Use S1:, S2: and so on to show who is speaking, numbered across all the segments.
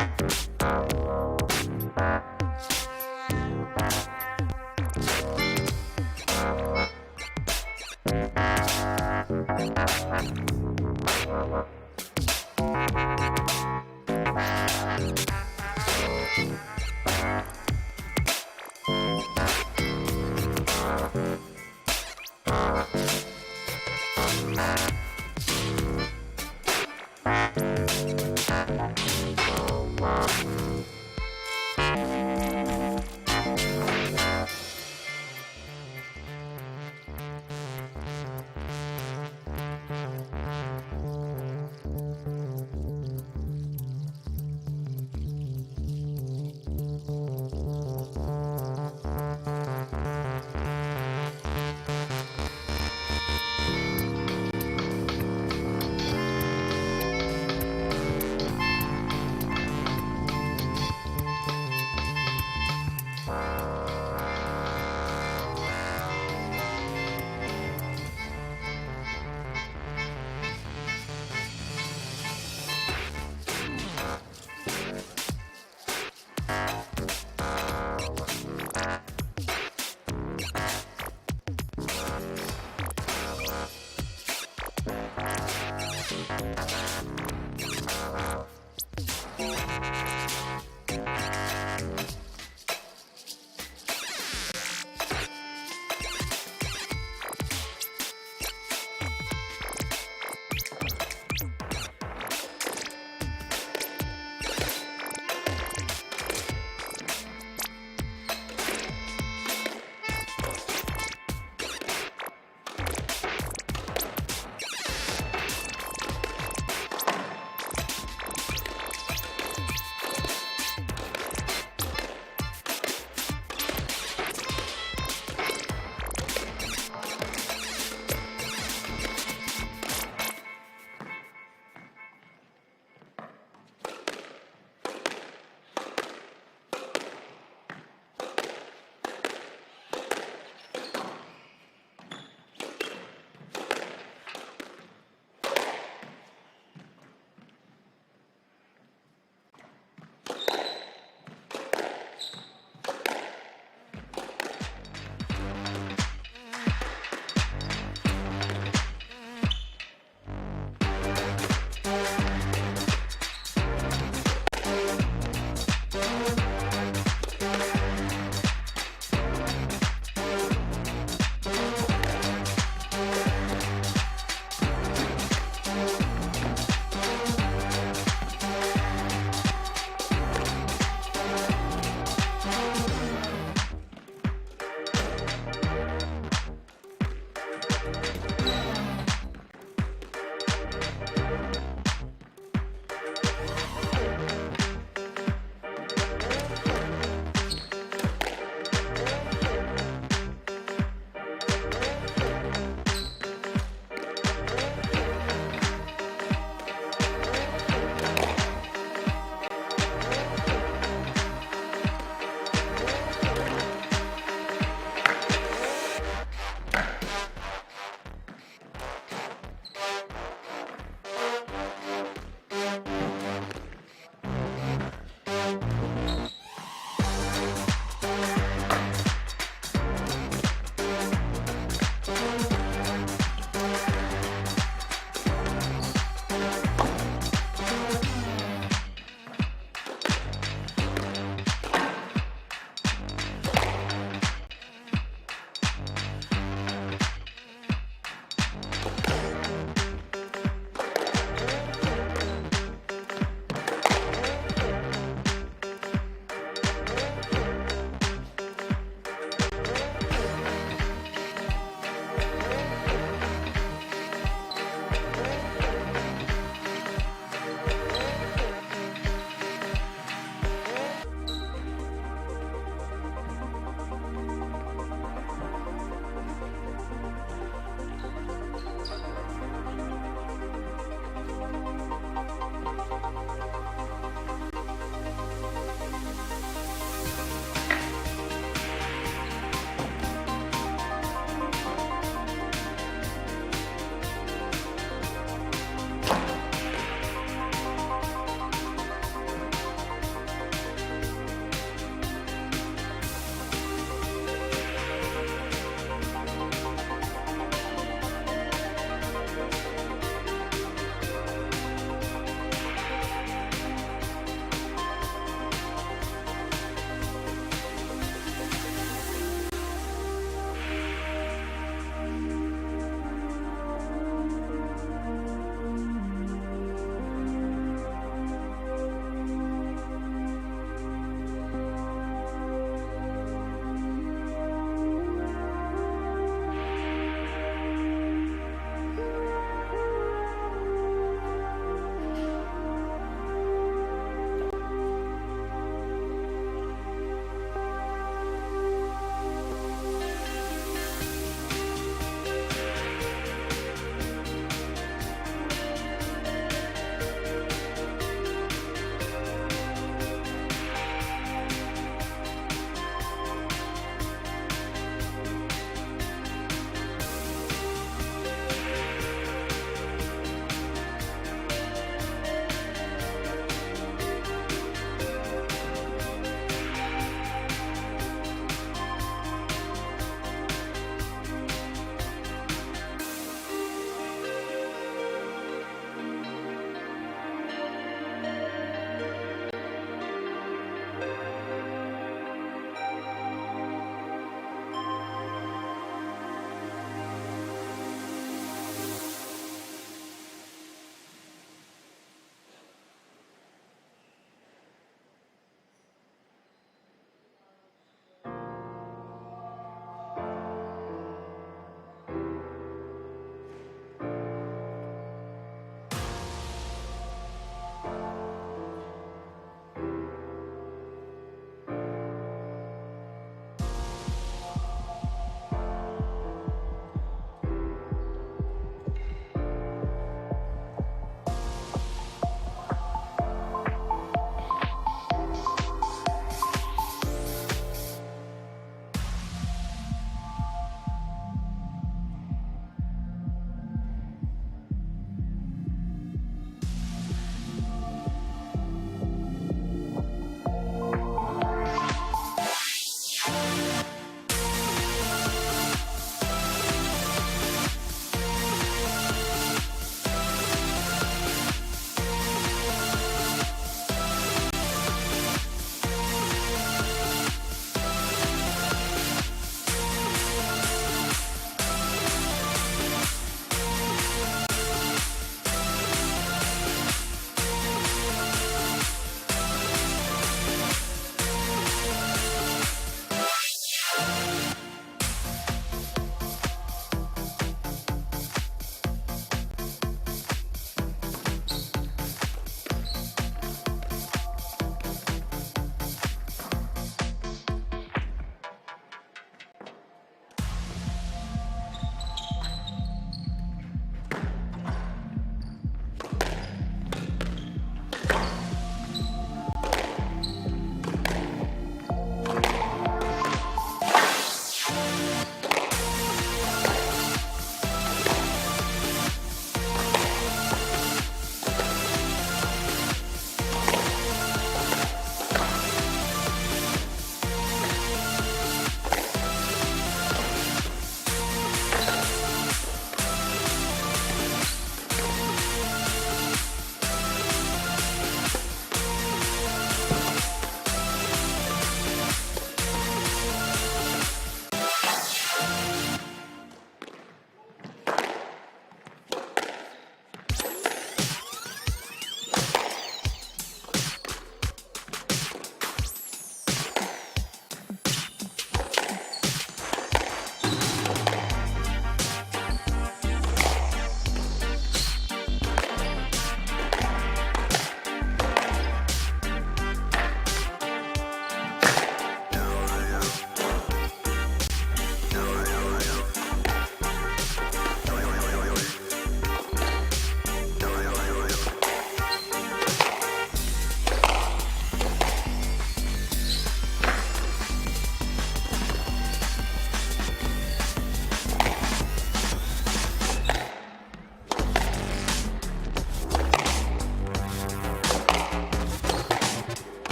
S1: อ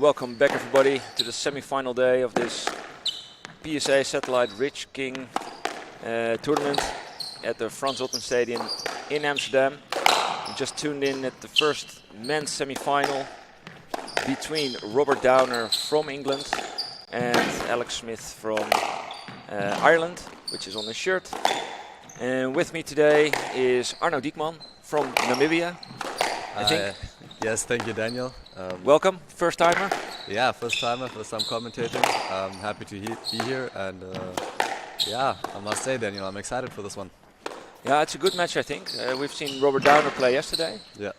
S1: welcome back everybody to the semi-final day of this PSA Satellite Rich King tournament at the Frans Hofman Stadium in Amsterdam. We just tuned in at the first men's semi-final between Robert Downer from England and Alex Smith from Ireland, which is on his shirt. And with me today is Arno Diekman from Namibia, I think.
S2: Yes, thank you, Daniel.
S1: Welcome, first timer.
S2: Yeah, first timer, first time commentating. I'm happy to be here, and yeah, I must say, Daniel, I'm excited for this one.
S1: Yeah, it's a good match, I think. We've seen Robert Downer play yesterday.
S2: Yeah.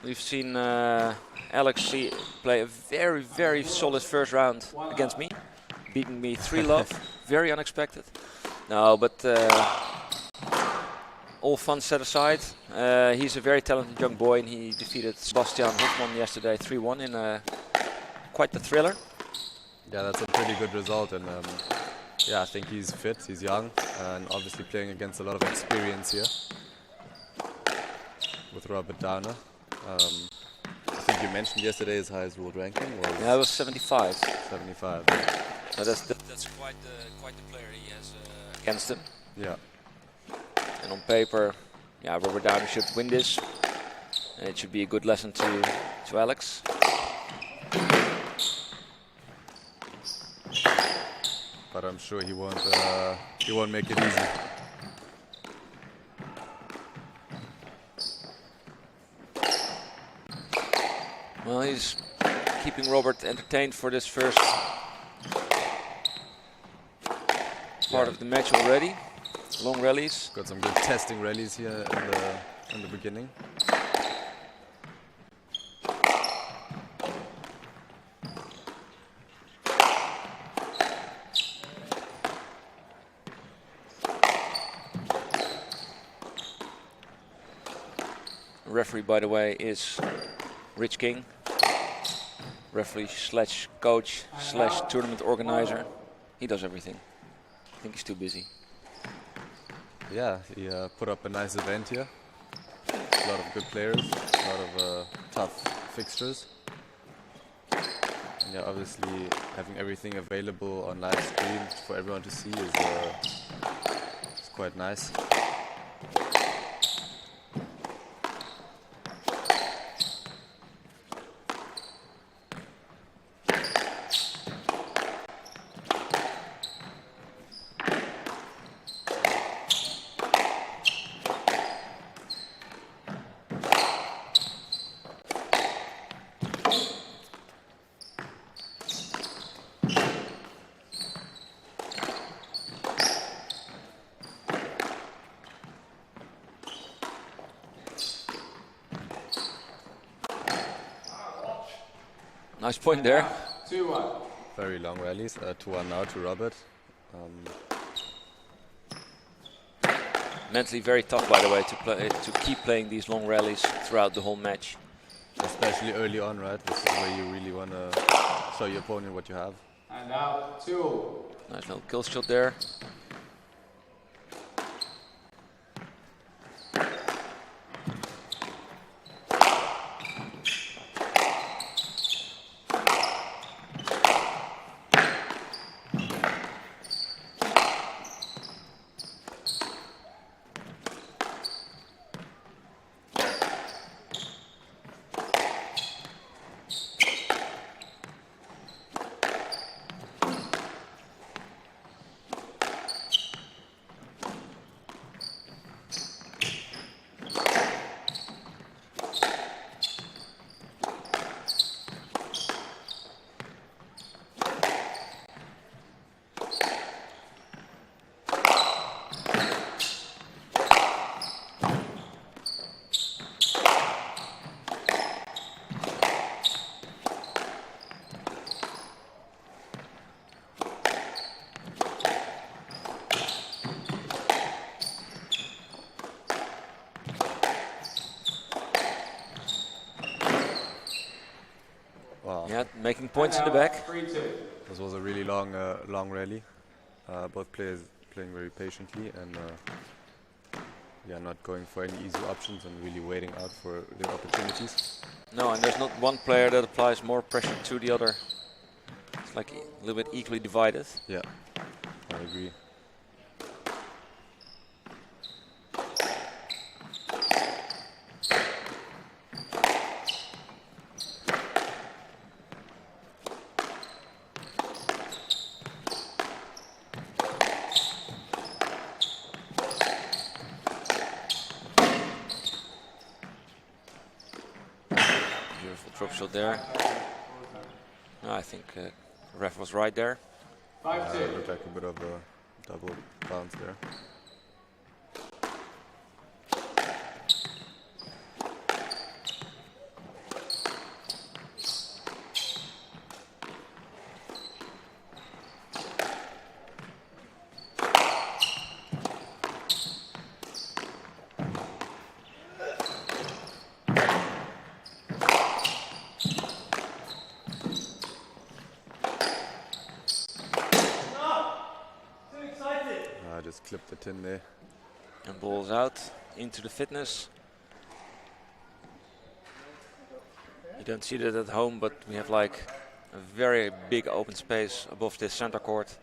S1: We've seen Alex play a very, very solid first round against me, beating me 3-love. Very unexpected. No, but all fun set aside. He's a very talented young boy, and he defeated Sebastian Hoffman yesterday 3-1 in quite the thriller.
S2: Yeah, that's a pretty good result, and yeah, I think he's fit, he's young, and obviously playing against a lot of experience here with Robert Downer. I think you mentioned yesterday his highest world ranking was...
S1: Yeah, it was 75.
S2: 75.
S1: So that's quite the player he has against him.
S2: Yeah.
S1: And on paper, yeah, Robert Downer should win this. And it should be a good lesson to Alex.
S2: But I'm sure he won't make it easy.
S1: Well, he's keeping Robert entertained for this first part of the match already. Long rallies.
S2: Got some good testing rallies here in the beginning.
S1: The referee, by the way, is Rich King. Referee slash coach slash tournament organizer. He does everything. I think he's too busy.
S2: Yeah, he put up a nice event here. A lot of good players, a lot of tough fixtures. And yeah, obviously having everything available on live stream for everyone to see is quite nice.
S1: Nice point there.
S3: 2-1.
S2: Very long rallies. 2-1 now to Robert.
S1: Mentally very tough, by the way, to keep playing these long rallies throughout the whole match.
S2: Especially early on, right? This is where you really want to show your opponent what you have.
S3: And now 2.
S1: Nice little kill shot there. Yeah, making points in the back.
S3: 3-2.
S2: This was a really long rally. Both players playing very patiently, and yeah, not going for any easy options and really waiting out for the opportunities.
S1: No, and there's not one player that applies more pressure to the other. It's like a little bit equally divided.
S2: Yeah, I agree.
S1: Beautiful drop shot there. No, I think the ref was right there.
S3: 5-2.
S2: Looked like a bit of a double bounce there. I just clipped the tin there.
S1: And balls out into the fitness. You don't see that at home, but we have like a very big open space above this center court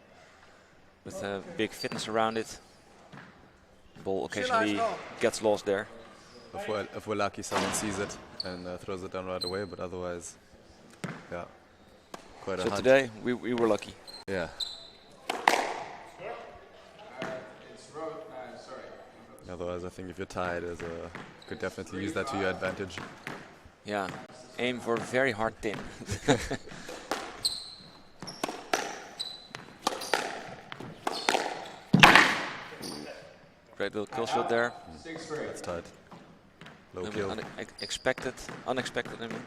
S1: with a big fitness around it. Ball occasionally gets lost there.
S2: If we're lucky, someone sees it and throws it down right away, but otherwise, yeah, quite a
S1: So
S2: hunt.
S1: today we were lucky.
S2: Yeah.
S3: It's road. Sorry.
S2: Otherwise, I think if you're tired, could definitely use that to your advantage.
S1: Yeah, aim for very hard tin. Great little kill shot there.
S3: 6-3.
S2: That's tight. Low
S1: Little
S2: kill.
S1: bit unexpected, I mean.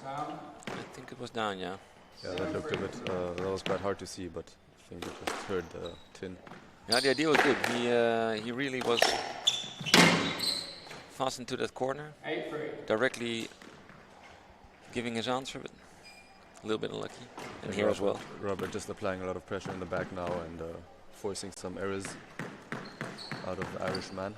S3: Down.
S1: I think it was down, yeah.
S2: Yeah, that looked a bit. That was quite hard to see, but I think it just hurt the tin.
S1: Yeah, the idea was good. He really was fast into that corner,
S3: 8-3.
S1: directly giving his answer, but a little bit unlucky. And here as well.
S2: Robert just applying a lot of pressure in the back now and forcing some errors out of the Irishman.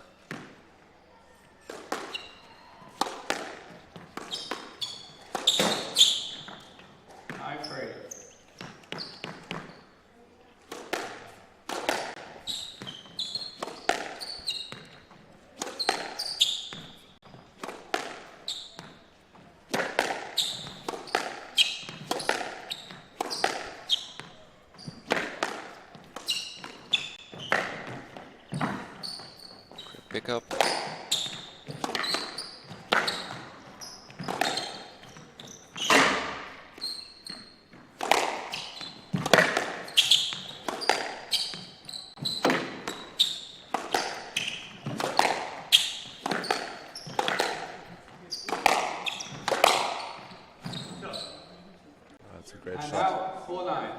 S1: Pick up.
S2: That's a great
S3: And
S2: shot.
S3: out. 4-9.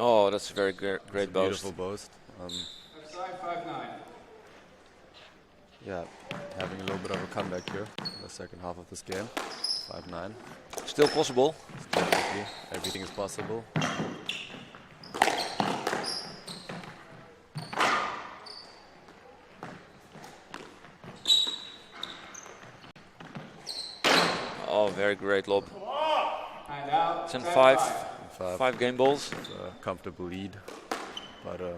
S1: Oh, that's a very great
S2: It's a
S1: boast.
S2: beautiful boast.
S3: Offside. 5-9.
S2: Yeah, having a little bit of a comeback here in the second half of this game. 5-9.
S1: Still possible.
S2: Definitely, everything is possible.
S1: very great lob.
S3: And out.
S1: 10-5.
S2: 5.
S1: 5 game balls.
S2: It's a comfortable lead, but
S1: A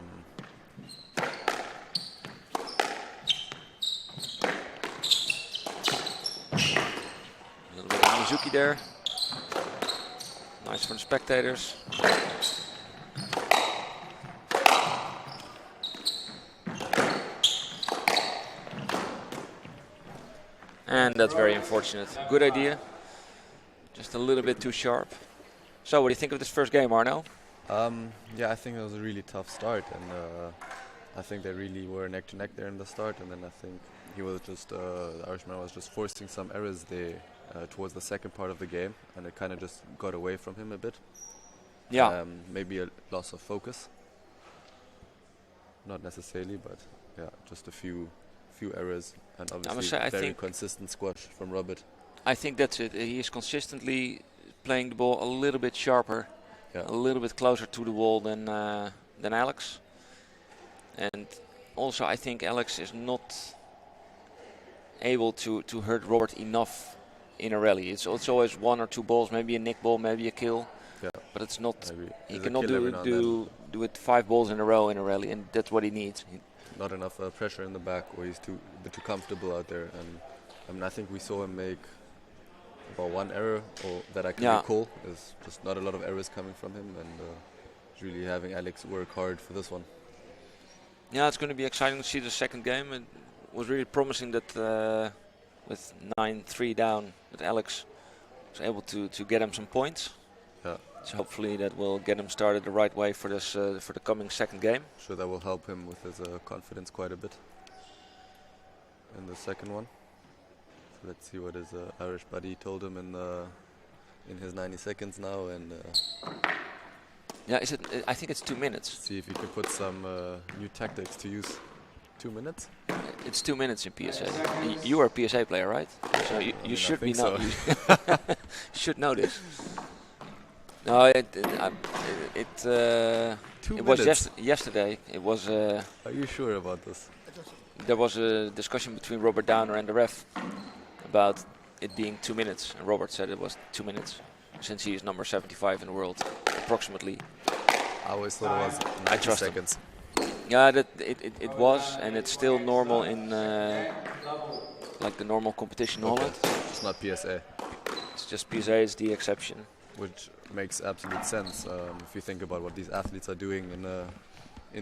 S1: little bit of Mizuki there. Nice for the spectators. And that's very unfortunate. Good idea. Just a little bit too sharp. So what do you think of this first game, Arno?
S2: yeah, I think it was a really tough start, and I think they really were neck to neck there in the start, and then I think he was just the Irishman was just forcing some errors there towards the second part of the game, and it kind of just got away from him a bit.
S1: Yeah.
S2: Maybe a loss of focus. Not necessarily, but yeah, just a few errors, and obviously
S1: I
S2: very
S1: think
S2: consistent squash from Robert.
S1: I think that's it. He is consistently playing the ball a little bit sharper, a little bit closer to the wall than Alex. And also I think Alex is not able to hurt Robert enough in a rally. It's always 1 or 2 balls, maybe a nick ball, maybe a kill.
S2: Yeah.
S1: But it's not.
S2: Maybe
S1: He
S2: there's a
S1: cannot
S2: kill every now and then.
S1: do it 5 balls in a row in a rally, and that's what he needs.
S2: Not enough pressure in the back, or he's a bit too comfortable out there. And I mean, I think we saw him make about 1 error, or that I can recall. There's just not a lot of errors coming from him, and he's really having Alex work hard for this one.
S1: Yeah, it's going to be exciting to see the second game. It was really promising that with 9-3 down, that Alex was able to get him some points.
S2: Yeah.
S1: So hopefully that will get him started the right way for this for the coming second game.
S2: Sure, that will help him with his confidence quite a bit in the second one. So let's see what his Irish buddy told him in his 90 seconds now, and
S1: yeah, I think it's 2 minutes.
S2: see if he can put some new tactics to use. 2 minutes?
S1: It's 2 minutes in PSA. You are a PSA player, right? So you should be know.
S2: So.
S1: Should know this. No, it was yesterday. It was.
S2: Are you sure about this?
S1: There was a discussion between Robert Downer and the ref about it being 2 minutes, and Robert said it was 2 minutes, since he is number 75 in the world, approximately.
S2: I always thought it was 90 seconds.
S1: Yeah, it was, and it's still normal in like the normal competition in Holland.
S2: It's not PSA.
S1: It's just PSA is the exception.
S2: Which makes absolute sense if you think about what these athletes are doing in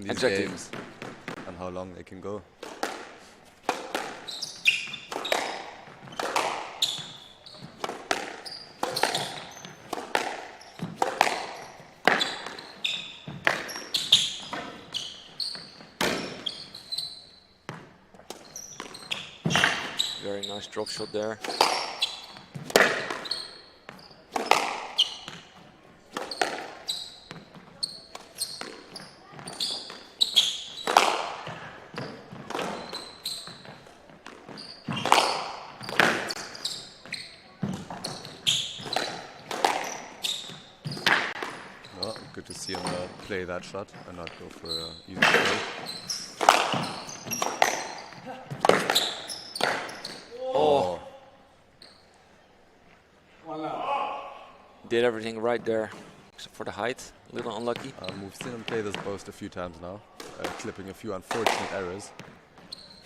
S2: these
S1: Exactly.
S2: games and how long they can go.
S1: Very nice drop shot there.
S2: Well, good to see him play that shot and not go for easy play.
S1: Oh.
S3: One love.
S1: Did everything right there, except for the height. A little unlucky.
S2: We've seen him play this post a few times now, clipping a few unfortunate errors.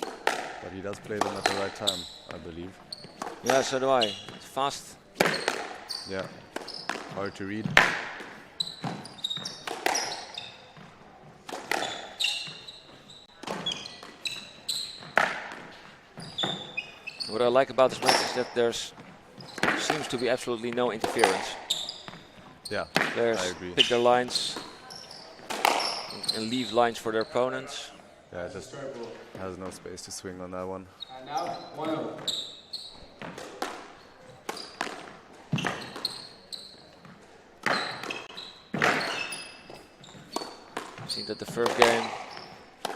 S2: But he does play them at the right time, I believe.
S1: Yeah, so do I. It's fast.
S2: Yeah, hard to read.
S1: What I like about this match is that there's seems to be absolutely no interference.
S2: Yeah,
S1: Players
S2: I agree.
S1: pick their lines and leave lines for their opponents.
S2: Yeah, just has no space to swing on that one.
S3: And now 1-0.
S1: I think that the first game,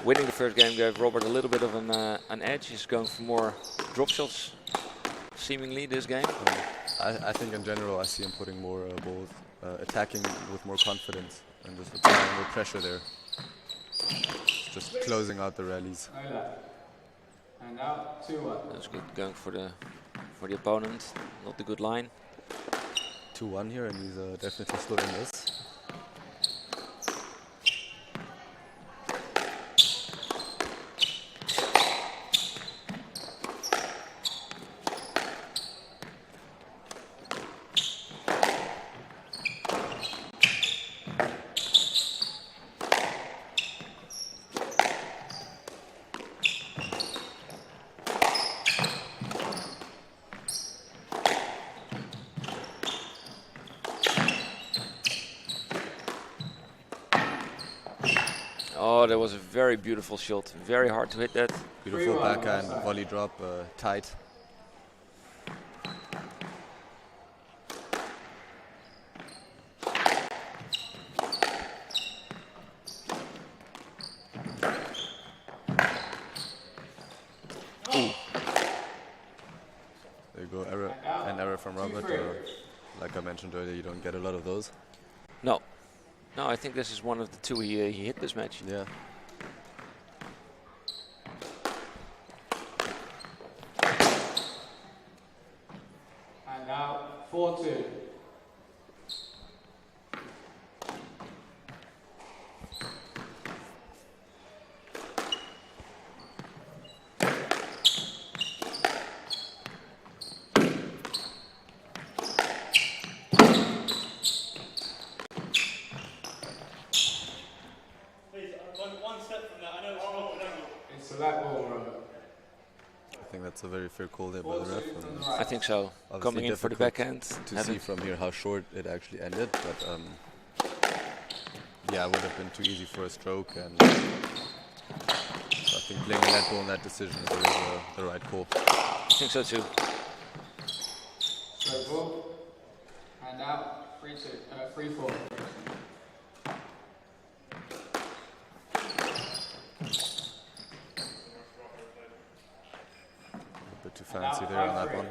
S1: winning the first game, gave Robert a little bit of an edge. He's going for more drop shots, seemingly, this game.
S2: I think in general I see him putting more balls, attacking with more confidence and just applying more pressure there. Just closing out the rallies.
S3: No left. And now 2-1.
S1: That's good, going for the opponent, not the good line.
S2: 2-1 here, and he's definitely still in this.
S1: Oh, that was a very beautiful shot. Very hard to hit that.
S2: Beautiful backhand volley drop, tight. There you go, error, an error from Robert. Like I mentioned earlier, you don't get a lot of those.
S1: No. No, I think this is one of the two he hit this match.
S2: Yeah.
S3: And now 4-2. It's a light ball, Robert.
S2: I think that's a very fair call there by the ref. And
S1: I think so.
S2: obviously
S1: Coming in for the
S2: difficult
S1: backhand.
S2: to see from here how short it actually ended, but yeah, it would have been too easy for a stroke, and so I think playing a net ball in that decision is always the right call.
S1: I think so too.
S3: Straight ball. And out. 3-4.
S2: A bit too fancy there on that one.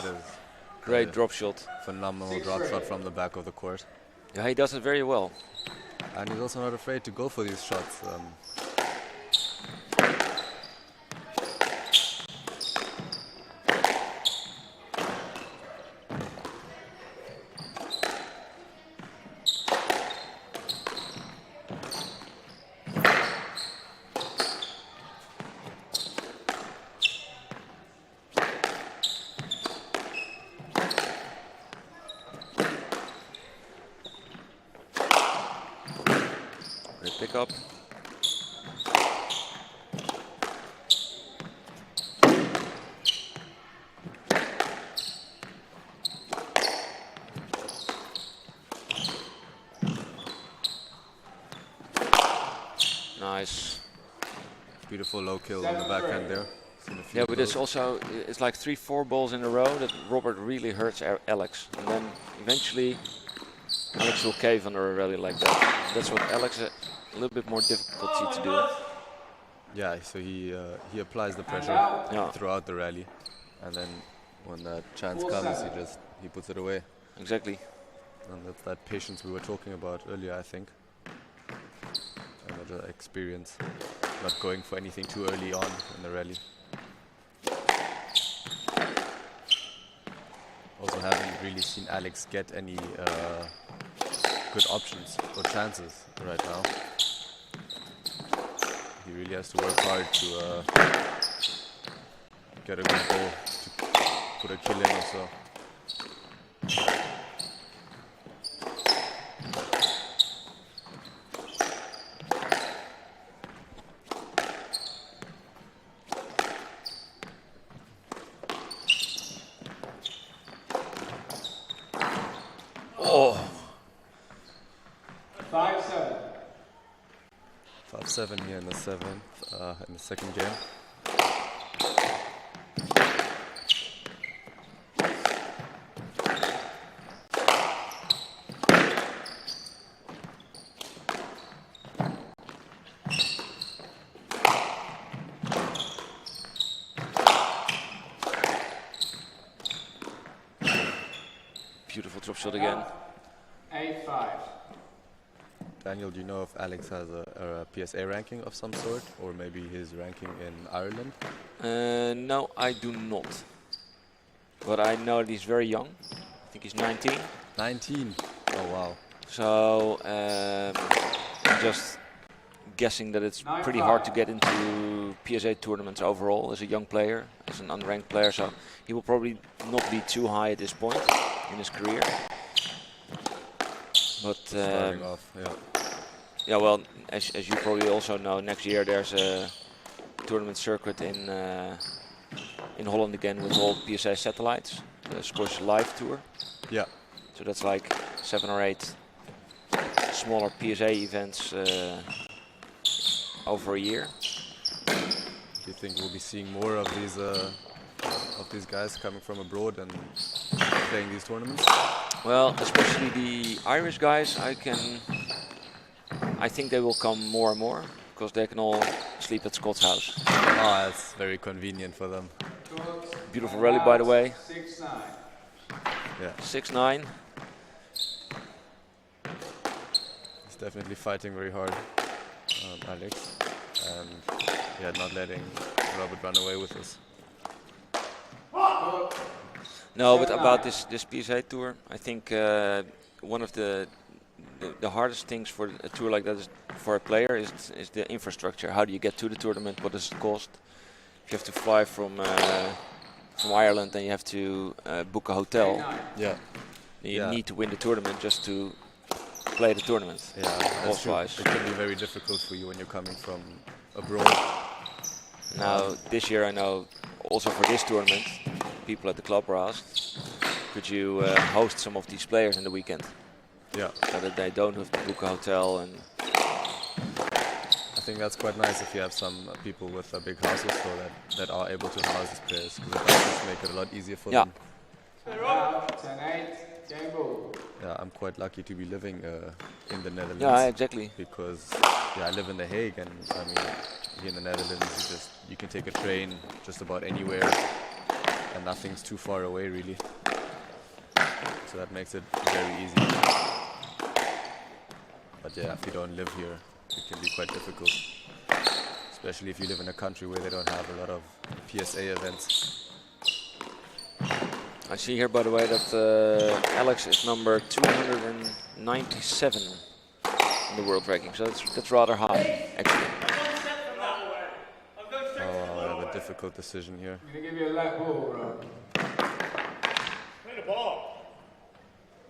S2: That is
S1: Great drop shot.
S2: phenomenal drop shot from the back of the court.
S1: Yeah, he does it very well.
S2: And he's also not afraid to go for these shots.
S1: Great pickup. Nice.
S2: Beautiful low kill on the backhand there. Seen a few
S1: Yeah,
S2: of
S1: but it's
S2: those.
S1: also, it's like 3-4 balls in a row that Robert really hurts Alex. And then eventually Alex will cave under a rally like that. That's what Alex has a little bit more difficulty to do.
S2: Yeah, so he applies the pressure
S1: Yeah.
S2: throughout the rally, and then when that chance comes, he puts it away.
S1: Exactly.
S2: And that's that patience we were talking about earlier, I think. And that experience, not going for anything too early on in the rally. Also haven't really seen Alex get any good options or chances right now. He really has to work hard to get a good ball to put a kill in or so.
S1: Oh,
S3: 5-7.
S2: 5-7 here in the seventh, in the second game.
S1: Beautiful drop shot again.
S3: 8-5.
S2: Daniel, do you know if Alex has a PSA ranking of some sort, or maybe his ranking in Ireland?
S1: No, I do not. But I know that he's very young. I think he's 19.
S2: 19. Oh wow.
S1: So I'm just guessing that it's pretty hard to get into PSA tournaments overall as a young player, as an unranked player. So he will probably not be too high at this point in his career. But
S2: Starting off, yeah.
S1: yeah, well, as you probably also know, next year there's a tournament circuit in Holland again with all PSA satellites, the Scottish Live Tour.
S2: Yeah.
S1: So that's like 7 or 8 smaller PSA events over a year.
S2: Do you think we'll be seeing more of these guys coming from abroad and playing these tournaments?
S1: Well, especially the Irish guys, I think they will come more and more because they can all sleep at Scott's house.
S2: Ah, it's very convenient for them.
S1: Beautiful rally, by the way.
S3: 6-9.
S2: Yeah.
S1: 6-9.
S2: He's definitely fighting very hard, Alex, and yeah, not letting Robert run away with us.
S1: No, but about this PSA tour, I think one of the hardest things for a tour like that is for a player is the infrastructure. How do you get to the tournament? What does it cost? If you have to fly from Ireland, then you have to book a hotel.
S2: Yeah.
S1: You need to win the tournament just to play the tournament.
S2: Yeah, that's true.
S1: Cost-wise.
S2: It can be very difficult for you when you're coming from abroad.
S1: Now, this year I know also for this tournament, people at the club were asked, could you host some of these players in the weekend?
S2: Yeah.
S1: So that they don't have to book a hotel. And
S2: I think that's quite nice if you have some people with a big houses so that are able to house these players, because it does just make it a lot easier for them.
S3: 10-8, game ball.
S2: Yeah, I'm quite lucky to be living in the Netherlands.
S1: yeah, exactly.
S2: Because yeah, I live in The Hague, and I mean, here in the Netherlands, you can take a train just about anywhere, and nothing's too far away really. So that makes it very easy. But yeah, if you don't live here, it can be quite difficult, especially if you live in a country where they don't have a lot of PSA events.
S1: I see here, by the way, that Alex is number 297 in the world ranking, so that's rather high, actually.
S2: Oh, I have a difficult decision here.
S3: I'm going to give you a lap ball, Rob.
S4: Play the ball.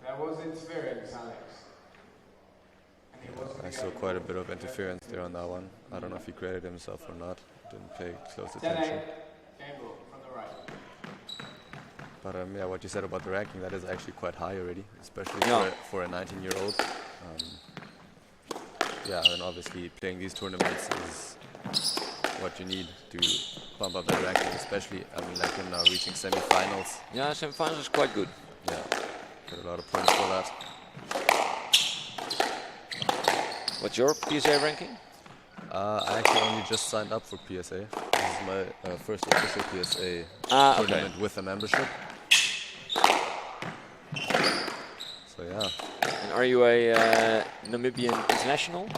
S3: That was interference, Alex. And he wasn't
S2: I saw quite a bit of interference there on that one. I don't know if he created himself or not. Didn't pay close
S3: 10-8,
S2: attention.
S3: game ball from the right.
S2: But yeah, what you said about the ranking, that is actually quite high already, especially
S1: Yeah.
S2: for a 19-year-old. Yeah, and obviously playing these tournaments is what you need to bump up the ranking, especially, I mean, like him now reaching semi-finals.
S1: Yeah, semi-finals is quite good.
S2: Yeah, got a lot of points for that.
S1: What's your PSA ranking?
S2: I actually only just signed up for PSA. This is my first official PSA tournament with a membership. So yeah.
S1: And are you a Namibian international?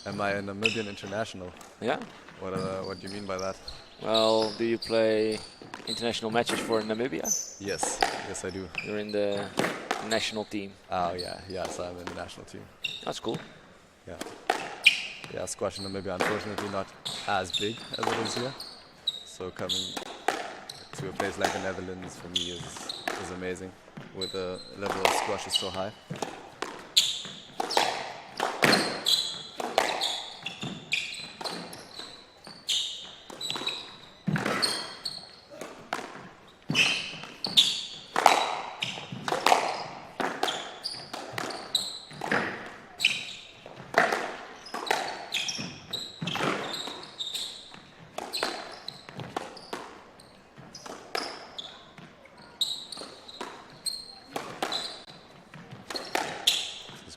S2: Am I a Namibian international?
S1: Yeah.
S2: What do you mean by that?
S1: Well, do you play international matches for Namibia?
S2: Yes, yes I do.
S1: You're in the national team.
S2: Oh yeah, yes, I'm in the national team.
S1: That's cool.
S2: Yeah. Yeah, squash in Namibia unfortunately not as big as it is here. So coming to a place like the Netherlands for me is amazing, where the level of squash is so high.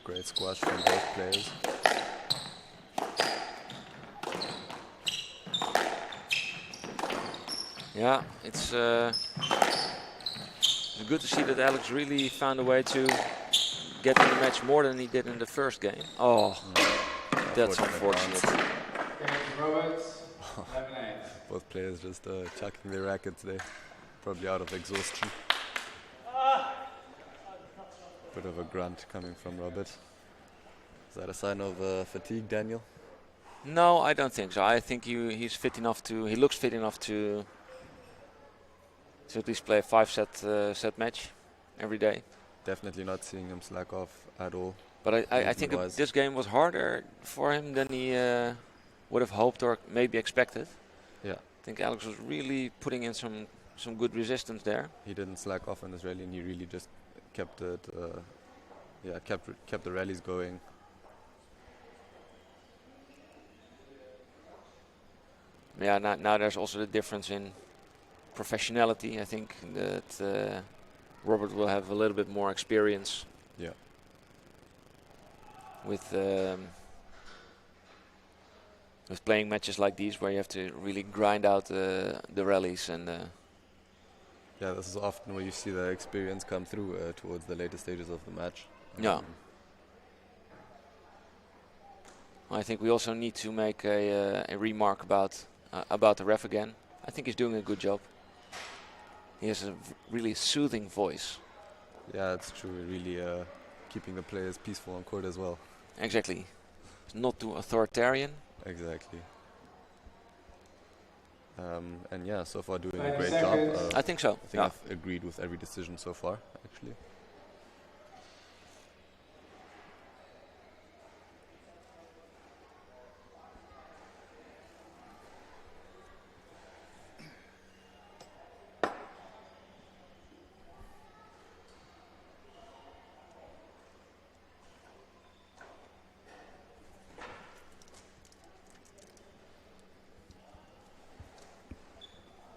S2: Great squash from both players.
S1: Yeah, it's It's good to see that Alex really found a way to get in the match more than he did in the first game. Oh, that's unfortunate.
S3: James Roberts, 11-8.
S2: Both players just chucking their rackets there, probably out of exhaustion. Bit of a grunt coming from Robert. Is that a sign of fatigue, Daniel?
S1: No, I don't think so. I think he's fit enough to. He looks fit enough to at least play a 5-set set match every day.
S2: Definitely not seeing him slack off at all.
S1: But I think
S2: movement-wise.
S1: this game was harder for him than he would have hoped or maybe expected.
S2: Yeah.
S1: I think Alex was really putting in some good resistance there.
S2: He didn't slack off on his rally, and he really just kept it. Kept the rallies going.
S1: Yeah, now there's also the difference in professionality. I think that Robert will have a little bit more experience.
S2: Yeah.
S1: With playing matches like these, where you have to really grind out the rallies and.
S2: Yeah, this is often where you see the experience come through towards the later stages of the match.
S1: Yeah. I think we also need to make a remark about the ref again. I think he's doing a good job. He has a really soothing voice.
S2: Yeah, it's true. Really keeping the players peaceful on court as well.
S1: Exactly. It's not too authoritarian.
S2: Exactly. And yeah, so far doing a
S3: 30
S2: great
S3: seconds.
S2: job.
S1: I think so.
S2: I think I've agreed with every decision so far, actually.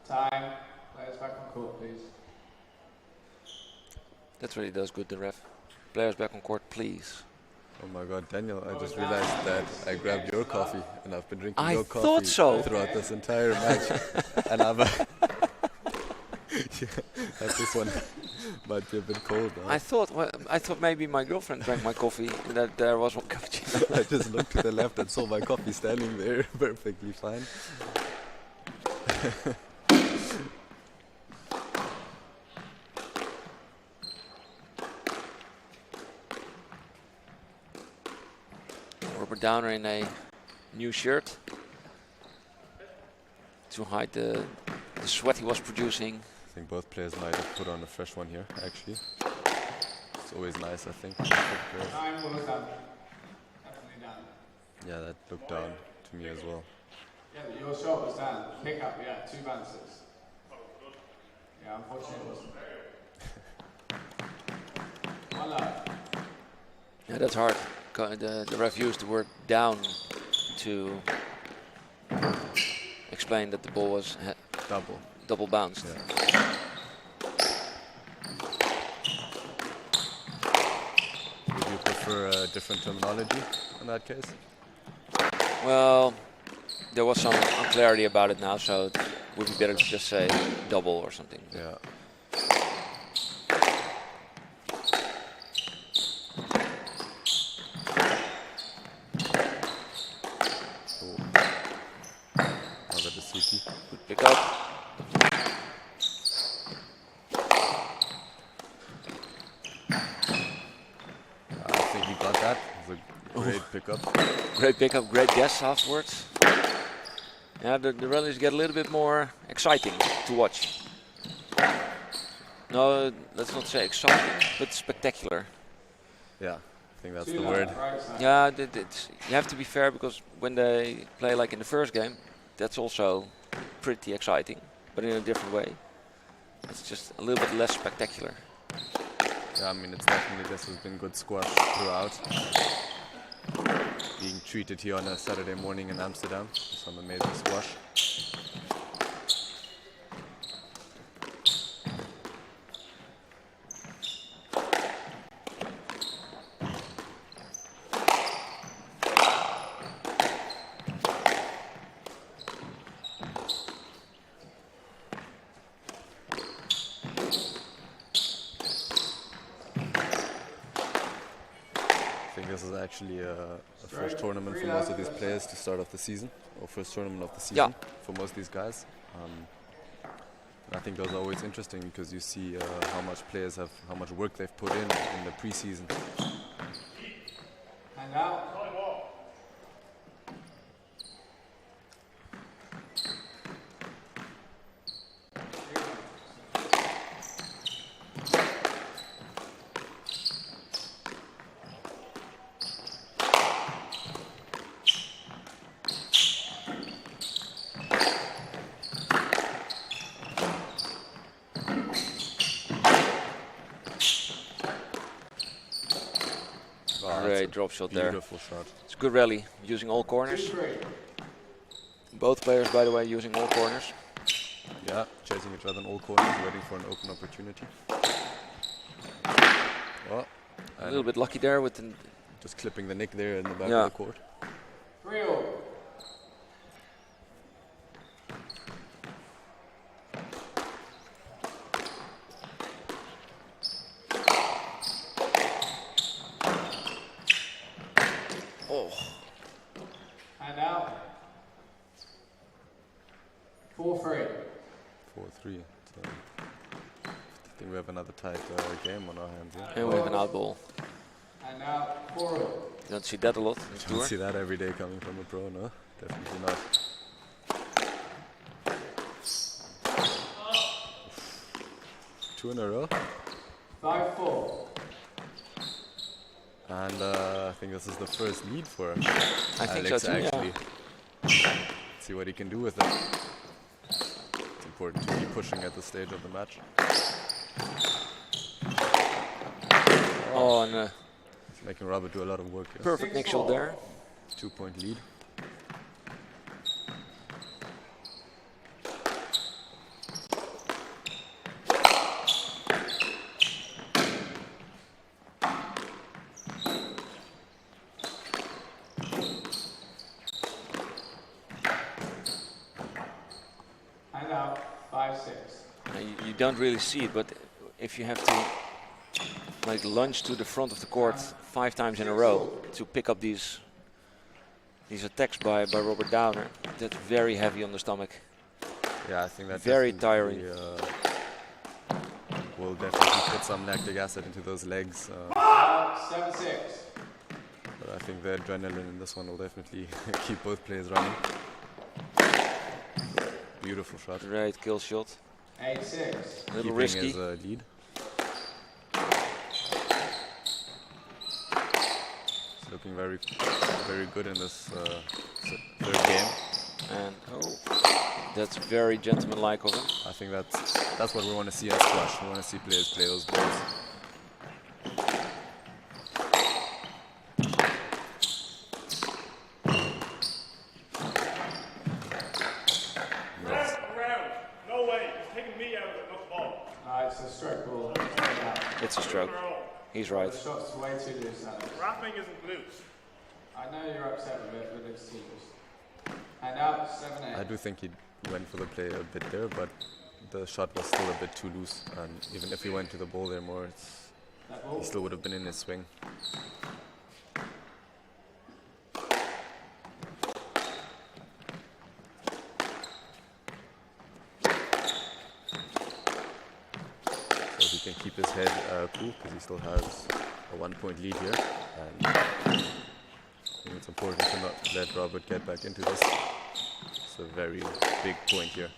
S3: Time. Players back on court, please.
S1: That's what he does good, the ref. Players back on court, please.
S2: Oh my God, Daniel! I just realized that I grabbed your coffee, and I've been drinking
S1: I
S2: your coffee
S1: thought so.
S2: throughout this entire match. And I've yeah, this one might be a bit cold.
S1: I thought maybe my girlfriend drank my coffee and that there was one cappuccino.
S2: I just looked to the left and saw my coffee standing there, perfectly fine.
S1: Robert Downer in a new shirt to hide the sweat he was producing.
S2: I think both players might have put on a fresh one here, actually. It's always nice, I think.
S3: Time was done. Definitely done.
S2: Yeah, that looked down to me as well.
S3: Yeah, your shot was done. Pick up, yeah, 2 bounces. Yeah, unfortunately it wasn't. One love.
S1: Yeah, that's hard. The ref used the word down to explain that the ball was double bounced.
S2: Yeah. Would you prefer a different terminology in that case?
S1: Well, there was some unclarity about it now, so it would be better to just say double or something.
S2: Yeah.
S1: Good pick up.
S2: I think he got that. It was a great pickup.
S1: Great pickup, great guess afterwards. Yeah, the rallies get a little bit more exciting to watch. No, let's not say exciting, but spectacular.
S2: Yeah, I think that's
S3: 2
S2: the
S3: love,
S2: word.
S3: right side.
S1: Yeah, you have to be fair, because when they play like in the first game, that's also pretty exciting, but in a different way. It's just a little bit less spectacular.
S2: Yeah, I mean, it's definitely, this has been good squash throughout. Being treated here on a Saturday morning in Amsterdam. Some amazing squash. think this is actually a first tournament for most of these players to start off the season, or first tournament of the season for most of these guys. And I think those are always interesting because you see how much work they've put in the preseason.
S3: And out.
S1: Great drop shot there.
S2: Beautiful shot.
S1: It's a good rally, using all corners.
S3: 2-3.
S1: Both players, by the way, using all corners.
S2: Yeah, chasing each other in all corners, waiting for an open opportunity. Oh,
S1: A little bit lucky there with the
S2: just clipping the nick there in the back
S1: Yeah.
S2: of the court.
S3: 3-all.
S1: oh.
S3: And out. 4-3.
S2: 4-3. So I think we have another tight game on our hands. Yeah?
S1: And we have an out ball.
S3: And out. 4-all.
S1: You don't see that a lot in this
S2: Don't
S1: tour.
S2: see that every day coming from a pro, no? Definitely not. Two in a row.
S3: 5-4.
S2: And I think this is the first lead for
S1: I think
S2: Alex
S1: so too, yeah.
S2: actually. See what he can do with it. It's important to keep pushing at this stage of the match.
S1: Oh, and
S2: It's making Robert do a lot of work here.
S1: perfect nick shot there.
S2: 2-point lead.
S3: And out. 5-6.
S1: You don't really see it, but if you have to like lunge to the front of the court 5 times in a row to pick up these attacks by Robert Downer, that's very heavy on the stomach.
S2: Yeah, I think that
S1: Very
S2: definitely, will definitely put some lactic acid into those legs.
S3: Out. 7-6.
S2: But I think the adrenaline in this one will definitely keep both players running. Beautiful shot.
S1: Great kill shot.
S3: 8-6.
S1: A little
S2: Keeping
S1: risky.
S2: his lead. It's looking very, very good in this third game.
S1: And that's very gentlemanlike of him.
S2: I think that's what we want to see at squash. We want to see players play those balls.
S4: Around. No way. He's taking me out of it, not the ball.
S3: It's a stroke ball. Straight out.
S1: It's a stroke. He's right.
S3: The shot's way too loose, Alex.
S4: Wrapping isn't loose.
S3: I know you're upset with it, but it's too loose. And out. 7-8.
S2: I do think he went for the play a bit there, but the shot was still a bit too loose. And even if he went to the ball there more,
S3: That ball.
S2: he still would have been in his swing. So if he can keep his head cool, because he still has a 1-point lead here. And I think it's important to not let Robert get back into this. It's a very big point here.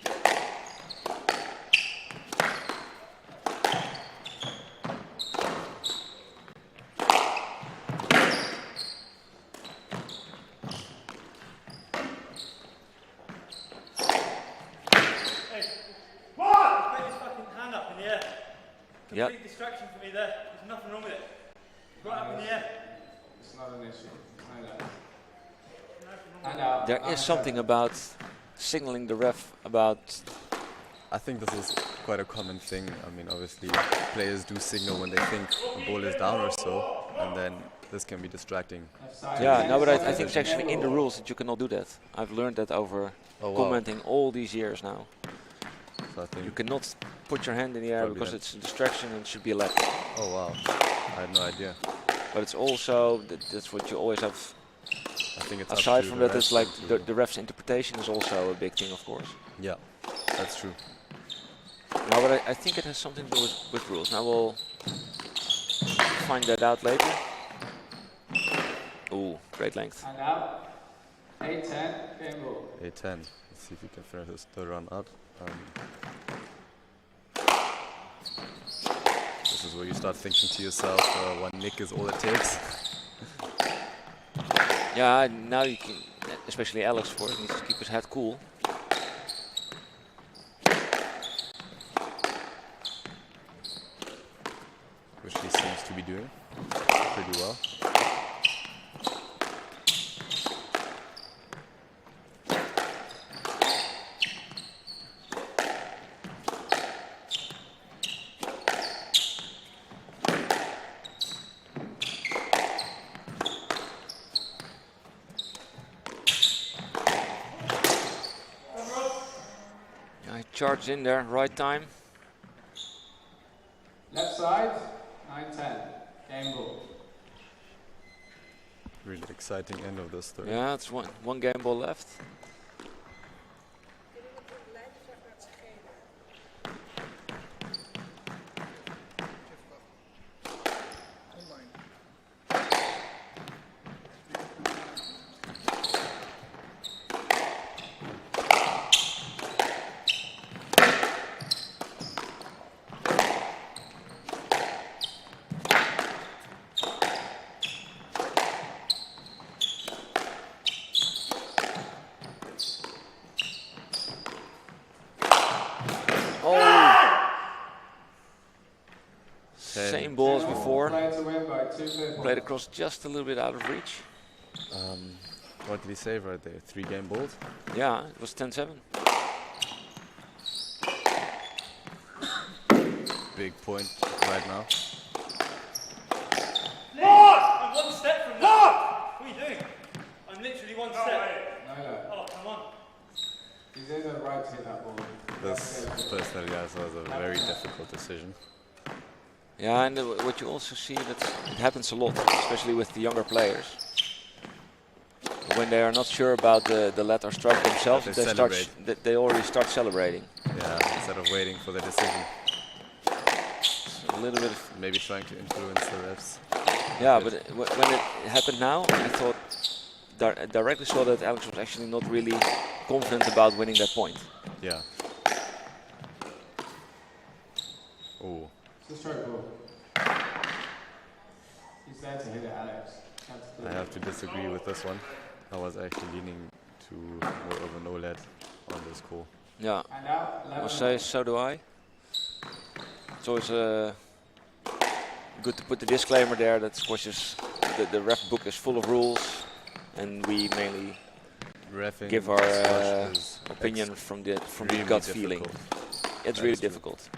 S1: Yeah.
S5: Complete distraction for me there. There's nothing wrong with it. Right up in the air.
S3: It's not an issue. I know that. And out.
S1: There is something about signaling the ref about.
S2: I think this is quite a common thing. I mean, obviously, players do signal when they think the ball is down or so, and then this can be distracting.
S1: Yeah, no, but I think it's actually in the rules that you cannot do that. I've learned that over commenting all these years now.
S2: So I think
S1: You cannot put your hand in the air
S2: Probably
S1: because
S2: that.
S1: it's a distraction and it should be a lap.
S2: Oh wow, I had no idea.
S1: But it's also, that's what you always have.
S2: I think it's up
S1: Aside
S2: to
S1: from
S2: the
S1: that, it's
S2: refs
S1: like
S2: to-
S1: the ref's interpretation is also a big thing, of course.
S2: Yeah, that's true.
S1: No, but I think it has something to do with rules. Now we'll find that out later. Ooh, great length.
S3: And out. 8-10, game ball.
S2: 8-10. Let's see if we can finish this third run out. This is where you start thinking to yourself, one nick is all it takes.
S1: Yeah, now you can, especially Alex, of course, needs to keep his head cool.
S2: Which he seems to be doing pretty well.
S1: Yeah, he charged in there, right time.
S3: Left side, 9-10, game ball.
S2: Really exciting end of this third.
S1: Yeah, it's one game ball left. Same ball as before.
S3: Play to win by 2 clear
S1: Played
S3: points.
S1: across just a little bit out of reach.
S2: What did he save right there? 3 game balls?
S1: Yeah, it was 10-7.
S2: Big point right now.
S5: I'm one step from that. What are you doing? I'm literally one step.
S3: No, no.
S5: Oh, come on.
S3: He's in the right to hit that ball.
S2: This personally, guys, was a very difficult decision.
S1: Yeah, and what you also see that it happens a lot, especially with the younger players. When they are not sure about the let or strike themselves,
S2: They celebrate.
S1: they already start celebrating.
S2: Yeah, instead of waiting for the decision.
S1: So a little bit of,
S2: Maybe trying to influence the refs.
S1: yeah, but when it happened now, I thought, directly saw that Alex was actually not really confident about winning that point.
S2: Yeah. Oh,
S3: It's a straight ball. He's there to hit it, Alex.
S2: I have to disagree with this one. I was actually leaning to more of a no let on this call.
S1: Yeah,
S3: And out,
S1: I
S3: 11.
S1: must say, so do I. It's always good to put the disclaimer there that, of course, the ref book is full of rules, and we mainly
S2: Reffing
S1: give our
S2: squash is
S1: opinion from the
S2: really
S1: gut feeling.
S2: difficult.
S1: It's
S2: That
S1: really
S2: is true.
S1: difficult.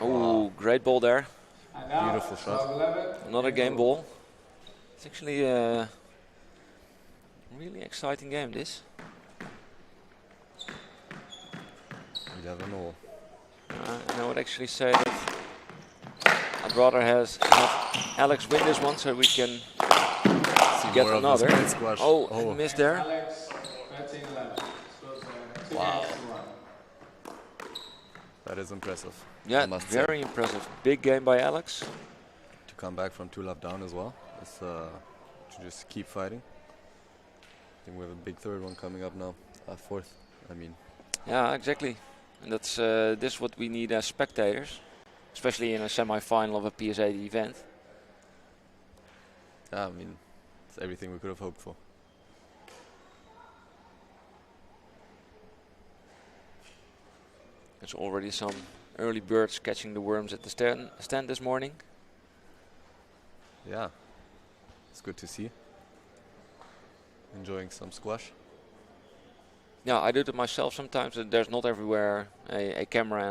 S1: Oh, great ball there.
S3: And out,
S2: Beautiful shot.
S3: 12-11,
S1: Another game ball. It's actually a really exciting game, this.
S2: 11-all.
S1: And I would actually say that I'd rather have Alex win this one so we can
S2: See
S1: get
S2: more of
S1: another.
S2: this great squash.
S1: Oh, and missed there.
S3: Alex, 13-11. Scores 2
S2: Wow.
S3: games to 1.
S2: That is impressive.
S1: Yeah,
S2: I must say.
S1: very impressive. Big game by Alex.
S2: To come back from 2 love down as well. It's to just keep fighting. I think we have a big third one coming up now. Fourth, I mean.
S1: Yeah, exactly. And that's this is what we need as spectators, especially in a semi-final of a PSA event.
S2: Yeah, I mean, it's everything we could have hoped for.
S1: There's already some early birds catching the worms at the stand this morning.
S2: Yeah, it's good to see. Enjoying some squash.
S1: Yeah, I do it myself sometimes. There's not everywhere a camera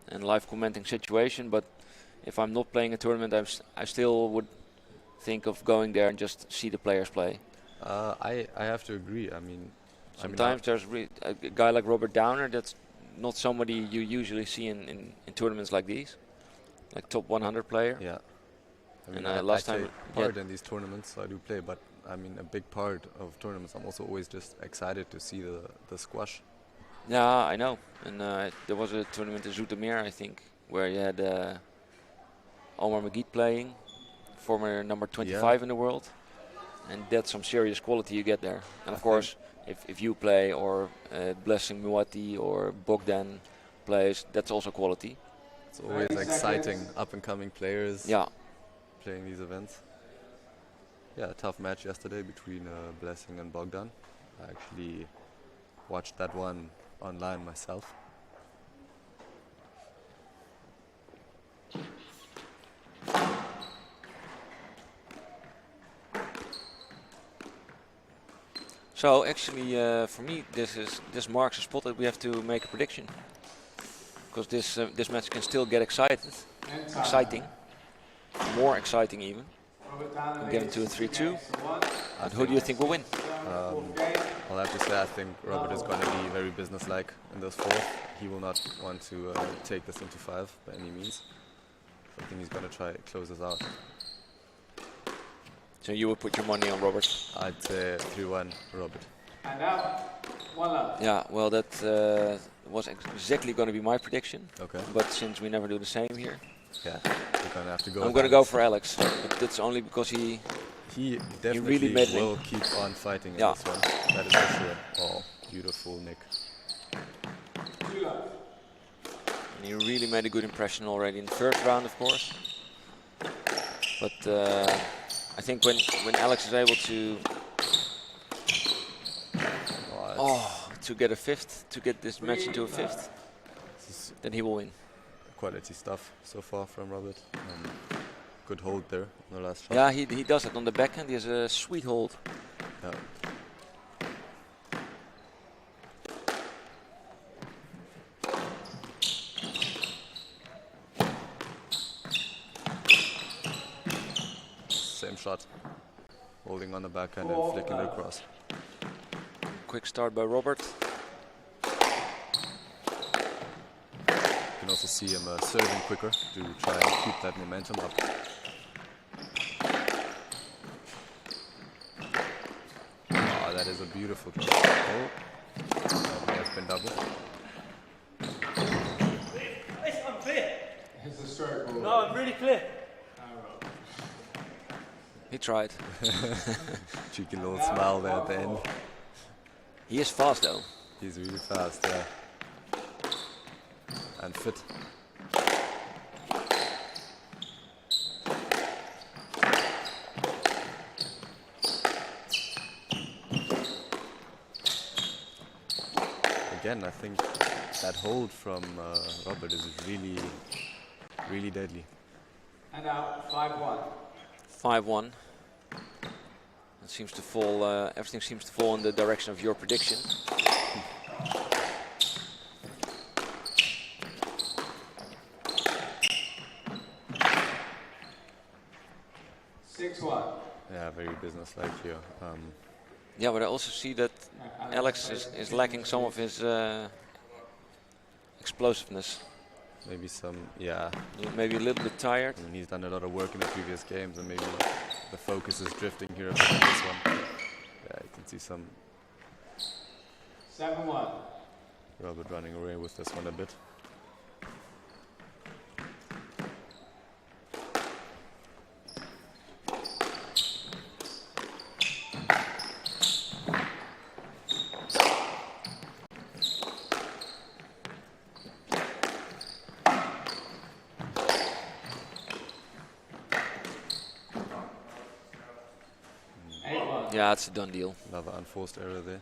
S1: and live commenting situation, but if I'm not playing a tournament, I still would think of going there and just see the players play.
S2: I have to agree. I mean,
S1: Sometimes there's a guy like Robert Downer that's not somebody you usually see in tournaments like these, like top 100 player.
S2: Yeah. I mean,
S1: And last
S2: I
S1: time,
S2: take part in these tournaments, so I do play. But I mean, a big part of tournaments, I'm also always just excited to see the squash.
S1: yeah, I know. And there was a tournament in Zoetermeer, I think, where you had Omar Magid playing, former number 25 in the world, and that's some serious quality you get there. And of course, if you play, or Blessing Muwati or Bogdan plays, that's also quality.
S2: It's always exciting, up-and-coming players playing these events. Yeah, a tough match yesterday between Blessing and Bogdan. I actually watched that one online myself.
S1: So actually, for me, this marks a spot that we have to make a prediction, because this match can still get exciting, more exciting even. We'll get into a 3-2. And who do you think will win?
S2: I'll have to say I think Robert is going to be very businesslike in this fourth. He will not want to take this into 5 by any means. I think he's going to try to close this out.
S1: So you would put your money on Robert?
S2: I'd say 3-1 Robert.
S3: And now, 1 love.
S1: Yeah, well, that was exactly going to be my prediction.
S2: Okay.
S1: But since we never do the same here,
S2: yeah, we're going to have to go.
S1: I'm going to go for Alex. But that's only because he
S2: definitely
S1: really made
S2: will keep on fighting in this one. That is for sure. Oh, beautiful Nick.
S3: 2 love.
S1: And he really made a good impression already in the first round, of course. But I think when Alex is able to to get a 5th, to get this match into a 5th, then he will win.
S2: Quality stuff so far from Robert. Good hold there on the last shot.
S1: Yeah, he does it on the backhand. He has a sweet hold.
S2: Yeah. Same shot. Holding on the backhand and flicking it across.
S1: Quick start by Robert.
S2: You can also see him serving quicker to try and keep that momentum up. Oh, that is a beautiful drop. Oh, that may have been double.
S5: I'm clear.
S3: It's a stroke ball.
S5: No, I'm really clear.
S1: He tried.
S2: Cheeky little smile there at the end.
S1: He is fast though.
S2: He's really fast, yeah. And fit. Again, I think that hold from Robert is really, really deadly.
S3: And now, 5-1.
S1: 5-1. It seems to fall. Everything seems to fall in the direction of your prediction.
S2: Yeah, very businesslike here.
S1: Yeah, but I also see that Alex is lacking some of his explosiveness.
S2: Maybe some, yeah.
S1: Maybe a little bit tired.
S2: I mean, he's done a lot of work in the previous games, and maybe the focus is drifting here a bit on this one. Yeah, you can see some
S3: 7-1.
S2: Robert running away with this one a bit.
S1: Yeah, it's a done deal.
S2: Another unforced error there.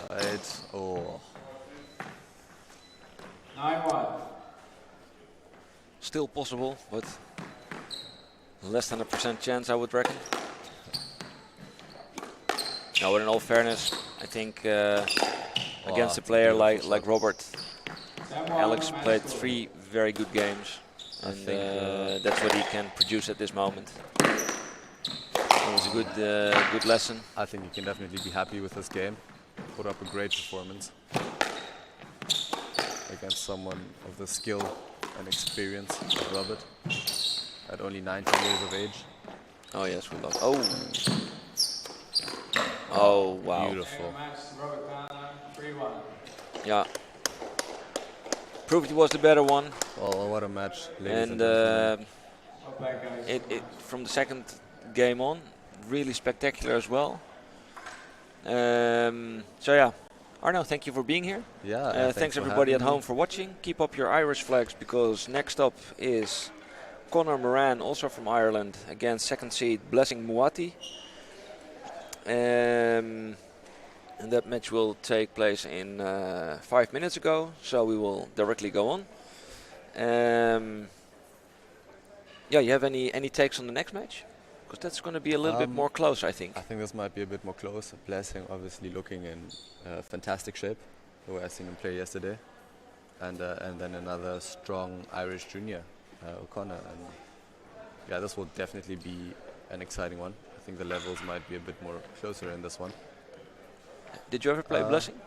S2: Tight. Oh.
S3: 9-1.
S1: Still possible, but Less than a % chance, I would reckon. No, but in all fairness, I think against a player like Robert, Alex played 3 very good games, and that's what he can produce at this moment. It was a good lesson.
S2: I think he can definitely be happy with this game. Put up a great performance against someone of the skill and experience of Robert at only 19 years of age.
S1: Oh yes, we love. Oh wow.
S2: Beautiful.
S1: Yeah. Proved he was the better one.
S2: Oh, what a match, ladies
S1: And
S2: gentlemen.
S1: it from the second game on, really spectacular as well. So yeah, Arno, thank you for being here.
S2: Yeah.
S1: Thanks
S2: for
S1: everybody at
S2: having me.
S1: home for watching. Keep up your Irish flags, because next up is Moran, also from Ireland, against second seed Blessing Muwati. And that match will take place in 5 minutes ago, so we will directly go on. Yeah, you have any takes on the next match? Because that's going to be a little bit more close, I think.
S2: I think this might be a bit more close. Blessing obviously looking in fantastic shape, the way I seen him play yesterday. And then another strong Irish junior, O'Connor. And yeah, this will definitely be an exciting one. I think the levels might be a bit more closer in this one.
S1: Did you ever play Blessing?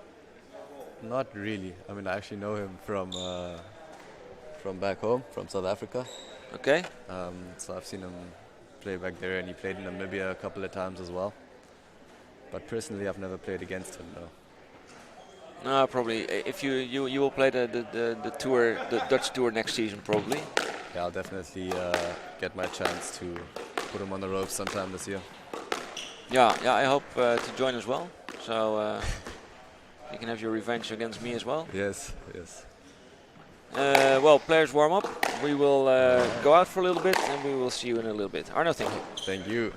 S2: Not really. I mean, I actually know him from back home, from South Africa.
S1: Okay.
S2: So I've seen him play back there, and he played in Namibia a couple of times as well. But personally, I've never played against him, no.
S1: No, probably. If you will play the tour, the Dutch tour next season, probably.
S2: Yeah, I'll definitely get my chance to put him on the ropes sometime this year.
S1: Yeah, I hope to join as well. So you can have your revenge against me as well.
S2: Yes.
S1: Well, players warm up. We will go out for a little bit, and we will see you in a little bit. Arno, thank you.
S2: Thank you.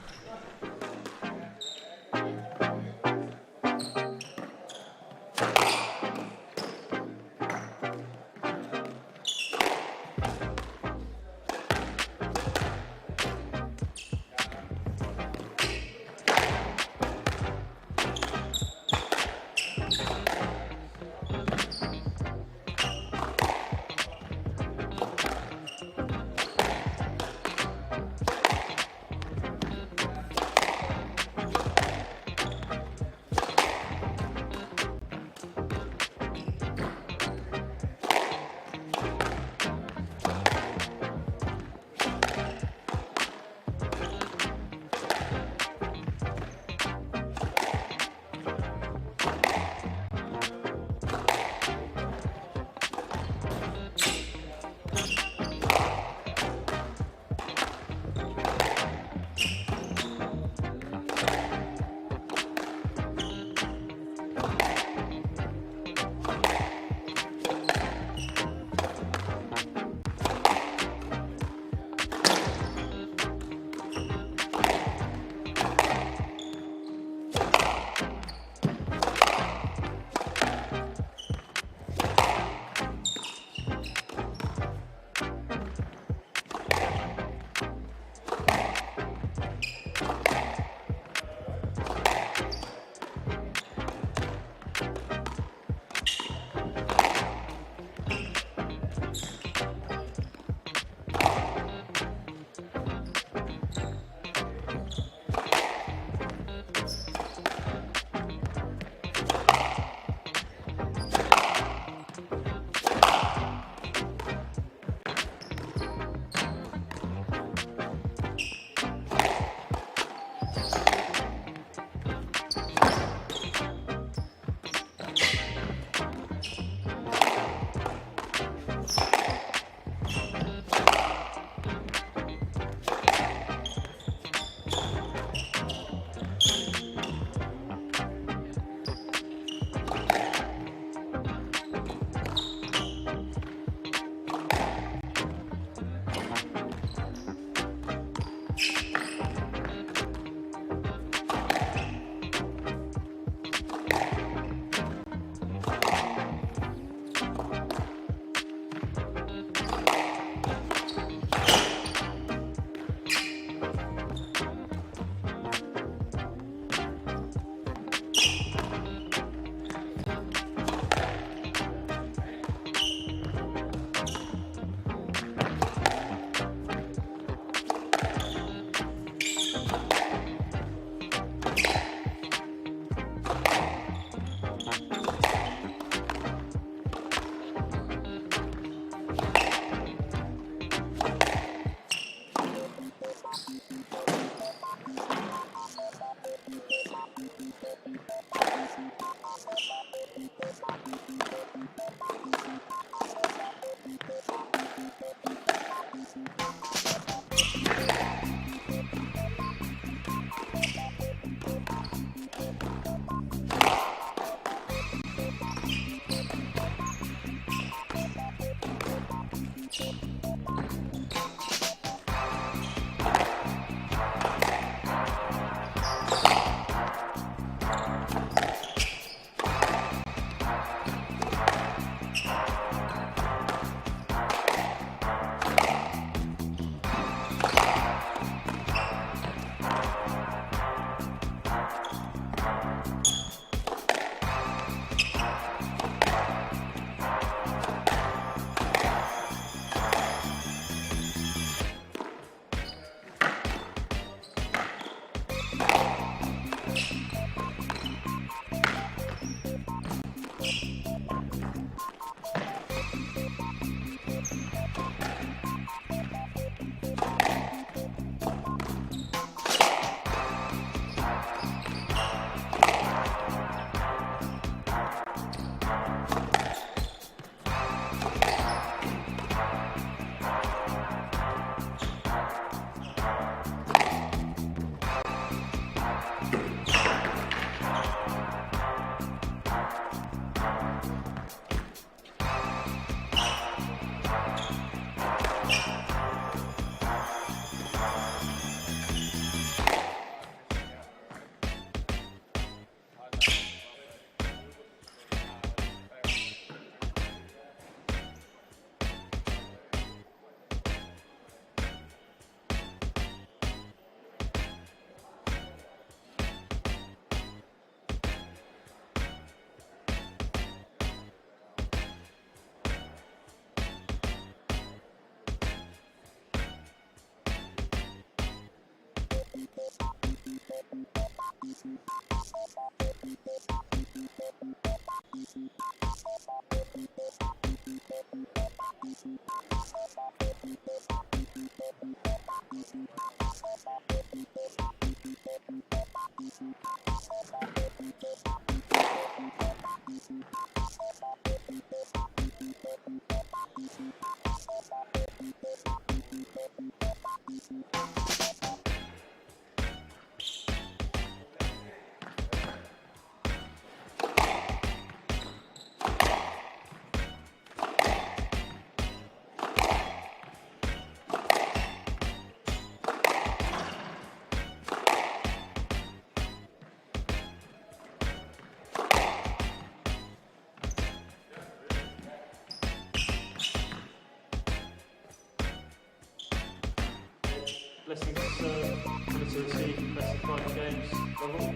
S5: Blessing to serve, honor to receive, best of 5 games. Level.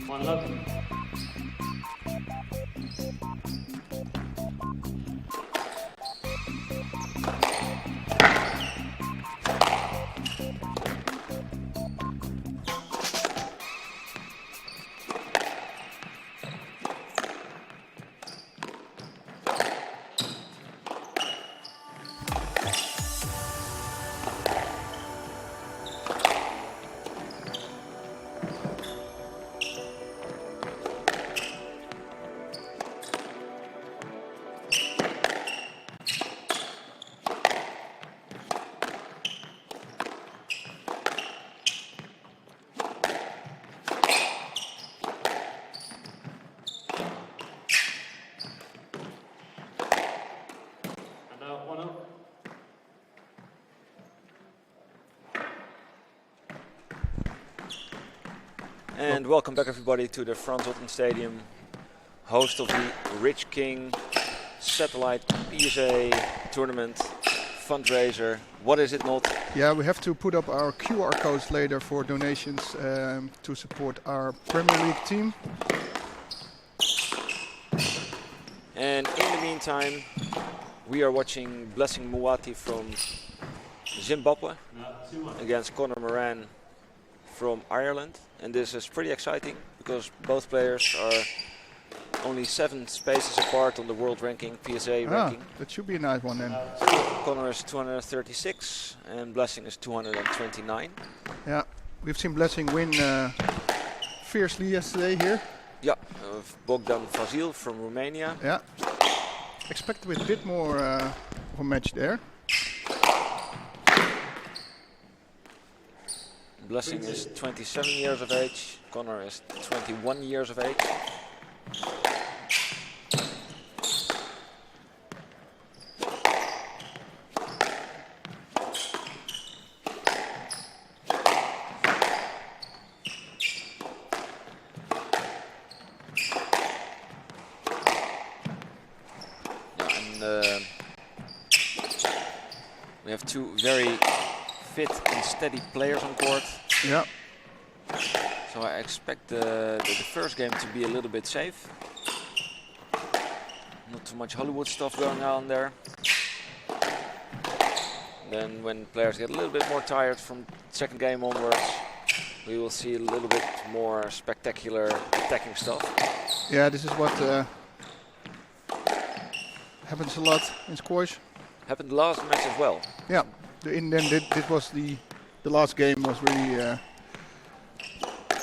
S5: One love.
S1: And welcome back everybody to the Frans Otten Stadium, host of the Rich King Satellite PSA Tournament fundraiser. What is it not?
S6: Yeah, we have to put up our QR codes later for donations to support our Premier League team.
S1: And in the meantime, we are watching Blessing Muwati from Zimbabwe against Moran from Ireland. And this is pretty exciting because both players are only 7 spaces apart on the world ranking, PSA ranking.
S6: That should be a nice one then.
S1: Connor is 236 and Blessing is 229.
S6: Yeah, we've seen Blessing win fiercely yesterday here.
S1: Yeah, Bogdan Fazil from Romania.
S6: Yeah, expected with a bit more of a match there.
S1: Blessing is 27 years of age, Connor is 21 years of age. We have 2 very fit and steady players on court.
S6: Yeah.
S1: So I expect the first game to be a little bit safe. Not too much Hollywood stuff going on there. Then when players get a little bit more tired from second game onwards, we will see a little bit more spectacular attacking stuff.
S6: Yeah, this is what happens a lot in squash.
S1: Happened last match as well.
S6: Yeah, this was the last game was really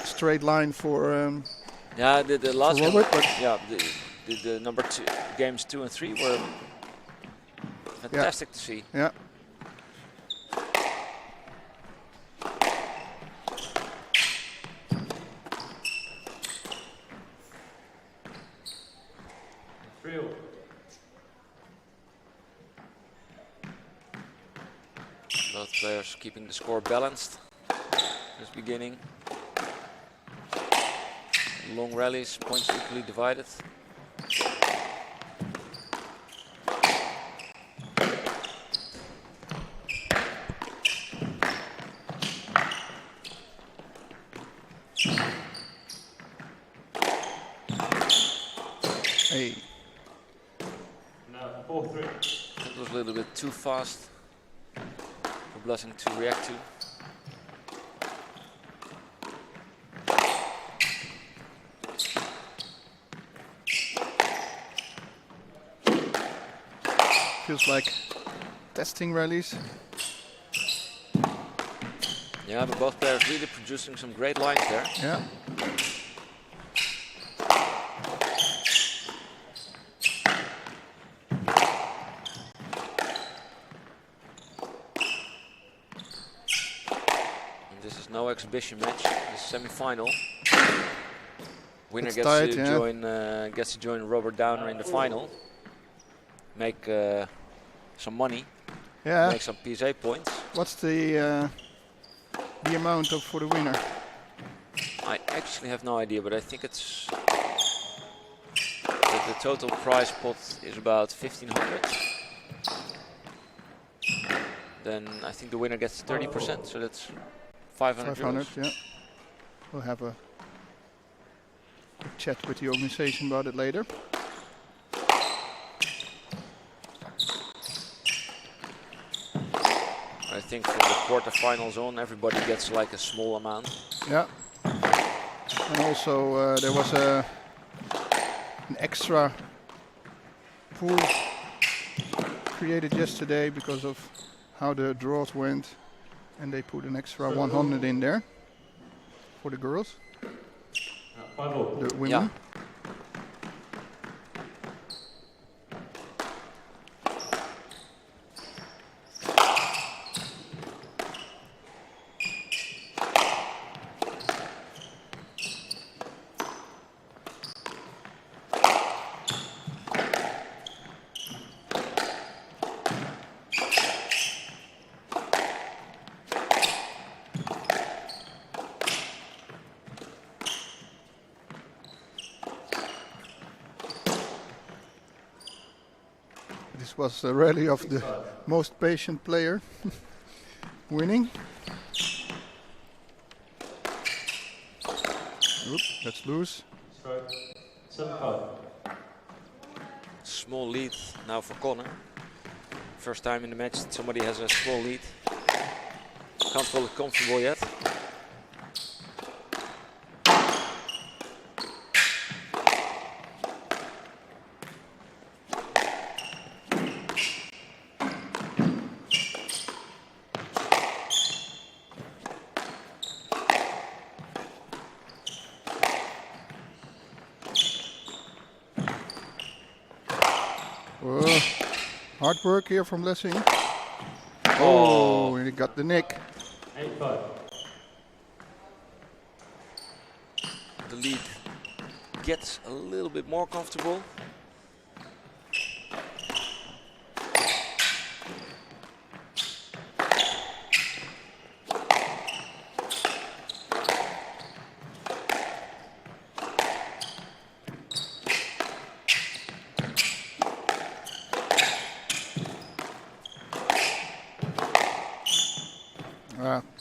S6: straight line for
S1: yeah, the last
S6: for Robert,
S1: game, yeah, the number 2 games 2 and 3 were fantastic to see.
S6: Yeah.
S1: Both players keeping the score balanced this beginning. Long rallies, points equally divided.
S6: Hey.
S4: No, 4-3.
S1: That was a little bit too fast for Blessing to react to.
S6: Feels like testing rallies.
S1: Yeah, but both players really producing some great lines there.
S6: Yeah.
S1: And this is no exhibition match. This is semi-final. Winner
S6: It's
S1: gets
S6: tight,
S1: to
S6: yeah.
S1: join Robert Downer in the final. Make some money.
S6: Yeah.
S1: Make some PSA points.
S6: What's the amount for the winner?
S1: I actually have no idea, but I think it's the total prize pot is about 1,500. Then I think the winner gets 30%, so that's 500
S6: 500,
S1: euros.
S6: yeah. We'll have a chat with the organization about it later.
S1: I think from the quarterfinals on, everybody gets like a small amount.
S6: Yeah. And also there was an extra pool created yesterday because of how the draws went, and they put an extra 100 in there for the girls,
S4: 5-all.
S6: the women.
S1: Yeah.
S6: This was a rally of the most patient player winning. Oop, that's loose.
S4: Stroke. 7-5.
S1: Small lead now for Connor. First time in the match that somebody has a small lead. Can't call it comfortable yet.
S6: Whoa. Hard work here from Blessing.
S1: Oh.
S6: He got the nick.
S4: 8-5.
S1: The lead gets a little bit more comfortable.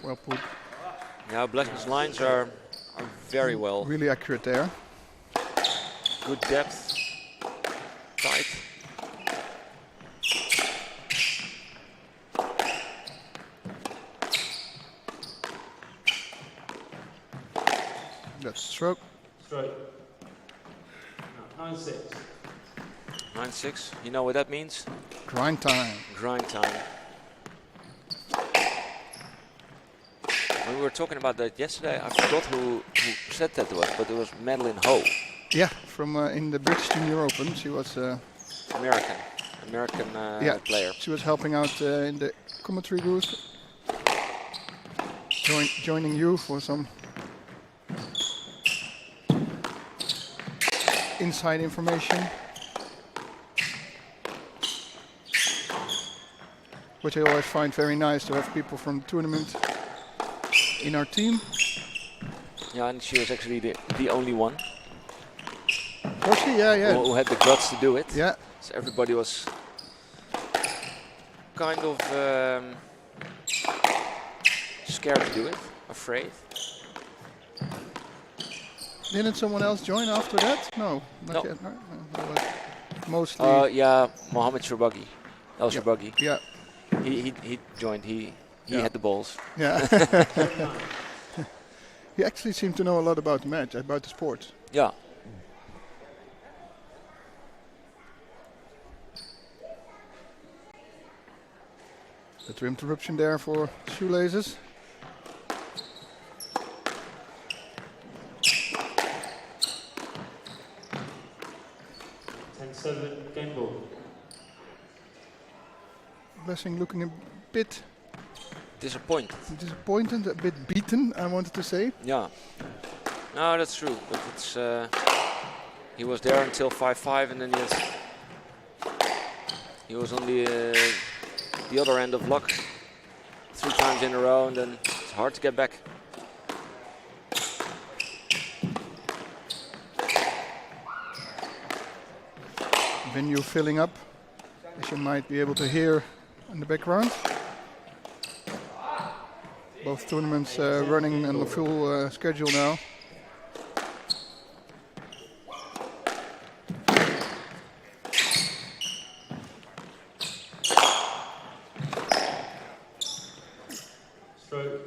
S6: Well put.
S1: Yeah, Blessing's lines are very well.
S6: Really accurate there.
S1: Good depth. Tight.
S6: That's stroke.
S4: Stroke. No, 9-6.
S1: 9-6. You know what that means?
S6: Grind time.
S1: Grind time. When we were talking about that yesterday, I forgot who said that to us, but it was Madeline Ho.
S6: Yeah, from in the British Junior Open. She was
S1: American
S6: yeah,
S1: player.
S6: she was helping out in the commentary booth. Joining you for some inside information. Which I always find very nice to have people from the tournament in our team.
S1: Yeah, and she was actually the only one
S6: Was she? Yeah.
S1: who had the guts to do it.
S6: Yeah.
S1: So everybody was kind of scared to do it, afraid.
S6: Didn't someone else join after that? No, not
S1: No.
S6: yet. No. It was mostly.
S1: Yeah, Mohammed Sharbaghi. El Sharbaghi.
S6: Yeah.
S1: He joined. He
S6: Yeah.
S1: had the balls.
S6: Yeah. He actually seemed to know a lot about the match, about the sport.
S1: Yeah.
S6: Little interruption there for shoelaces.
S5: Game ball.
S6: Blessing looking a bit
S1: Disappointed.
S6: a bit beaten, I wanted to say.
S1: Yeah. No, that's true. But it's he was there until 5-5, and then he was on the other end of luck 3 times in a row, and then it's hard to get back.
S6: Venue filling up, as you might be able to hear in the background. Both tournaments running on the full schedule now.
S5: Stroke.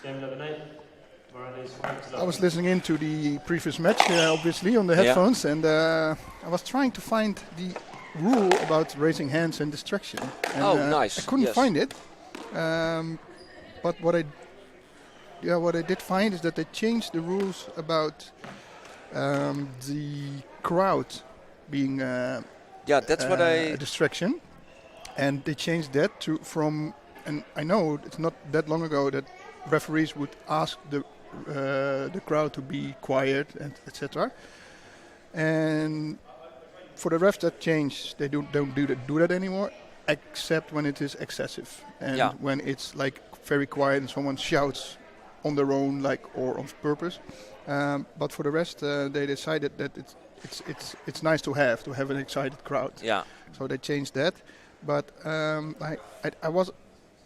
S5: Game 11-8. Moran is 5-0.
S6: I was listening into the previous match, obviously, on the
S1: Yeah.
S6: headphones, and I was trying to find the rule about raising hands and distraction. And,
S1: Oh, nice.
S6: I couldn't
S1: Yes.
S6: find it. But what I did find is that they changed the rules about the crowd being
S1: Yeah, that's what
S6: a distraction, and they changed that from. And I know it's not that long ago that referees would ask the crowd to be quiet and etc. And for the refs that changed, they don't do that anymore, except when it is excessive and
S1: Yeah.
S6: when it's like very quiet and someone shouts on their own, like, or on purpose. But for the rest, they decided that it's nice to have an excited crowd.
S1: Yeah.
S6: So they changed that. But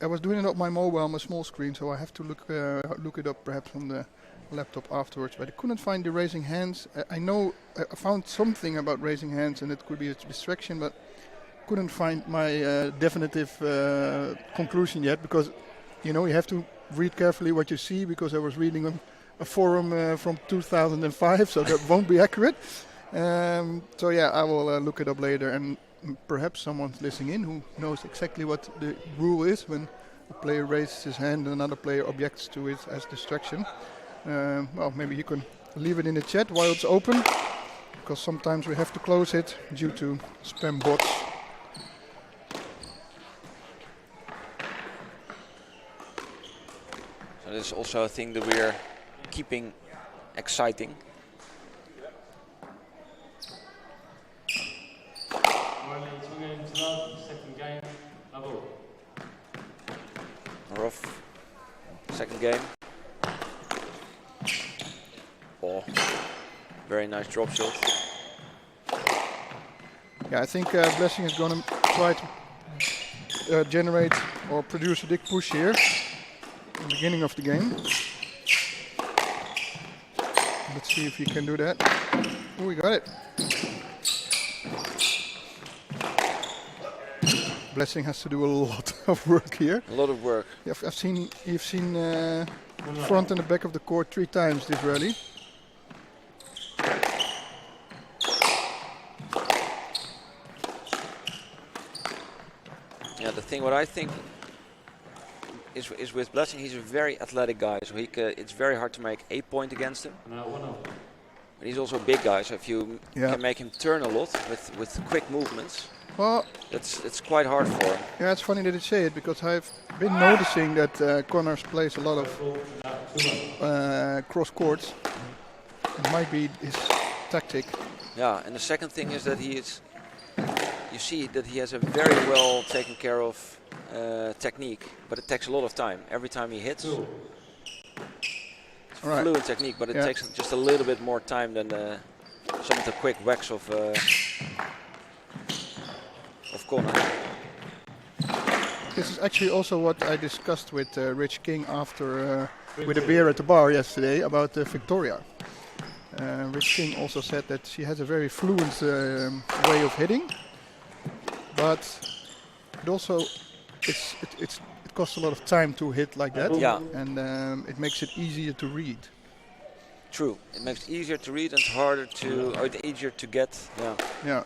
S6: I was doing it on my mobile on my small screen, so I have to look it up perhaps on the laptop afterwards. But I couldn't find the raising hands. I know I found something about raising hands, and it could be a distraction, but couldn't find my definitive conclusion yet, because you have to read carefully what you see, because I was reading a forum from 2005, so that won't be accurate. So yeah, I will look it up later, and perhaps someone's listening in who knows exactly what the rule is when a player raises his hand and another player objects to it as distraction. Well, maybe you can leave it in the chat while it's open, because sometimes we have to close it due to spam bots.
S1: So this is also a thing that we're keeping exciting.
S5: Moran leads 1 game to love. Second game, level.
S1: Rough. Second game. Oh, very nice drop shot.
S6: Yeah, I think Blessing is going to try to generate or produce a big push here in the beginning of the game. Let's see if he can do that. Oh, we got it. Blessing has to do a lot of work here.
S1: A lot of work.
S6: Yeah, you've seen front and the back of the court 3 times this rally.
S1: Yeah, the thing what I think is with Blessing, he's a very athletic guy, so it's very hard to make a point against him.
S5: Now 1-0.
S1: But he's also a big guy, so if you can make him turn a lot with quick movements,
S6: Well,
S1: it's quite hard for him.
S6: yeah, it's funny that you say it, because I've been noticing that Connors plays a lot of cross courts. It might be his tactic.
S1: Yeah, and the second thing is that you see that he has a very well taken care of technique, but it takes a lot of time. Every time he hits, it's
S6: Right.
S1: fluent technique, but it
S6: Yeah.
S1: takes just a little bit more time than some of the quick whacks of Connor.
S6: This is actually also what I discussed with Rich King after with a beer at the bar yesterday about Victoria. Rich King also said that she has a very fluent way of hitting, but it also it costs a lot of time to hit like that,
S1: Yeah.
S6: and it makes it easier to read.
S1: True. It makes it easier to read and harder to, or easier to get. Yeah.
S6: Yeah,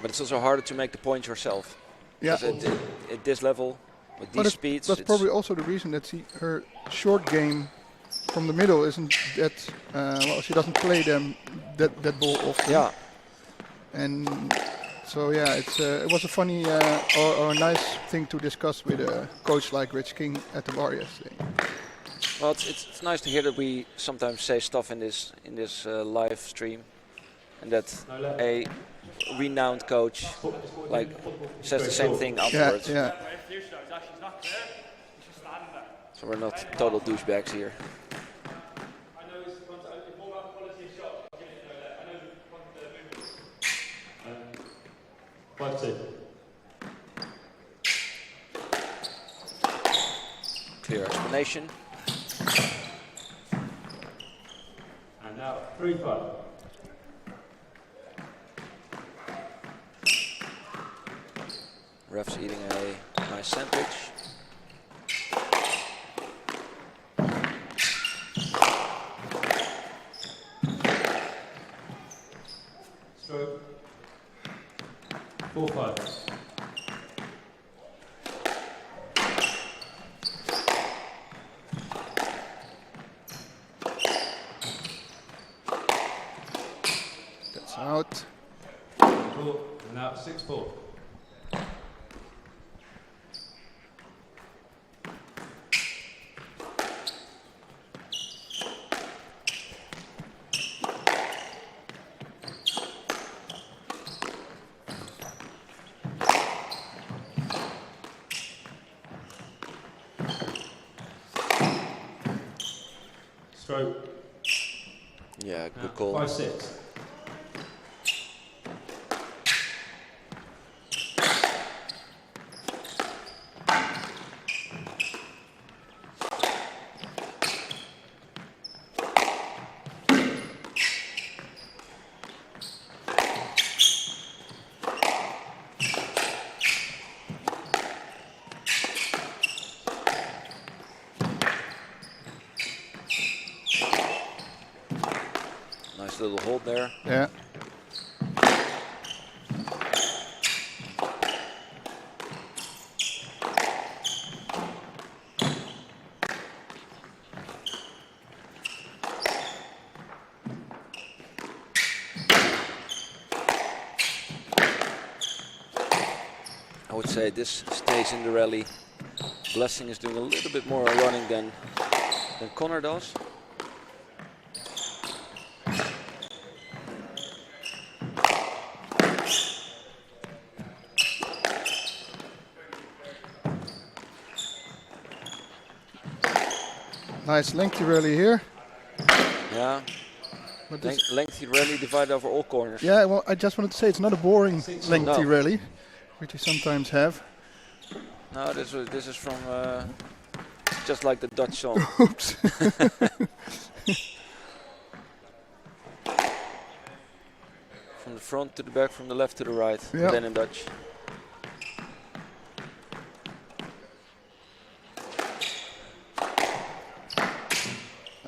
S1: But it's also harder to make the point yourself.
S6: yeah.
S1: 'Cause at this level, with these speeds,
S6: That's probably also the reason that her short game from the middle isn't that well. She doesn't play that ball often.
S1: yeah.
S6: And so yeah, it was a funny or a nice thing to discuss with a coach like Rich King at the bar yesterday.
S1: Well, it's nice to hear that we sometimes say stuff in this live stream, and that a renowned coach like says the same thing afterwards.
S6: Yeah, yeah.
S5: She's not there. She's standing there.
S1: So we're not total douchebags here.
S5: I know it's more about the quality of shot. I know the movements.
S3: 5-2.
S1: Clear explanation.
S3: And now 3-5.
S1: Ref's eating a nice sandwich.
S3: Stroke. 4-5.
S6: That's out.
S3: Cool. And now 6-4. Stroke.
S1: Yeah, good call.
S3: 5-6.
S1: Nice little hold there.
S6: Yeah.
S1: I would say this stays in the rally. Blessing is doing a little bit more running than Connor does.
S6: Nice lengthy rally here.
S1: Yeah,
S6: But this,
S1: lengthy rally divided over all corners.
S6: yeah, well, I just wanted to say it's not a boring lengthy
S1: No.
S6: rally, which we sometimes have.
S1: No, this is from just like the Dutch song.
S6: Oops.
S1: From the front to the back, from the left to the right,
S6: Yeah.
S1: and then in Dutch.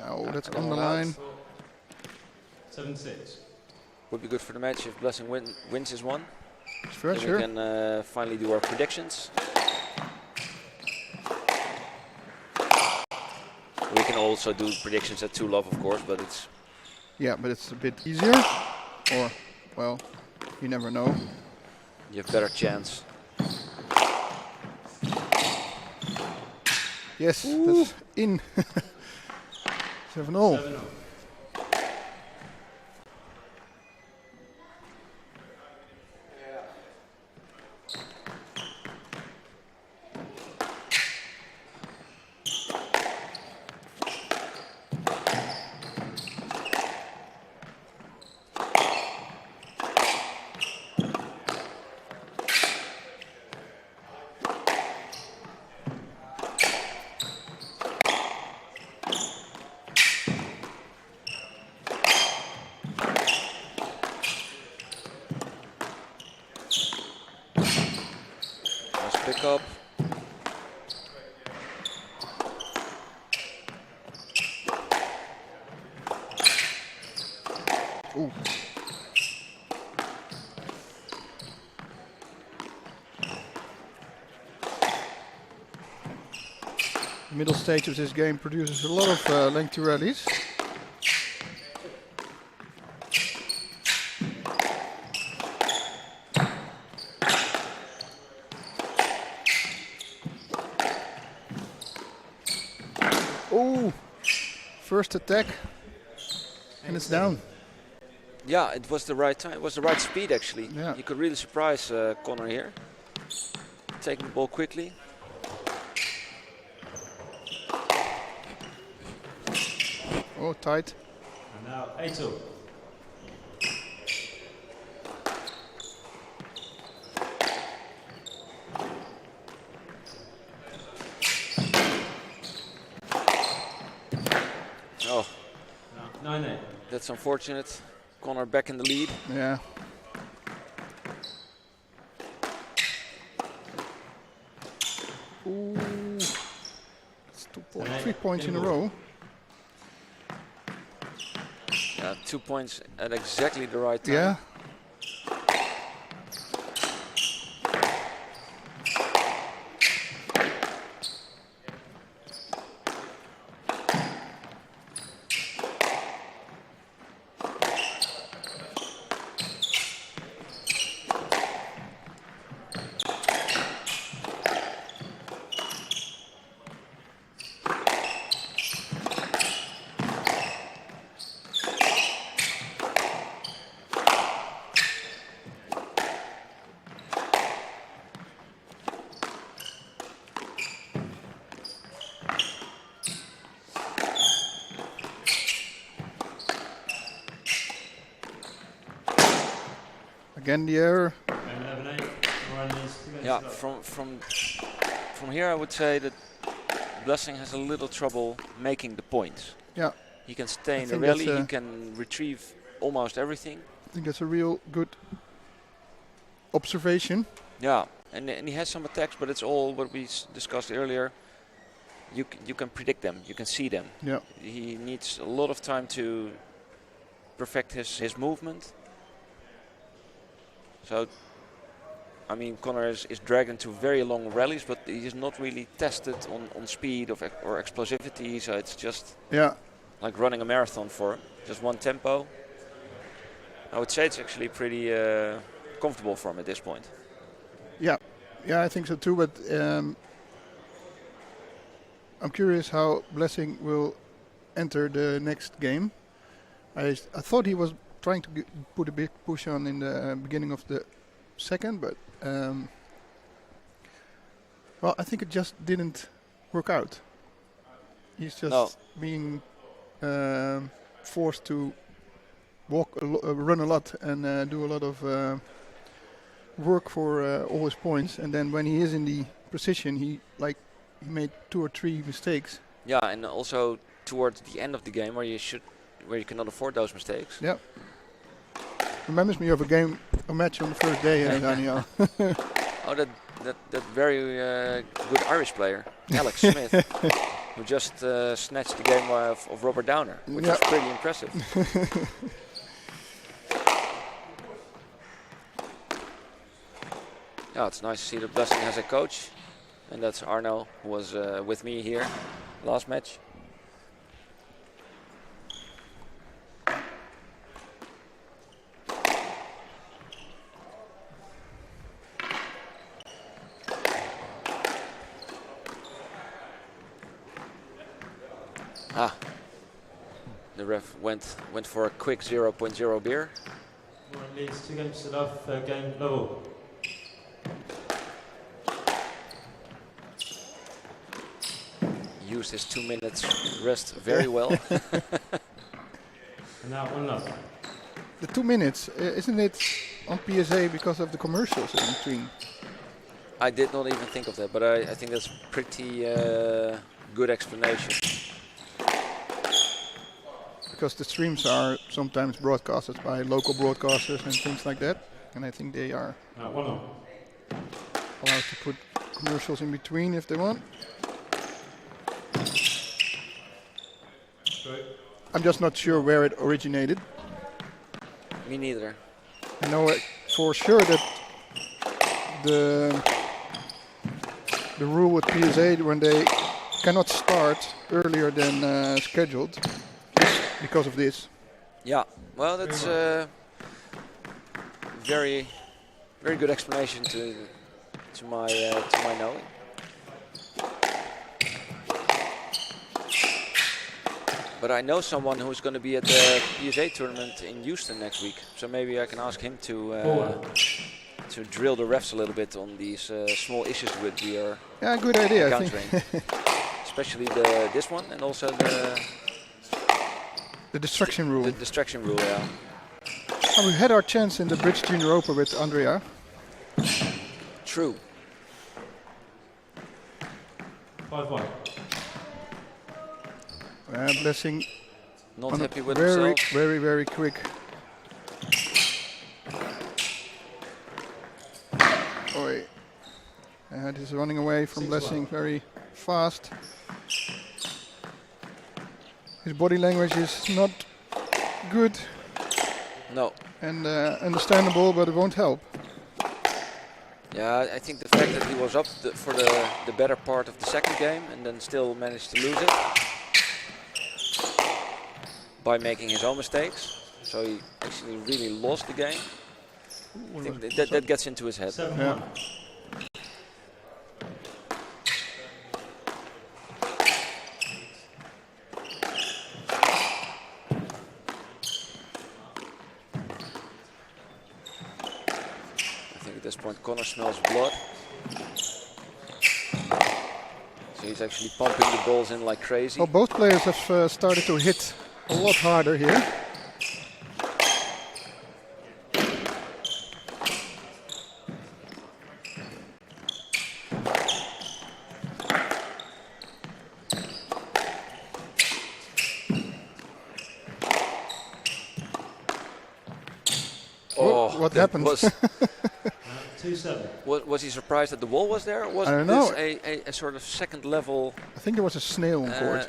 S6: Oh, that's
S1: Come
S6: on the
S1: on out.
S6: line.
S3: 7-6.
S1: Would be good for the match if Blessing wins this one.
S6: Sure,
S1: Then
S6: sure.
S1: we can finally do our predictions. We can also do predictions at 2 love, of course, but it's
S6: Yeah, but it's a bit easier. Or, well, you never know.
S1: you have better chance.
S6: Yes, that's in. 7-0.
S3: 7-0.
S1: backup.
S6: Ooh. The middle stage of this game produces a lot of lengthy rallies. Oh, first attack, and it's down.
S1: Yeah, it was the right time. It was the right speed actually.
S6: Yeah.
S1: You could really surprise Connor here. Taking the ball quickly.
S6: Oh, tight.
S5: And now 8-2.
S1: Oh,
S5: Now 9-8.
S1: that's unfortunate. Connor back in the lead.
S6: Yeah. Ooh. It's 3 points in a row.
S1: Yeah, 2 points at exactly the right time.
S6: Yeah. Again the error.
S5: 11-8. Moran needs 2 games
S1: Yeah,
S5: to go.
S1: from here I would say that Blessing has a little trouble making the points.
S6: Yeah,
S1: He can stay in the
S6: think that's
S1: rally, he
S6: a-
S1: can retrieve almost everything.
S6: I think that's a real good observation.
S1: Yeah, and he has some attacks, but it's all what we discussed earlier. You can predict them, you can see them.
S6: Yeah.
S1: He needs a lot of time to perfect his movement. So, I mean, Connor is dragged into very long rallies, but he is not really tested on speed or explosivity. So it's just
S6: Yeah.
S1: like running a marathon for him, just one tempo. I would say it's actually pretty comfortable for him at this point.
S6: Yeah, I think so too. But I'm curious how Blessing will enter the next game. I thought he was trying to put a big push on in the beginning of the second, but well, I think it just didn't work out. He's just being forced to run a lot and do a lot of work for all his points, and then when he is in the position, he made 2 or 3 mistakes.
S1: Yeah, and also towards the end of the game where you cannot afford those mistakes.
S6: Yeah. Reminds me of a match on the first day, Daniel.
S1: Oh, that very good Irish player, Alex Smith, who just snatched the game of Robert Downer, which was pretty impressive. Yeah, it's nice to see that Blessing has a coach, and that's Arno, who was with me here last match. The ref went for a quick 0.0 beer.
S5: Moran leads 2 games to love, game level.
S1: Used his 2 minutes rest very well.
S5: And now 1-0.
S6: The 2 minutes, isn't it on PSA because of the commercials in between?
S1: I did not even think of that, but I think that's pretty good explanation.
S6: Because the streams are sometimes broadcasted by local broadcasters and things like that, and I think they are
S5: Now 1-0.
S6: allowed to put commercials in between if they want. I'm just not sure where it originated.
S1: Me neither.
S6: I know for sure that the rule with PSA when they cannot start earlier than scheduled is because of this.
S1: Yeah, well, that's very good explanation to my knowing. But I know someone who's going to be at the PSA tournament in Houston next week, so maybe I can ask him to drill the refs a little bit on these small issues that we are
S6: Good idea.
S1: encountering, especially this one and also
S6: the distraction rule.
S1: The distraction rule, yeah.
S6: We had our chance in the Bridge Junior Open with Andrea.
S1: True.
S5: 5-1.
S6: Blessing
S1: Not
S6: on
S1: happy with
S6: very,
S1: himself.
S6: very quick. Oi. This is running away from Blessing very fast. His body language is not good
S1: No.
S6: and understandable, but it won't help.
S1: Yeah, I think the fact that he was up for the better part of the second game and then still managed to lose it by making his own mistakes. So he actually really lost the game. I think that gets into his head.
S5: 7-1.
S6: Yeah.
S1: I think at this point Connor smells blood. So he's actually pumping the balls in like crazy.
S6: Well, both players have started to hit a lot harder here.
S1: Oh,
S6: what
S1: that
S6: happened?
S1: Was,
S5: 2-7.
S1: was he surprised that the wall was there? Or was
S6: I don't know.
S1: this a sort of second level?
S6: I think there was a snail on court.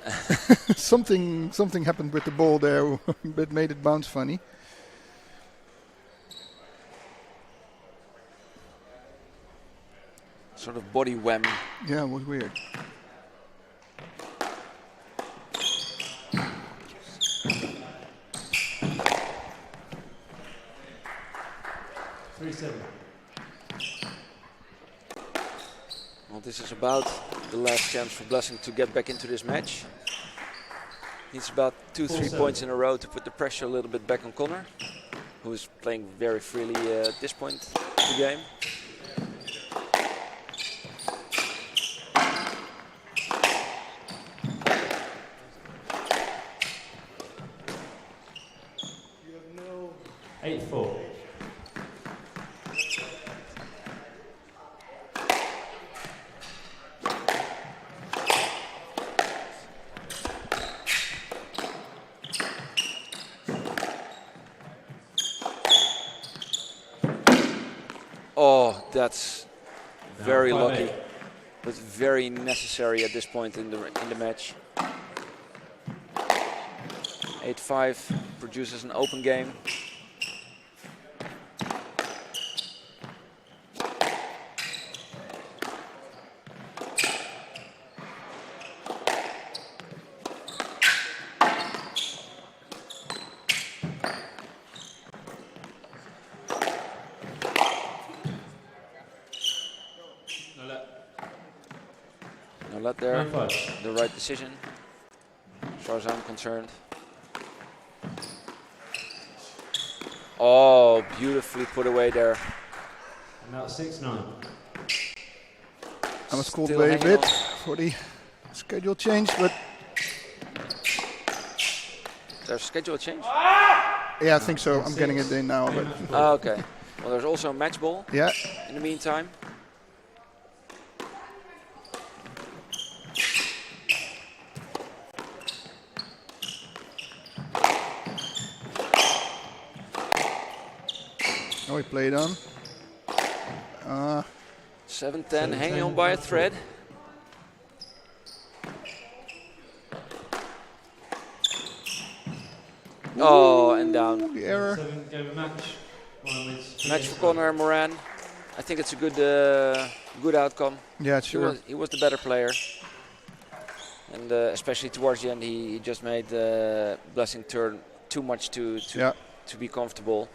S6: Something happened with the ball there that made it bounce funny.
S1: Sort of body wham.
S6: Yeah, it was weird.
S1: Well, this is about the last chance for Blessing to get back into this match. Needs about 2-3 points in a row to put the pressure a little bit back on Connor, who is playing very freely at this point of the game. Oh, that's very lucky, but very necessary at this point in the match. 8-5 produces an open game. Let there, the right decision, as far as I'm concerned. Oh, beautifully put away there.
S5: About 6-9.
S6: I was called away a bit for the schedule change, but
S1: there's schedule change?
S6: Yeah, I think so. I'm getting it in now. But
S1: Okay. Well, there's also a match ball.
S6: Yeah.
S1: In the meantime.
S6: Oh, he played on.
S1: 7-10, hanging on by a thread. Oh, and down.
S6: The error.
S5: 7-game match.
S1: Match for Connor Moran. I think it's a good outcome.
S6: Yeah, sure.
S1: He was the better player. And especially towards the end, he just made Blessing turn too much to be comfortable.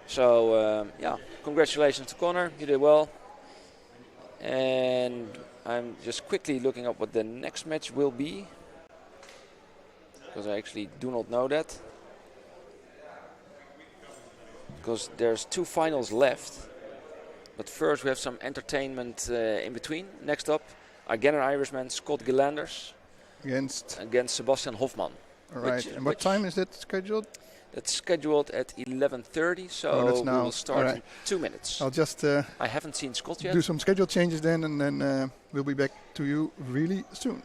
S1: So yeah, congratulations to Connor. You did well. And I'm just quickly looking up what the next match will be, because I actually do not know that. Because there's 2 finals left. But first we have some entertainment in between. Next up, again an Irishman, Scott Gillanders against Sebastian Hoffman.
S6: All right. And what time is that scheduled?
S1: That's scheduled at 11:30, so
S6: that's
S1: we
S6: now.
S1: will start
S6: Right.
S1: in 2 minutes.
S6: I'll just
S1: I haven't seen Scott yet.
S6: do some schedule changes then, and then we'll be back to you really soon.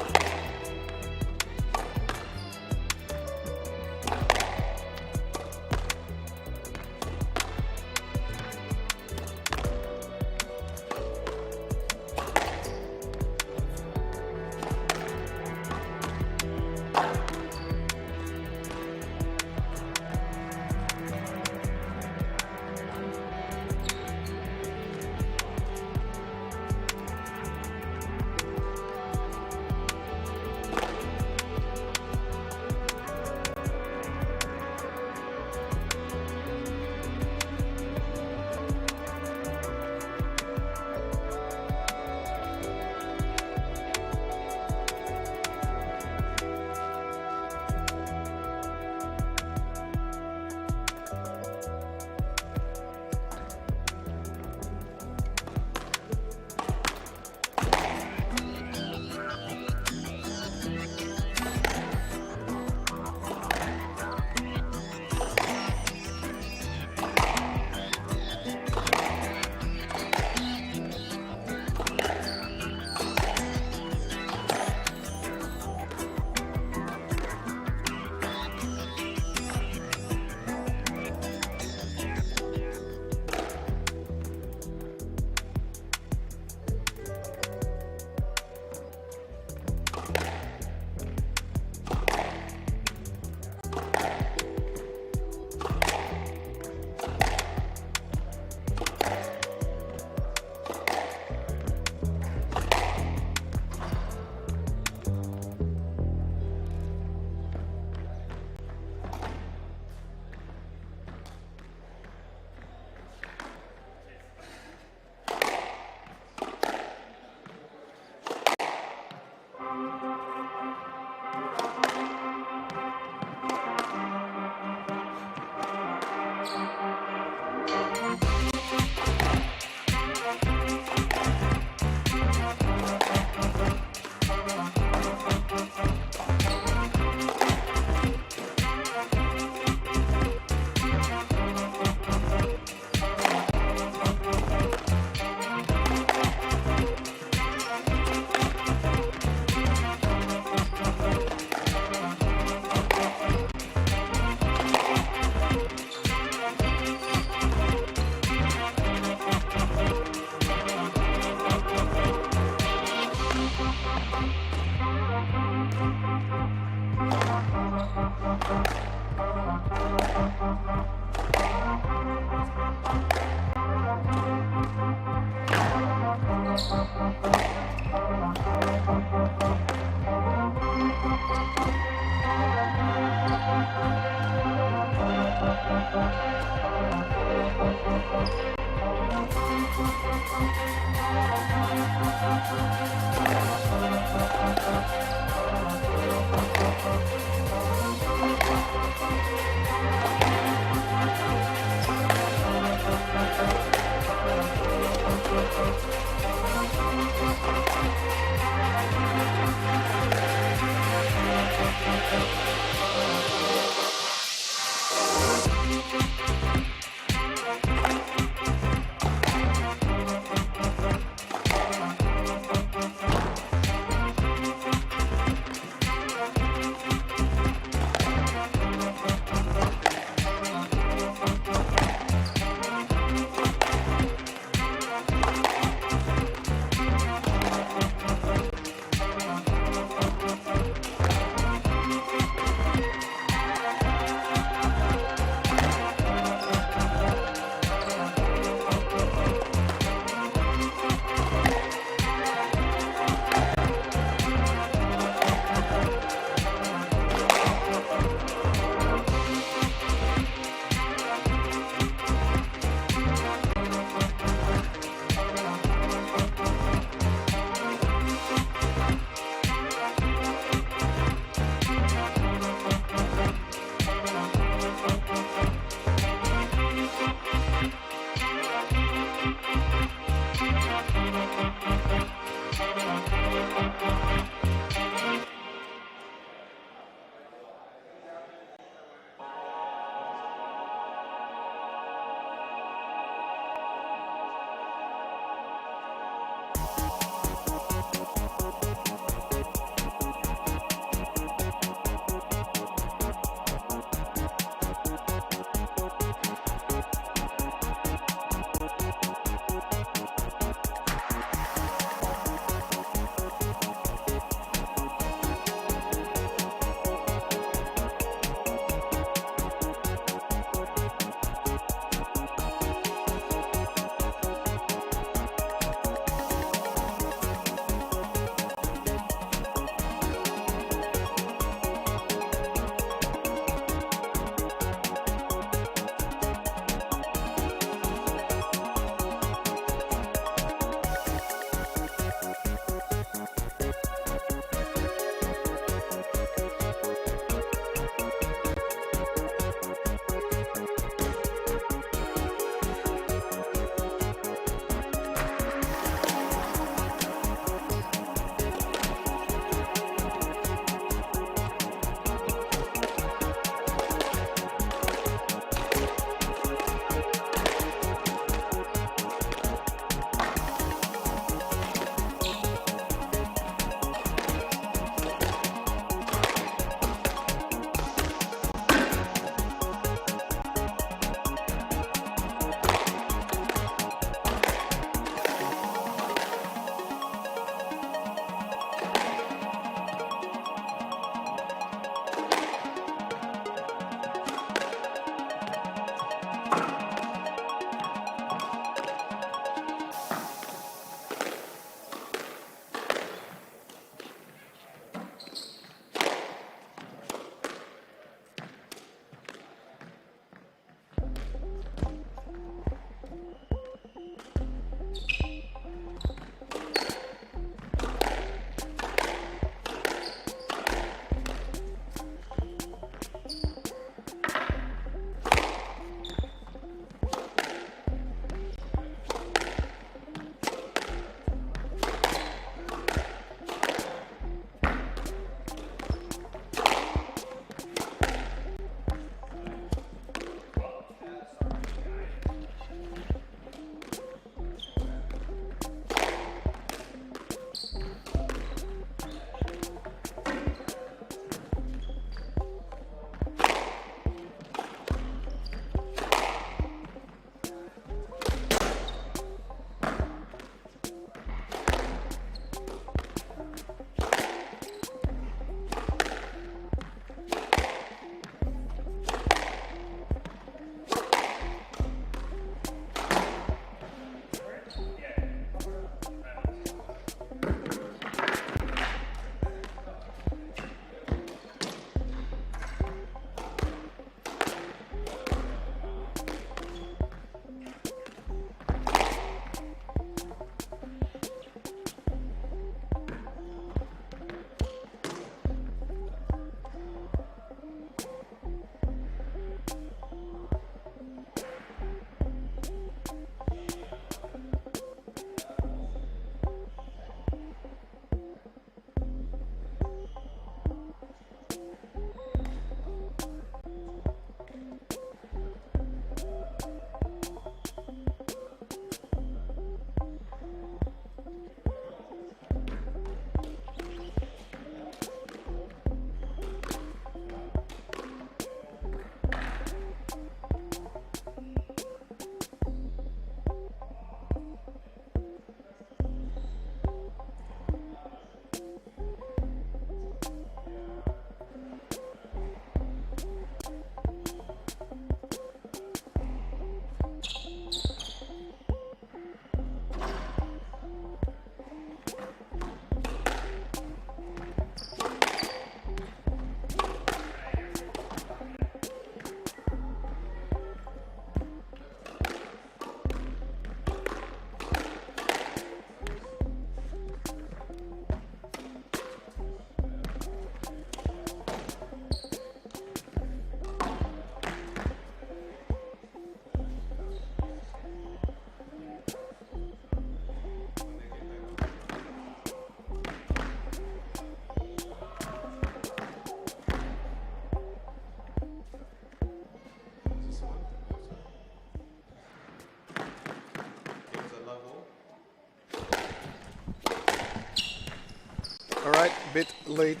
S6: All right, a bit late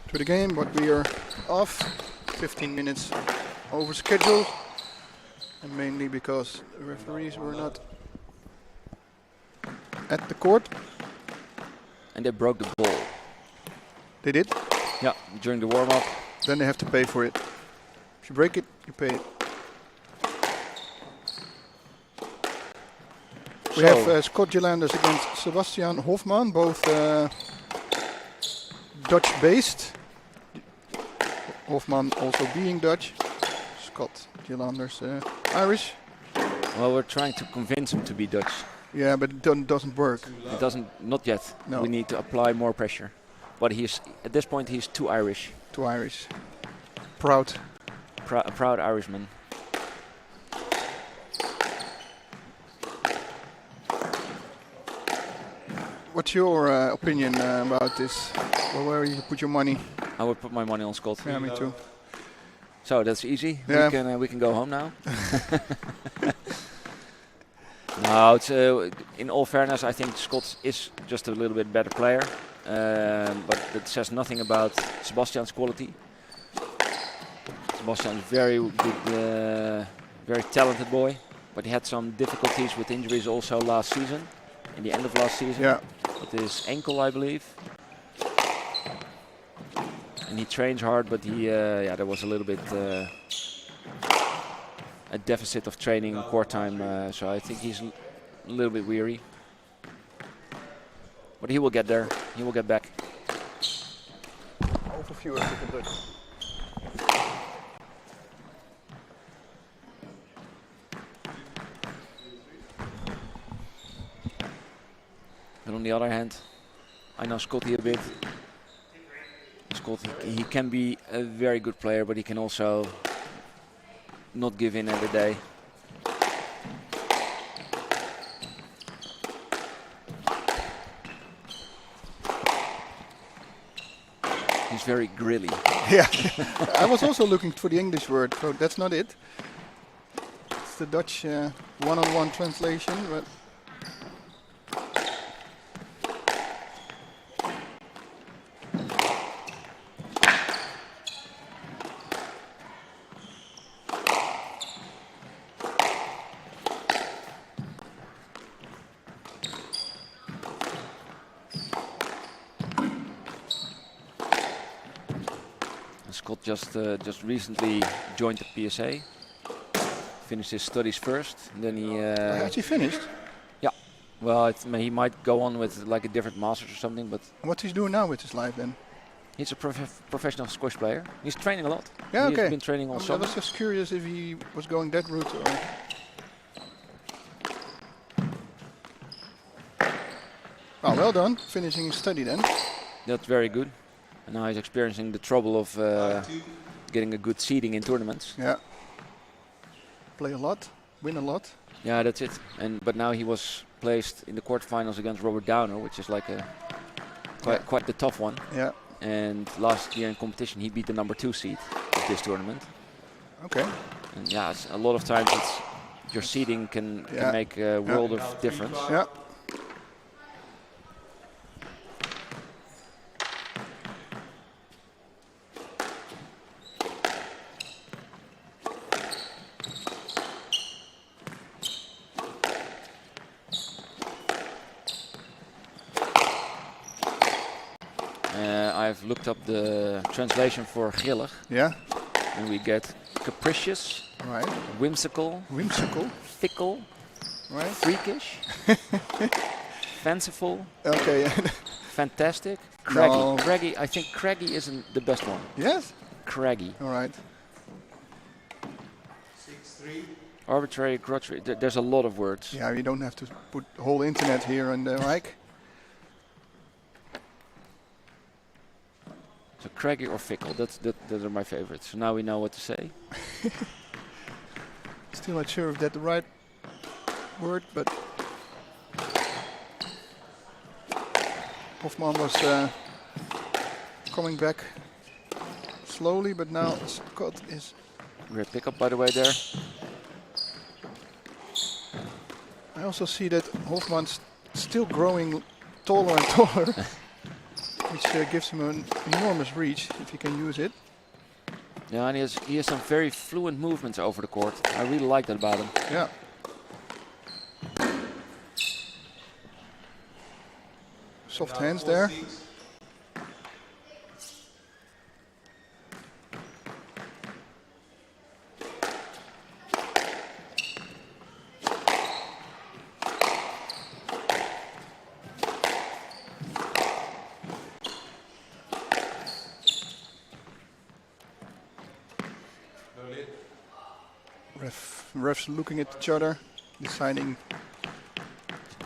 S6: to the game, but we are off 15 minutes over schedule, and mainly because the referees were not at the court.
S1: And they broke the ball.
S6: They did,
S1: Yeah, during the warm-up.
S6: then they have to pay for it. If you break it, you pay it. We have Scott Gillanders against Sebastian Hoffman, both Dutch-based. Hoffman also being Dutch. Scott Gillanders Irish.
S1: Well, we're trying to convince him to be Dutch.
S6: Yeah, but it doesn't work.
S1: It doesn't, not yet.
S6: No.
S1: We need to apply more pressure. But he's, at this point, he's too Irish.
S6: Too Irish. Proud.
S1: A proud Irishman.
S6: What's your opinion about this? Well, where you put your money?
S1: I would put my money on Scott.
S6: Yeah, me too.
S1: So that's easy.
S6: Yeah.
S1: We can go home now. No, it's in all fairness, I think Scott is just a little bit better player, but that says nothing about Sebastian's quality. Sebastian is very good, very talented boy, but he had some difficulties with injuries also last season, in the end of last season.
S6: Yeah.
S1: With his ankle, I believe. And he trains hard, but he, there was a little bit a deficit of training in court time, so I think he's a little bit weary. But he will get there. He will get back.
S6: Overview of the Dutch.
S1: And on the other hand, I know Scotty a bit. Scott, he can be a very good player, but he can also not give in every day. He's very grilly.
S6: Yeah, I was also looking for the English word, so that's not it. It's the Dutch one-on-one translation, but
S1: Scott just recently joined the PSA. Finished his studies first, and then he.
S6: actually finished.
S1: Yeah, well, he might go on with like a different masters or something, but
S6: What's he doing now with his life then?
S1: he's a professional squash player. He's training a lot.
S6: Yeah,
S1: He's
S6: okay.
S1: been training all
S6: I
S1: summer.
S6: was just curious if he was going that route or. Oh, well done, finishing his study then.
S1: That's very good. And now he's experiencing the trouble of getting a good seeding in tournaments.
S6: Yeah. Play a lot, win a lot.
S1: Yeah, that's it. But now he was placed in the quarterfinals against Robert Downer, which is like a quite the tough one.
S6: Yeah.
S1: And last year in competition, he beat the number 2 seed of this tournament.
S6: Okay.
S1: And yeah, a lot of times your seeding can make a world of difference.
S6: Yeah.
S1: I've looked up the translation for grillig.
S6: Yeah.
S1: And we get capricious,
S6: Right.
S1: whimsical,
S6: Whimsical.
S1: fickle,
S6: Right.
S1: freakish, fanciful,
S6: Okay.
S1: fantastic, craggy.
S6: No.
S1: Craggy, I think craggy isn't the best one.
S6: Yes.
S1: Craggy.
S6: All right.
S1: Arbitrary, there's a lot of words.
S6: Yeah, you don't have to put the whole internet here on the mic.
S1: So craggy or fickle, those are my favorites. So now we know what to say.
S6: Still not sure if that's the right word, but Hoffman was coming back slowly, but now Scott is...
S1: Great pickup, by the way, there.
S6: I also see that Hoffman's still growing taller and taller, which gives him an enormous reach if he can use it.
S1: Yeah, and he has some very fluent movements over the court. I really like that about him.
S6: Yeah. Soft hands there. Refs looking at each other, deciding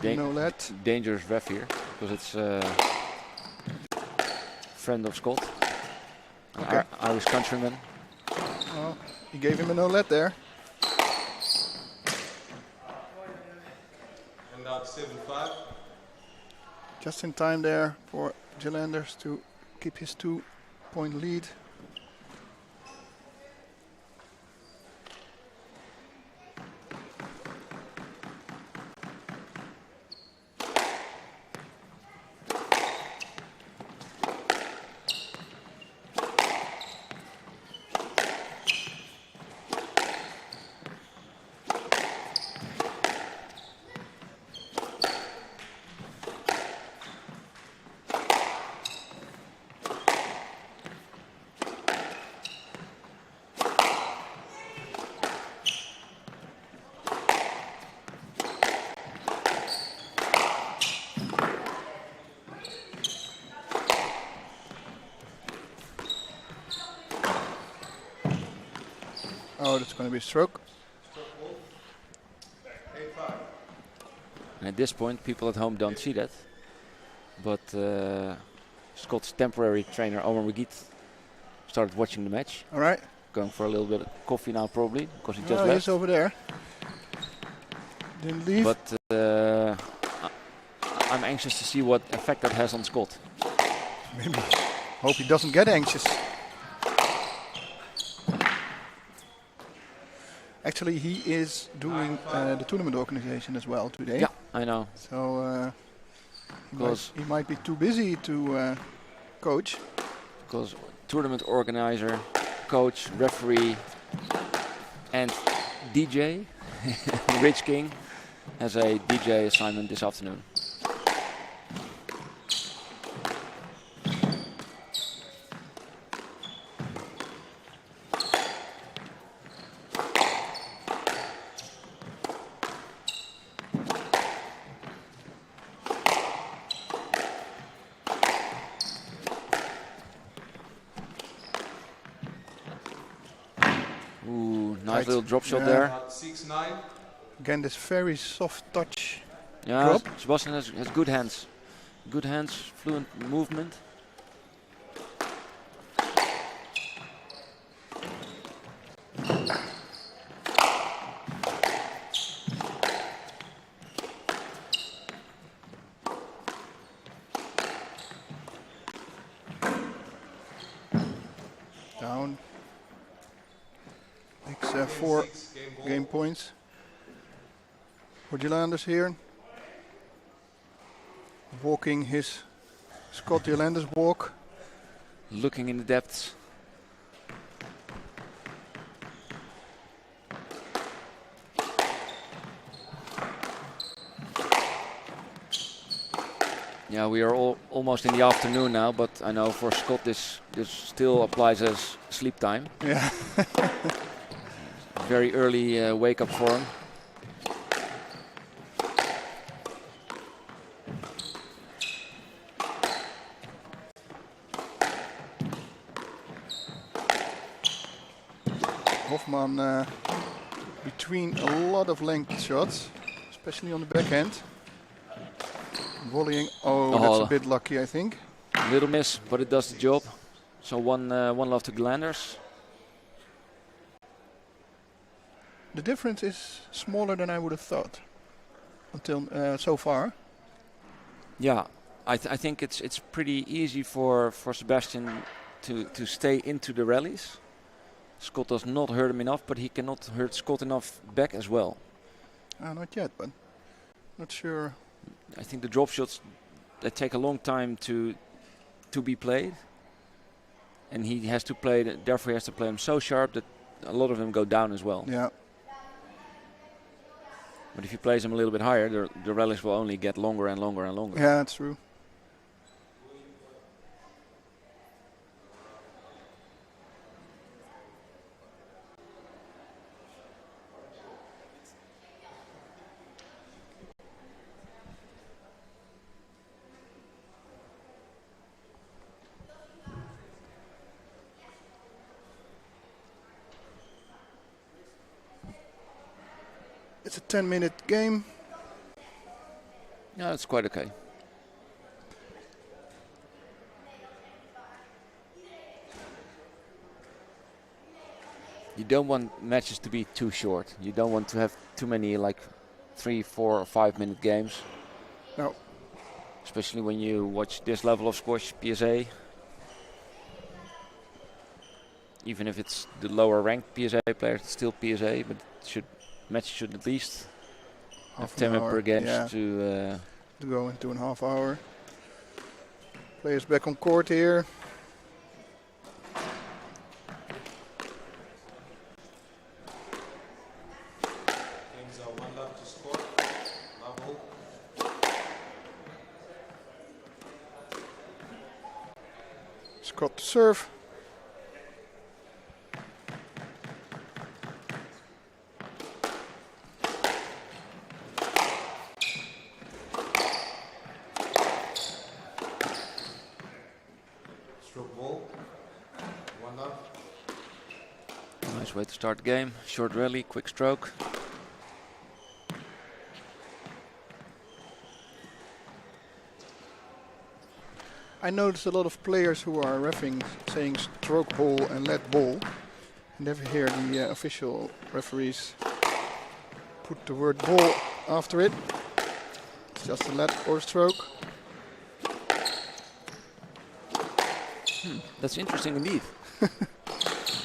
S6: no let.
S1: Dangerous ref here, because it's friend of Scott,
S6: Okay.
S1: Irish countryman.
S6: Oh, he gave him a no let there.
S3: And that's 7-5.
S6: Just in time there for Gillanders to keep his 2-point lead. Oh, that's going to be a stroke.
S1: And at this point, people at home don't see that. But Scott's temporary trainer, Omar McGee, started watching the match.
S6: All right.
S1: Going for a little bit of coffee now, probably, because he just
S6: Oh,
S1: left.
S6: he's over there. Didn't leave.
S1: But I'm anxious to see what effect that has on Scott.
S6: Maybe. Hope he doesn't get anxious. Actually, he is doing the tournament organization as well today.
S1: Yeah, I know.
S6: So
S1: Because
S6: he might be too busy to coach.
S1: Because tournament organizer, coach, referee, and DJ, Rich King, has a DJ assignment this afternoon. Nice little drop shot there.
S3: 6-9.
S6: Again, this very soft touch
S1: Yeah,
S6: drop.
S1: Sebastian has good hands. Good hands, fluent movement.
S6: Down. Makes 4 game points for Gillanders here. Walking his Scott Gillanders walk.
S1: Looking in the depths. Yeah, we are almost in the afternoon now, but I know for Scott this still applies as sleep time.
S6: Yeah.
S1: Very early wake up for him.
S6: Hoffman between a lot of length shots, especially on the backhand. Volleying, that's a bit lucky, I think.
S1: Little miss, but it does the job. So one love to Gillanders.
S6: The difference is smaller than I would have thought. until so far.
S1: Yeah, I think it's pretty easy for Sebastian to stay into the rallies. Scott does not hurt him enough, but he cannot hurt Scott enough back as well.
S6: Not yet, but not sure.
S1: I think the drop shots, they take a long time to be played, and he has to play. Therefore, he has to play them so sharp that a lot of them go down as well.
S6: Yeah.
S1: But if he plays them a little bit higher, the rallies will only get longer and longer and longer.
S6: Yeah, that's true. It's a 10-minute game.
S1: Yeah, it's quite okay. You don't want matches to be too short. You don't want to have too many, like 3, 4 or 5 minute games.
S6: No.
S1: Especially when you watch this level of squash, PSA. Even if it's the lower ranked PSA players, it's still PSA, but match should at least have 10 minutes per game
S6: to go into a half hour. Players back on court here.
S7: Games are 1 love to score. Level.
S6: Scott to serve.
S1: Way to start the game. Short rally, quick stroke.
S6: I noticed a lot of players who are reffing saying stroke ball and let ball. Never hear the official referees put the word ball after it. It's just a let or stroke.
S1: That's interesting indeed.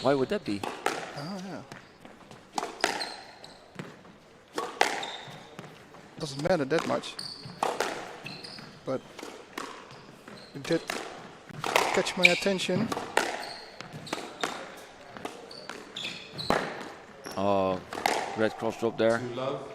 S1: Why would that be?
S6: Oh, yeah. Doesn't matter that much. But it did catch my attention.
S1: Oh, red cross drop there.
S7: To love.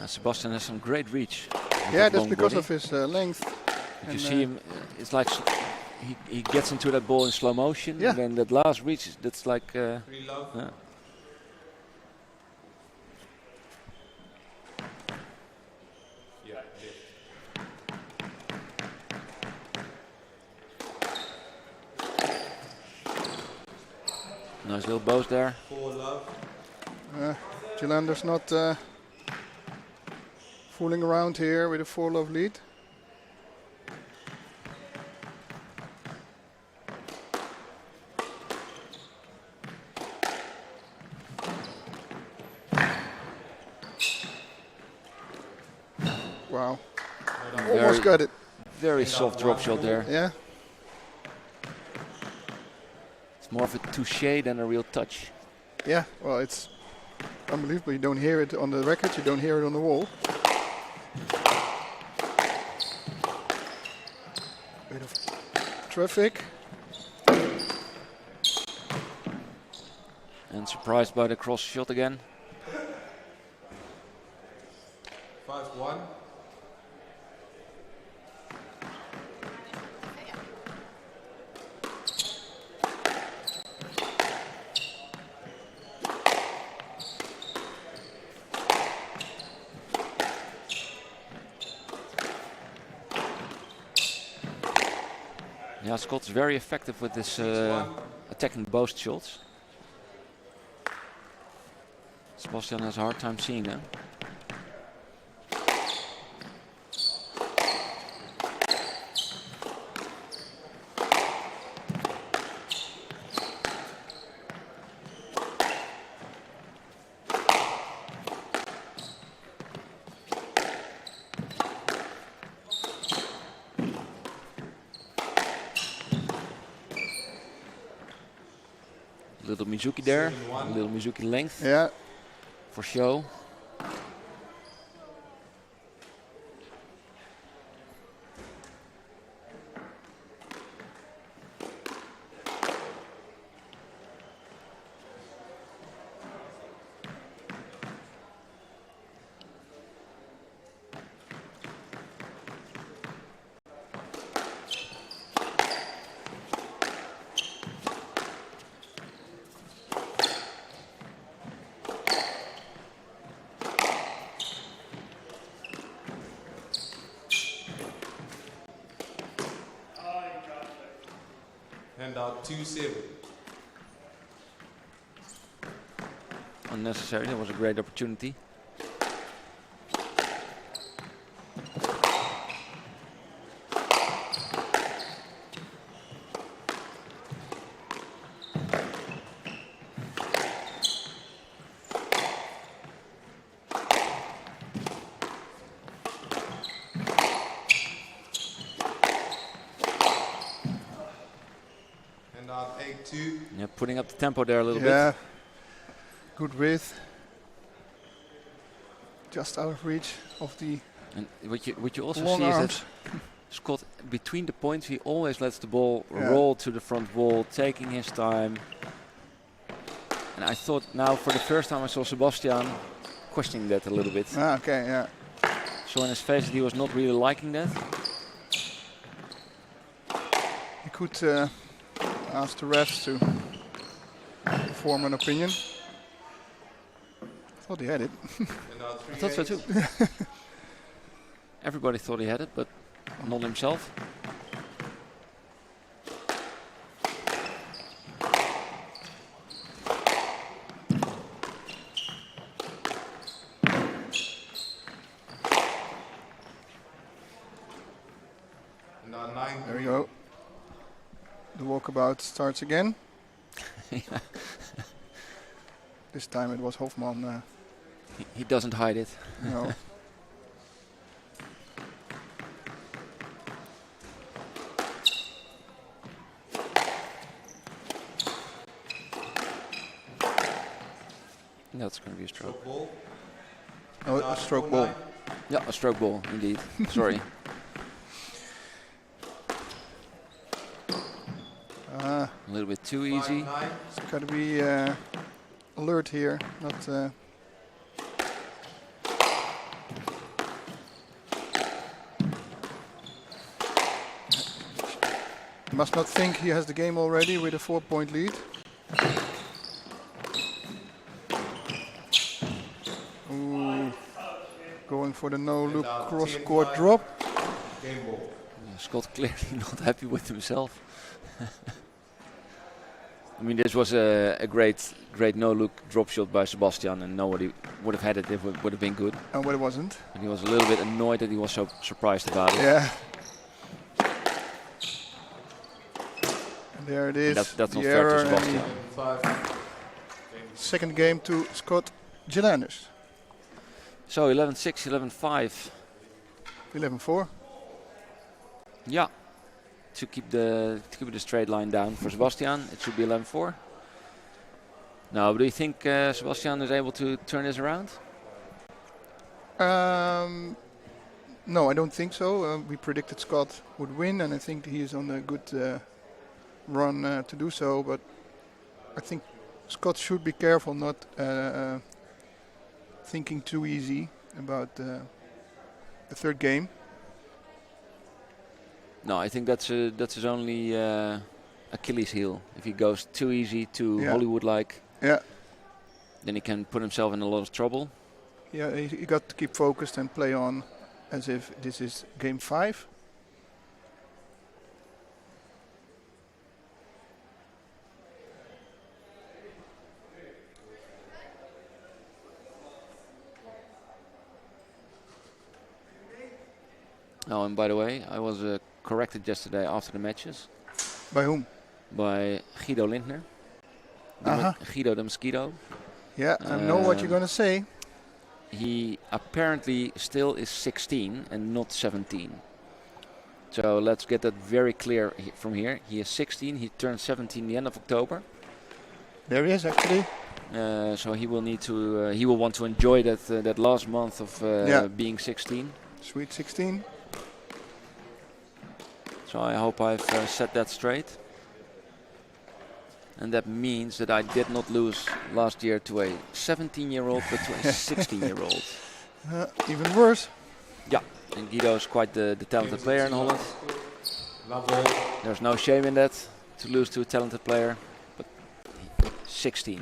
S1: Sebastian has some great reach.
S6: Yeah, that's because of his length.
S1: If you see him, it's like he gets into that ball in slow motion.
S6: Yeah.
S1: And then that last reach, that's like...
S7: Free love.
S1: Yeah.
S7: Yeah,
S1: Nice little bows there.
S7: 4 love.
S6: Gillanders not fooling around here with a 4-love lead. Wow. Almost got it.
S1: Very soft drop shot there.
S6: Yeah.
S1: It's more of a touche than a real touch.
S6: Yeah, well, it's unbelievable. You don't hear it on the record, you don't hear it on the wall. Bit of traffic.
S1: And surprised by the cross shot again.
S7: 5-1.
S1: Yeah, Scott's very effective with this attacking both shots. Sebastian has a hard time seeing them. Little Mizuki there, a little Mizuki length.
S6: Yeah.
S1: For show.
S7: Handout 2-7.
S1: Unnecessary, that was a great opportunity.
S7: Handout 8-2.
S1: Yeah, putting up the tempo there a little
S6: Yeah.
S1: bit.
S6: Good width. Just out of reach of the
S1: And what you also
S6: long
S1: see is
S6: arms.
S1: that Scott, between the points, he always lets the ball
S6: Yeah.
S1: roll to the front wall, taking his time. And I thought now for the first time I saw Sebastian questioning that a little bit.
S6: Ah, okay, yeah.
S1: So in his face that he was not really liking that.
S6: He could ask the refs to form an opinion. Thought he had it.
S7: Handout
S1: I thought so
S7: 3-8.
S1: too. Everybody thought he had it, but not himself.
S7: Handout 9-3.
S6: There we go. The walkabout starts again.
S1: Yeah.
S6: This time it was Hoffman.
S1: He doesn't hide it.
S6: No.
S1: That's going to be a stroke.
S7: Stroke ball.
S6: Oh, a stroke ball.
S1: Yeah, a stroke ball, indeed. Sorry. A little bit too easy.
S7: 5-9.
S6: It's got to be alert here. Not. Must not think he has the game already with a 4-point lead. Ooh, going for the no-look cross-court drop.
S7: Game ball.
S1: Scott clearly not happy with himself. I mean, this was a great no-look drop shot by Sebastian, and nobody would have had it if it would have been good.
S6: And but it wasn't.
S1: And he was a little bit annoyed that he was so surprised about it.
S6: Yeah. And there it is.
S1: That's
S6: the
S1: not fair to
S6: error and the
S1: Sebastian.
S7: 5.
S6: second game to Scott Gillanders.
S1: So 11-6, 11-5.
S6: 11-4.
S1: Yeah. To keep the straight line down for Sebastian, it should be 11-4. Now, do you think Sebastian is able to turn this around?
S6: No, I don't think so. We predicted Scott would win, and I think he is on a good run to do so. But I think Scott should be careful not thinking too easy about the third game.
S1: No, I think that's his only Achilles heel. If he goes too easy, too Hollywood-like,
S6: Yeah,
S1: then he can put himself in a lot of trouble.
S6: yeah, he got to keep focused and play on as if this is game 5.
S1: Oh, and by the way, I was corrected yesterday after the matches
S6: By whom?
S1: by Guido Lindner. Guido the Mosquito.
S6: Yeah, I know what you're going to say.
S1: He apparently still is 16 and not 17. So let's get that very clear from here. He is 16. He turns 17 the end of October.
S6: There he is, actually.
S1: So he will need to. He will want to enjoy that last month of being 16.
S6: Sweet 16.
S1: So I hope I've set that straight. And that means that I did not lose last year to a 17-year-old, but to a 16-year-old.
S6: Even worse.
S1: Yeah, and Guido is quite the talented player in Holland.
S7: Lovely.
S1: There's no shame in that, to lose to a talented player. But 16.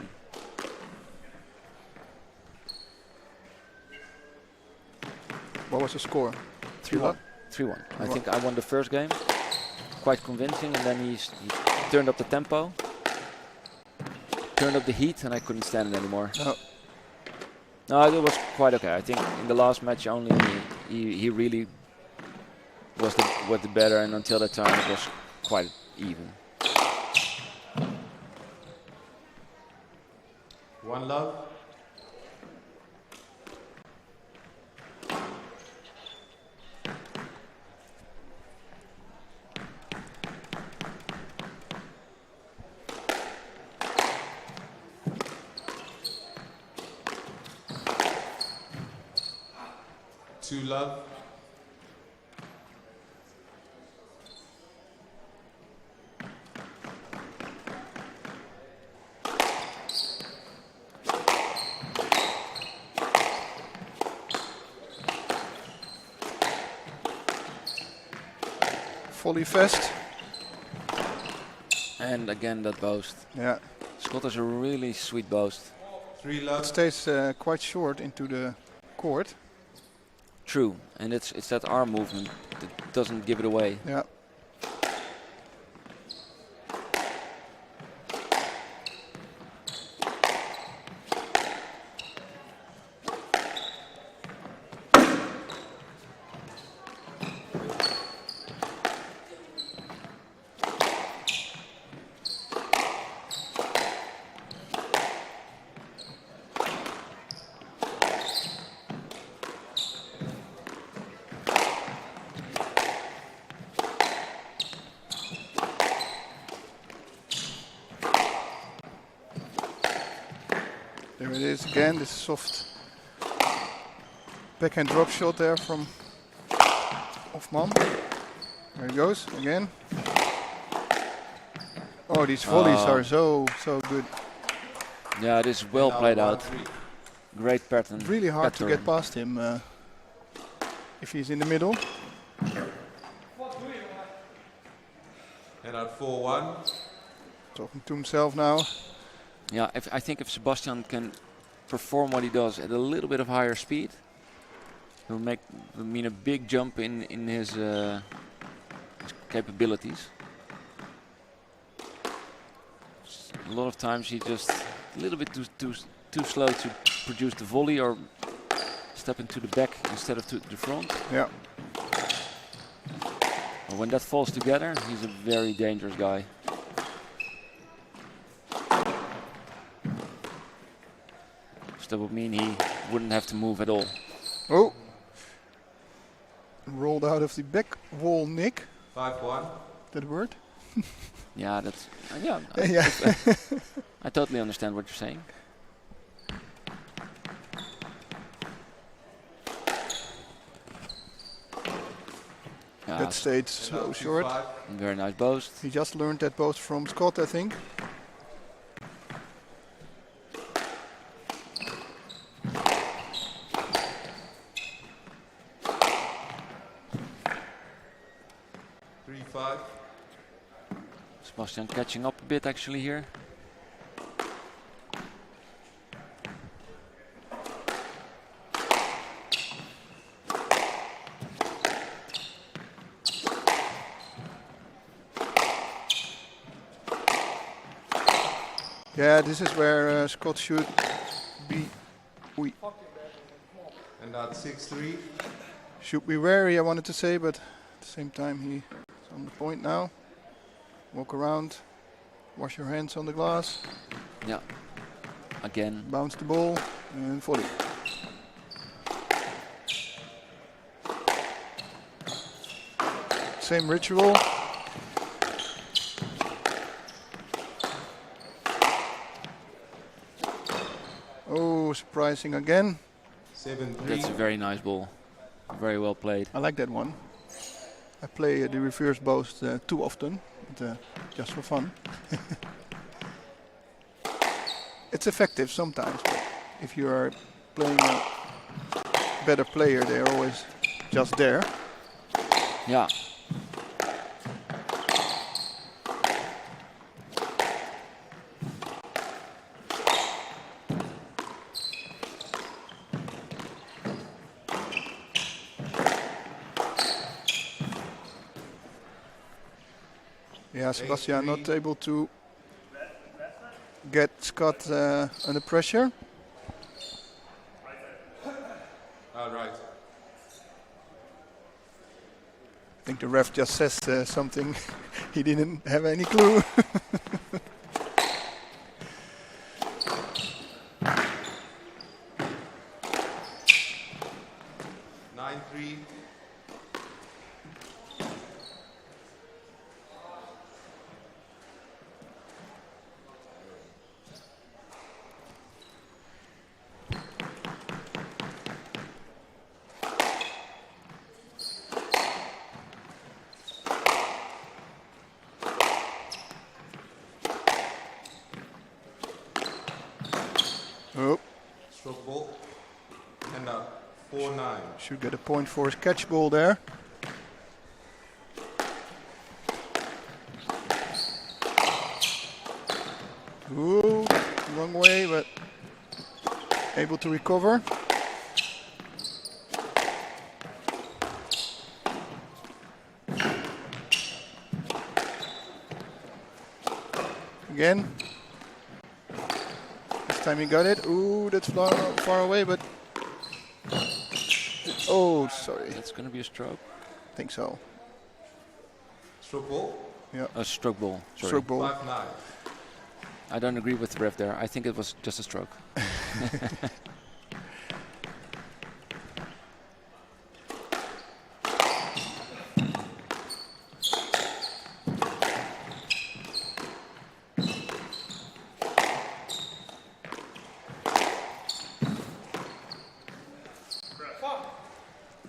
S6: What was the score?
S1: 3-1. 3-1. I think I won the first game. Quite convincing, and then he turned up the tempo. Turned up the heat, and I couldn't stand it anymore. No, it was quite okay. I think in the last match only he really was the better, and until that time it was quite even.
S7: One love. Two love.
S6: Volley fest.
S1: And again that boast.
S6: Yeah.
S1: Scott is a really sweet boast.
S7: Three love.
S6: It stays quite short into the court.
S1: True, and it's that arm movement that doesn't give it away.
S6: Yeah. There it is again, this soft backhand drop shot there from Hoffman. There he goes again. Oh, these volleys are so good.
S1: Yeah, it is well played out. Great pattern.
S6: Really hard to get past him if he's in the middle.
S7: And at 4-1.
S6: Talking to himself now.
S1: Yeah, I think if Sebastian can perform what he does at a little bit of higher speed, it will mean a big jump in his capabilities. A lot of times he just a little bit too slow to produce the volley or step into the back instead of to the front.
S6: Yeah.
S1: But when that falls together, he's a very dangerous guy. So that would mean he wouldn't have to move at all.
S6: Oh! Rolled out of the back wall, Nick.
S7: 5-1.
S6: That word?
S1: Yeah, that's yeah.
S6: Yeah.
S1: I totally understand what you're saying. Yeah,
S6: That stayed so short.
S1: very nice boast.
S6: He just learned that boast from Scott, I think.
S1: Sebastian catching up a bit actually here.
S6: Yeah, this is where Scott should be.
S7: And at 6-3.
S6: Should be wary, I wanted to say, but at the same time he's on the point now. Walk around, wash your hands on the glass,
S1: Yeah. Again.
S6: bounce the ball and volley. Same ritual. Oh, surprising again.
S7: 7-3.
S1: That's a very nice ball. Very well played.
S6: I like that one. I play the reverse boast too often, but, just for fun. It's effective sometimes, but if you are playing a better player, they're always just there.
S1: Yeah.
S6: Yeah, Sebastian not able to get Scott under pressure.
S7: All right.
S6: I think the ref just says something he didn't have any clue. Oh,
S7: Stroke ball. And 4-9.
S6: should get a point for his catch ball there. Ooh, wrong way, but able to recover. Again. This time he got it. Ooh, that's far away, but... Oh, sorry.
S1: That's going to be a stroke.
S6: I think so.
S7: Stroke ball.
S6: Yeah.
S1: A stroke ball. Sorry.
S6: Stroke ball.
S7: 5-9.
S1: I don't agree with the ref there. I think it was just a stroke.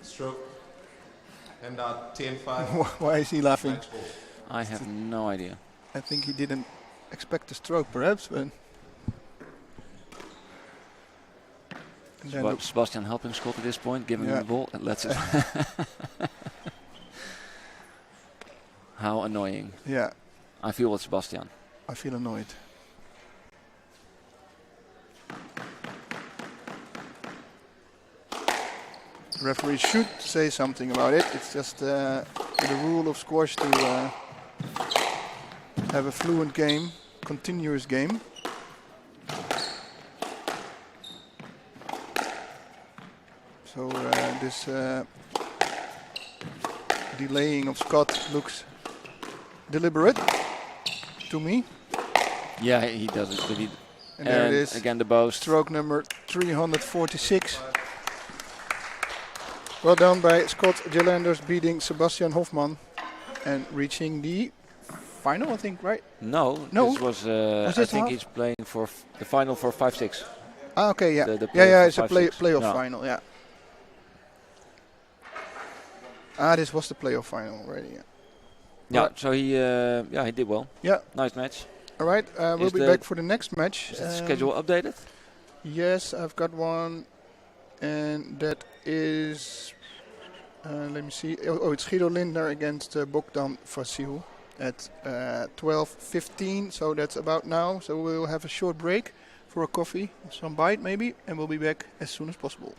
S7: Stroke. And 10-5.
S6: Why is he laughing?
S7: Match ball.
S1: I have no idea.
S6: I think he didn't expect a stroke, perhaps, but... And then look-
S1: Sebastian helping Scott at this point, giving him
S6: Yeah.
S1: the ball, and let's it. How annoying.
S6: yeah,
S1: I feel with Sebastian.
S6: I feel annoyed. The referee should say something about it. It's just the rule of squash to have a fluent game, continuous game. So this delaying of Scott looks deliberate to me.
S1: Yeah, he does it. But
S6: And there it
S1: and
S6: is.
S1: again, the boast.
S6: Stroke number 346. Well done by Scott Gillanders beating Sebastian Hoffman and reaching the final, I think, right?
S1: No,
S6: No?
S1: this was.
S6: Was
S1: I
S6: this
S1: think
S6: half?
S1: he's playing for the final for 5-6.
S6: Ah, okay, yeah.
S1: The
S6: yeah,
S1: playoff
S6: it's a
S1: for 5-6.
S6: playoff
S1: No.
S6: final, yeah. Ah, this was the playoff final already, yeah.
S1: Yeah,
S6: Right.
S1: so he did well.
S6: Yeah,
S1: Nice match.
S6: all right. We'll
S1: Is
S6: be
S1: the-
S6: back for the next match.
S1: Is the schedule updated?
S6: Yes, I've got one, and that is, let me see. Oh, it's Guido Lindner against Bogdan Fazil at 12:15. So that's about now. So we'll have a short break for a coffee, some bite maybe, and we'll be back as soon as possible.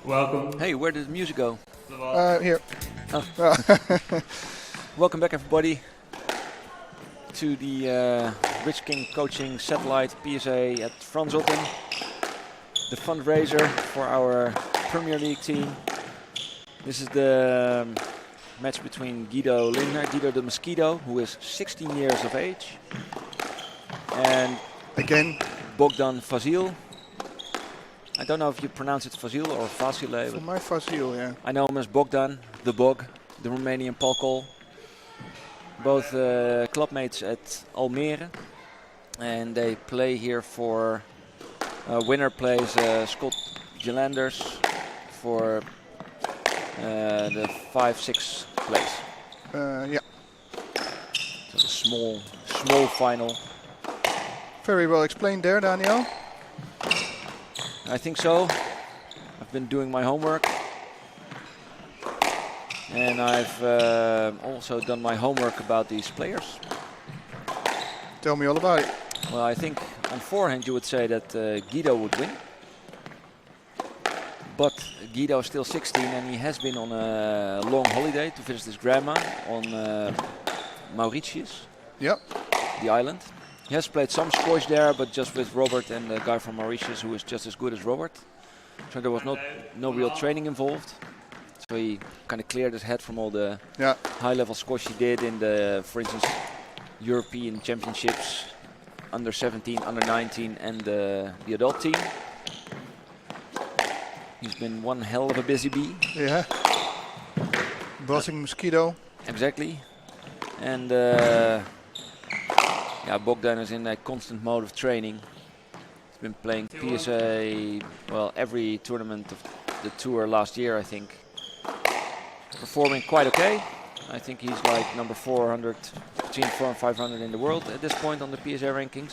S4: Welcome.
S1: Hey, where did the music go?
S6: Here.
S1: Oh. Welcome back, everybody, to the Rich King Coaching Satellite PSA at Frans Otten, the fundraiser for our Premier League team. This is the match between Guido Lindner, Guido the Mosquito, who is 16 years of age, and
S6: Again,
S1: Bogdan Fazil. I don't know if you pronounce it Fazil or Vasile.
S6: for my Fazil, yeah.
S1: I know him as Bogdan, the Bog, the Romanian Palkol. Both clubmates at Almere. And they play here for... winner plays Scott Gillanders for the 5-6 place.
S6: Yeah,
S1: So the small final.
S6: very well explained there, Daniel.
S1: I think so. I've been doing my homework. And I've also done my homework about these players.
S6: Tell me all about it.
S1: Well, I think on forehand you would say that Guido would win. But Guido is still 16 and he has been on a long holiday to visit his grandma on Mauritius,
S6: Yep.
S1: the island. He has played some squash there, but just with Robert and the guy from Mauritius who is just as good as Robert. So there was no real training involved. So he kind of cleared his head from all the
S6: Yeah.
S1: high-level squash he did in the, for instance, European Championships, under 17, under 19, and the adult team. He's been one hell of a busy bee.
S6: Yeah. Bossing Mosquito.
S1: Exactly. And yeah, Bogdan is in a constant mode of training. He's been playing PSA, well, every tournament of the tour last year, I think. Performing quite okay. I think he's like number 400, between 400 and 500 in the world at this point on the PSA rankings.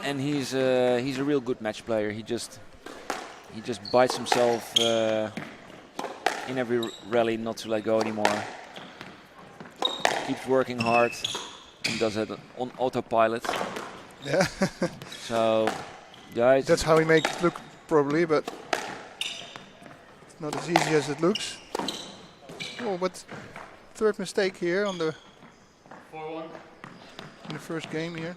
S1: And he's a real good match player. He just bites himself in every rally not to let go anymore. Keeps working hard and does it on autopilot.
S6: Yeah.
S1: So, yeah,
S6: That's how he makes it look, probably, but it's not as easy as it looks. Oh, but third mistake here on the
S4: 4-1.
S6: in the first game here.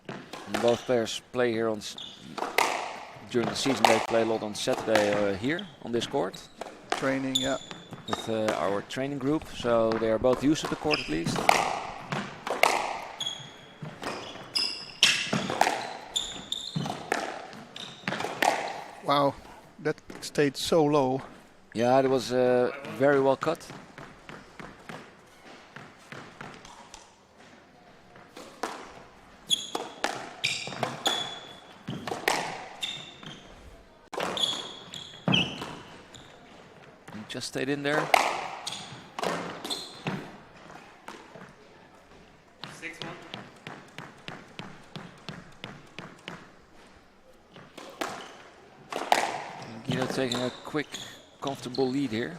S1: and both players play here on during the season. They play a lot on Saturday here on this court
S6: Training, yeah.
S1: with our training group. So they are both used to the court at least.
S6: Wow, that stayed so low.
S1: Yeah, it was very well cut. just stayed in there.
S5: 6-1.
S1: Guido taking a quick, comfortable lead here.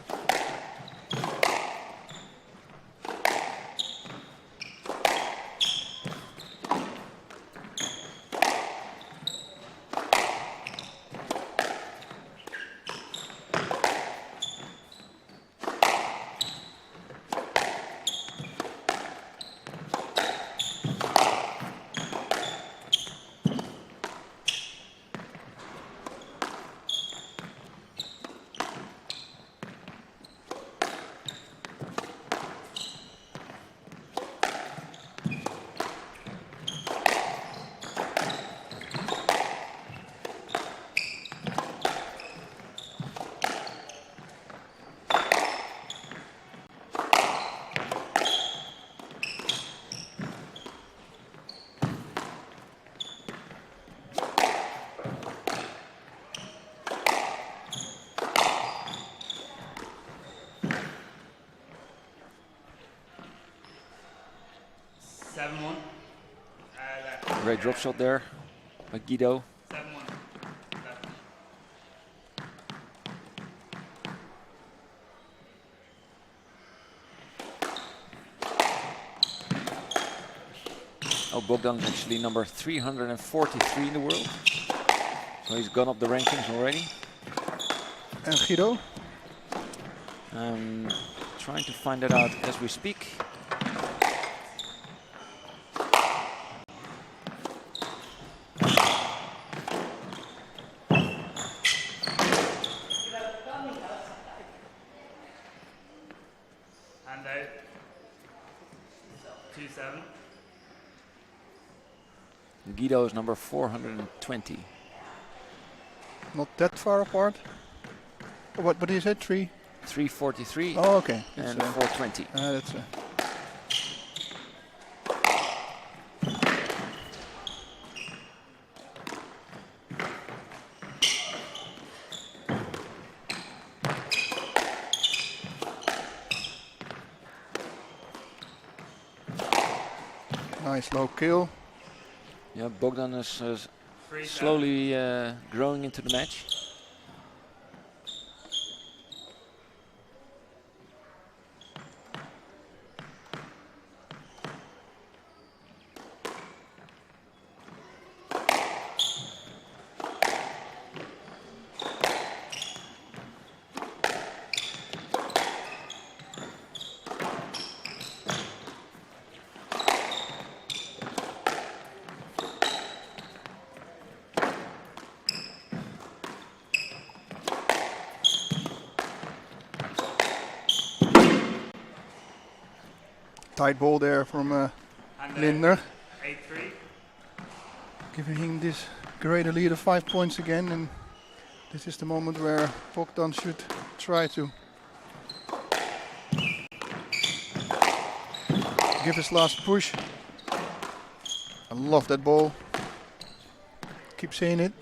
S1: Great drop shot there by Guido.
S5: 7-1. Left.
S1: Oh, Bogdan is actually number 343 in the world. So he's gone up the rankings already.
S6: And Guido?
S1: I'm trying to find that out as we speak.
S5: Hand out. 2-7.
S1: Guido is number 420.
S6: Not that far apart. What did you say? 3?
S1: 343
S6: Oh, okay.
S1: and 420.
S6: That's nice low kill.
S1: Yeah, Bogdan is
S5: 3-7.
S1: slowly growing into the match.
S6: Tight ball there from
S5: Hand
S6: Lindner,
S5: out. 8-3.
S6: giving him this greater lead of 5 points again, and this is the moment where Bogdan should try to give his last push. I love that ball. Keep saying it.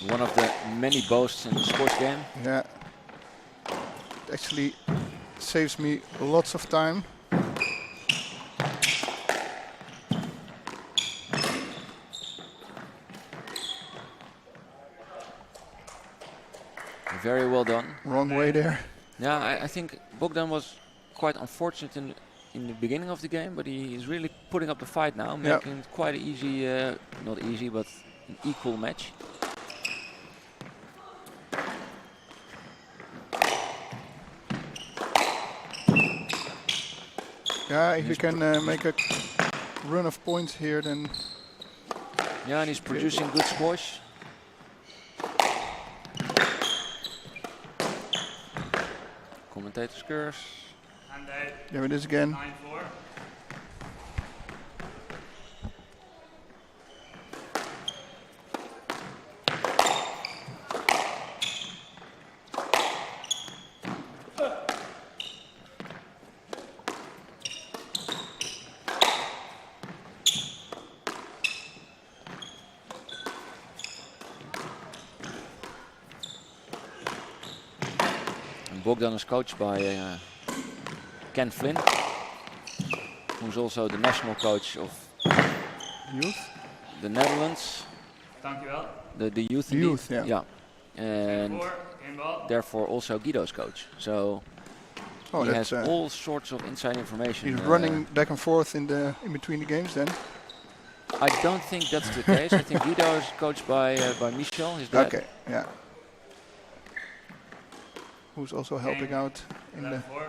S1: One of the many boasts in the sports game.
S6: Yeah. It actually saves me lots of time.
S1: Very well done.
S6: Wrong way there.
S1: Yeah, I think Bogdan was quite unfortunate in the beginning of the game, but he is really putting up the fight now, making it quite an easy, not easy, but an equal match.
S6: Yeah, if you can make a run of points here, then
S1: Yeah, and he's producing good squash. Commentator's curse.
S5: Hand out.
S6: there it is again.
S5: 9-4.
S1: Bogdan is coached by Ken Flynn, who's also the national coach of
S6: Youth?
S1: the Netherlands.
S5: Dankjewel.
S1: The youth.
S6: The youth, yeah.
S1: Yeah. And
S5: Voor, geen bal.
S1: therefore also Guido's coach. So
S6: Oh,
S1: he
S6: that's
S1: has all sorts of inside information.
S6: he's running back and forth in between the games then.
S1: I don't think that's the case. I think Guido is coached by Michel, his dad.
S6: Okay, yeah. Who's also helping out in the
S5: Left voor.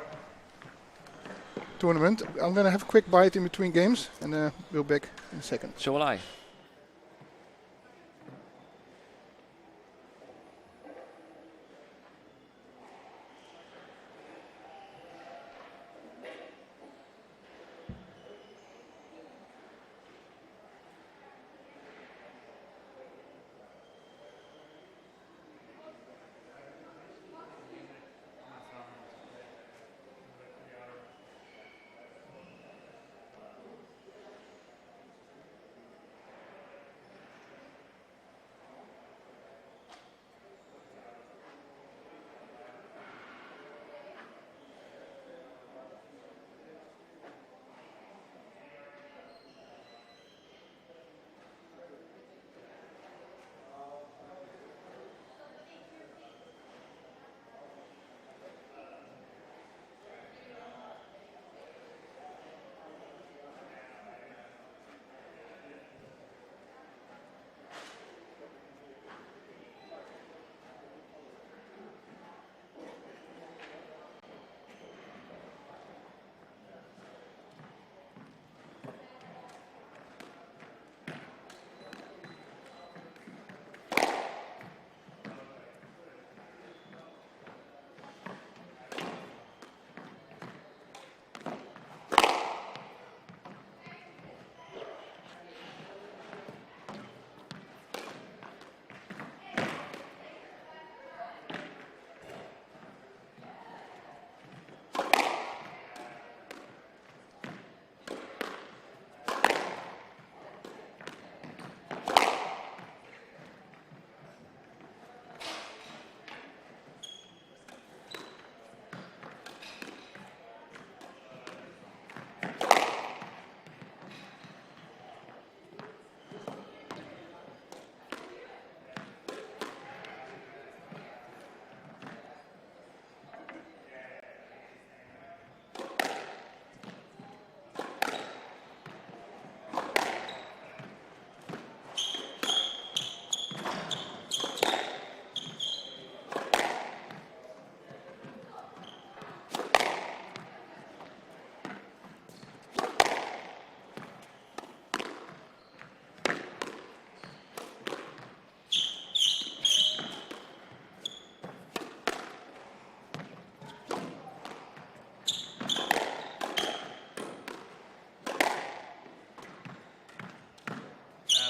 S6: tournament. I'm gonna have a quick bite in between games and we'll be back in a second.
S1: So will I.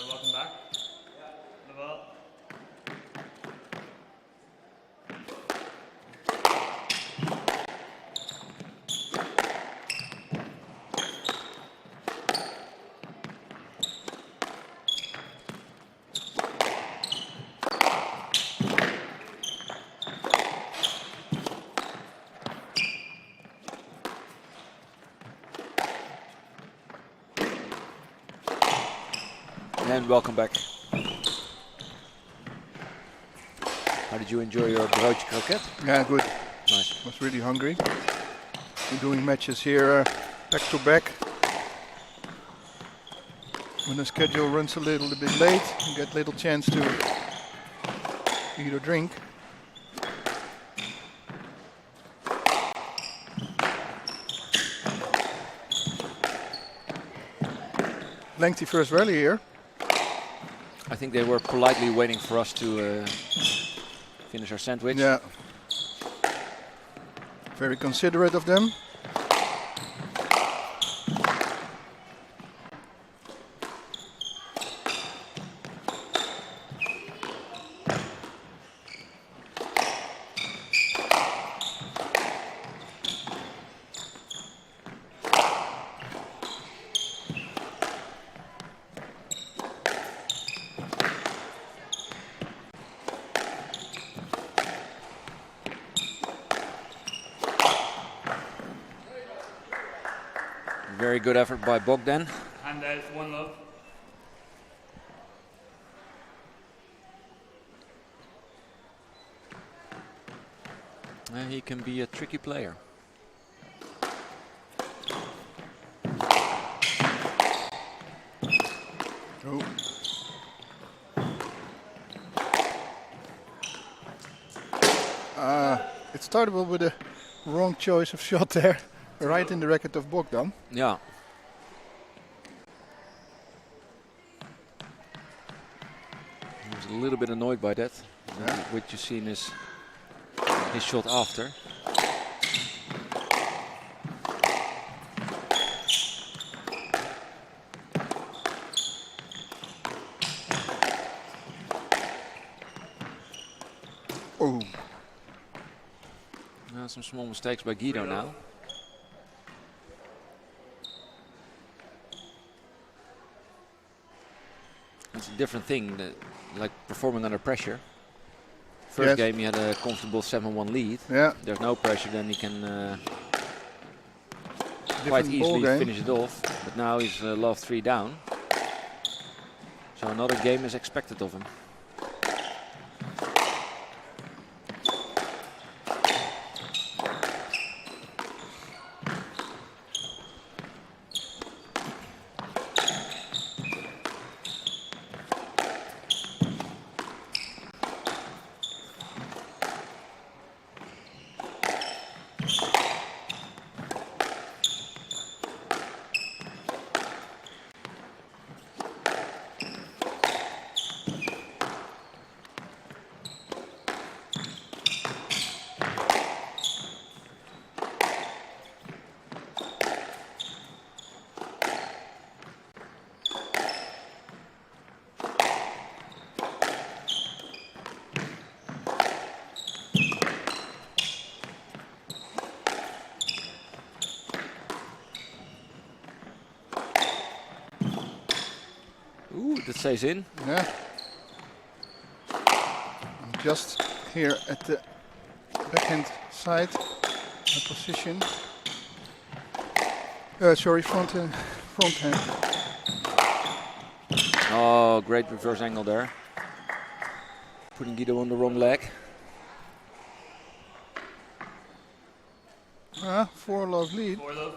S5: Welcome back. De bal.
S1: And welcome back. How did you enjoy your broodje croquette?
S6: Yeah, good.
S1: Nice.
S6: Was really hungry. We're doing matches here back to back. When the schedule runs a little bit late, you get little chance to eat or drink. Lengthy first rally here.
S1: I think they were politely waiting for us to finish our sandwich.
S6: Yeah. Very considerate of them.
S1: Very good effort by Bogdan.
S5: Hand out, 1 love.
S1: He can be a tricky player.
S6: Oh. It started with a wrong choice of shot there, right in the racket of Bogdan.
S1: Yeah. He was a little bit annoyed by that.
S6: Yeah.
S1: What you seen is his shot after.
S6: Oh.
S1: Some small mistakes by Guido now. It's a different thing, like performing under pressure. First
S6: Yes.
S1: game he had a comfortable 7-1 lead.
S6: Yeah.
S1: There's no pressure, then he can quite
S6: Different ball
S1: easily
S6: game.
S1: finish it off. But now he's love 3 down. So another game is expected of him. Ooh, that stays in.
S6: Yeah. I'm just here at the backhand side position. Sorry, front hand.
S1: Oh, great reverse angle there. Putting Guido on the wrong leg.
S6: 4 love lead.
S5: 4 love.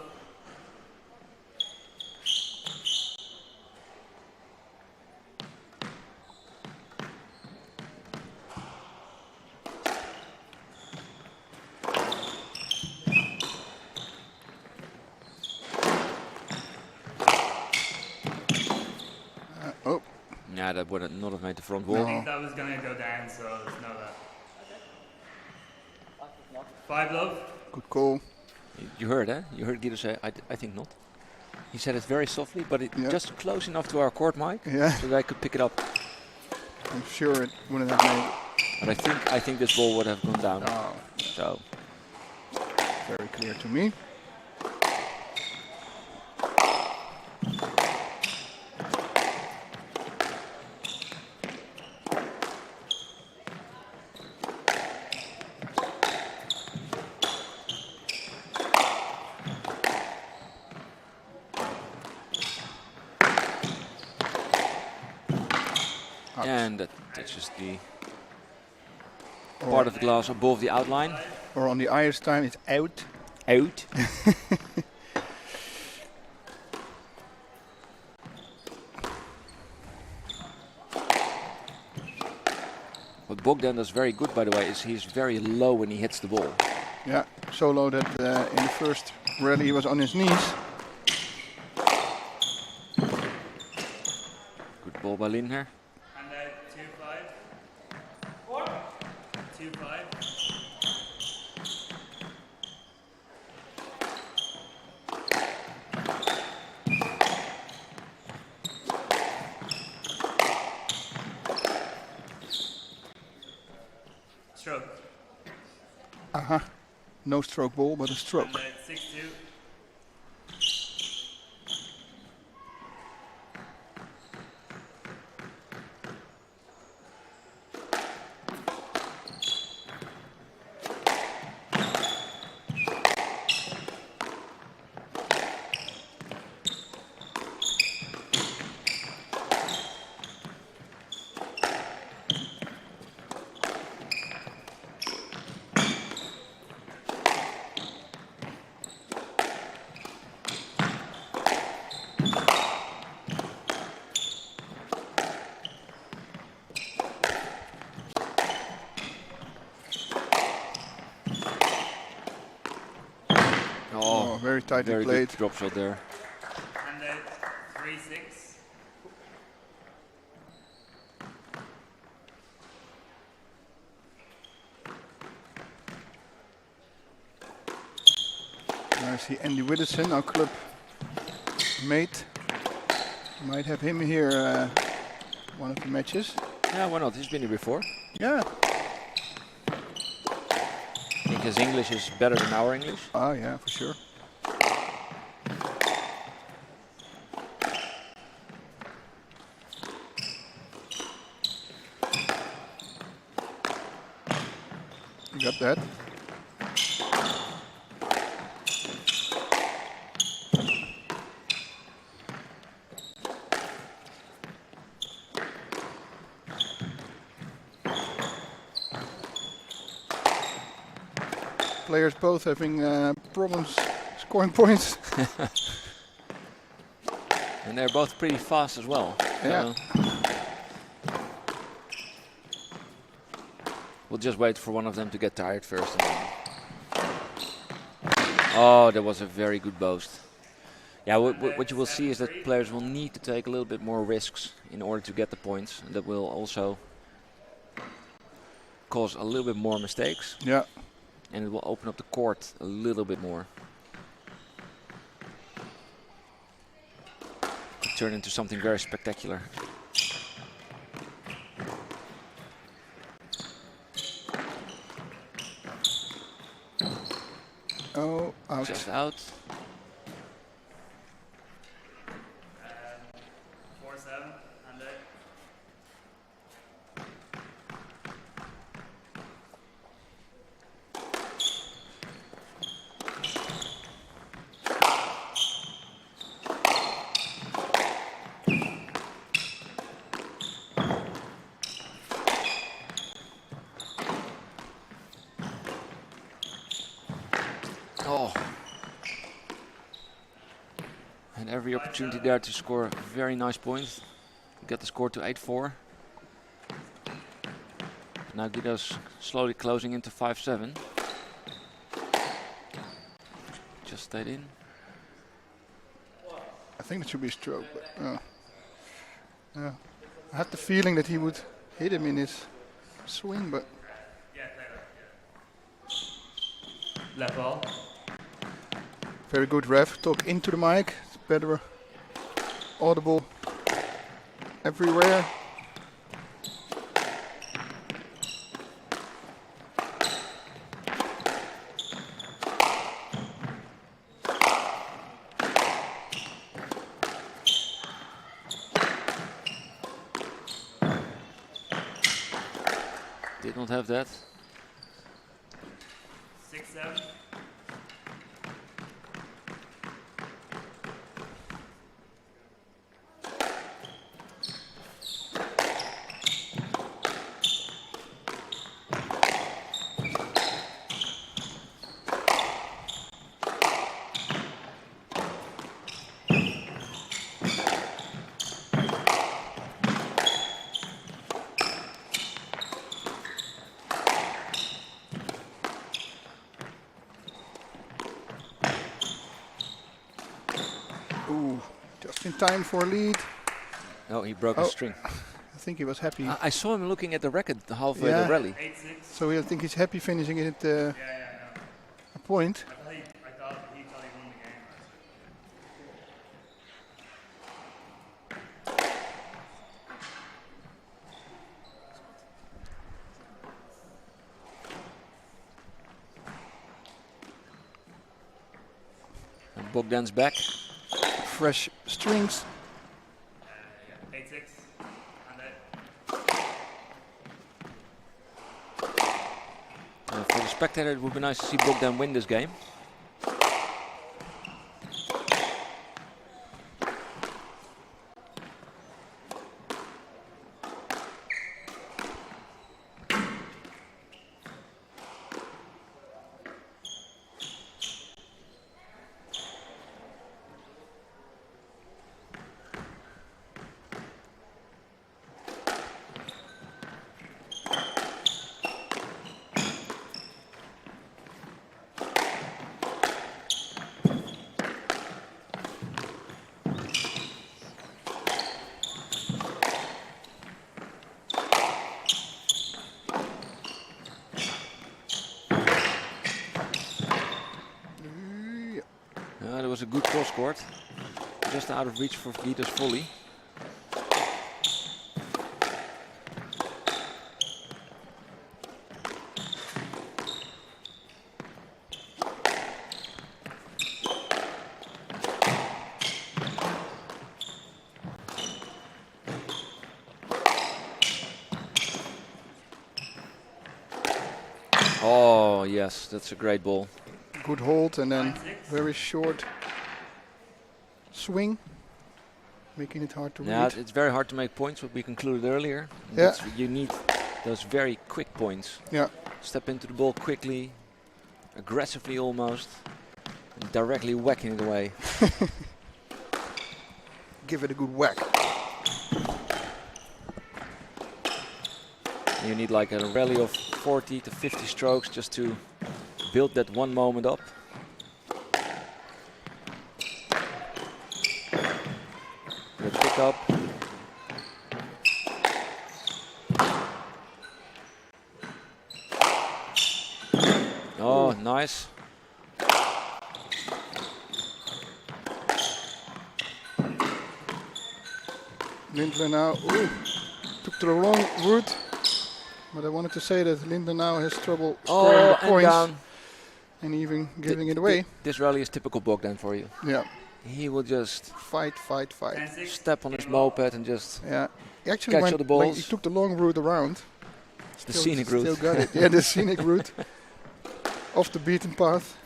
S6: Oh.
S1: Yeah, that would not have made the front
S5: I
S1: wall.
S5: think that was going to go down, so there's no that. 5 love.
S6: Good call.
S1: You heard, eh? You heard Guido say, I think not. He said it very softly, but it just close enough to our court mic,
S6: Yeah.
S1: so that I could pick it up.
S6: I'm sure it wouldn't have made it.
S1: But I think this ball would have gone down.
S6: Oh,
S1: So
S6: very clear to me.
S1: and that touches the part of the glass above the outline.
S6: Or on the Irish time, it's out.
S1: Out. What Bogdan does very good, by the way, is he's very low when he hits the ball.
S6: Yeah, so low that in the first rally he was on his knees.
S1: Good ball by Lindner.
S5: And 2-5. 2-5. Stroke.
S6: No stroke ball, but a stroke.
S5: And 6-2.
S6: tightly
S1: Very
S6: played.
S1: good drop shot there.
S4: And then 3-6.
S6: I see Andy Widdowson, our club mate. Might have him here one of the matches.
S1: Yeah, why not? He's been here before.
S6: Yeah.
S1: I think his English is better than our English.
S6: Oh yeah, for sure. You got that? Players both having problems scoring points.
S1: And they're both pretty fast as well.
S6: Yeah.
S1: We'll just wait for one of them to get tired first. And then. Oh, that was a very good boast. Yeah, what you will see is that players will need to take a little bit more risks in order to get the points. And that will also cause a little bit more mistakes.
S6: Yeah.
S1: And it will open up the court a little bit more. Could turn into something very spectacular.
S6: Oh, out.
S1: Just out.
S4: 4-7. And then
S1: Oh. And every opportunity there to score a very nice point. Get the score to 8-4. Now Guido's slowly closing into 5-7. Just stayed in.
S6: I think it should be a stroke, but yeah. I had the feeling that he would hit him in his swing, but
S4: left ball.
S6: very good ref. Talk into the mic. It's better audible everywhere.
S1: Did not have that.
S4: 6-7.
S6: Ooh, just in time for a lead.
S1: No, he broke
S6: Oh.
S1: his string.
S6: I think he was happy.
S1: I saw him looking at the racket halfway
S6: Yeah.
S1: the rally.
S4: 8-6.
S6: So I think he's happy finishing it
S4: Yeah,
S6: a point.
S4: I thought he won the game.
S1: And Bogdan's back.
S6: Fresh strings.
S4: 8-6. And then
S1: For the spectator, it would be nice to see Bogdan win this game. good cross court. Just out of reach for Guido's volley. Oh yes, that's a great ball.
S6: Good hold and then very short swing, making it hard to read.
S1: It's very hard to make points, what we concluded earlier.
S6: Yeah.
S1: You need those very quick points.
S6: Yeah.
S1: Step into the ball quickly, aggressively almost, and directly whacking it away.
S6: Give it a good whack.
S1: You need like a rally of 40 to 50 strokes just to build that one moment up. Good pick up. Oh, nice.
S6: Lindner now took the wrong route. But I wanted to say that Lindner now has trouble scoring the points
S1: down.
S6: And even giving it away.
S1: This rally is typical Bogdan for you.
S6: Yeah.
S1: He will just
S6: fight.
S1: Step on his moped and just
S6: He actually
S1: catch
S6: went,
S1: all the balls.
S6: like, he took the long route around.
S1: The scenic route.
S6: Still got it. Yeah, the scenic route. Off the beaten path.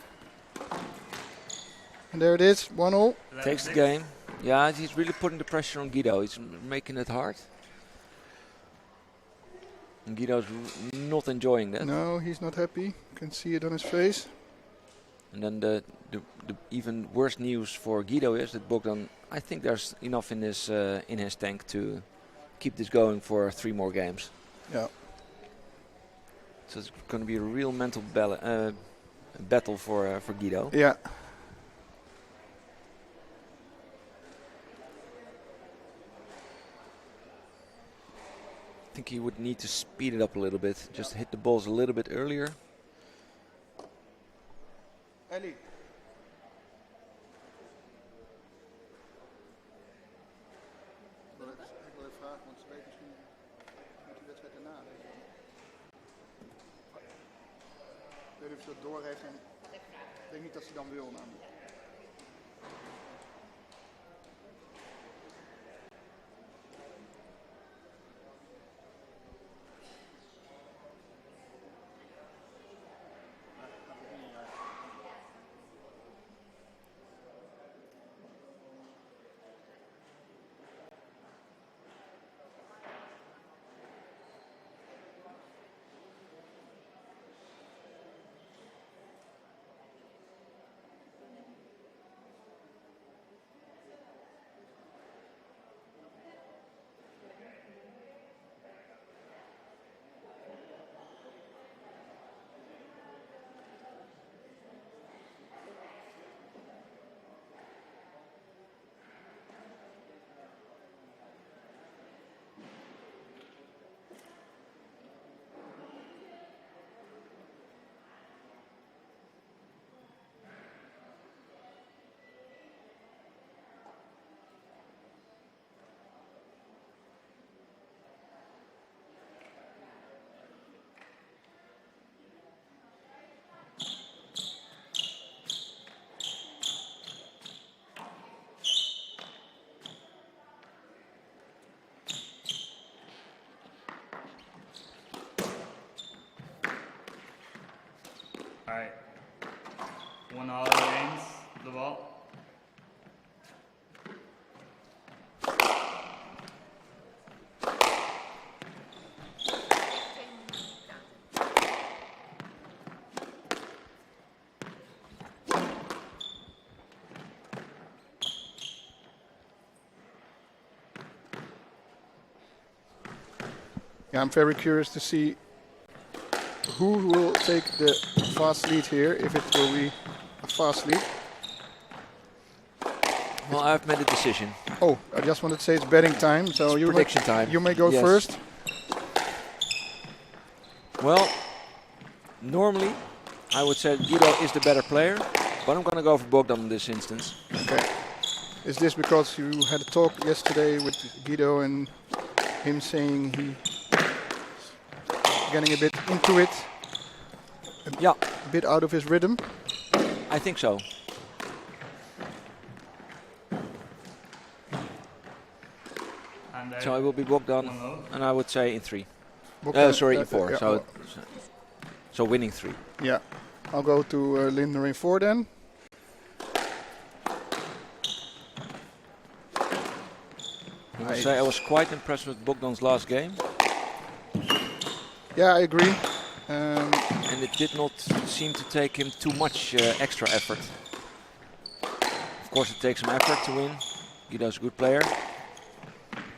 S6: And there it is, 1-0.
S1: Takes the game. Yeah, he's really putting the pressure on Guido. He's making it hard. And Guido's not enjoying that.
S6: No, he's not happy. You can see it on his face.
S1: And then the even worse news for Guido is that Bogdan, I think there's enough in his tank to keep this going for 3 more games.
S6: Yeah.
S1: So it's going to be a real mental battle for Guido.
S6: Yeah.
S1: I think he would need to speed it up a little bit, just hit the balls a little bit earlier.
S6: Ellie. Ik wil even vragen, want ze weet misschien met die wedstrijd erna. Ik weet niet of ze dat doorheeft en ik denk niet dat ze dan wil namelijk.
S8: Alright. 1 all games, the ball.
S6: Yeah, I'm very curious to see who will take the fast lead here, if it will be a fast lead.
S1: Well, I've made a decision.
S6: Oh, I just wanted to say it's betting time, so
S1: It's prediction time.
S6: You may go
S1: Yes.
S6: first.
S1: Well, normally I would say Guido is the better player, but I'm going to go for Bogdan in this instance.
S6: Okay. Is this because you had a talk yesterday with Guido and him saying he getting a bit into it?
S1: Yeah,
S6: A bit out of his rhythm?
S1: I think so.
S8: And
S1: So it will be Bogdan,
S8: 1-0.
S1: and I would say in 3.
S6: Bogdan-
S1: Sorry, in 4.
S6: yeah,
S1: So winning 3.
S6: yeah. I'll go to Lindner in 4 then.
S1: I must say I was quite impressed with Bogdan's last game,
S6: Yeah, I agree.
S1: and it did not seem to take him too much extra effort. Of course, it takes some effort to win. Guido's a good player.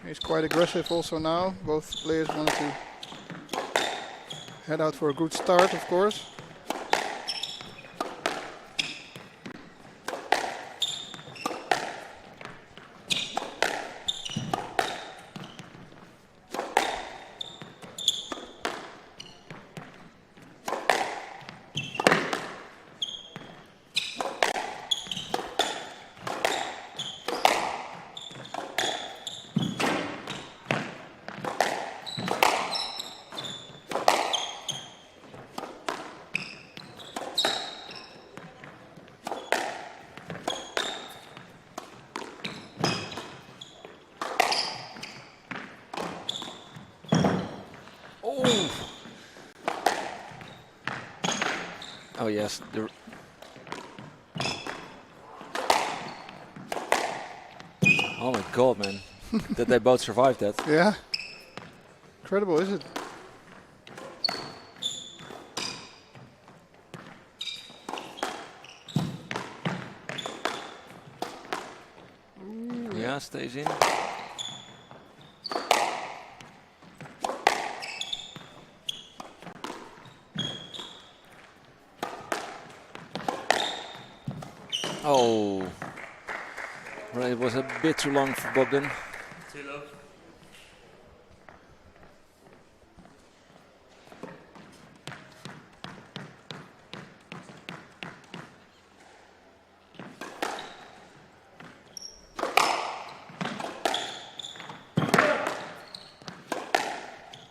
S6: He's quite aggressive also now. Both players want to head out for a good start, of course.
S1: Oh yes, oh my god, man. That they both survived that.
S6: Yeah. Incredible, is it?
S1: Yeah, stays in. Oh, well, it was a bit too long for Bogdan.
S8: Too low.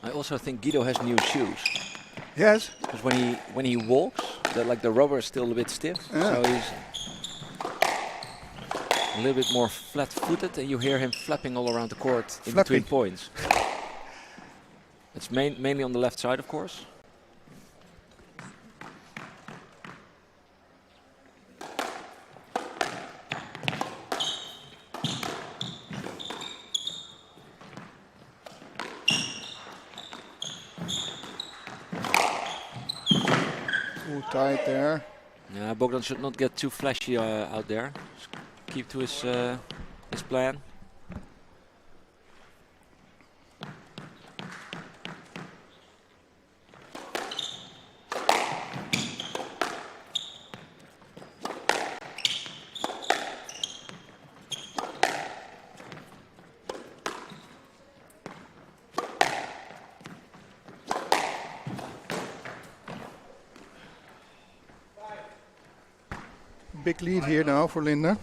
S1: I also think Guido has new shoes.
S6: Yes.
S1: Because when he walks, the rubber is still a bit stiff,
S6: Yeah.
S1: so he's a little bit more flat-footed, and you hear him flapping all around the court in between points. It's mainly on the left side, of course.
S6: Too tight there.
S1: Yeah, Bogdan should not get too flashy out there. Just keep to his plan.
S6: Big lead here now for Lindner.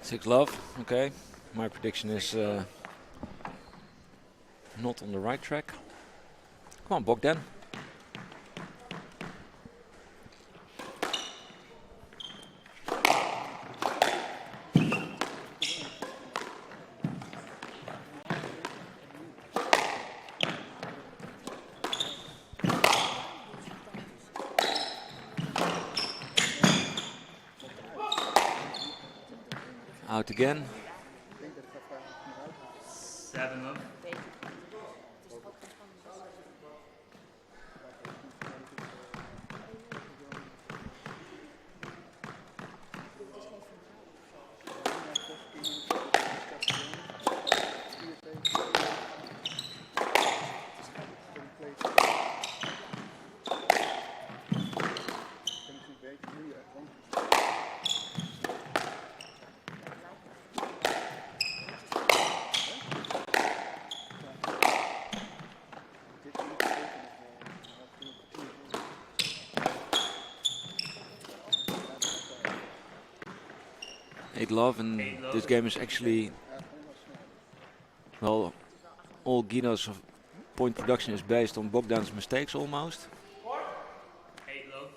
S1: Six love, okay. My prediction is not on the right track. Come on, Bogdan. Out again.
S8: 7 up.
S1: 8 love, and
S8: 8 love.
S1: this game is actually, well, all Guido's point production is based on Bogdan's mistakes almost.
S8: 8 love.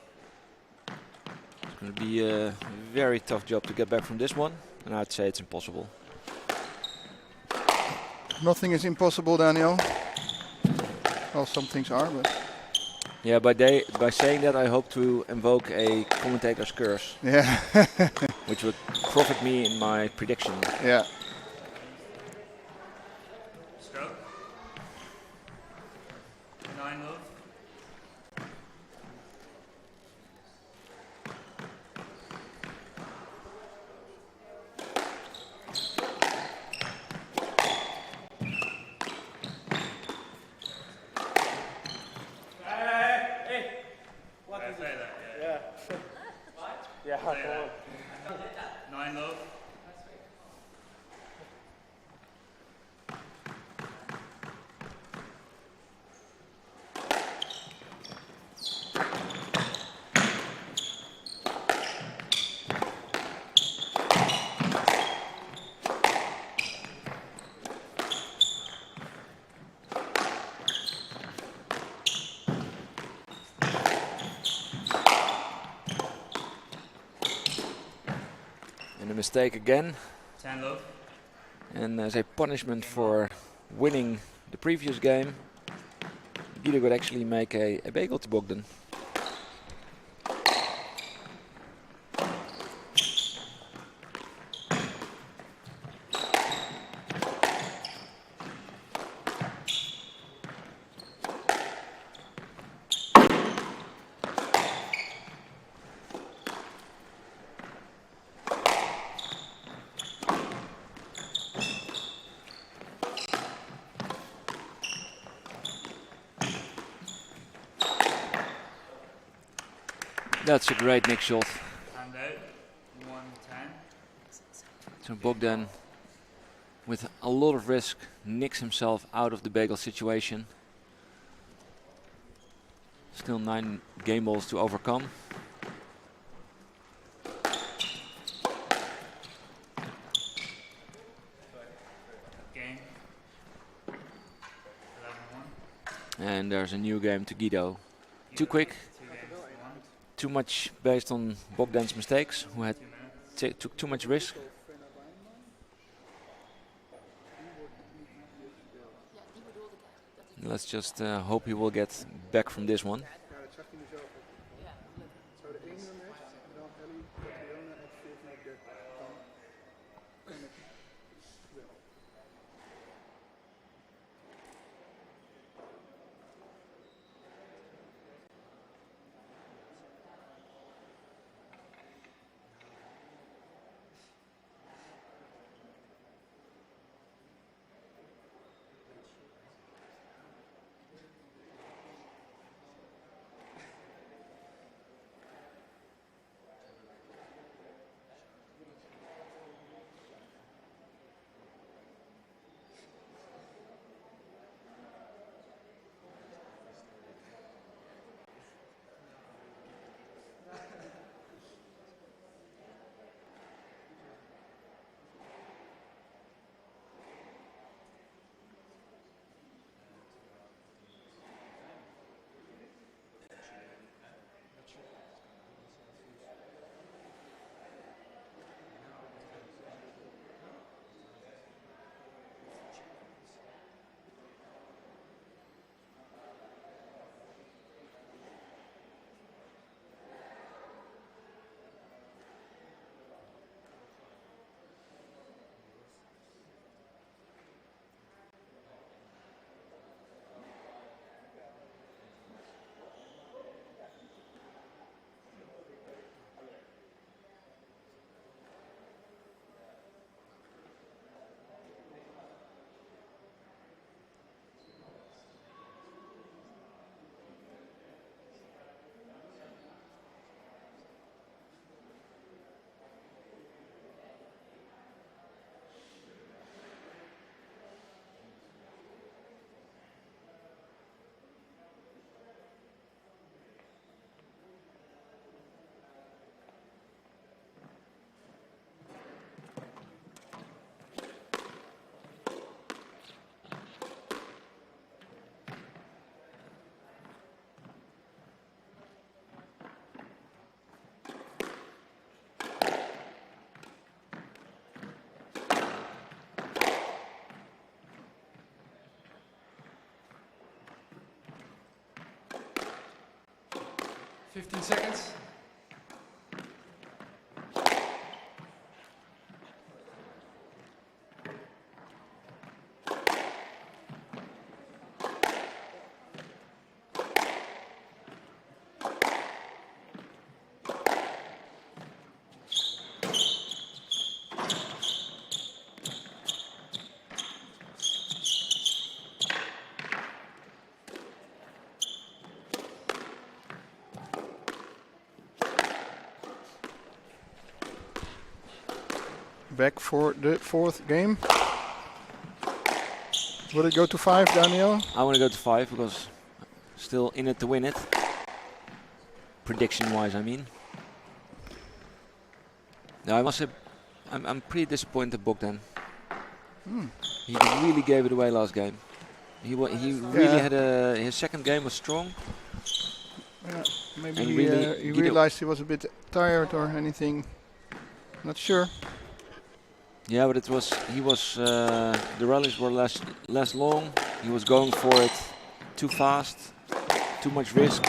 S1: It's going to be a very tough job to get back from this one, and I'd say it's impossible.
S6: Nothing is impossible, Daniel. Well, some things are, but
S1: Yeah, by saying that, I hope to invoke a commentator's curse,
S6: yeah,
S1: which would profit me in my prediction.
S6: yeah.
S8: Stroke. 9 love. Yeah, say that, yeah.
S4: Yeah,
S8: Say that. 9 love.
S1: And a mistake again.
S8: 10 love.
S1: And as a punishment for winning the previous game, Guido could actually make a bagel to Bogdan. That's a great nick shot.
S8: Hand out. 110.
S1: So Bogdan, with a lot of risk, nicks himself out of the bagel situation. Still 9 game balls to overcome.
S8: Game. 11-1.
S1: And there's a new game to Guido. Too quick,
S8: 2 games to 1.
S1: too much based on Bogdan's mistakes, who had
S8: 2 minutes.
S1: took too much risk. Let's just hope he will get back from this one.
S9: 15 seconds.
S6: Back for the fourth game. Will it go to 5, Daniel?
S1: I want to go to 5 because still in it to win it. Prediction-wise, I mean. No, I must say, I'm pretty disappointed in Bogdan. He really gave it away last game. He really had his second game was strong.
S6: Yeah, maybe
S1: And
S6: he,
S1: really
S6: he
S1: Guido-
S6: realized he was a bit tired or anything. Not sure.
S1: Yeah, but the rallies were less long. He was going for it too fast, too much risk.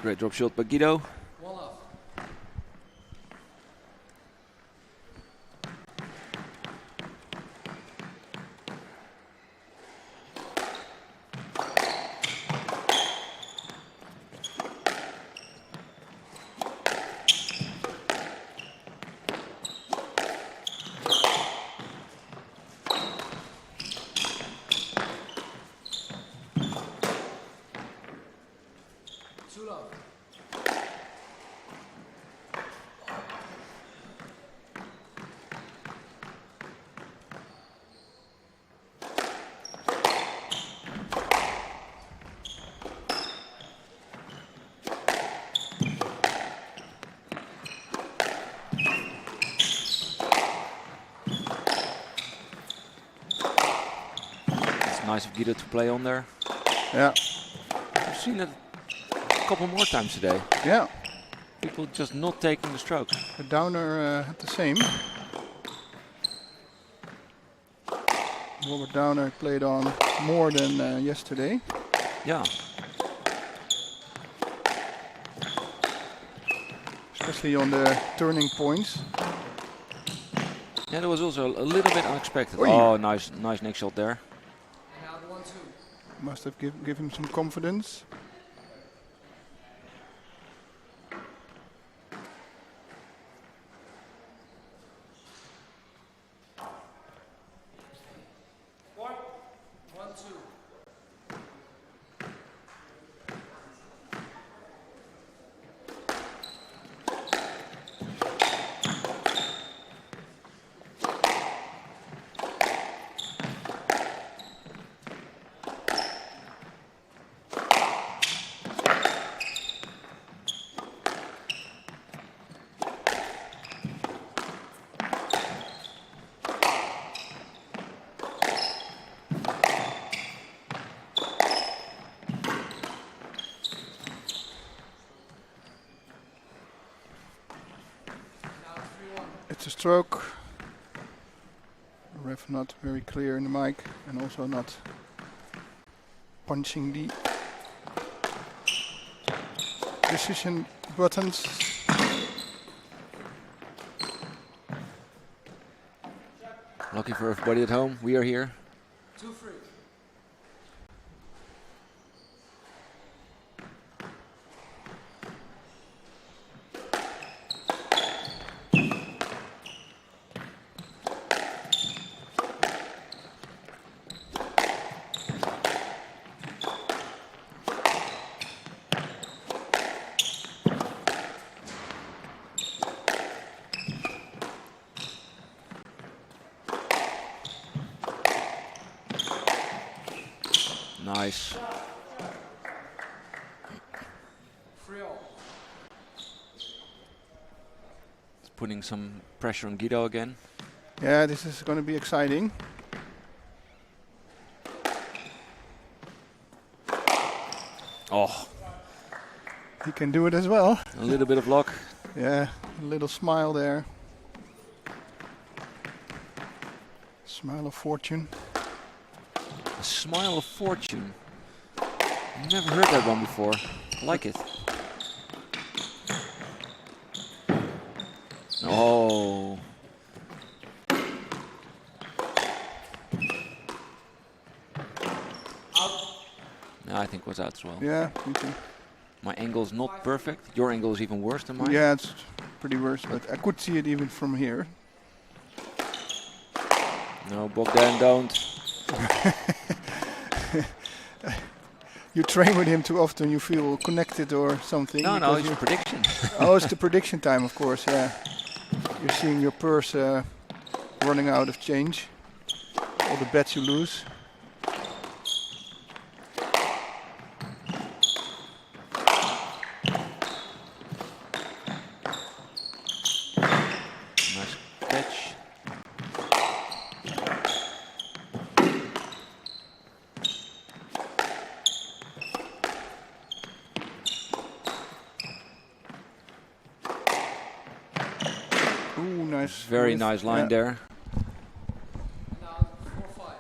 S1: Great drop shot by Guido.
S9: One off. Two love.
S1: It's nice of Guido to play on there.
S6: Yeah,
S1: I've seen it a couple more times today.
S6: yeah.
S1: People just not taking the stroke.
S6: The Downer had the same. Robert Downer played on more than yesterday.
S1: Yeah.
S6: Especially on the turning points.
S1: Yeah, that was also a little bit unexpected.
S6: Oei.
S1: Oh, nice neck shot there.
S9: And now the 1-2.
S6: Must have give him some confidence.
S9: One. 1-2.
S6: It's a stroke. The ref not very clear in the mic and also not punching the decision buttons.
S1: Lucky for everybody at home, we are here.
S9: 2-3.
S1: Nice. putting some pressure on Guido again.
S6: Yeah, this is going to be exciting.
S1: Oh,
S6: He can do it as well.
S1: a little bit of luck.
S6: Yeah, a little smile there. Smile of fortune.
S1: A smile of fortune. Never heard that one before. I like it. Oh. No, I think it was out as well.
S6: Yeah, me too.
S1: My angle's not perfect. Your angle is even worse than mine.
S6: Yeah, it's pretty worse, but I could see it even from here.
S1: No, Bogdan, don't.
S6: You train with him too often, you feel connected or something.
S1: No,
S6: because
S1: it's a
S6: you-
S1: prediction.
S6: Oh, it's the prediction time, of course, yeah. You're seeing your purse running out of change. All the bets you lose.
S1: Nice catch.
S6: Ooh, nice.
S1: Very
S6: width,
S1: nice line
S6: yeah.
S1: there.
S9: Now 4-5.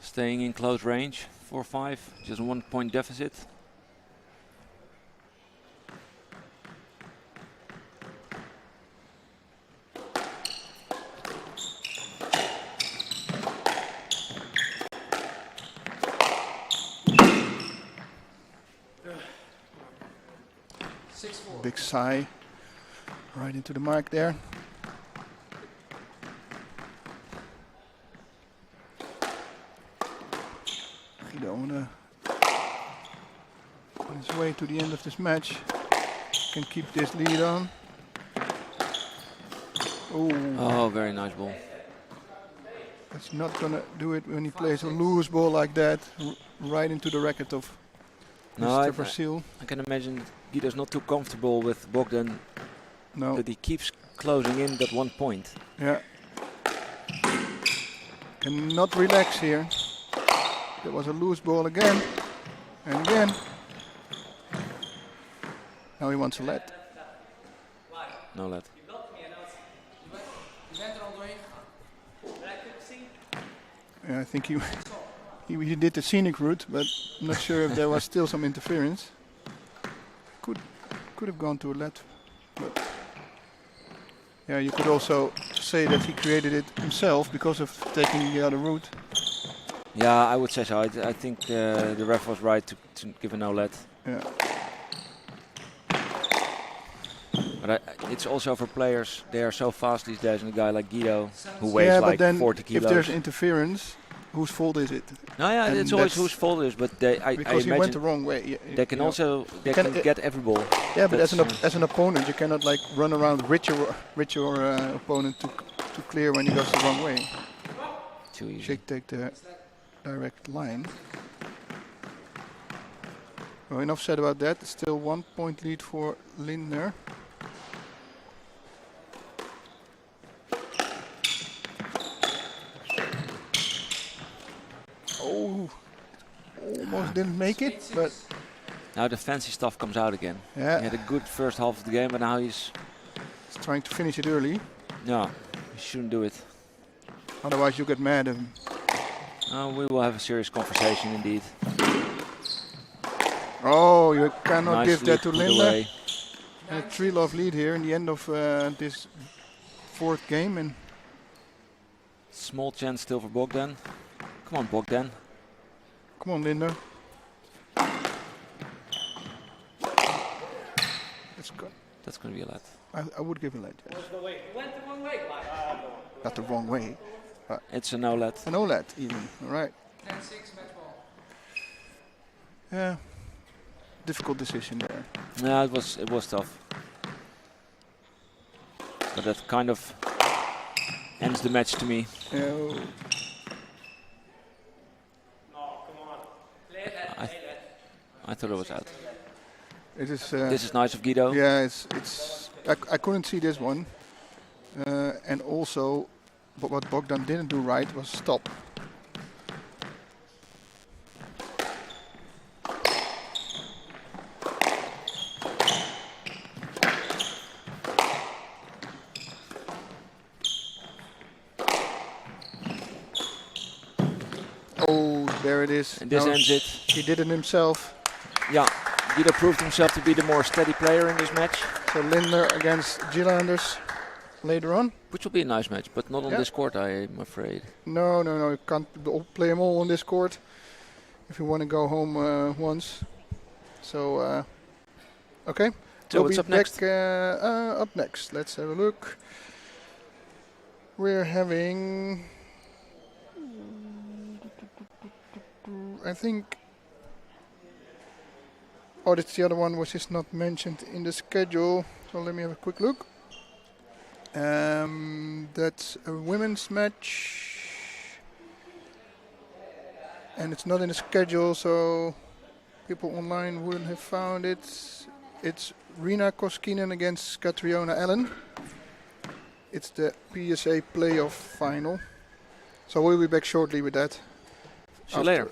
S1: Staying in close range. 4-5. Just 1 point deficit.
S6: Big sigh. Right into the mark there. Guido on his way to the end of this match. Can keep this lead on. Oh,
S1: Oh, very nice ball.
S6: that's not gonna do it when he plays a loose ball like that. Right into the racket of
S1: No,
S6: Mr. Fazil.
S1: I can imagine Guido's not too comfortable with Bogdan,
S6: No,
S1: that he keeps closing in that 1 point.
S6: yeah. Cannot relax here. There was a loose ball again. And again. Now he wants a let.
S1: No let.
S9: Je bent er al doorheen gegaan.
S6: Yeah, I think he did the scenic route, but I'm not sure if there was still some interference. Could have gone to a let, but yeah, you could also say that he created it himself because of taking the other route.
S1: Yeah, I would say so. I think the ref was right to give a no let.
S6: Yeah,
S1: But it's also for players, they are so fast these days, and a guy like Guido, who weighs
S6: yeah, but
S1: like
S6: then
S1: 40
S6: if
S1: kilos.
S6: there's interference, whose fault is it?
S1: No, yeah,
S6: and
S1: it's always
S6: that's
S1: whose fault it is, but I
S6: Because he went
S1: imagine
S6: the wrong way.
S1: they can
S6: you know.
S1: also
S6: can-
S1: get every ball.
S6: Yeah, but
S1: That's,
S6: as an opponent, you cannot like run around with your opponent to clear when he goes the wrong way.
S1: Too easy.
S6: Should take the direct line. Well, enough said about that. Still 1 point lead for Lindner. Oh, almost didn't make it, but
S1: Now the fancy stuff comes out again.
S6: yeah,
S1: He had a good first half of the game, but now he's
S6: trying to finish it early.
S1: he shouldn't do it.
S6: Otherwise, you get mad. And
S1: We will have a serious conversation indeed.
S6: oh, you cannot give
S1: Nicely
S6: that to
S1: put
S6: Lindner.
S1: away.
S6: And a 3-love lead here in the end of this fourth game, and
S1: Small chance still for Bogdan. Come on, Bogdan.
S6: come on, Lindner. Let's go.
S1: That's going to be a let.
S6: I would give a let. Yes.
S5: It went the wrong way.
S6: Not the wrong way.
S1: It's a no let.
S6: An OLED even. All right.
S9: 10-6 match ball.
S6: Yeah. Difficult decision there.
S1: No, it was tough. But that kind of ends the match to me.
S6: Oh,
S1: I thought it was out.
S6: it is.
S1: This is nice of Guido.
S6: Yeah, it's I couldn't see this one. And also, what Bogdan didn't do right was stop. Oh, there it is.
S1: And this
S6: Now
S1: ends it.
S6: he did it himself.
S1: Yeah, Guido proved himself to be the more steady player in this match.
S6: So Lindner against Gillanders later on.
S1: Which will be a nice match, but not on
S6: Yeah.
S1: this court, I'm afraid.
S6: No, you can't play them all on this court if you want to go home once. So, okay.
S1: So
S6: We'll
S1: what's
S6: be
S1: up next?
S6: back, up next. Let's have a look. We're having, I think, oh, that's the other one which is not mentioned in the schedule. So let me have a quick look. That's a women's match, and it's not in the schedule, so people online wouldn't have found it. It's Rina Koskinen against Catriona Allen. It's the PSA playoff final. So we'll be back shortly with that.
S1: See you later.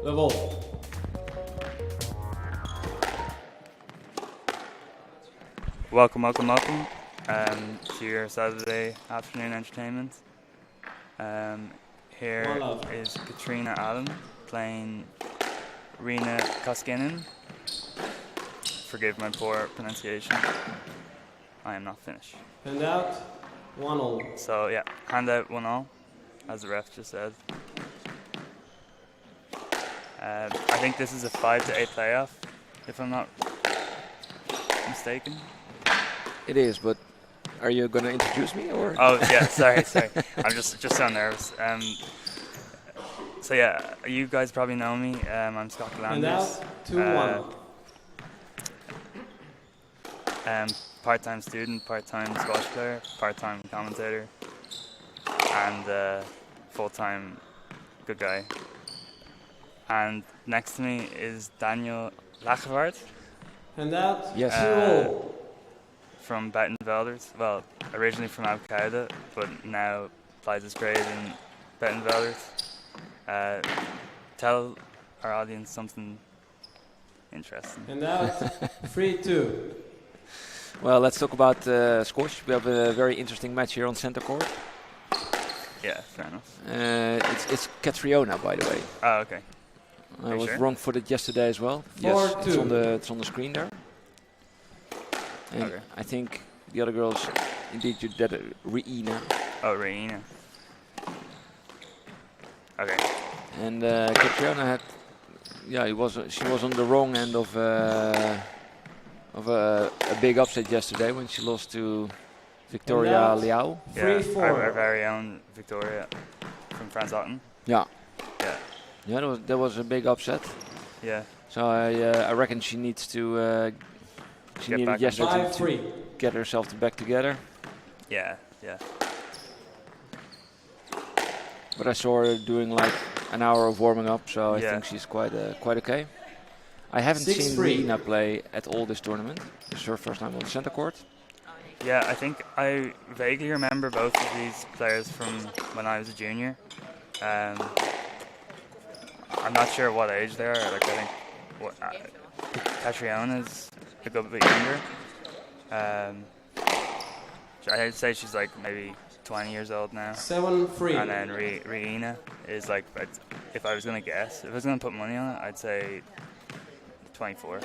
S3: level.
S8: Welcome, welcome, welcome to your Saturday afternoon entertainment. Here is Katrina Allen playing Rina Koskinen. Forgive my poor pronunciation. I am not finished.
S3: Handout, 1-all.
S8: So yeah, handout 1-all, as the ref just said. I think this is a 5-8 playoff, if I'm not mistaken.
S1: It is, but are you going to introduce me or?
S8: Oh yeah, sorry. I'm just so nervous. So yeah, you guys probably know me. I'm Scott Gillanders.
S3: Handout, 2-1.
S8: Part-time student, part-time squash player, part-time commentator, and full-time good guy. And next to me is Daniel Lachevard.
S3: Handout,
S1: Yes.
S3: 2-all.
S8: From Buitenveldert. Well, originally from Abkoude, but now plays his grade in Buitenveldert. Tell our audience something interesting.
S3: Handout, 3-2.
S1: Well, let's talk about squash. We have a very interesting match here on center court.
S8: Yeah, fair enough.
S1: It's Catriona, by the way.
S8: Oh, okay.
S1: I was
S8: sure?
S1: wrong-footed yesterday as well. Yes,
S3: 4-2.
S1: it's on the screen there. And
S8: Okay.
S1: I think the other girls, indeed, you did Reina.
S8: Oh, Reina. Okay.
S1: And Catriona had, she was on the wrong end of a big upset yesterday when she lost to Victoria
S3: And that-
S1: Liao.
S8: Yeah,
S3: 3-4.
S8: our very own Victoria from Frans Otten.
S1: Yeah.
S8: Yeah.
S1: Yeah, that was a big upset.
S8: Yeah.
S1: So I reckon she needs to. She
S8: Get
S1: needed
S8: back on
S1: yesterday
S8: track.
S1: to
S3: 5-3.
S1: get herself back together.
S8: Yeah.
S1: But I saw her doing like an hour of warming up, so I
S8: Yeah.
S1: think she's quite okay. I haven't seen
S3: 6-3.
S1: Rina play at all this tournament. This is her first time on the center court.
S8: Yeah, I think I vaguely remember both of these players from when I was a junior. I'm not sure what age they are. Like I think Catriona's a good bit younger. I'd say she's like maybe 20 years old now.
S3: 7-3.
S8: And then Reina is like, if I was gonna guess, if I was gonna put money on it, I'd say 24.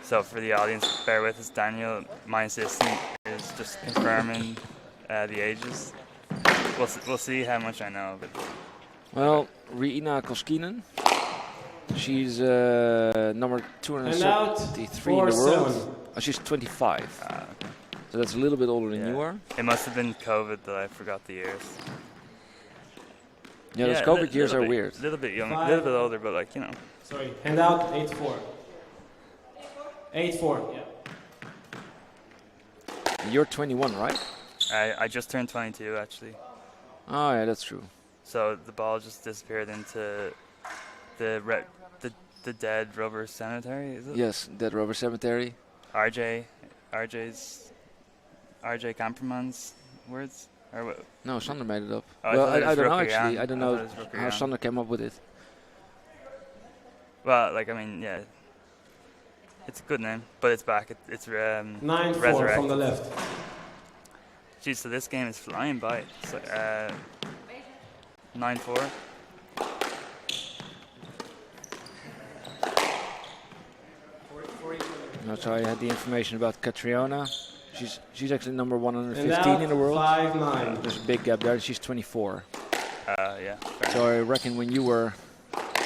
S8: So for the audience, bear with us. Daniel, my assistant, is just confirming the ages. We'll see how much I know. But
S1: Well, Rina Koskinen, she's number 273 in the world.
S3: 4-7.
S1: Oh, she's 25.
S8: okay.
S1: So that's a little bit older than you are.
S8: It must have been COVID that I forgot the years.
S1: Yeah, those COVID years are
S8: bit,
S1: weird.
S8: A little bit young, a little bit older, but like, you know.
S3: Sorry. Handout, 8-4. 8-4, yeah.
S1: You're 21, right?
S8: I just turned 22 actually.
S1: Oh yeah, that's true.
S8: So the ball just disappeared into the dead rubber cemetery, is it?
S1: Yes, Dead Rubber Cemetery.
S8: RJ Kamperman's words? Or what?
S1: No, Sander made it up.
S8: Oh,
S1: Well,
S8: I thought it
S1: I
S8: was
S1: don't know
S8: Rooker
S1: actually.
S8: Jan.
S1: I don't
S8: I
S1: know
S8: thought it was Rooker
S1: how
S8: Jan.
S1: Sander came up with it.
S8: Well, like, I mean, yeah. It's a good name, but it's back. It's
S3: 9-4
S8: resurrected.
S3: from the left.
S8: Geez, so this game is flying by. So, 9-4.
S1: No, so I had the information about Catriona. She's actually number
S3: And
S1: 115
S3: now
S1: in the world.
S3: 5-9.
S1: There's a big gap there. She's 24.
S8: Yeah. fair
S1: So I reckon when you were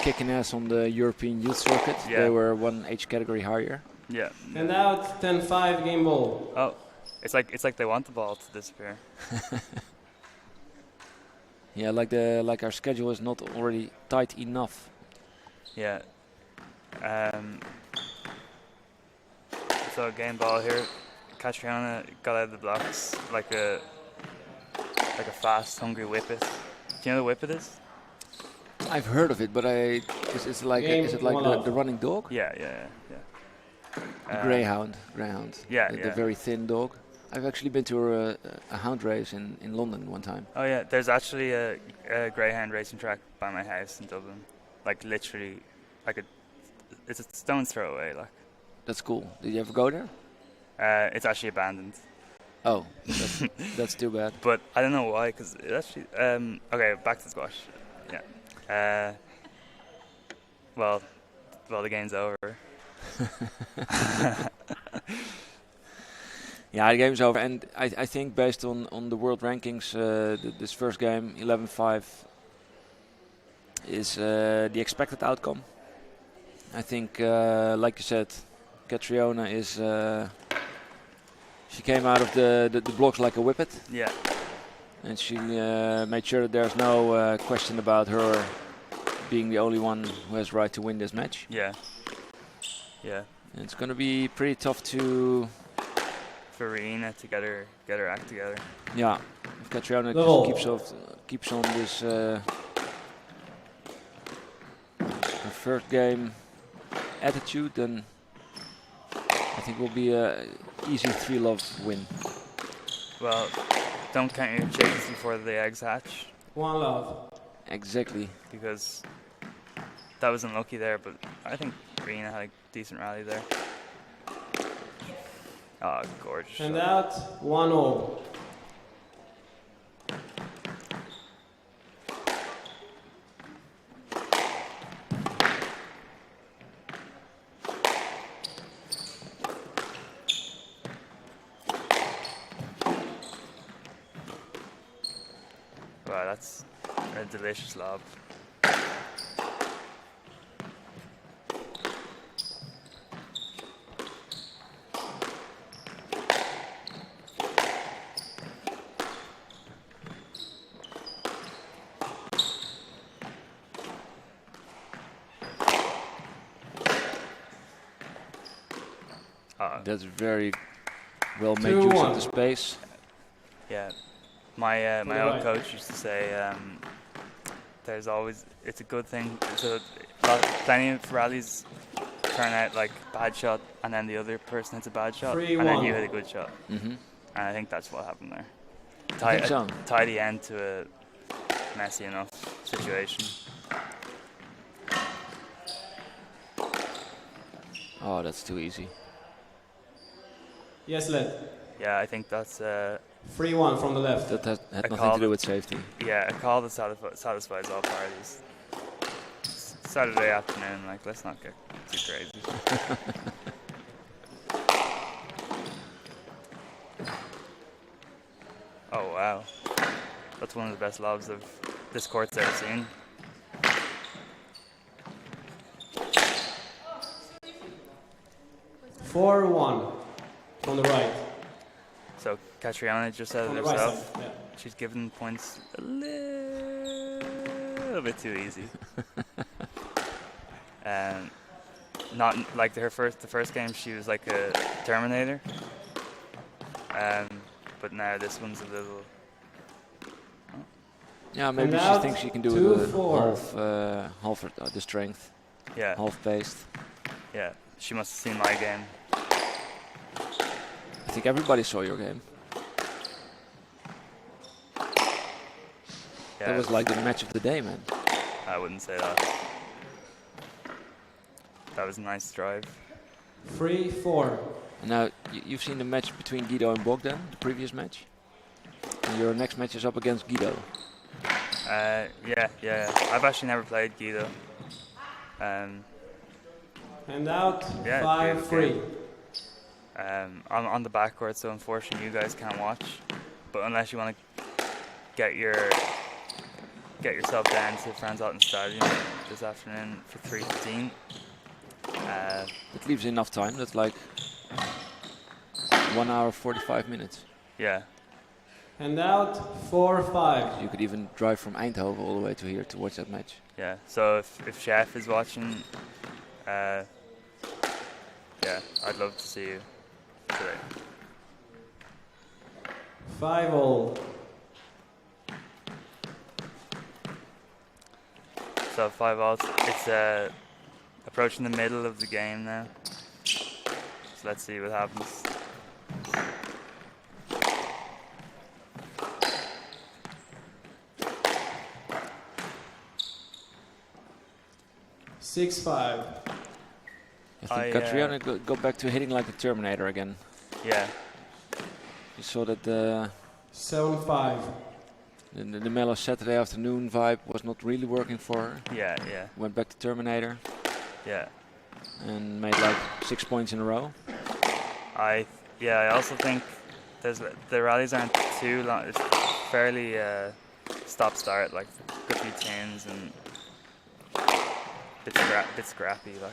S1: kicking ass on the European youth circuit,
S8: Yeah.
S1: they were one age category higher.
S8: Yeah.
S3: Handout, 10-5 game ball.
S8: Oh, it's like they want the ball to disappear.
S1: Yeah, like our schedule is not already tight enough.
S8: Yeah. So game ball here. Catriona got out of the blocks like a fast, hungry whippet. Do you know what a whippet is?
S1: I've heard of it, but is it like the running dog?
S8: Yeah.
S1: The greyhound.
S8: Yeah,
S1: The
S8: yeah.
S1: very thin dog. I've actually been to a hound race in London one time.
S8: Oh yeah, there's actually a greyhound racing track by my house in Dublin. Like literally, it's a stone's throw away. Like.
S1: That's cool. Did you ever go there?
S8: It's actually abandoned.
S1: Oh, that's too bad.
S8: But I don't know why, because it actually. Okay, back to squash. Yeah. Well, the game's over.
S1: Yeah, the game's over, and I think based on the world rankings, this first game, 11-5, is the expected outcome. I think, like you said, Catriona is. She came out of the blocks like a whippet.
S8: Yeah.
S1: And she made sure that there's no question about her being the only one who has right to win this match.
S8: Yeah. Yeah.
S1: And it's going to be pretty tough to.
S8: For Irina to get her act together.
S1: Yeah. If Catriona just keeps on this her first game attitude, then I think it will be a easy 3-love win.
S8: Well, don't count your chickens before the eggs hatch.
S3: 1-love.
S1: Exactly.
S8: Because that was unlucky there, but I think Irina had a decent rally there. Oh, gorgeous.
S3: And out, 1-all.
S8: Wow, that's a delicious lob.
S1: That's very well made use of the space.
S8: Yeah, my old coach used to say, it's a good thing. So plenty of rallies turn out like bad shot, and then the other person hits a bad shot, and then you hit a good shot. And I think that's what happened there. Tie the end to a messy enough situation.
S1: Oh, that's too easy.
S3: Yes, led.
S8: Yeah, I think that's
S3: 3-1 from the left.
S1: That had nothing to do with safety.
S8: Yeah, a call that satisfies all parties. It's Saturday afternoon, like, let's not get too crazy. Oh wow, that's one of the best lobs of this court's ever seen.
S3: Four-1 from the right.
S8: So Catriona just said it herself. Right, she's given points a little bit too easy. Not like the first game she was like a Terminator. But now this one's a little.
S1: Yeah, maybe she thinks she can do it half the strength.
S8: Yeah.
S1: Half paced.
S8: Yeah, she must have seen my game.
S1: I think everybody saw your game.
S8: Yeah,
S1: that was like the match of the day, man.
S8: I wouldn't say that. That was a nice drive.
S3: 3-4.
S1: And now you've seen the match between Guido and Bogdan, the previous match. And your next match is up against Guido.
S8: Yeah. I've actually never played Guido.
S3: And out, 5-3.
S8: I'm on the backcourt, so unfortunately you guys can't watch. But unless you want to get yourself down to Franz Otten Stadium this afternoon for 3:15.
S1: It leaves enough time. That's like 1 hour 45 minutes.
S8: Yeah.
S3: And out, 4-5.
S1: You could even drive from Eindhoven all the way to here to watch that match.
S8: Yeah. So if Chef is watching, yeah, I'd love to see you today.
S3: 5-all.
S8: So 5-all. It's approaching the middle of the game now. So let's see what happens.
S7: 6-5.
S1: I think Catriona got back to hitting like the Terminator again.
S8: Yeah.
S1: You saw that the
S7: 7-5.
S1: mellow Saturday afternoon vibe was not really working for her.
S8: Yeah, yeah.
S1: Went back to Terminator.
S8: Yeah.
S1: And made like 6 points in a row.
S8: I also think the rallies aren't too long. It's fairly stop-start, like good few tins and bit scrappy, like.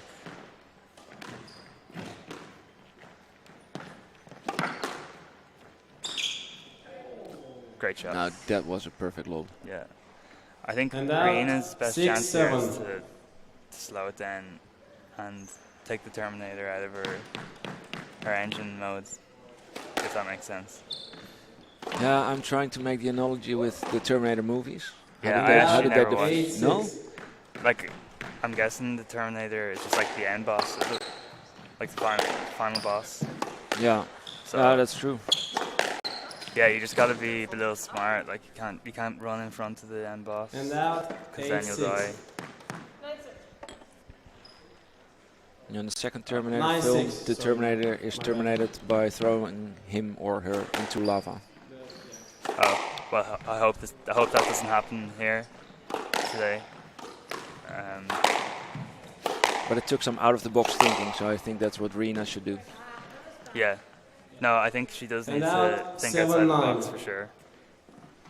S8: Great shot.
S1: No, that was a perfect lob.
S8: Yeah. I think
S7: And
S8: Reena's best chance here is
S7: 6-7.
S8: to slow it down and take the Terminator out of her engine modes, if that makes sense.
S1: Yeah, I'm trying to make the analogy with the Terminator movies.
S8: Yeah,
S1: how did they
S8: never watched.
S1: No?
S8: Like, I'm guessing the Terminator is just like the end boss, is it? Like the final boss.
S1: Yeah.
S8: So
S1: Yeah, that's true.
S8: yeah, you just gotta be a little smart. Like you can't run in front of the end boss,
S7: And out,
S8: because then you'll
S7: 8-6.
S8: die.
S1: In the second Terminator
S7: 9-6,
S1: film, the
S7: sorry.
S1: Terminator is terminated by throwing him or her into lava.
S8: Oh, well, I hope that doesn't happen here today.
S1: But it took some out-of-the-box thinking, so I think that's what Reena should do.
S8: Yeah. No, I think she does
S7: And
S8: need to
S7: out,
S8: think outside the
S7: 7-9.
S8: box for sure.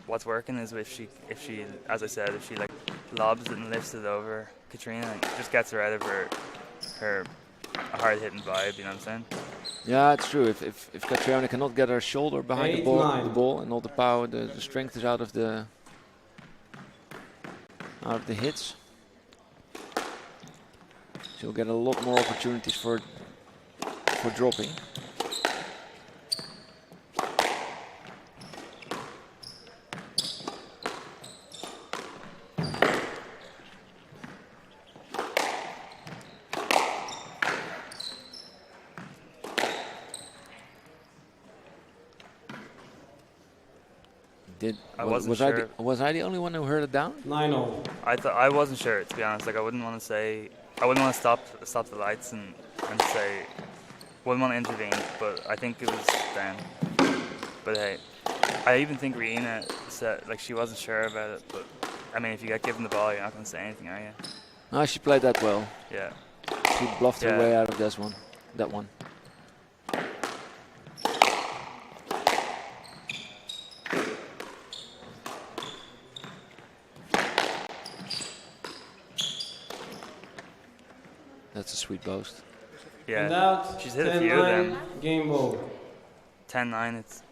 S8: What's working is if she, as I said, if she like lobs it and lifts it over Katrina, and just gets her out of her hard-hitting vibe. You know what I'm saying?
S1: Yeah, it's true. If Catriona cannot get her shoulder behind the
S7: 8-9.
S1: ball and all the power, the strength is out of the hits, she'll get a lot more opportunities for dropping. Was I the only one who heard it down?
S7: 9-0.
S8: I wasn't sure, to be honest. Like I wouldn't want to stop the lights and say, wouldn't want to intervene. But I think it was down. But hey, I even think Reena said like she wasn't sure about it. But I mean, if you get given the ball, you're not going to say anything, are you?
S1: No, she played that well.
S8: Yeah.
S1: She bluffed her way out of that one. That's a sweet boast.
S8: Yeah.
S7: And out,
S8: She's hit a few of
S7: 10-9,
S8: them.
S7: game ball.
S8: 10-9, it's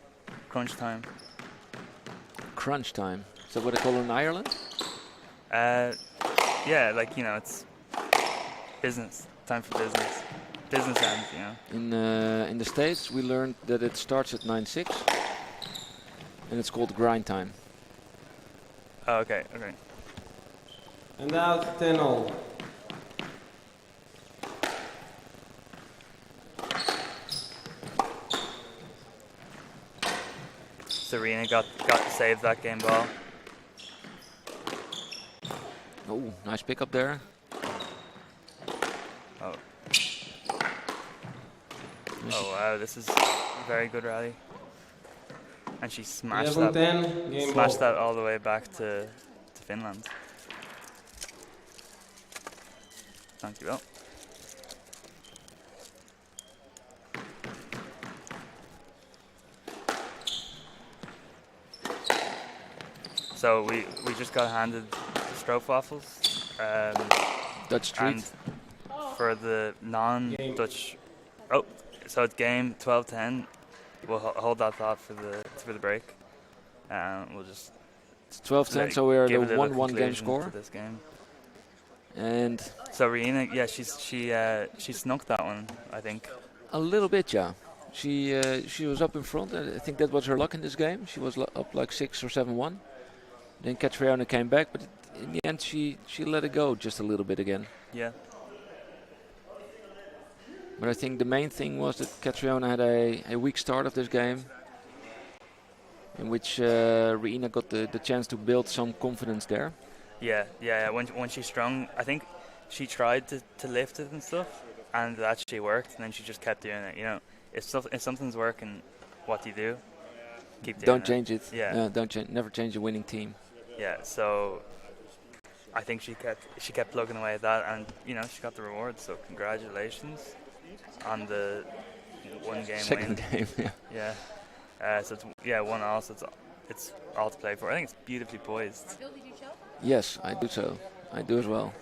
S8: crunch time.
S1: Crunch time. Is that what they call it in Ireland?
S8: Yeah, like, you know, it's business. Time for business. Business end, you know.
S1: In the States, we learned that it starts at 9-6, and it's called grind time.
S8: Oh, okay.
S7: And out, 10-0.
S8: Serena got to save that game ball.
S1: Oh, nice pickup there.
S8: Oh. Oh wow, this is a very good rally. And she smashed
S7: 11-10, game ball.
S8: that all the way back to Finland. Thank you, well. So we just got handed stroopwafels.
S1: Dutch treat.
S8: And for the non-Dutch, so it's game 12-10. We'll hold that thought for the break. We'll just.
S1: It's 12-10, so we're
S8: give
S1: the
S8: it a
S1: 1-1 game
S8: conclusion
S1: score.
S8: to this game.
S1: And
S8: so Reena, yeah, she snuck that one, I think.
S1: a little bit, yeah. She was up in front. I think that was her luck in this game. She was up like 6 or 7-1. Then Catriona came back, but in the end she let it go just a little bit again.
S8: Yeah.
S1: But I think the main thing was that Catriona had a weak start of this game, in which Reena got the chance to build some confidence there.
S8: Yeah. When she strung, I think she tried to lift it and stuff, and it actually worked, and then she just kept doing it. You know, if something's working, what do you do? Keep doing
S1: Don't
S8: it.
S1: change it.
S8: Yeah.
S1: Never change a winning team.
S8: Yeah. So I think she kept plugging away at that, and you know, she got the reward. So congratulations on the 1 game
S1: Second
S8: win.
S1: game. Yeah.
S8: Yeah. So it's 1-all. So it's all to play for. I think it's beautifully poised.
S1: Yes, I do so. I do as well.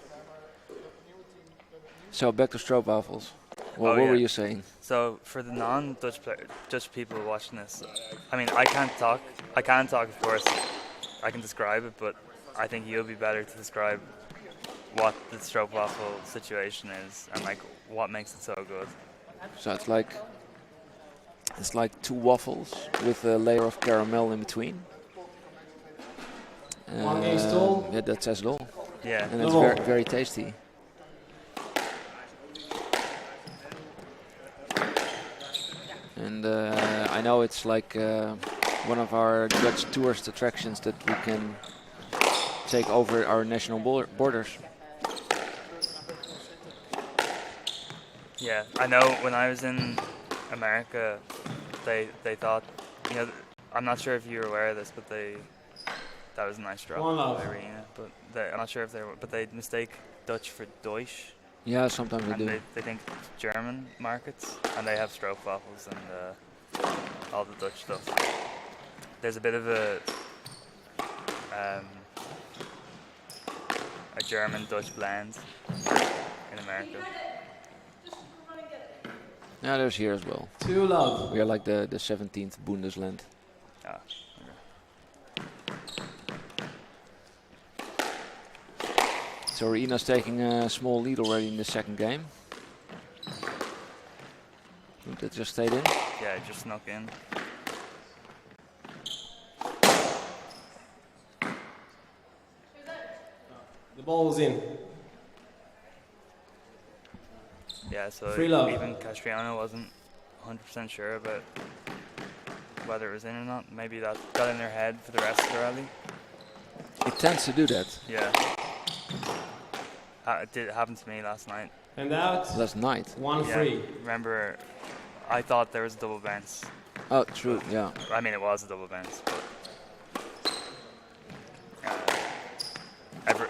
S1: So back to stroopwafels. What were you saying?
S8: So for the non-Dutch Dutch people watching this, I mean, I can't talk. Of course. I can describe it, but I think you'll be better to describe what the stroopwafel situation is and like what makes it so good.
S1: So it's like 2 waffles with a layer of caramel in between. Yeah, that says it all.
S8: Yeah.
S1: And it's very, very tasty. And I know it's like one of our Dutch tourist attractions that we can take over our national borders.
S8: Yeah, I know when I was in America, they thought, you know, I'm not sure if you're aware of this, but that was a nice drop in the arena. But I'm not sure if but they mistake Dutch for Deutsch.
S1: Yeah, sometimes
S8: and
S1: they do.
S8: They think it's German markets, and they have stroopwafels and all the Dutch stuff. There's a bit of a German-Dutch blend in America.
S1: Yeah, there's here as well.
S3: 2-love.
S1: We are like the 17th Bundesland.
S8: Ah,
S1: So Rena's taking a small lead already in the second game. That just stayed in.
S8: Yeah, it just snuck in.
S3: The ball's in.
S8: Yeah, so
S3: Free love.
S8: even Castriano wasn't 100% sure about whether it was in or not. Maybe that got in their head for the rest of the rally.
S1: It tends to do that.
S8: Yeah. It happened to me last night.
S3: And out.
S1: Last night.
S3: 1
S8: Yeah,
S3: free.
S8: remember, I thought there was a double bounce.
S1: Oh, true, yeah.
S8: I mean, it was a double bounce, but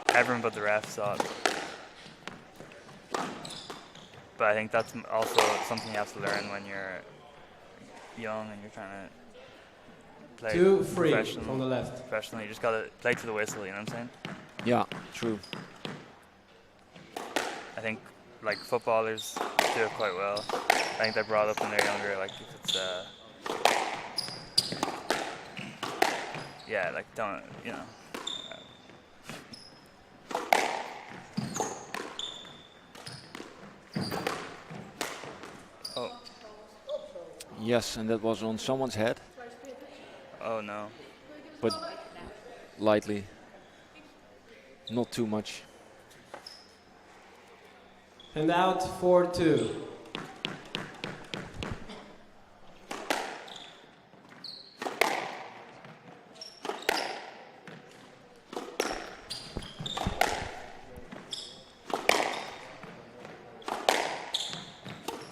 S8: everyone but the ref saw it. But I think that's also something you have to learn when you're young and you're trying to play
S3: 2 free from the left.
S8: professionally. You just got to play to the whistle, you know what I'm saying?
S1: Yeah, true.
S8: I think like footballers do it quite well. I think they're brought up when they're younger, like if it's yeah, like don't, you know. Oh.
S1: Yes, and that was on someone's head,
S8: Oh no.
S1: but lightly. Not too much.
S3: And out 4-2.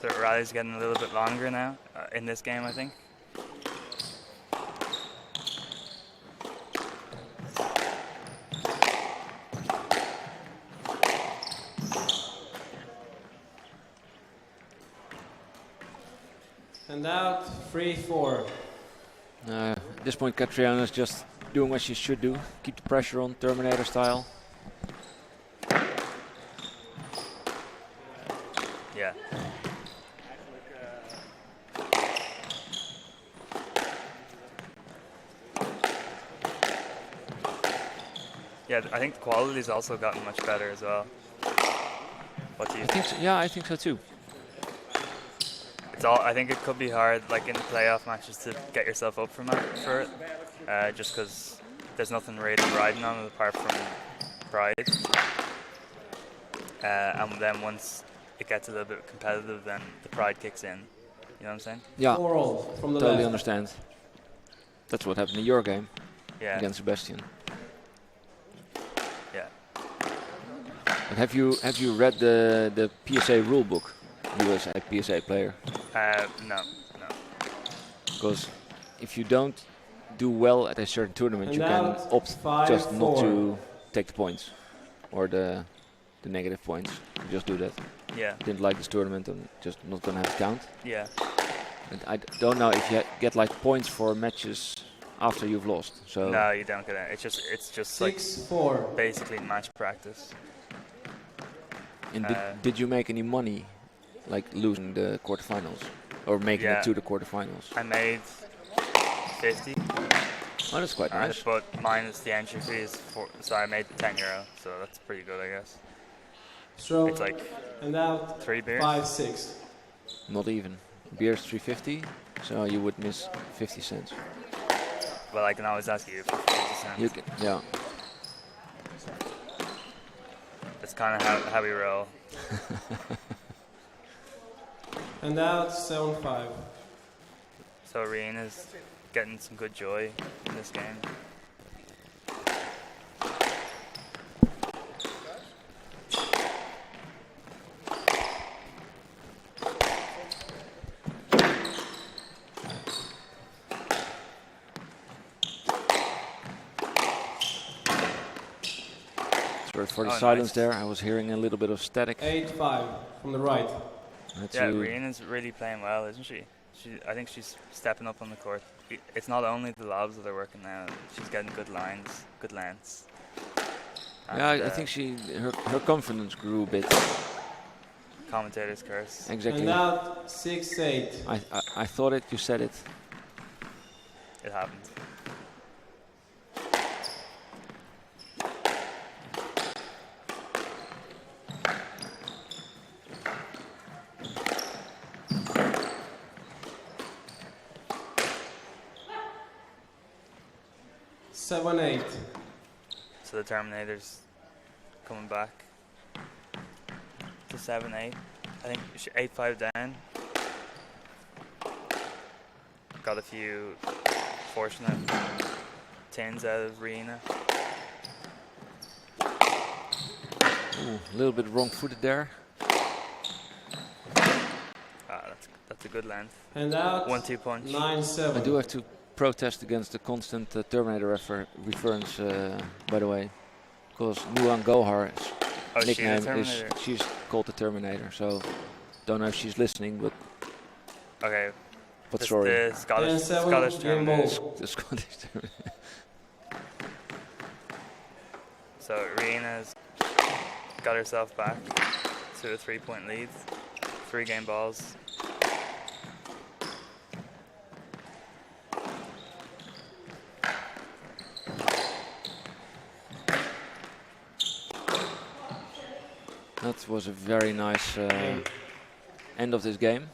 S8: The rally's getting a little bit longer now in this game, I think.
S3: And out 3-4.
S1: At this point, Catriona is just doing what she should do. Keep the pressure on, Terminator style.
S8: Yeah. Yeah, I think the quality's also gotten much better as well. What do you think?
S1: So, yeah, I think so too.
S8: I think it could be hard, like in the playoff matches, to get yourself up for it, just because there's nothing really riding on it apart from pride. And then once it gets a little bit competitive, then the pride kicks in. You know what I'm saying?
S1: Yeah,
S3: 4-all from the
S1: totally
S3: left.
S1: understand. That's what happened in your game
S8: Yeah.
S1: against Sebastian.
S8: Yeah.
S1: And have you read the PSA rule book? You as a PSA player.
S8: No.
S1: Because if you don't do well at a certain tournament,
S10: And
S1: you can
S10: out,
S1: opt
S10: 5-4.
S1: just not to take the points or the negative points. You just do that.
S8: Yeah.
S1: Didn't like this tournament and just not gonna have it count.
S8: Yeah.
S1: And I don't know if you get like points for matches after you've lost. So
S8: No, you don't get it. It's just like
S10: 6-4.
S8: basically match practice.
S1: and did you make any money, like losing the quarterfinals or making
S8: Yeah.
S1: it to the quarterfinals?
S8: I made 50.
S1: Oh, that's quite nice.
S8: But minus the entry fees, so I made €10. So that's pretty good, I guess.
S10: Stroke.
S8: It's like
S10: And out.
S8: 3 beers.
S10: 5-6.
S1: Not even. Beer's 350, so you would miss 50 cents.
S8: Well, I can always ask you for 50 cents.
S1: You can, yeah.
S8: That's kind of how we roll.
S10: And out. 7-5.
S8: So Arena's getting some good joy in this game.
S1: Sorry for the
S8: Oh,
S1: silence
S8: nice.
S1: there. I was hearing a little bit of static.
S10: 8-5 from the right.
S1: That's
S8: Yeah,
S1: you.
S8: Arena's really playing well, isn't she? I think she's stepping up on the court. It's not only the lobs that are working now. She's getting good lines, good lengths.
S1: Yeah, I
S8: And,
S1: think her confidence grew a bit.
S8: commentator's curse.
S1: Exactly.
S10: And out. 6-8.
S1: I thought it. You said it.
S8: It happened.
S10: Seven, 8.
S8: So the Terminator's coming back to 7-8. I think 8-5 down. Got a few fortunate tins out of Rena.
S1: Ooh, a little bit wrong-footed there.
S8: That's a good length.
S10: And out.
S8: 1-2 punch.
S10: 9-7.
S1: I do have to protest against the constant Terminator reference, by the way, because Nuan Gohar's nickname is she's called the Terminator. So don't know if she's listening, but
S8: okay.
S1: But sorry.
S8: The Scottish Terminator.
S1: The Scottish Terminator.
S8: So Rena's got herself back to a 3-point lead. 3 game balls.
S1: That was a very nice end of this game.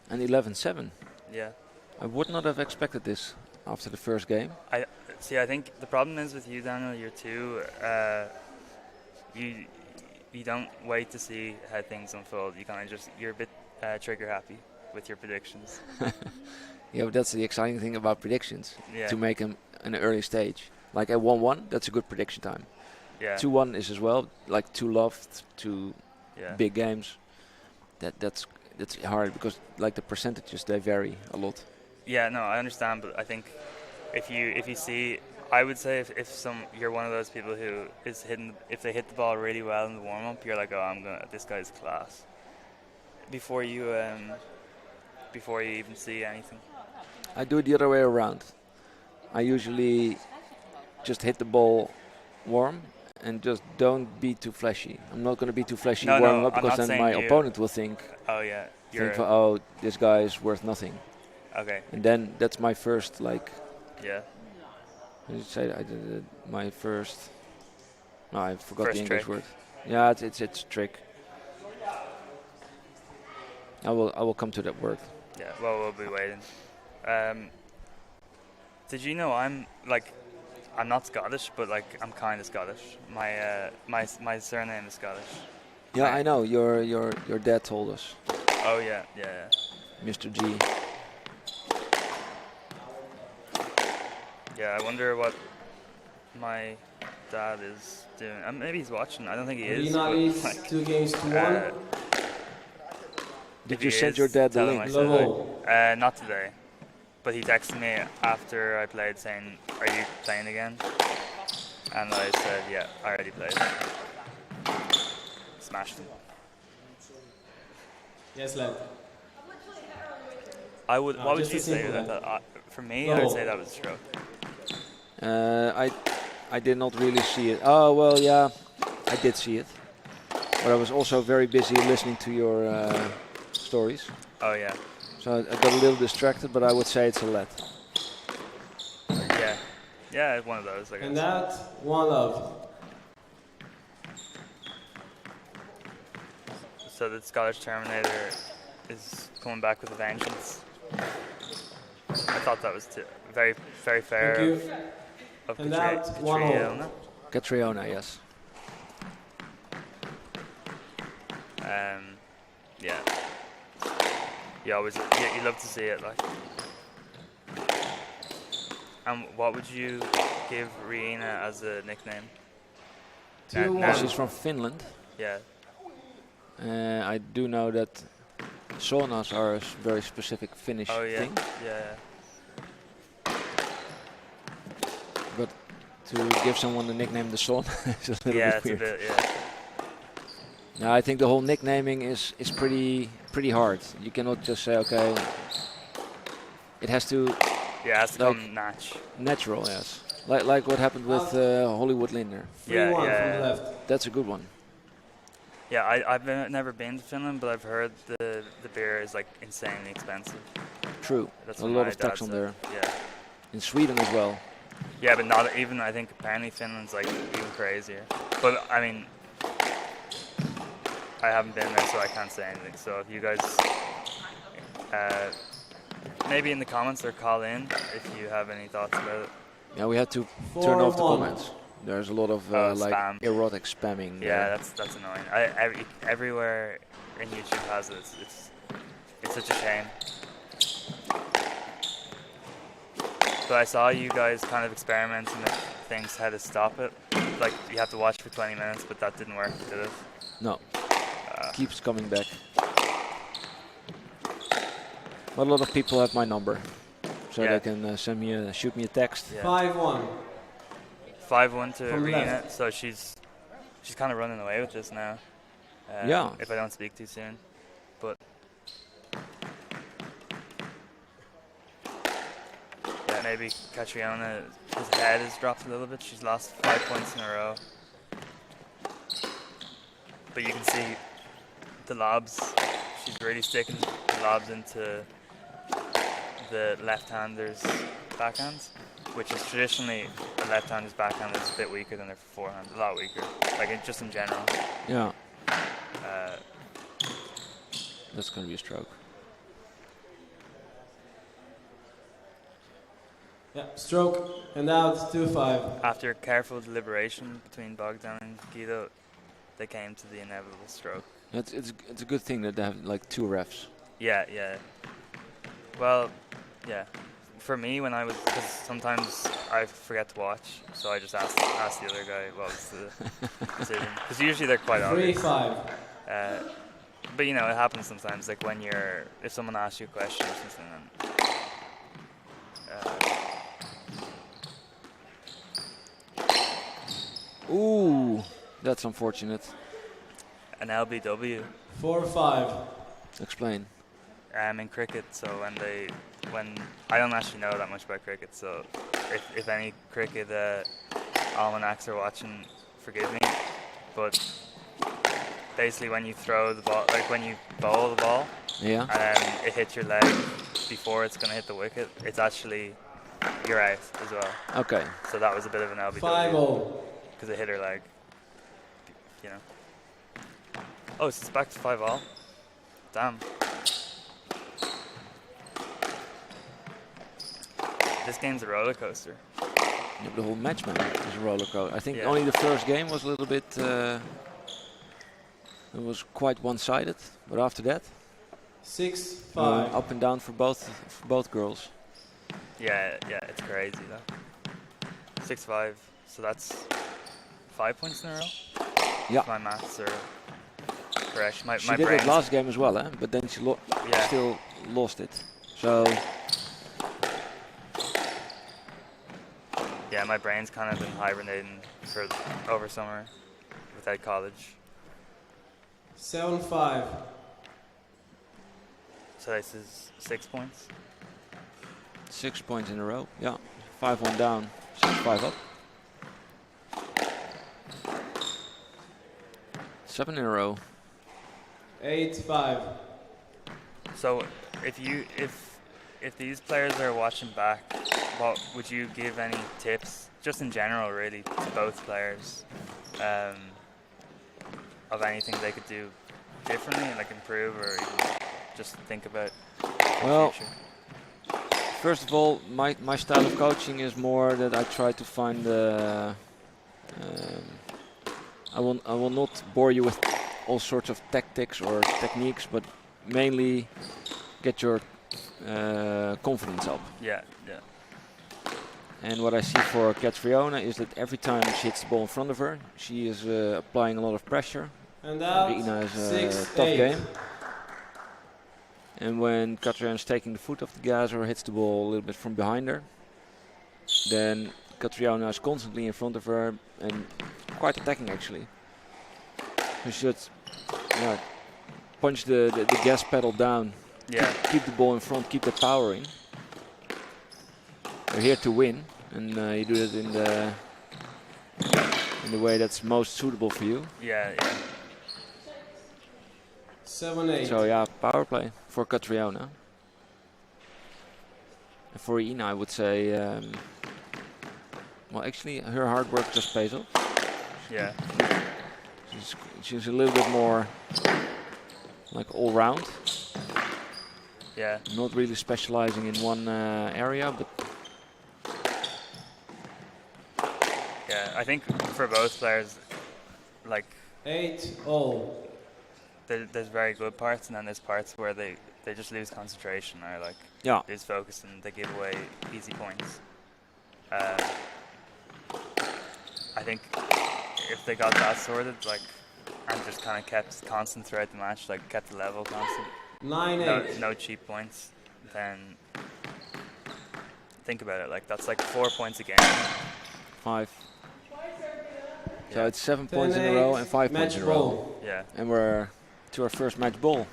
S1: And 11-7.
S8: Yeah.
S1: I would not have expected this after the first game.
S8: I think the problem is with you, Daniel. You're too. You don't wait to see how things unfold. You kind of you're a bit trigger happy with your predictions.
S1: Yeah, but that's the exciting thing about predictions.
S8: Yeah.
S1: To make them an early stage. Like at 1-1, that's a good prediction time.
S8: Yeah.
S1: 2-1 is as well, like 2 loft, 2
S8: Yeah.
S1: big games. That's hard because like the percentages, they vary a lot.
S8: Yeah, no, I understand, but I think if you see, I would say if you're one of those people who is hitting, if they hit the ball really well in the warm up, you're like, oh, this guy's class. Before you even see anything.
S1: I do it the other way around. I usually just hit the ball warm and just don't be too flashy. I'm not going to be too flashy warming up because then my opponent will think,
S8: oh yeah,
S1: this guy is worth nothing.
S8: Okay.
S1: And then that's my first
S8: Yeah.
S1: I did say I did my first. No, I forgot
S8: First
S1: the English
S8: trick.
S1: word. Yeah, it's a trick. I will come to that word.
S8: Yeah. Well, we'll be waiting. Did you know I'm not Scottish, but I'm kind of Scottish. My surname is Scottish.
S1: Yeah, I know. Your dad told us.
S8: Oh yeah.
S1: Mr. G.
S8: Yeah, I wonder what my dad is doing. Maybe he's watching. I don't think he is.
S10: Arena
S8: but,
S10: leads
S8: like,
S10: 2 games to 1.
S1: Did
S8: if
S1: you
S8: he
S1: send
S8: is,
S1: your dad the
S8: tell him
S1: link?
S8: I said
S10: Level.
S8: hi. Not today, but he texted me after I played saying, "Are you playing again?" And I said, "Yeah, I already played." Smashed him.
S10: Yes, lad.
S8: I would.
S10: No,
S8: What would
S10: just
S8: you
S10: a
S8: say
S10: simple
S8: to that?
S10: one.
S8: For me, I would
S10: Level.
S8: say that was a stroke.
S1: I did not really see it. Oh well, yeah, I did see it, but I was also very busy listening to your stories,
S8: Oh yeah,
S1: so I got a little distracted. But I would say it's a let.
S8: yeah, yeah. It's one of those. I guess.
S10: And that, 1 love.
S8: So the Scottish Terminator is coming back with a vengeance. I thought that was very, very fair
S10: Thank you.
S8: of
S10: And that, 1 all.
S8: Catriona.
S1: Catriona, yes.
S8: Yeah. You love to see it, like. And what would you give Riina as a nickname?
S10: 2-1.
S1: She's from Finland.
S8: Yeah.
S1: I do know that saunas are a very specific Finnish
S8: Oh yeah.
S1: thing,
S8: Yeah.
S1: but to give someone the nickname the sauna is a little
S8: Yeah,
S1: bit
S8: it's a
S1: weird.
S8: bit. Yeah.
S1: No, I think the whole nicknaming is pretty hard. You cannot just say, okay, it has to
S8: Yeah, it has to
S1: Like-
S8: come
S1: natural, yes. Like what happened with Hollywood Lindner.
S10: 3-1
S8: Yeah,
S10: from
S8: yeah,
S10: the
S8: yeah.
S10: left.
S1: That's a good one.
S8: Yeah, I've never been to Finland, but I've heard the beer is like insanely expensive.
S1: True.
S8: That's
S1: A
S8: what
S1: lot
S8: my
S1: of tax
S8: dad
S1: on
S8: said.
S1: there.
S8: Yeah.
S1: In Sweden as well.
S8: Yeah, but not even. I think apparently Finland's like even crazier. But I mean, I haven't been there, so I can't say anything. So if you guys, maybe in the comments or call in if you have any thoughts about it.
S1: Yeah, we had to turn off the
S10: 4-1.
S1: comments. There's a lot of like
S8: spam.
S1: erotic spamming.
S8: Yeah,
S1: there.
S8: that's annoying. Everywhere in YouTube has it. It's such a shame. But I saw you guys kind of experimenting with things, how to stop it. Like you have to watch for 20 minutes, but that didn't work, did it?
S1: No. Keeps coming back. But a lot of people have my number, so
S8: Yeah.
S1: they can shoot me a text.
S8: Yeah.
S10: 5-1.
S8: 5-1 to
S10: From
S8: Riina,
S10: left.
S8: so she's kind of running away with this now.
S1: Yeah.
S8: If I don't speak too soon, but yeah, maybe Catriona, his head has dropped a little bit. She's lost 5 points in a row, but you can see the lobs. She's really sticking the lobs into the left-handers' backhands, which is traditionally a left-hander's backhand is a bit weaker than their forehand, a lot weaker, like just in general.
S1: Yeah.
S8: Uh,
S1: That's gonna be a stroke.
S10: Yeah, stroke. And out, 2-5.
S8: After careful deliberation between Bogdan and Guido, they came to the inevitable stroke.
S1: It's a good thing that they have like 2 refs.
S8: Yeah, yeah. Well, yeah. For me, when I was, because sometimes I forget to watch, so I just asked the other guy what was the decision. Because usually they're quite obvious.
S10: 3-5.
S8: But you know, it happens sometimes. Like when if someone asks you a question or something, then
S1: Ooh, that's unfortunate.
S8: an LBW.
S10: 4-5.
S1: Explain.
S8: In cricket, so when I don't actually know that much about cricket, so if any cricket almanacs are watching, forgive me, but basically when you throw the ball, like when you bowl the ball,
S1: Yeah.
S8: and then it hits your leg before it's going to hit the wicket, it's actually, you're out as well.
S1: Okay.
S8: So that was a bit of an LBW.
S10: 5-0.
S8: Because it hit her leg, you know. Oh, so it's back to 5-all. Damn. This game's a roller coaster.
S1: Yeah, the whole match, man, is a roller coaster. I think
S8: Yeah.
S1: only the first game was a little bit. It was quite one-sided, but after that,
S10: 6-5.
S1: up and down for both girls.
S8: Yeah, it's crazy though. 6-5, So that's 5 points in a row.
S1: Yeah.
S8: If my maths are correct. My
S1: She did it
S8: brain's-
S1: last game as well, but then she
S8: Yeah.
S1: still lost it. So
S8: Yeah, my brain's kind of been hibernating for over summer without college.
S10: 7-5.
S8: So this is 6 points.
S1: 6 points in a row. Yeah, 5-1 down, 6-5 up. 7 in a row.
S10: 8-5.
S8: So if these players are watching back, what would you give any tips, just in general, really, to both players, of anything they could do differently, like improve, or even just think about
S1: Well,
S8: the future?
S1: first of all, my style of coaching is more that I try to find. I will not bore you with all sorts of tactics or techniques, but mainly get your confidence up.
S8: Yeah, yeah.
S1: And what I see for Catriona is that every time she hits the ball in front of her, she is applying a lot of pressure.
S10: And out.
S1: Rina is a
S10: 6-8.
S1: tough game. And when Catriona is taking the foot off the gas or hits the ball a little bit from behind her, then Catriona is constantly in front of her and quite attacking actually. You should punch the gas pedal down.
S8: Yeah.
S1: Keep the ball in front, keep the power in. You're here to win, and you do it in the way that's most suitable for you.
S8: Yeah, yeah.
S10: 7-8.
S1: So yeah, power play for Catriona. And for Ina, I would say, well, actually, her hard work just pays off.
S8: Yeah.
S1: She's a little bit more like all round.
S8: Yeah.
S1: Not really specializing in one area, but
S8: Yeah, I think for both players, like
S10: 8-all.
S8: there's very good parts, and then there's parts where they just lose concentration or like lose focus, and they give away easy points. I think if they got that sorted, like, and just kind of kept constant throughout the match, like kept the level constant,
S10: 9-8.
S8: no cheap points, then think about it, like that's like 4 points a game.
S1: 5. So it's 7 points in a row and 5 points in a row.
S8: Yeah.
S1: And we're to our first match ball.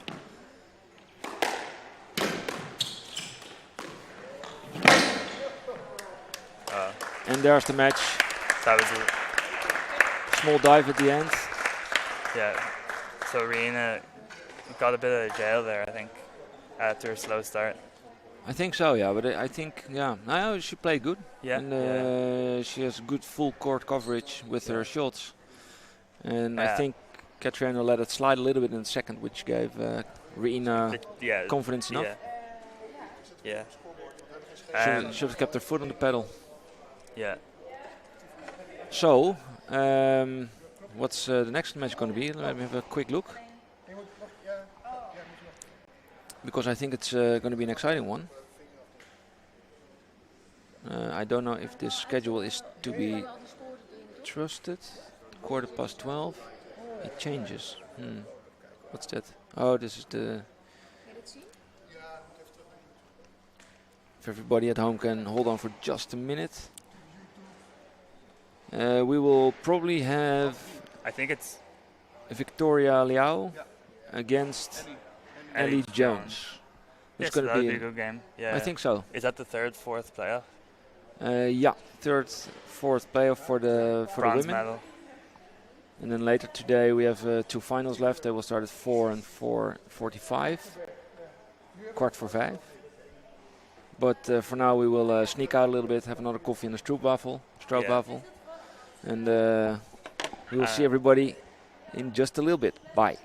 S1: And there's the match.
S8: That was a
S1: small dive at the end.
S8: Yeah. So Rina got a bit of jail there, I think, after a slow start.
S1: I think so, yeah. But I think, no, she played good.
S8: Yeah.
S1: And she has good full court coverage with her shots. And I think Catriona let it slide a little bit in the second, which gave Rina confidence enough.
S8: Yeah.
S1: She should have kept her foot on the pedal.
S8: Yeah.
S1: So, what's the next match going to be? Let me have a quick look. Because I think it's going to be an exciting one. I don't know if this schedule is to be trusted. 12:15. It changes. What's that? Oh, this is the... If everybody at home can hold on for just a minute. We will probably have...
S8: I think it's...
S1: Victoria Liao against Ellie Jones.
S8: It's
S1: It's going to
S8: that'll
S1: be
S8: be a good game. Yeah.
S1: I think so.
S8: Is that the third, fourth playoff?
S1: Yeah, third, fourth playoff for the
S8: Bronze
S1: women.
S8: medal.
S1: And then later today we have 2 finals left. They will start at 4 and 4:45. 4:45. But for now we will sneak out a little bit, have another coffee and a stroopwafel. And we will see everybody in just a little bit. Bye.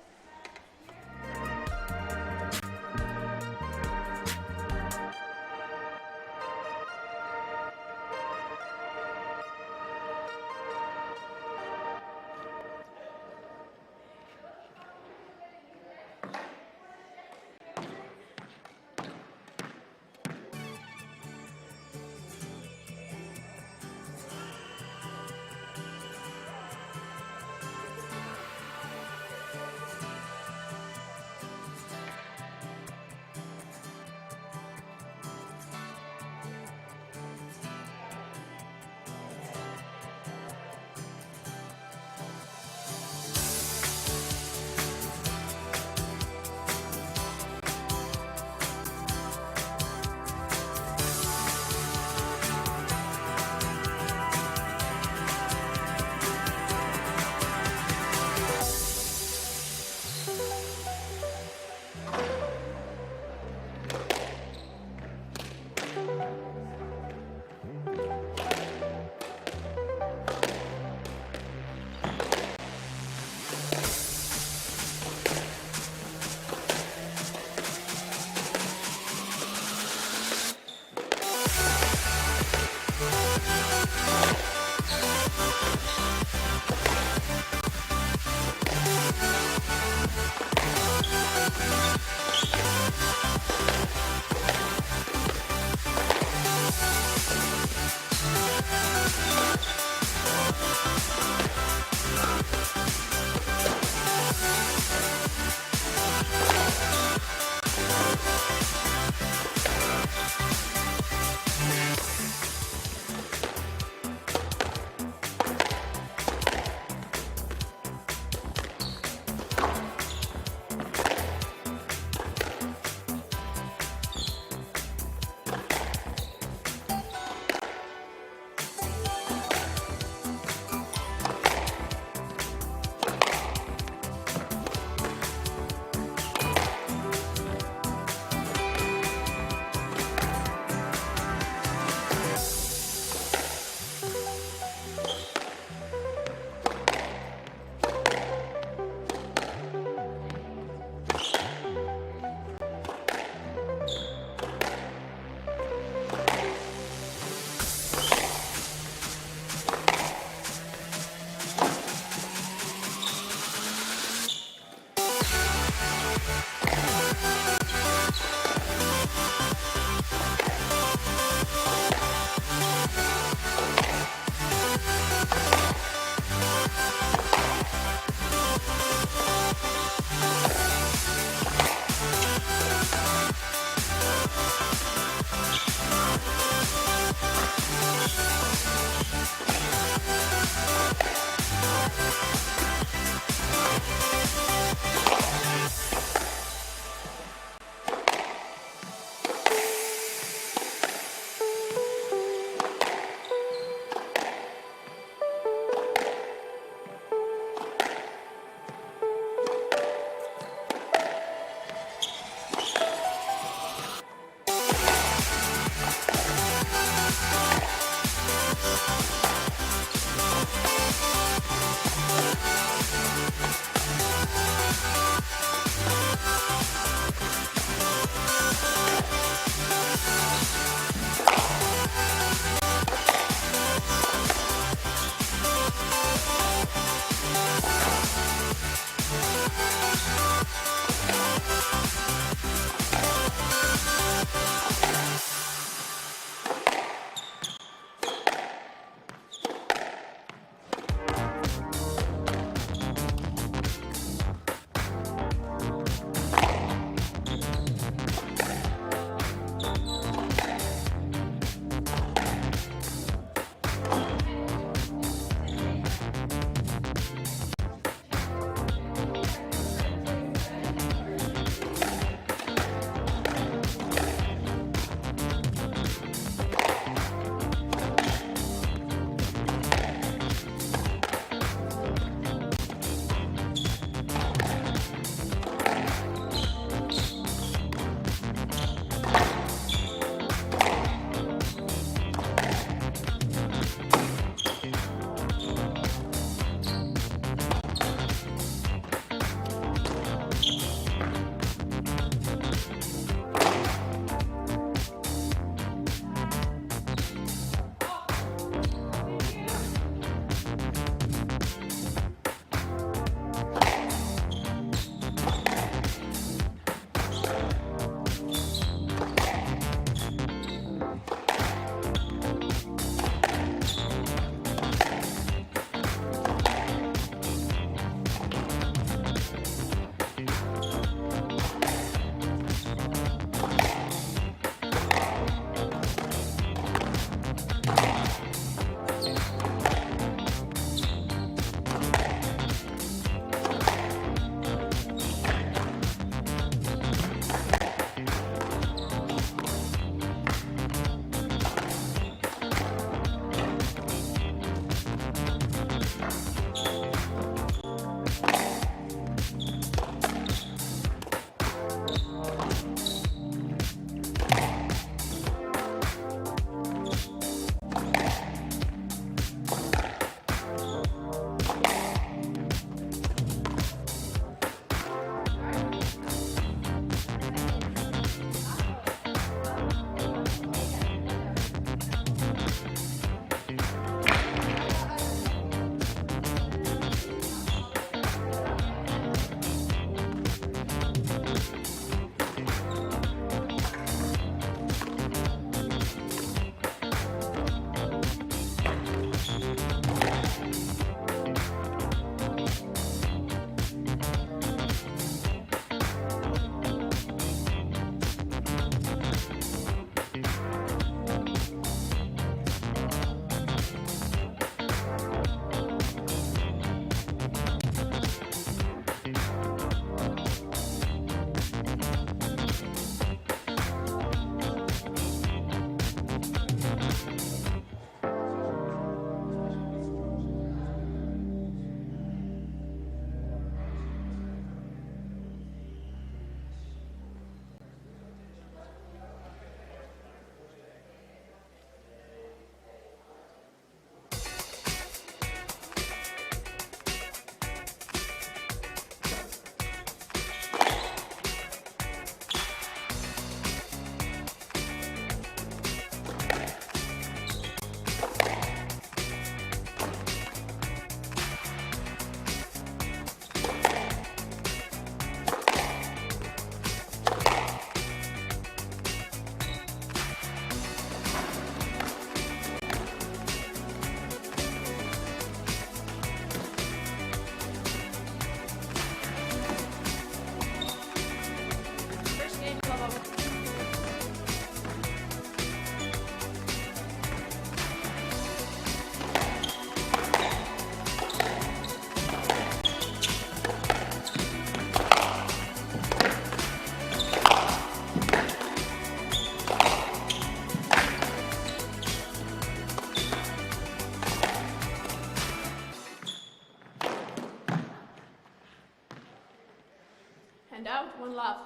S11: 1 love.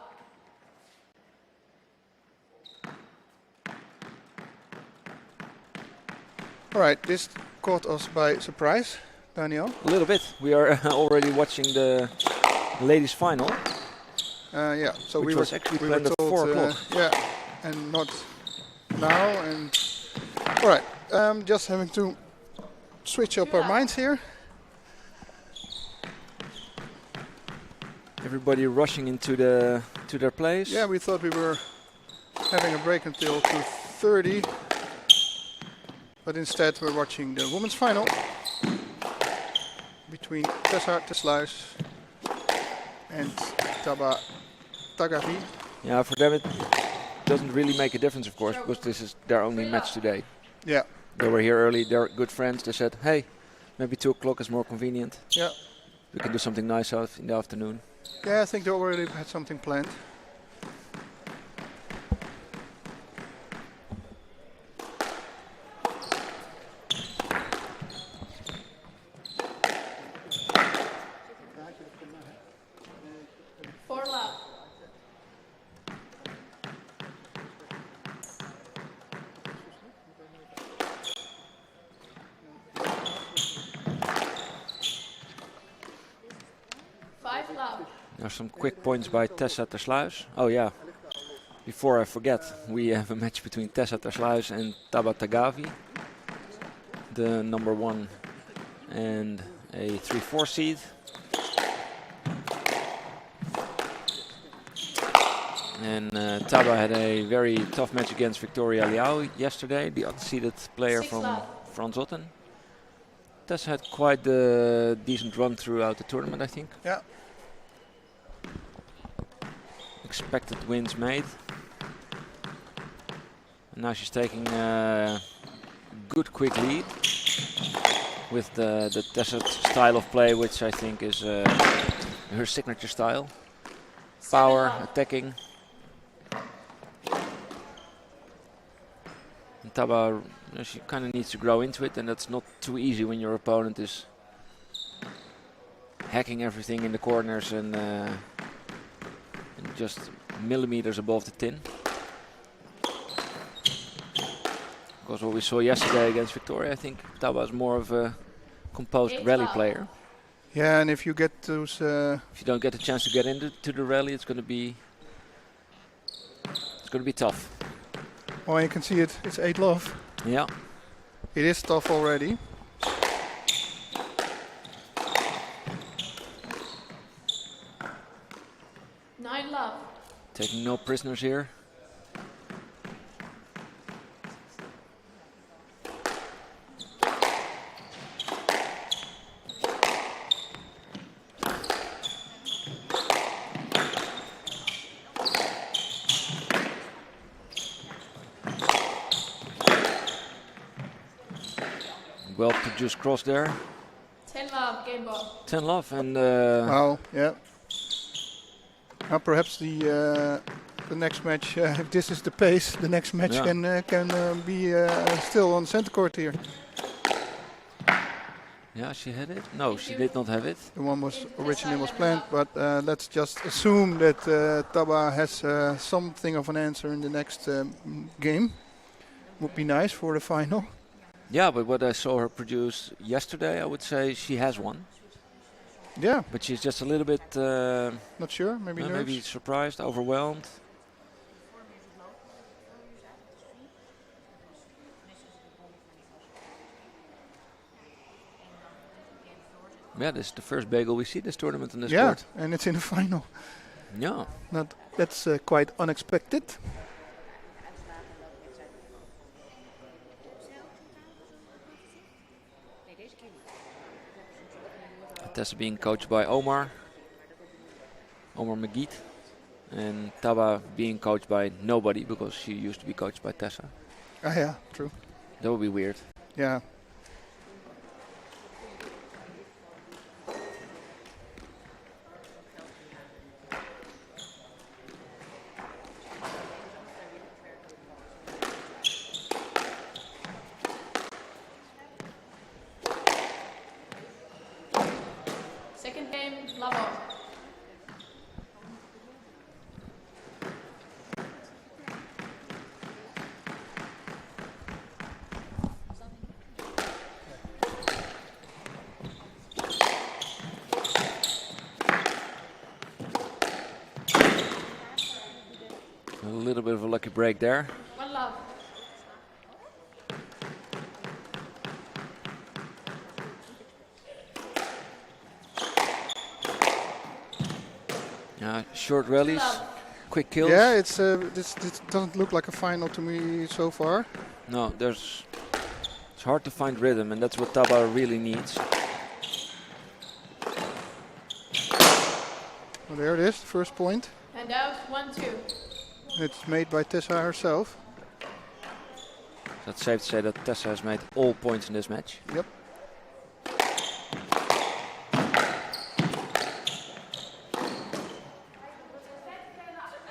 S6: All right, this caught us by surprise, Daniel.
S1: A little bit. We are already watching the ladies' final.
S6: Yeah, so
S1: Which
S6: we
S1: was
S6: were
S1: actually
S6: we were
S1: planned at
S6: told
S1: 4 o'clock.
S6: yeah, and not now. And all right, just having to switch up our minds here.
S1: Everybody rushing into their place.
S6: Yeah, we thought we were having a break until 2:30, but instead we're watching the women's final between Tessa Tesluis and Taba Tagavi.
S1: Yeah, for them it doesn't really make a difference, of course, because this is their only match today.
S6: Yeah.
S1: They were here early, they're good friends. They said, hey, maybe 2 o'clock is more convenient.
S6: Yeah.
S1: We can do something nice out in the afternoon.
S6: Yeah, I think they already had something planned.
S11: Four love. Five love.
S1: There's some quick points by Tessa Tersluis. Oh yeah, before I forget, we have a match between Tessa Tersluis and Taba Tagavi, the number 1 and a 3-4 seed. And Taba had a very tough match against Victoria Liao yesterday, the unseeded player from Frans Otten. Tessa had quite a decent run throughout the tournament, I think.
S6: Yeah.
S1: Expected wins made. And now she's taking a good quick lead with the Tessa style of play, which I think is her signature style. Power, attacking. And Taba, she kind of needs to grow into it, and that's not too easy when your opponent is hacking everything in the corners and just millimeters above the tin. Because what we saw yesterday against Victoria, I think Taba is more of a composed rally player.
S6: Yeah, and if you get those,
S1: if you don't get a chance to get into the rally, it's going to be tough.
S6: oh, you can see it. It's 8 love.
S1: Yeah.
S6: It is tough already.
S11: Nine love.
S1: Taking no prisoners here. Well produced cross there.
S11: 10 love, game ball.
S1: 10 love and
S6: Wow, yeah. Now perhaps the next match, if this is the pace, the next match can be still on center court here.
S1: yeah, she had it. No, she did not have it.
S6: The one was originally was planned, but let's just assume that Taba has something of an answer in the next game. Would be nice for the final.
S1: Yeah, but what I saw her produce yesterday, I would say she has one.
S6: Yeah.
S1: But she's just a little bit...
S6: not sure, maybe nerves?
S1: maybe surprised, overwhelmed. Yeah, this is the first bagel we see this tournament in this court.
S6: Yeah, and it's in the final.
S1: Yeah.
S6: That's quite unexpected.
S1: Tessa being coached by Omar Magid, and Taba being coached by nobody because she used to be coached by Tessa.
S6: Ah, yeah, true.
S1: That would be weird.
S6: Yeah.
S11: Second game, love off.
S1: break there.
S11: 1 love.
S1: Short rallies, quick kills.
S6: Yeah, it's this doesn't look like a final to me so far.
S1: No, it's hard to find rhythm, and that's what Taba really needs.
S6: Well, there it is, the first point.
S11: And out 1-2.
S6: It's made by Tessa herself.
S1: That's safe to say that Tessa has made all points in this match.
S6: Yep.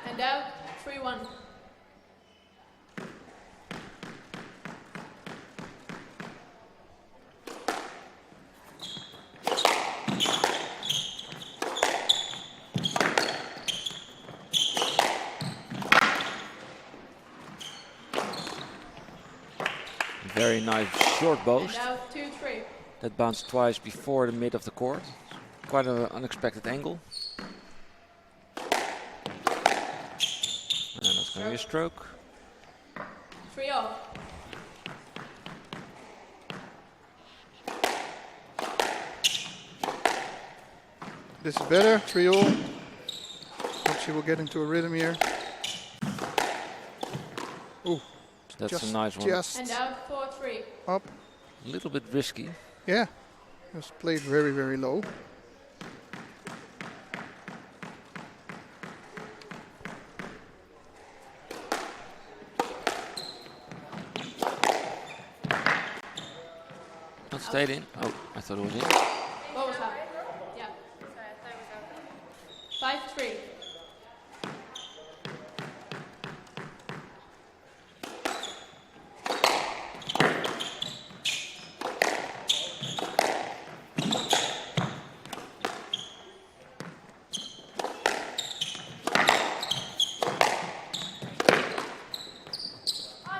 S11: And out 3-1.
S1: Very nice short boast.
S11: And out 2-3.
S1: That bounced twice before the mid of the court. Quite an unexpected angle. And that's going to be a stroke.
S11: 3-0.
S6: This is better, 3-all. Hope she will get into a rhythm here. Ooh,
S1: That's a nice one.
S6: Just
S11: And out 4-3.
S6: up.
S1: A little bit risky.
S6: Yeah, it was played very, very low.
S1: Not stayed in. Oh, I thought it was in.
S11: What was that? Yeah. 5-3.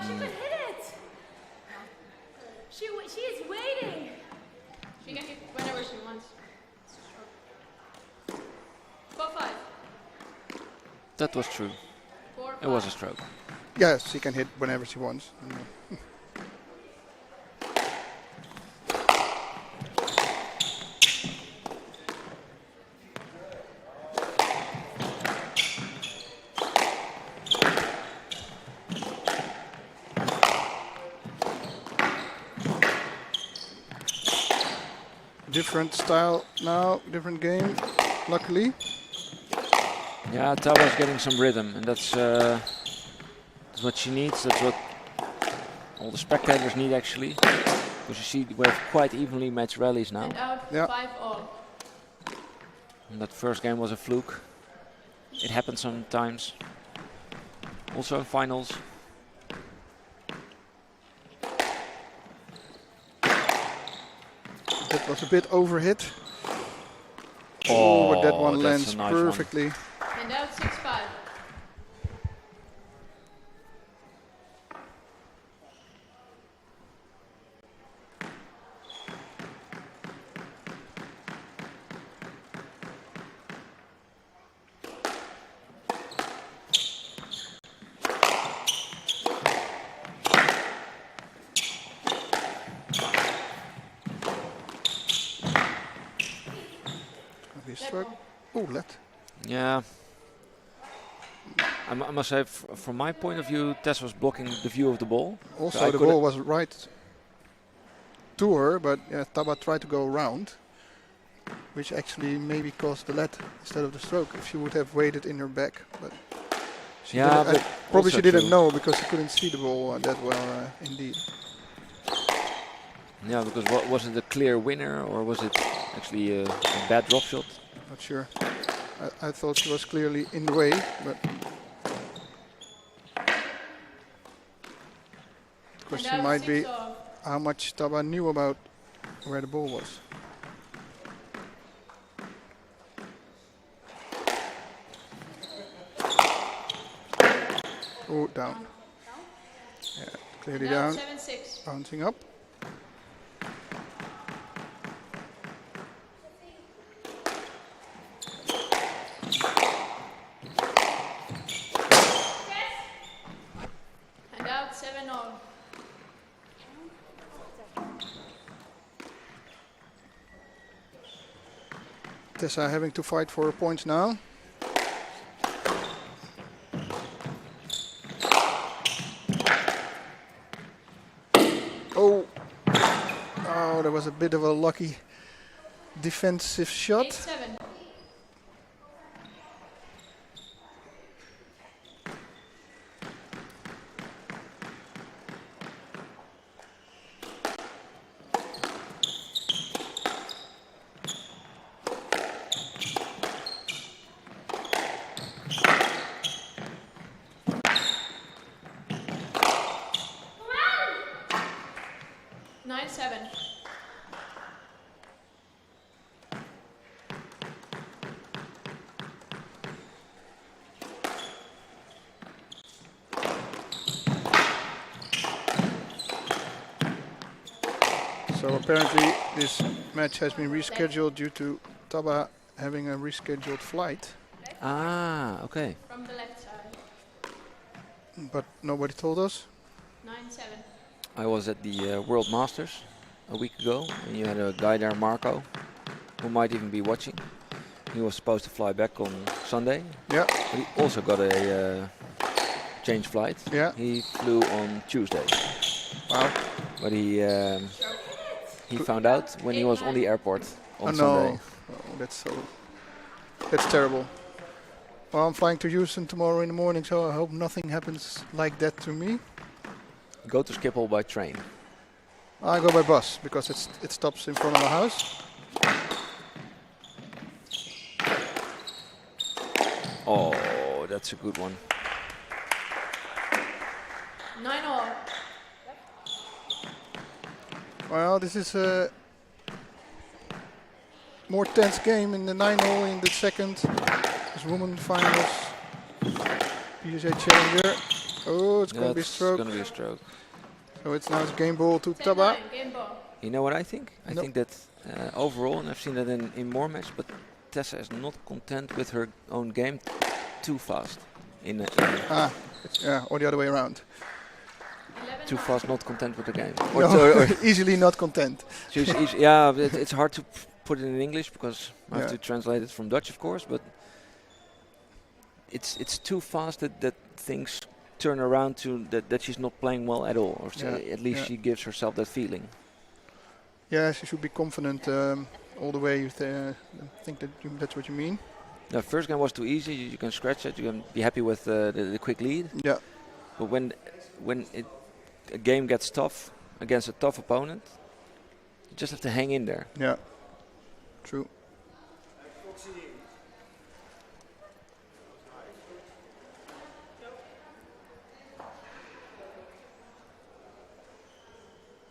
S12: She could hit it. She is waiting.
S11: She can hit whenever she wants. 4-5.
S1: That was true.
S11: 4-5.
S1: It was a stroke.
S6: Yes, she can hit whenever she wants. Different style now, different game, luckily.
S1: Yeah, Taba's getting some rhythm, and that's what she needs. That's what all the spectators need, actually. Because you see, we have quite evenly matched rallies now.
S11: And out
S6: Yeah.
S11: 5-all.
S1: And that first game was a fluke. It happens sometimes. Also in finals.
S6: That was a bit overhit.
S1: Oh,
S6: but that one
S1: that's
S6: lands
S1: a nice
S6: perfectly.
S11: And out 6-5.
S6: Oh, let.
S1: Yeah. I must say, from my point of view, Tess was blocking the view of the ball.
S6: Also,
S1: So I
S6: the
S1: could've-
S6: ball was right to her, but Taba tried to go around, which actually maybe caused the let instead of the stroke. If she would have waited in her back, but she
S1: Yeah,
S6: didn't-
S1: but
S6: probably
S1: also
S6: she didn't
S1: true.
S6: know because she couldn't see the ball that well, indeed.
S1: Yeah, because was it a clear winner or was it actually a bad drop shot?
S6: Not sure. I thought she was clearly in the way, but the question
S11: out
S6: might be
S11: 6-all.
S6: how much Taba knew about where the ball was. Oh, down. Yeah, clearly
S11: And out
S6: down.
S11: 7-6.
S6: Bouncing up. Tessa having to fight for points now. Oh, there was a bit of a lucky defensive shot.
S11: 8-7.
S6: So apparently this match has been rescheduled due to Taba having a rescheduled flight.
S1: Ah, okay.
S11: From the left side.
S6: But nobody told us.
S11: 9-7.
S1: I was at the World Masters a week ago, and you had a guy there, Marco, who might even be watching. He was supposed to fly back on Sunday.
S6: Yeah.
S1: But he also got a change flight.
S6: Yeah.
S1: He flew on Tuesday.
S6: Wow.
S1: But he found out when he was on the airport on Sunday.
S6: No. Oh, that's terrible. Well, I'm flying to Houston tomorrow in the morning, so I hope nothing happens like that to me.
S1: Go to Schiphol by train.
S6: I go by bus because it stops in front of the house.
S1: Oh, that's a good one.
S11: 9-all.
S6: Well, this is a more tense game in the 9-hole in the second. This women finals. PSA Challenger. Oh, it's going to be a stroke.
S1: It's going to be a stroke.
S6: So it's now game ball to Taba.
S11: Game ball.
S1: You know what I think? I think that overall, and I've seen that in more matches, but Tessa is not content with her own game too fast.
S6: Or the other way around.
S1: Too fast, not content with the game.
S6: Or easily not content.
S1: Yeah, it's hard to put it in English because I have to translate it from Dutch, of course. But it's too fast that things turn around to that she's not playing well at all, or at least she gives herself that feeling.
S6: Yeah, she should be confident all the way. You think that's what you mean?
S1: The first game was too easy. You can scratch it. You can be happy with the quick lead.
S6: Yeah.
S1: But when a game gets tough against a tough opponent, you just have to hang in there.
S6: Yeah. True.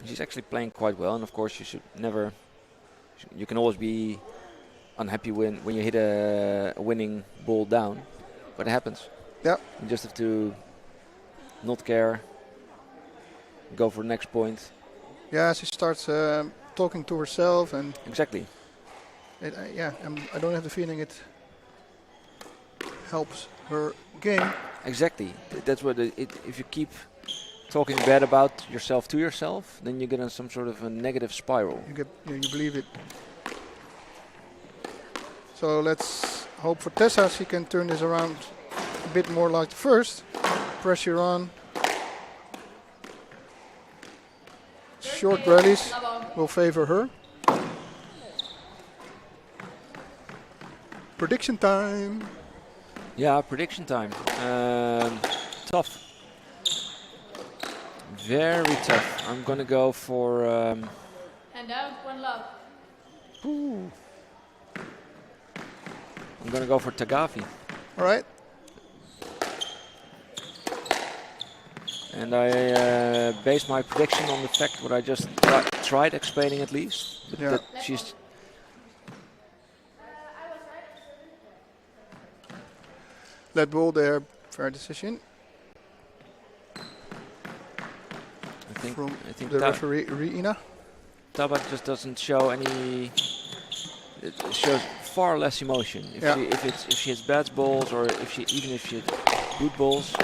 S1: She's actually playing quite well, and of course you should never. You can always be unhappy when you hit a winning ball down, but it happens.
S6: Yeah.
S1: You just have to not care. Go for the next point.
S6: Yeah, she starts talking to herself and.
S1: Exactly.
S6: I don't have the feeling it helps her game.
S1: Exactly. That's what if you keep talking bad about yourself to yourself, then you get in some sort of a negative spiral.
S6: You believe it. So let's hope for Tessa she can turn this around a bit more like the first. Pressure on. Short rallies will favor her. Prediction time.
S1: Yeah, prediction time. Tough. Very tough. I'm gonna go for.
S11: Hand out, one love.
S1: I'm gonna go for Tagafi.
S6: All right.
S1: And I base my prediction on the fact what I just tried explaining at least. But that she's.
S6: Let ball there, fair decision.
S1: I think
S6: the referee, Reina.
S1: Taba just doesn't show any. It shows far less emotion. If she hits bad balls or even if she hits good balls,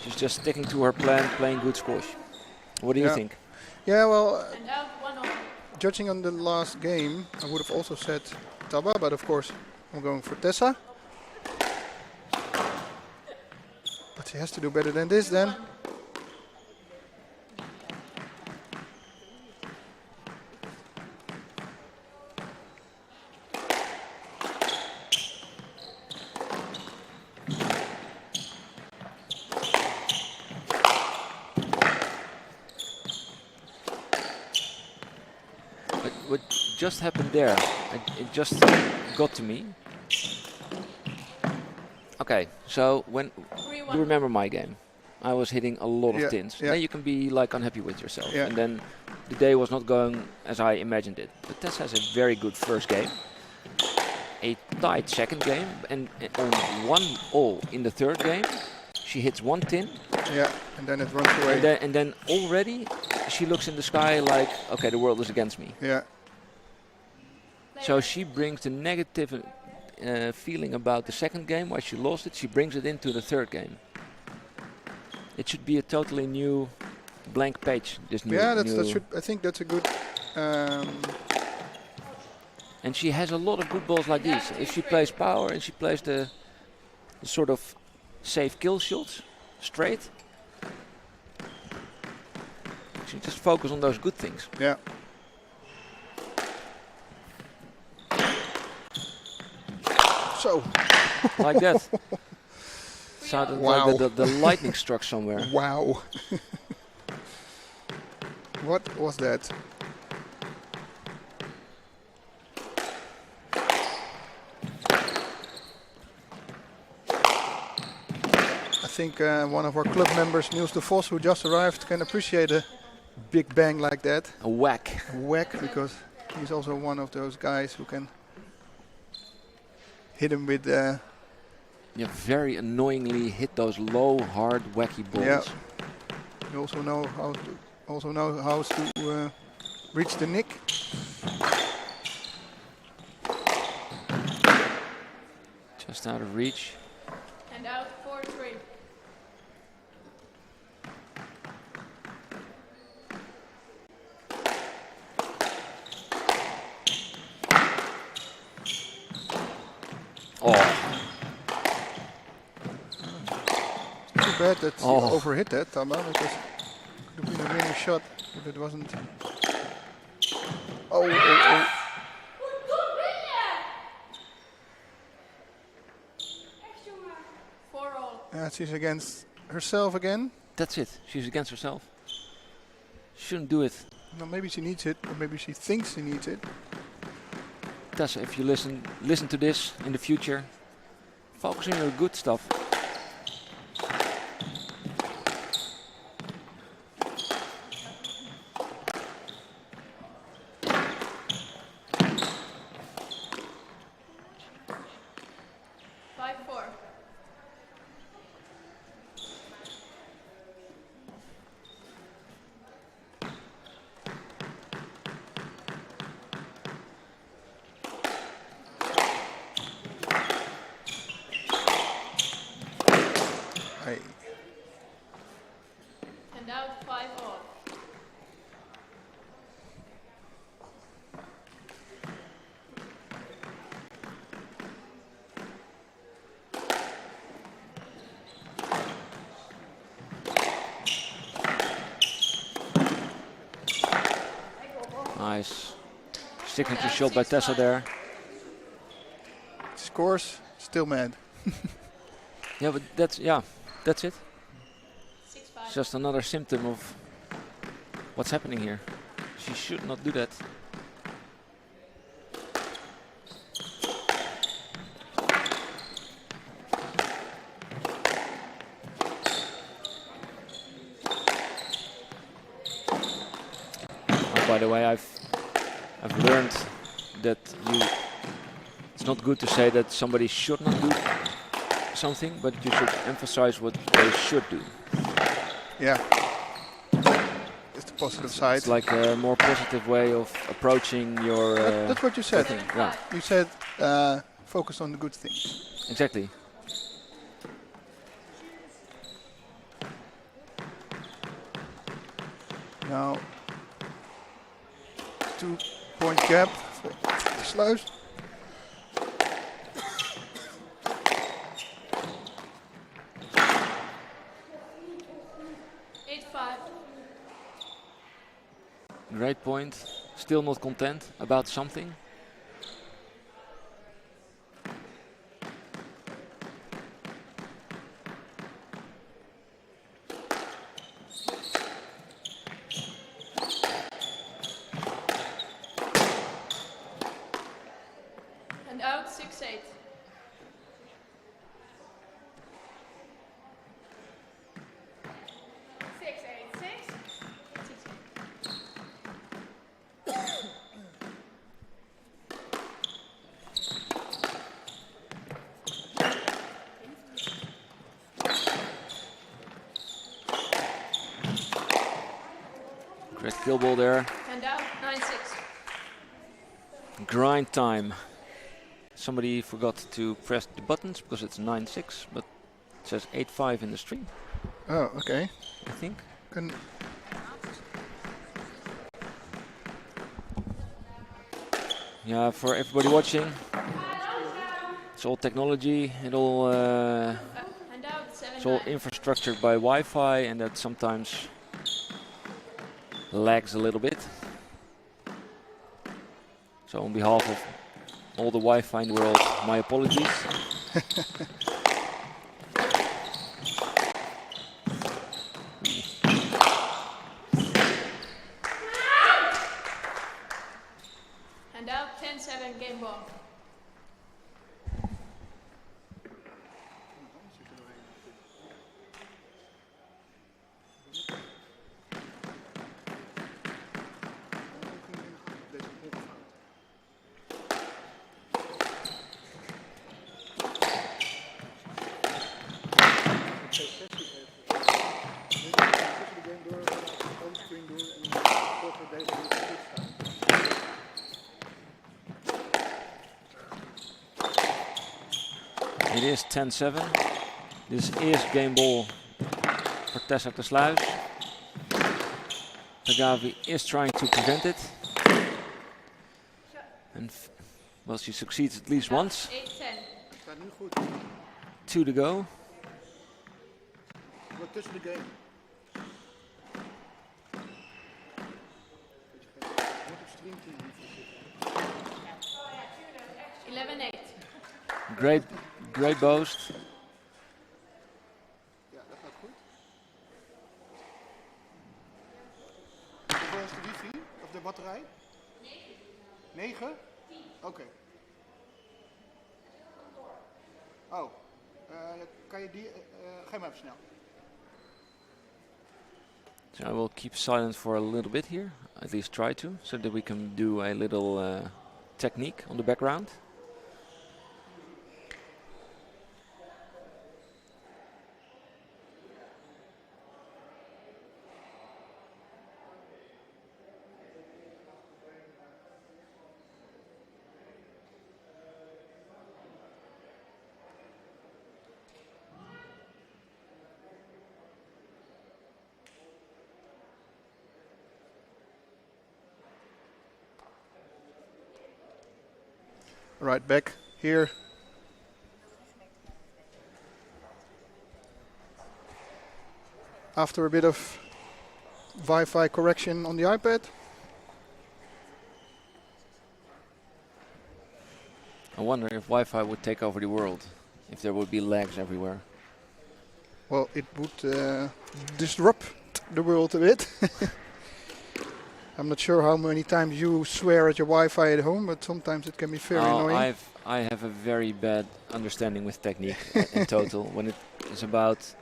S1: she's just sticking to her plan, playing good squash. What do you think?
S6: Yeah, well,
S11: And out, 1-all.
S6: judging on the last game, I would have also said Taba, but of course I'm going for Tessa. But she has to do better than this then.
S1: What just happened there, it just got to me. Okay, so when you remember my game, I was hitting a lot of tins. Then you can be like unhappy with yourself. And then the day was not going as I imagined it. But Tessa has a very good first game, a tight second game, and on 1-all in the third game, she hits 1 tin.
S6: Yeah, and then it runs away.
S1: And then already she looks in the sky like, okay, the world is against me.
S6: Yeah.
S1: So she brings the negative feeling about the second game, why she lost it, she brings it into the third game. It should be a totally new blank page. This new.
S6: Yeah, that should. I think that's a good.
S1: And she has a lot of good balls like these. If she plays power and she plays the sort of safe kill shots straight, she just focus on those good things.
S6: Yeah. So.
S1: Like that. Sounded like the lightning struck somewhere.
S6: Wow. What was that? I think one of our club members, Niels de Vos, who just arrived, can appreciate a big bang like that.
S1: A whack.
S6: A whack, because he's also one of those guys who can hit him with...
S1: You very annoyingly hit those low, hard, wacky balls.
S6: Yeah. You also know how to reach the nick.
S1: Just out of reach.
S11: And out 4-3.
S1: Oh.
S6: Too bad that you overhit that, Tama, because it could have been a winning shot if it wasn't. Oh. Yeah, she's against herself again.
S1: That's it. She's against herself. Shouldn't do it.
S6: No, maybe she needs it, or maybe she thinks she needs it.
S1: Tessa, if you listen to this in the future, focus on your good stuff.
S11: And out 5-all.
S1: Nice. Signature shot by Tessa there.
S6: Scores, still mad.
S1: Yeah, but that's it. It's just another symptom of what's happening here. She should not do that. By the way, I've learned that it's not good to say that somebody should not do something, but you should emphasize what they should do.
S6: Yeah, it's the positive side.
S1: It's like a more positive way of approaching your.
S6: That's what you said.
S1: Yeah.
S6: You said focus on the good things.
S1: Exactly.
S6: Now, 2-point gap for Sluis.
S1: Great point. Still not content about something.
S11: And out 6-8.
S1: Great kill ball there.
S11: And out 9-6.
S1: Grind time. Somebody forgot to press the buttons because it's 9-6, but it says 8-5 in the stream,
S6: Oh, okay.
S1: I think.
S6: Can
S1: Yeah, for everybody watching, it's all technology, it all
S11: And out
S1: it's all
S11: 7-9.
S1: infrastructured by Wi-Fi, and that sometimes lags a little bit. So on behalf of all the Wi-Fi in the world, my apologies.
S11: And out 10-7 game ball.
S1: It is 10-7. This is game ball for Tessa de Sluis. Tagavi is trying to prevent it. And well, she succeeds at least once.
S11: 8-10.
S1: 2 to go.
S6: Wat tussen de game.
S11: 11-8.
S1: Great boast.
S6: Ja, dat gaat goed. Hoeveel is de wifi? Of de batterij? 9? Oké. Oh, kan je die... geef maar even snel.
S1: So I will keep silent for a little bit here, at least try to, so that we can do a little technique on the background.
S6: Right back here. After a bit of Wi-Fi correction on the iPad.
S1: I wonder if Wi-Fi would take over the world, if there would be lags everywhere.
S6: Well, it would disrupt the world a bit. I'm not sure how many times you swear at your Wi-Fi at home, but sometimes it can be very annoying.
S1: I have a very bad understanding with technique in total. When it is about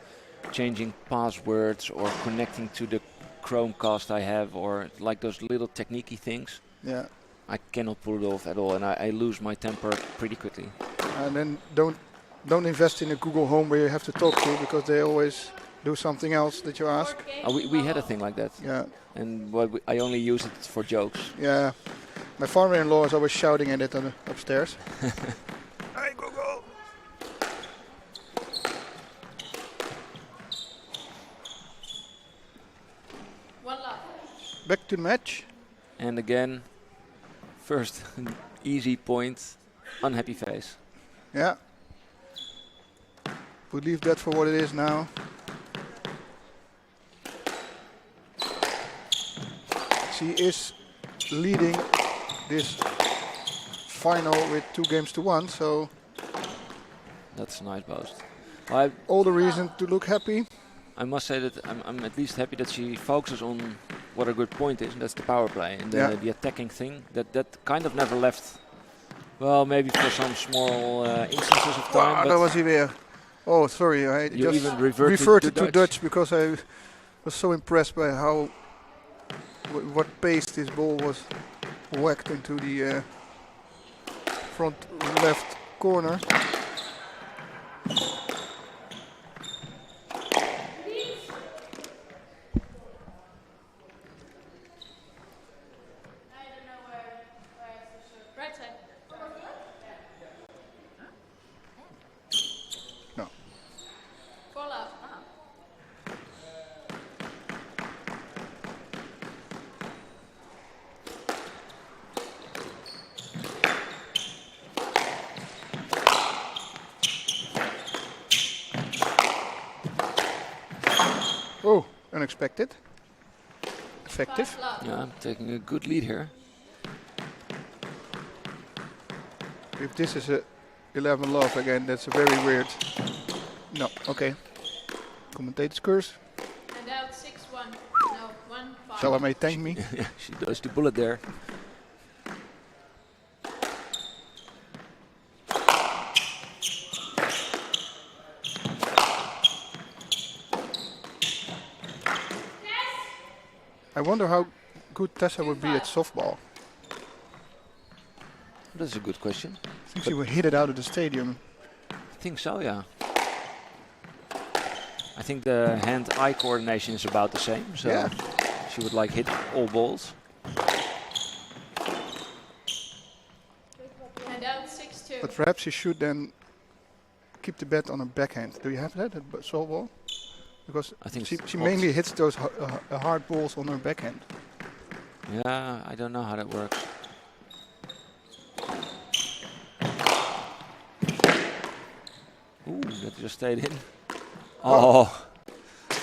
S1: changing passwords or connecting to the Chromecast I have, or like those little techniquey things,
S6: Yeah.
S1: I cannot pull it off at all, and I lose my temper pretty quickly.
S6: And then don't invest in a Google Home where you have to talk to, because they always do something else that you ask.
S1: We had a thing like that.
S6: Yeah.
S1: And I only use it for jokes.
S6: Yeah. My father-in-law is always shouting at it upstairs.
S1: Hey Google!
S11: One love.
S6: Back to the match.
S1: And again, first easy point, unhappy face.
S6: Yeah. We'll leave that for what it is now. RKC is leading this final with 2-1, so
S1: That's a nice boast.
S6: all the reason to look happy.
S1: I must say that I'm at least happy that she focuses on what a good point is, and that's the power play and the attacking thing. That kind of never left. Well, maybe for some small instances of time.
S6: Wow,
S1: but
S6: that was here. Oh, sorry, I
S1: you
S6: just
S1: even reverted
S6: reverted
S1: to
S6: to Dutch because I was so impressed by how what pace this ball was whacked into the front left corner.
S11: Right side.
S6: No.
S11: Fall out.
S6: Oh, unexpected. Effective.
S1: Yeah, I'm taking a good lead here.
S6: If this is a 11 love again, that's a very weird. No, okay. Commentator's curse.
S11: And out 6-1. No, 1-5.
S6: Shall I may thank me?
S1: Yeah, she does the bullet there.
S6: I wonder how good Tessa would be at softball.
S1: That's a good question.
S6: I think she would hit it out of the stadium.
S1: I think so, yeah. I think the hand-eye coordination is about the same, so
S6: Yeah.
S1: she would like hit all balls.
S11: And out 6-2.
S6: But perhaps she should then keep the bat on her backhand. Do you have that at softball? Because
S1: I think
S6: she
S1: it's
S6: mainly hits those hard balls on her backhand.
S1: Yeah, I don't know how that works. Ooh, that just stayed in. Oh, a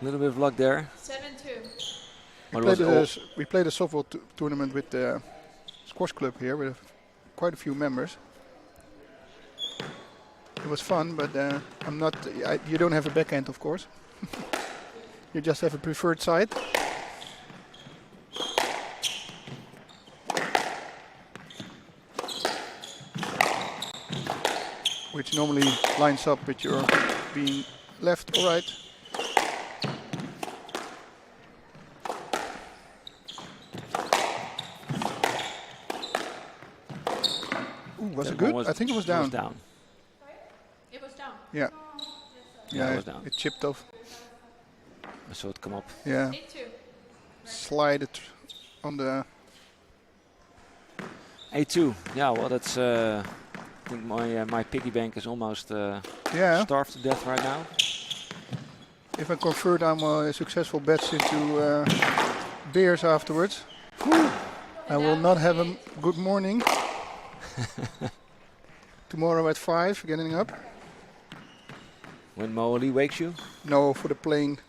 S1: little bit of luck there.
S11: 7-2.
S6: We played a softball tournament with the squash club here with quite a few members. It was fun, but I'm not. You don't have a backhand, of course. You just have a preferred side. Which normally lines up with your being left or right. Ooh, was it good? I think it was down.
S1: It was down.
S11: It was down.
S6: Yeah.
S1: Yeah, it was down.
S6: It chipped off.
S1: I saw it come up.
S6: Yeah.
S11: 8-2.
S6: Slide it on the.
S1: 8-2. Yeah, well, that's. I think my piggy bank is almost starved to death right now.
S6: If I convert our successful bets into beers afterwards, I will not have a good morning. Tomorrow at 5, getting up.
S1: When Moali wakes you?
S6: No, for the plane.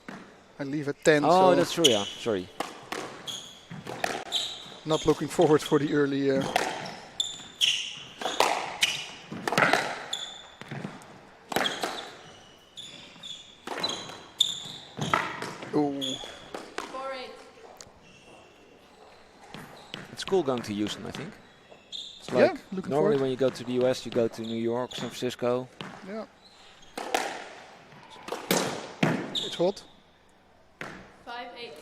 S6: I leave at 10.
S1: Oh,
S6: so
S1: that's true, yeah. Sorry.
S6: Not looking forward for the early. Oh.
S11: 4-8.
S1: It's cool going to Houston, I think. It's
S6: Yeah,
S1: like
S6: looking
S1: normally
S6: forward.
S1: when you go to the US, you go to New York, San Francisco.
S6: Yeah. It's hot.
S11: 5-8.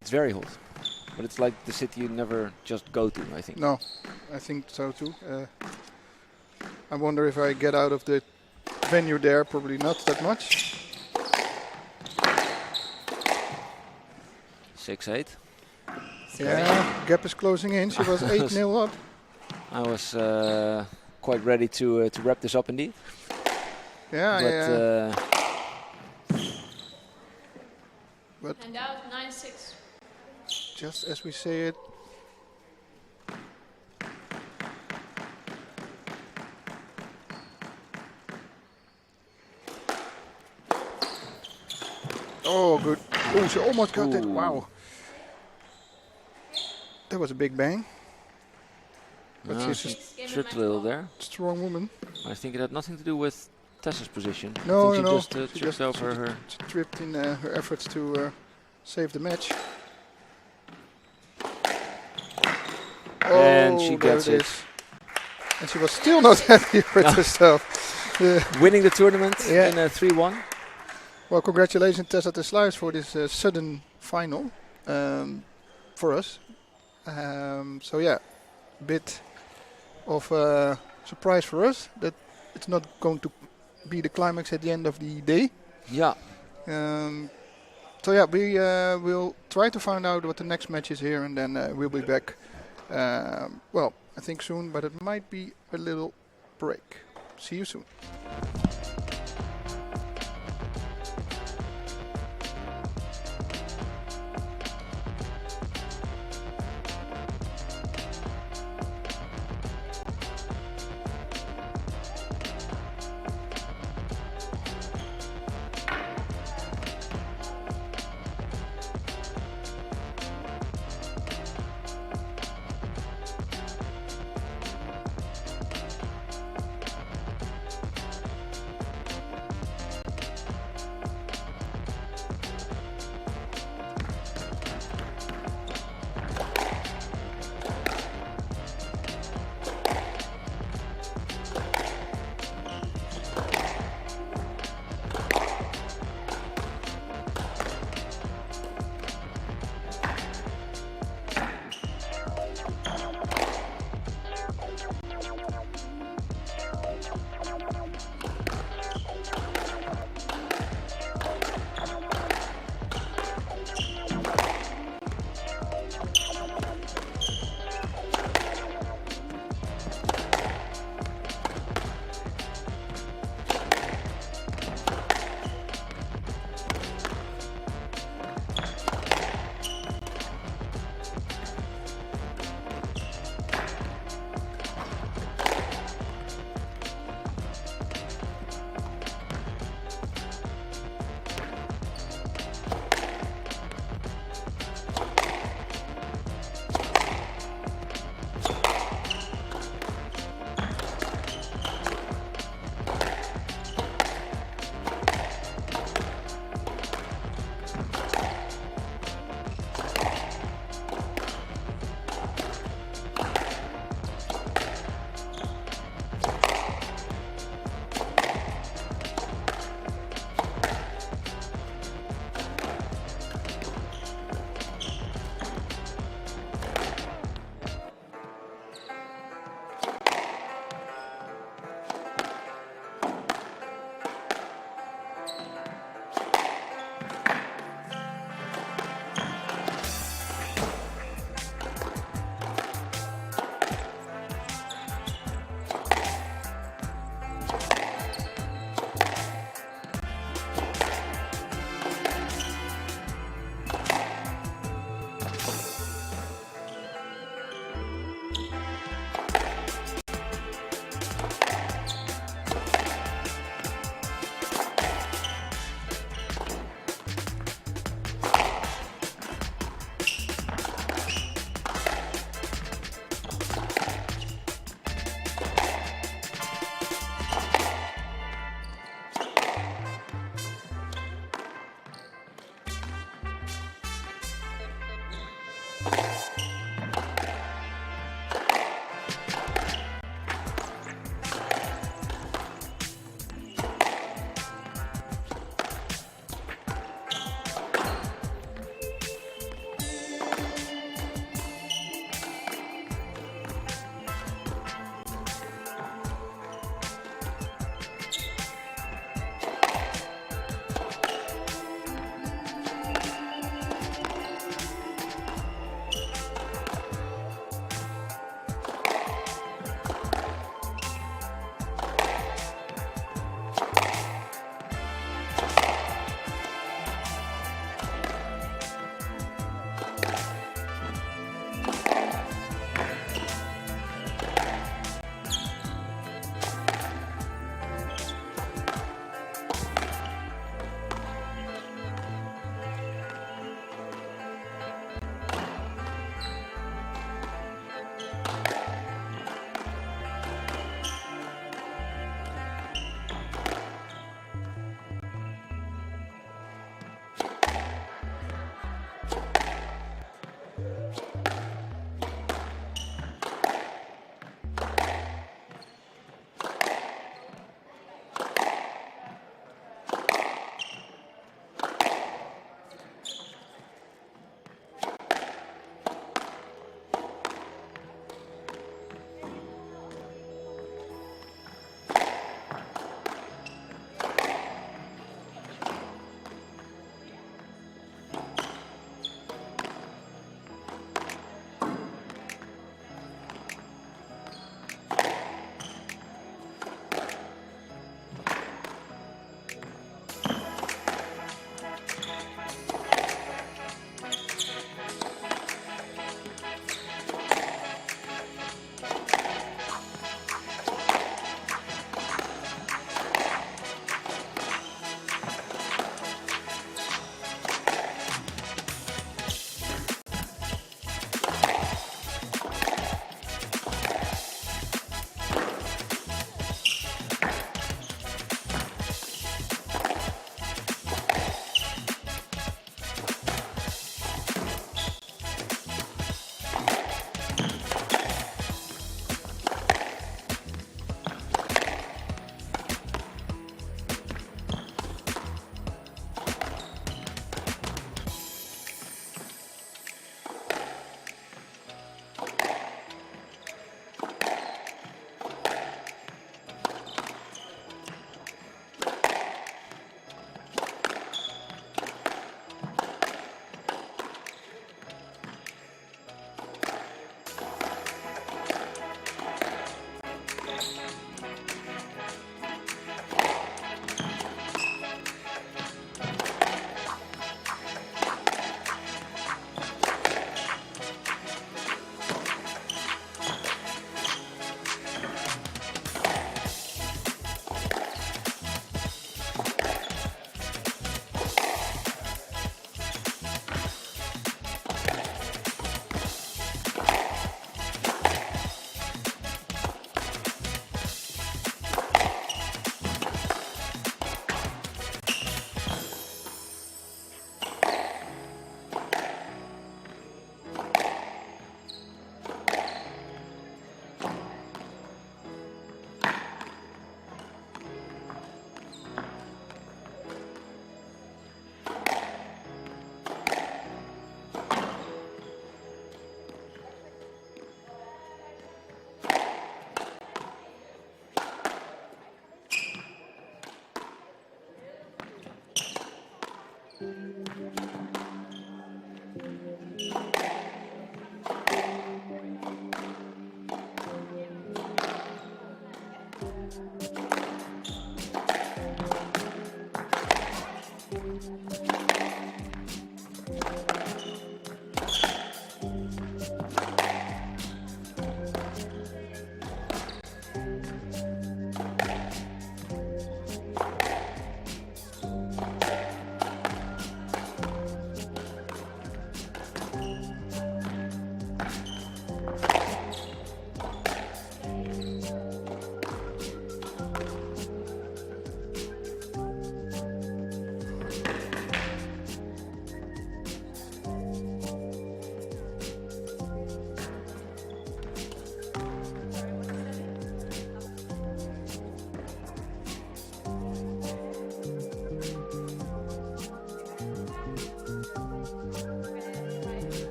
S1: It's very hot. But it's like the city you never just go to, I think.
S6: No, I think so too. I wonder if I get out of the venue there, probably not that much.
S1: 6-8.
S6: Yeah, gap is closing in. She was 8-0 up.
S1: I was quite ready to wrap this up indeed.
S6: Yeah, but
S11: And out 9-6.
S6: just as we say it. Oh, good. Oh, she almost got it.
S1: Ooh.
S6: Wow. That was a big bang. But
S1: No,
S6: she's
S1: she
S6: a
S1: tripped a little there.
S6: strong woman.
S1: I think it had nothing to do with Tessa's position.
S6: No,
S1: I think
S6: no,
S1: she
S6: no.
S1: just tripped over her.
S6: She tripped in her efforts to save the match.
S1: And she
S6: there
S1: gets it.
S6: is. And she was still not happy with herself.
S1: Winning the tournament
S6: Yeah.
S1: in a 3-1.
S6: Well, congratulations, Tessa Tesluis, for this sudden final for us. So yeah, a bit of a surprise for us that it's not going to be the climax at the end of the day.
S1: Yeah.
S6: So yeah, we will try to find out what the next match is here, and then we'll be back. Well, I think soon, but it might be a little break. See you soon.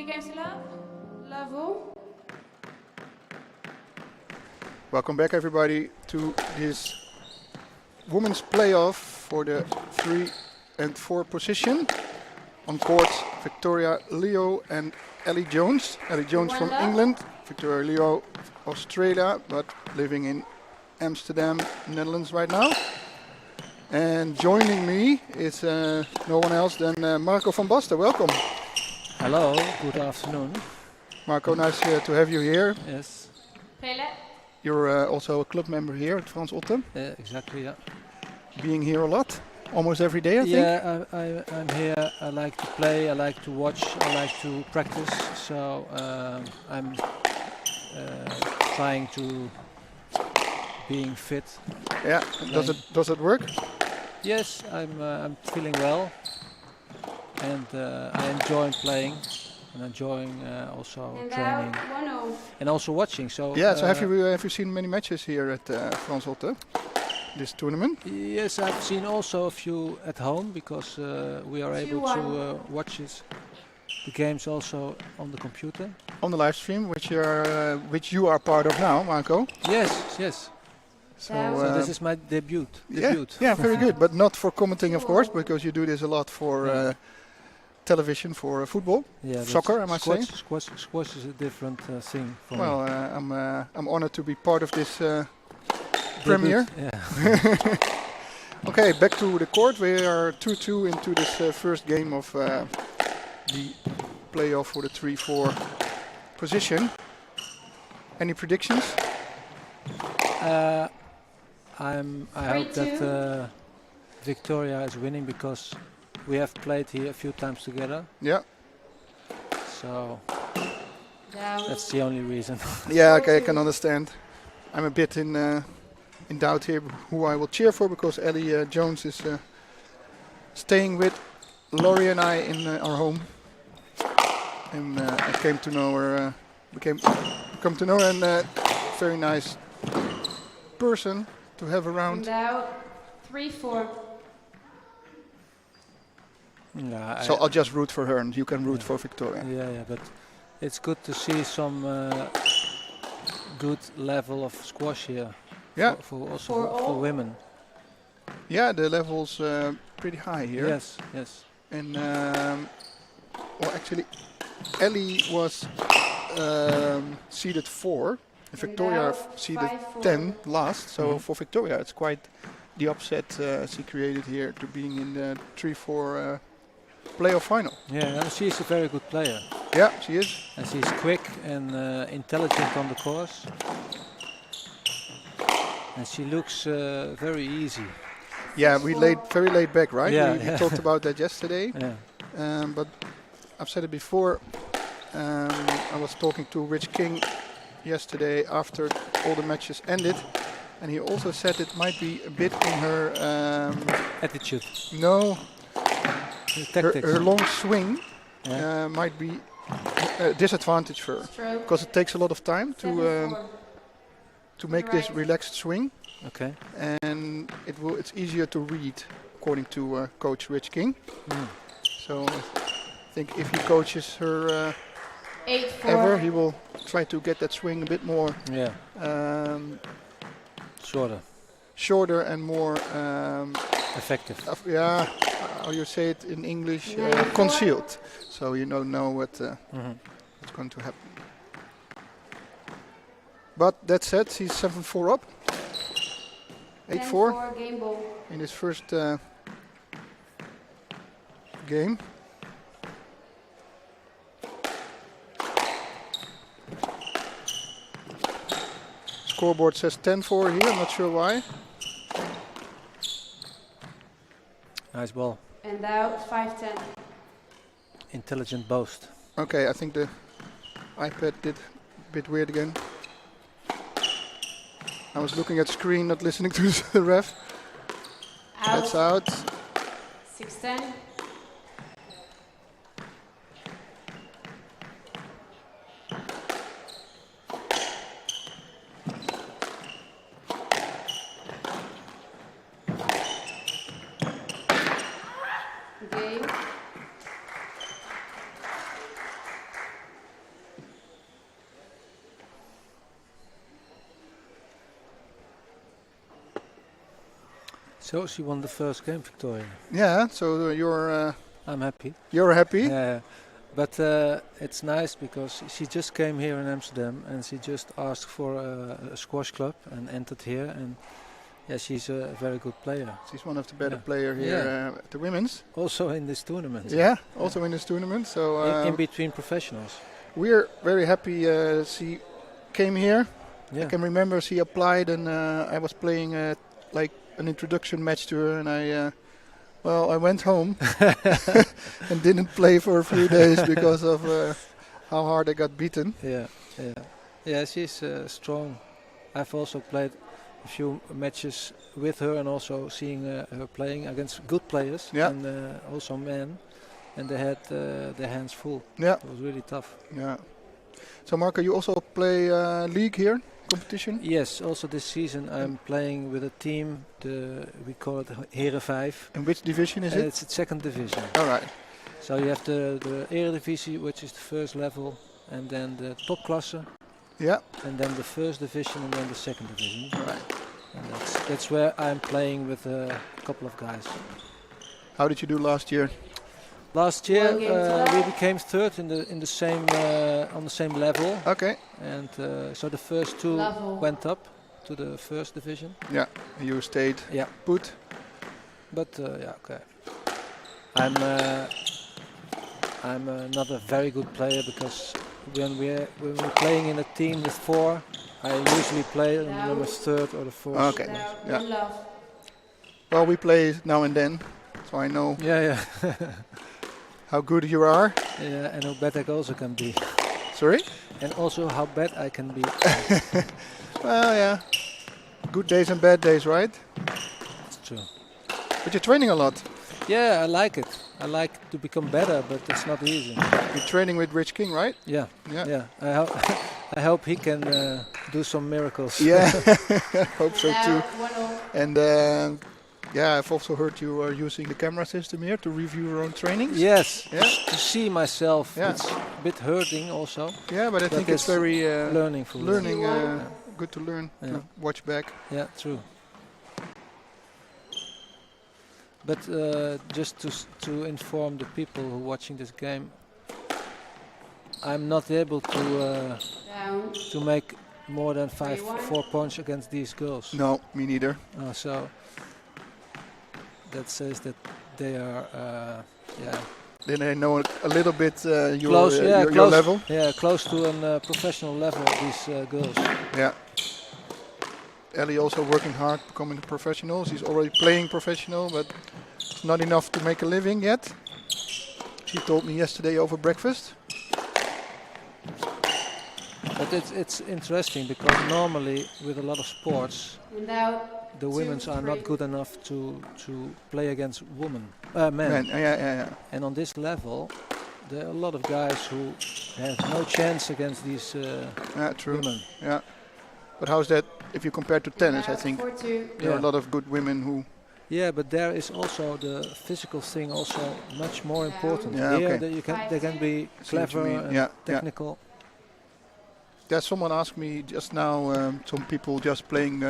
S12: games to love. Level.
S6: Welcome back, everybody, to this women's playoff for the 3 and 4 position. On court, Victoria Leo and Ellie Jones. Ellie Jones from England, Victoria Leo, Australia, but living in Amsterdam, Netherlands right now. And joining me is no one else than Marco van Basten. Welcome.
S13: Hello, good afternoon.
S6: Marco, nice to have you here.
S13: Yes.
S11: Pele.
S6: You're also a club member here at Frans Otten.
S13: Exactly, yeah.
S6: Being here a lot, almost every day, I think.
S13: Yeah, I'm here. I like to play, I like to watch, I like to practice. So I'm trying to being fit.
S6: Yeah, does it work?
S13: Yes, I'm feeling well, and I enjoy playing and enjoying also training and also watching. So
S6: yeah. So have you seen many matches here at Frans Otten, this tournament?
S13: Yes, I've seen also a few at home because we are able to watch the games also on the computer.
S6: On the live stream, which you are part of now, Marco.
S13: Yes. So this is my debut.
S6: Yeah, very good. But not for commenting, of course, because you do this a lot for television, for football, soccer, I must say.
S13: Squash is a different thing for me.
S6: Well, I'm honored to be part of this premiere.
S13: Yeah.
S6: Okay, back to the court. We are 2-2 into this first game of the playoff for the 3-4 position. Any predictions?
S13: I hope that Victoria is winning because we have played here a few times together.
S6: Yeah.
S13: So that's the only reason.
S6: Yeah, okay, I can understand. I'm a bit in doubt here who I will cheer for because Ellie Jones is staying with Laurie and I in our home, and I came to know her. Come to know her, and very nice person to have around.
S12: Now 3-4.
S13: Yeah,
S6: so I'll just root for her, and you can root for Victoria.
S13: Yeah, but it's good to see some good level of squash here.
S6: Yeah,
S13: for women.
S6: Yeah, the level's pretty high here.
S13: Yes.
S6: And well, actually, Ellie was seeded 4. Victoria seeded 10 last. So for Victoria, it's quite the upset she created here to being in the 3-4 playoff final.
S13: Yeah, and she's a very good player.
S6: Yeah, she is.
S13: And she's quick and intelligent on the course. And she looks very easy.
S6: Yeah, very laid back, right?
S13: Yeah,
S6: we talked about that yesterday.
S13: Yeah.
S6: But I've said it before. I was talking to Rich King yesterday after all the matches ended, and he also said it might be a bit in her
S13: attitude.
S6: No,
S13: tactics.
S6: Her long swing might be a disadvantage for her because it takes a lot of time to make this relaxed swing.
S13: Okay.
S6: And it's easier to read, according to Coach Rich King. So I think if he coaches her ever, he will try to get that swing a bit more shorter and more
S13: effective.
S6: How you say it in English? Concealed. So you don't know what's going to happen. But that said, she's 7-4 up. 8-4
S12: game ball.
S6: In this first game. Scoreboard says 10-4 here, I'm not sure why.
S13: Nice ball.
S12: And out 5-10.
S13: Intelligent boast.
S6: Okay, I think the iPad did a bit weird again. I was looking at the screen, not listening to the ref.
S12: Out.
S6: That's out.
S12: 6-10.
S13: So she won the first game, Victoria.
S6: Yeah, so you're...
S13: I'm happy.
S6: You're happy?
S13: Yeah. But it's nice because she just came here in Amsterdam and she just asked for a squash club and entered here. And yeah, she's a very good player.
S6: She's one of the better players here at the women's.
S13: Also in this tournament.
S6: Yeah, also in this tournament. So
S13: in between professionals.
S6: We're very happy she came here.
S13: Yeah.
S6: I can remember she applied and I was playing like an introduction match to her and I went home and didn't play for a few days because of how hard I got beaten.
S13: Yeah, she's strong. I've also played a few matches with her and also seeing her playing against good players and also men, and they had their hands full.
S6: Yeah,
S13: it was really tough.
S6: Yeah. So Marco, you also play league here? Competition?
S13: Yes, also this season I'm playing with a team, we call it Heren 5.
S6: And which division is it?
S13: It's the second division.
S6: Alright.
S13: So you have the Eredivisie, which is the first level, and then the topklasse.
S6: Yeah.
S13: And then the first division and then the second division.
S6: Right.
S13: And that's where I'm playing with a couple of guys.
S6: How did you do last year?
S13: Last year we became third in the same on the same level.
S6: Okay.
S13: And so the first two went up to the first division.
S6: Yeah. You stayed.
S13: Yeah.
S6: Put.
S13: But yeah, okay. I'm not a very good player because when we're playing in a team with 4, I usually play number 3rd or the 4th.
S6: Okay. Yeah. Well, we play now and then, so I know.
S13: Yeah.
S6: How good you are.
S13: Yeah, and how bad I also can be.
S6: Sorry?
S13: And also how bad I can be.
S6: Well, yeah. Good days and bad days, right?
S13: It's true.
S6: But you're training a lot.
S13: Yeah, I like it. I like to become better, but it's not easy.
S6: You're training with Rich King, right?
S13: Yeah. I hope he can do some miracles.
S6: Yeah, I hope so too. And I've also heard you are using the camera system here to review your own trainings.
S13: Yes,
S6: yeah.
S13: To see myself, it's a bit hurting also.
S6: Yeah, but I think it's very
S13: learning for
S6: learning. Good to learn, to watch back.
S13: Yeah, true. But just to inform the people who are watching this game, I'm not able to make more than 4 points against these girls.
S6: No, me neither.
S13: So that says that they are,
S6: Then I know a little bit your
S13: close,
S6: level.
S13: Yeah, close to a professional level. These girls.
S6: Yeah. Ellie also working hard, becoming a professional. She's already playing professional, but it's not enough to make a living yet. She told me yesterday over breakfast.
S13: But it's interesting because normally with a lot of sports, the women are not good enough to play against men.
S6: Yeah.
S13: And on this level, there are a lot of guys who have no chance against these women.
S6: Yeah. But how's that if you compare to tennis? I think there are a lot of good women who...
S13: Yeah, but there is also the physical thing also much more important.
S6: Yeah,
S13: here
S6: okay.
S13: they can be clever and technical.
S6: Yeah, someone asked me just now, some people just playing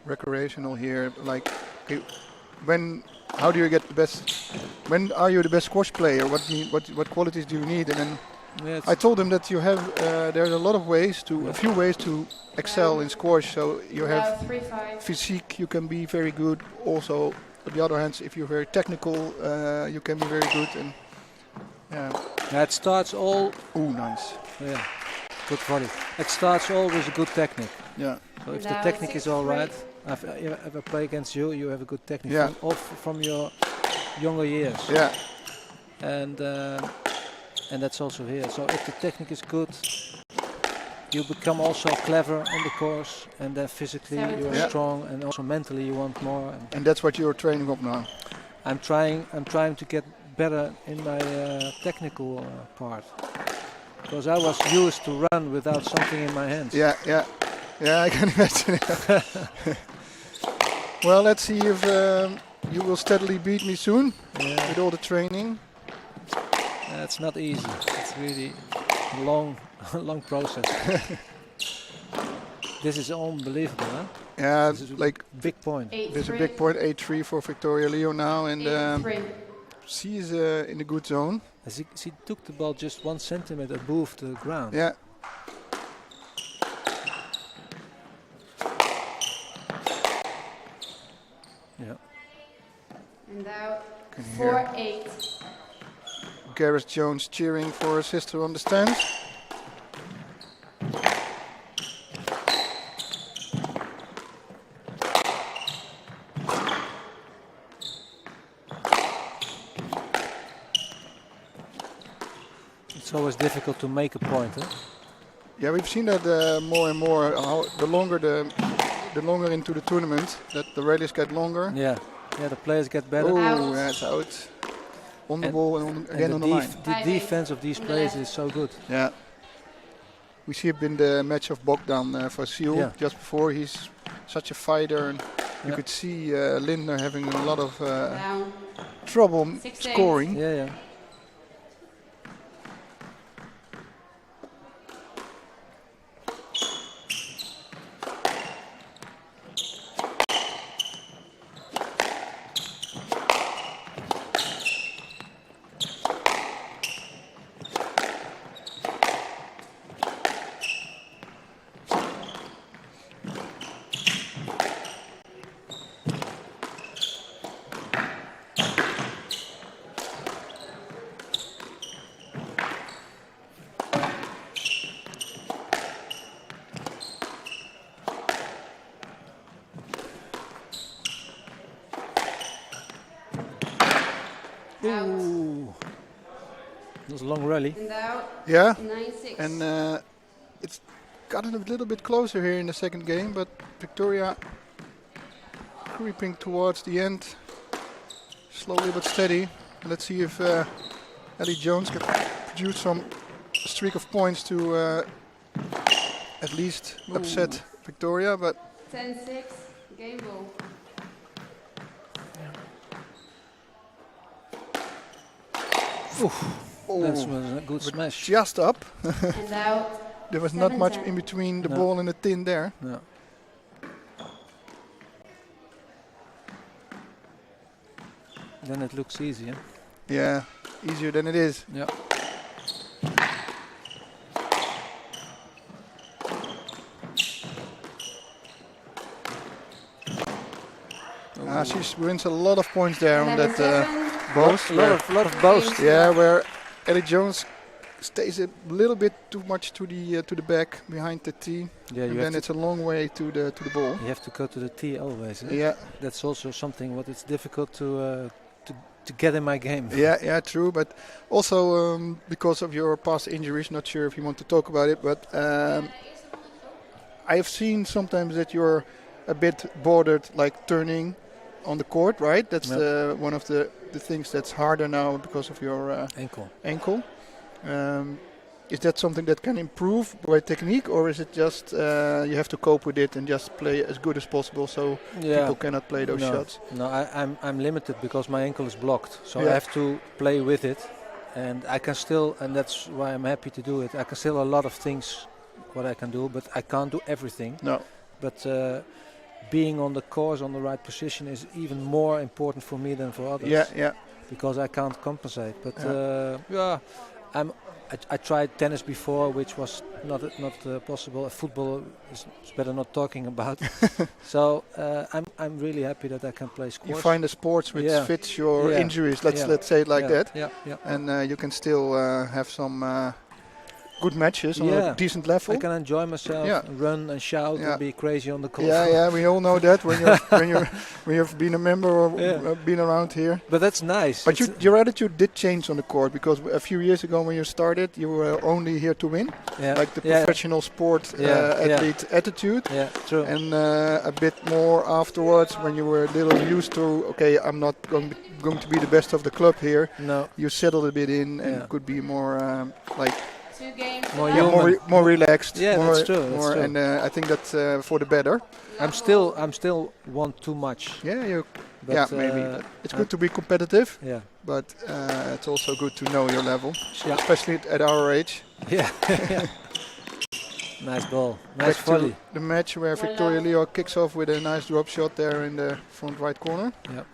S6: recreational here, like, okay, how do you get the best, when are you the best squash player? What qualities do you need? And then I told them that you have, there's a lot of ways a few ways to excel in squash. So you have physique, you can be very good. Also, on the other hand, if you're very technical, you can be very good. And
S13: it starts all...
S6: Ooh, nice.
S13: Yeah. Good body. It starts all with a good technique.
S6: Yeah.
S13: So if the technique is all right, if I play against you, you have a good technique.
S6: Yeah.
S13: From your younger years.
S6: Yeah.
S13: And that's also here. So if the technique is good, you become also clever on the course, and then physically you are strong, and also mentally you want more.
S6: And that's what you're training up now.
S13: I'm trying to get better in my technical part. Because I was used to run without something in my hands.
S6: Yeah, I can imagine. Well, let's see if you will steadily beat me soon with all the training.
S13: It's not easy. It's really a long process. This is unbelievable, huh?
S6: Yeah,
S13: this is
S6: like
S13: big point.
S6: There's a big point, 8-3 for Victoria Leo now, and
S12: 8-3.
S6: she's in the good zone.
S13: She took the ball just 1 centimeter above the ground.
S6: Yeah.
S13: Yeah.
S12: And now
S6: Can you hear
S12: 4-8.
S6: Gareth Jones cheering for her sister on the stands.
S13: It's always difficult to make a point, huh?
S6: Yeah, we've seen that more and more. How the longer into the tournament, that the rallies get longer.
S13: Yeah, the players get better.
S6: Oh, yeah, it's out. On the ball and again on the line.
S13: The defense of these players is so good.
S6: Yeah. We see it in the match of Bogdan Fazil just before. He's such a fighter, and you could see Lindner having a lot of trouble scoring.
S13: Yeah. Ooh. That was a long rally.
S6: Yeah.
S12: 9-6.
S6: And it's gotten a little bit closer here in the second game, but Victoria creeping towards the end, slowly but steady. Let's see if Ellie Jones can produce some streak of points to at least upset Victoria. But
S12: 10-6, game ball.
S13: That was a good smash.
S6: Just up.
S12: And out.
S6: There was not much in between the ball and the tin there.
S13: No. Then it looks easier.
S6: Yeah, easier than it is.
S13: Yeah.
S6: She wins a lot of points there on that boast.
S13: A lot of boast.
S6: Yeah, where Ellie Jones stays a little bit too much to the back behind the tee.
S13: Yeah,
S6: and then it's a long way to the ball.
S13: You have to go to the tee always. Eh?
S6: Yeah.
S13: That's also something what it's difficult to get in my game.
S6: Yeah, true. But also because of your past injuries, not sure if you want to talk about it, but I have seen sometimes that you're a bit bothered, like turning on the court, right? That's one of the things that's harder now because of your ankle. Is that something that can improve by technique, or is it just you have to cope with it and just play as good as possible so people cannot play those shots?
S13: No, I'm limited because my ankle is blocked, so I have to play with it, and I can still, and that's why I'm happy to do it. I can still a lot of things what I can do, but I can't do everything.
S6: No.
S13: But being on the course on the right position is even more important for me than for others.
S6: Yeah.
S13: Because I can't compensate. But I tried tennis before, which was not possible. Football is better not talking about. So I'm really happy that I can play squash.
S6: You find a sport which fits your injuries. Let's say it like that.
S13: Yeah.
S6: And you can still have some good matches on a decent level.
S13: I can enjoy myself, run and shout and be crazy on the court.
S6: Yeah, we all know that when you've been a member or been around here.
S13: But that's nice.
S6: But your attitude did change on the court, because a few years ago when you started, you were only here to win, like the professional sport athlete attitude.
S13: Yeah, true.
S6: And a bit more afterwards, when you were a little used to, okay, I'm not going to be the best of the club here.
S13: No.
S6: You settled a bit in and could be more like.
S12: 2 games.
S6: More relaxed.
S13: Yeah, that's true.
S6: And I think that's for the better.
S13: I'm still want too much.
S6: Yeah, maybe. It's good to be competitive.
S13: Yeah.
S6: But it's also good to know your level, especially at our age.
S13: Yeah. Nice ball.
S6: Back
S13: Nice
S6: to
S13: volley.
S6: the match where Victoria Leo kicks off with a nice drop shot there in the front right corner.
S13: Yep.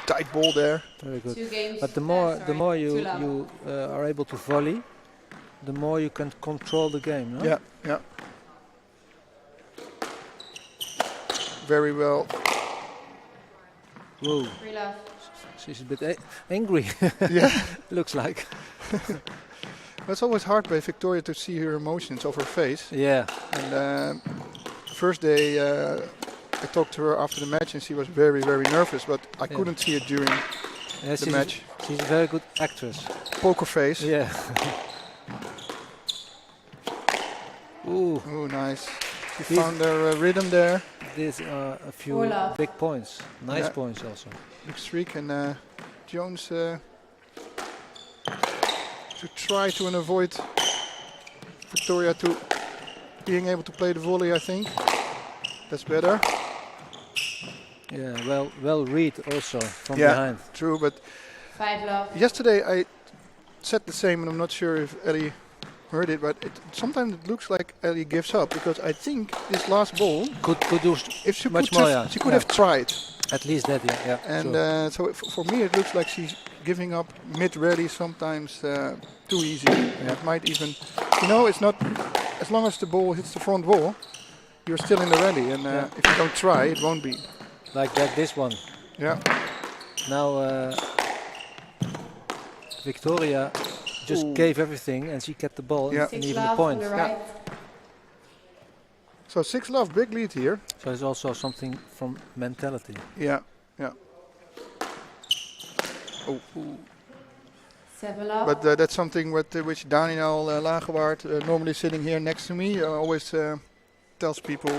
S6: Tight ball there.
S13: Very good.
S12: 2 games.
S13: But the more
S12: Two
S13: you
S12: love.
S13: are able to volley, the more you can control the game. No?
S6: Yeah, yeah. Very well.
S13: Whoa.
S12: 3 love.
S13: She's a bit angry.
S6: Yeah.
S13: Looks like.
S6: It's always hard by Victoria to see her emotions of her face.
S13: Yeah.
S6: And first day I talked to her after the match and she was very, very nervous, but I couldn't see it during the match.
S13: She's a very good actress.
S6: Poker face.
S13: Yeah. Ooh.
S6: Ooh, nice. She found her rhythm there.
S13: These are a few big points. Nice points also.
S6: Big streak and Jones to try to avoid Victoria to being able to play the volley, I think. That's better.
S13: Yeah, well read also from behind.
S6: True, but
S12: 5 love.
S6: yesterday I said the same, and I'm not sure if Ellie heard it, but sometimes it looks like Ellie gives up because I think this last ball
S13: could do
S6: if she
S13: much
S6: could
S13: more.
S6: have, she could have tried.
S13: At least that, yeah.
S6: And
S13: sure.
S6: so for me, it looks like she's giving up mid-rally sometimes too easy. And it might even, it's not as long as the ball hits the front wall, you're still in the rally, and if you don't try, it won't be.
S13: Like this one.
S6: Yeah.
S13: Now Victoria just gave everything and she kept the ball and even the point.
S12: Right.
S6: So 6 love, big lead here.
S13: So it's also something from mentality.
S6: Yeah. Oh.
S12: 7 love.
S6: But that's something which Daniel Lagerwaard, normally sitting here next to me, always tells people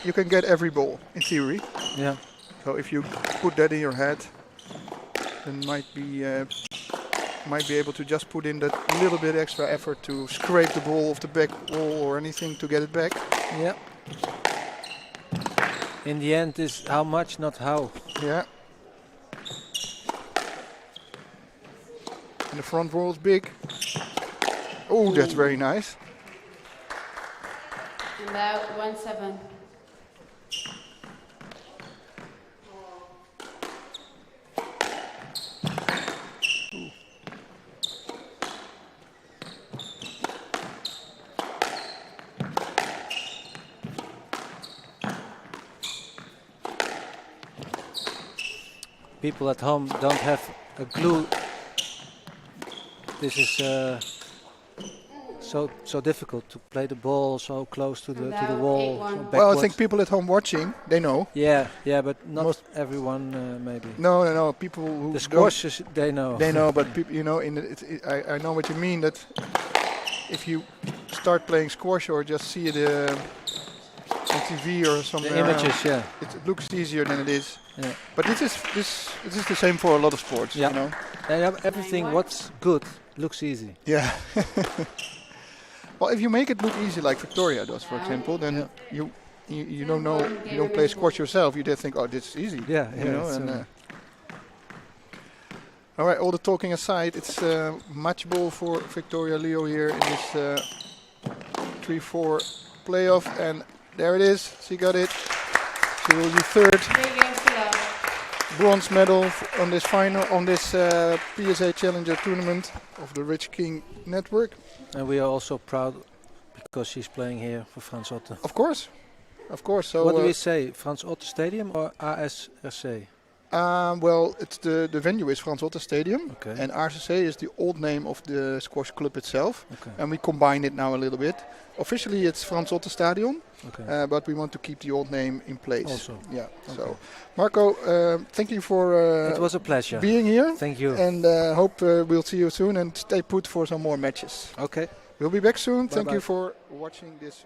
S6: you can get every ball in theory.
S13: Yeah.
S6: So if you put that in your head, then might be able to just put in that little bit extra effort to scrape the ball off the back wall or anything to get it back.
S13: Yeah. In the end, is how much, not how.
S6: Yeah. And the front wall is big. Oh, that's very nice.
S12: And now 1-7.
S13: People at home don't have a clue. This is so difficult to play the ball so close to the wall. So
S6: well, I think people at home watching, they know.
S13: Yeah, but not everyone maybe.
S6: No. People who
S13: the squashers, they know.
S6: They know, but people, I know what you mean. That if you start playing squash or just see it on TV or something,
S13: the images,
S6: it looks easier than it is.
S13: Yeah.
S6: But this is the same for a lot of sports.
S13: Yeah. And everything what's good looks easy.
S6: Yeah. Well, if you make it look easy like Victoria does, for example, then you don't know, you don't play squash yourself. You just think, oh, this is easy.
S13: Yeah.
S6: All right. All the talking aside, it's match ball for Victoria Leo here in this 3-4 playoff, and there it is. She got it. She will be third. Bronze medal on this PSA Challenger tournament of the Rich King Network.
S13: And we are also proud because she's playing here for Frans Otte.
S6: Of course. So
S13: what do we say? Frans Otte Stadium or ASRC?
S6: Well, it's the venue is Frans Otte Stadium,
S13: okay.
S6: And RKC is the old name of the squash club itself,
S13: okay.
S6: And we combine it now a little bit. Officially, it's Frans Otte Stadion,
S13: okay.
S6: But we want to keep the old name in place.
S13: Also,
S6: yeah.
S13: Okay.
S6: So, Marco, thank you for
S13: it was a pleasure
S6: being here.
S13: Thank you,
S6: and hope we'll see you soon and stay put for some more matches.
S13: Okay,
S6: we'll be back soon.
S13: Bye-bye.
S6: Thank you for watching this.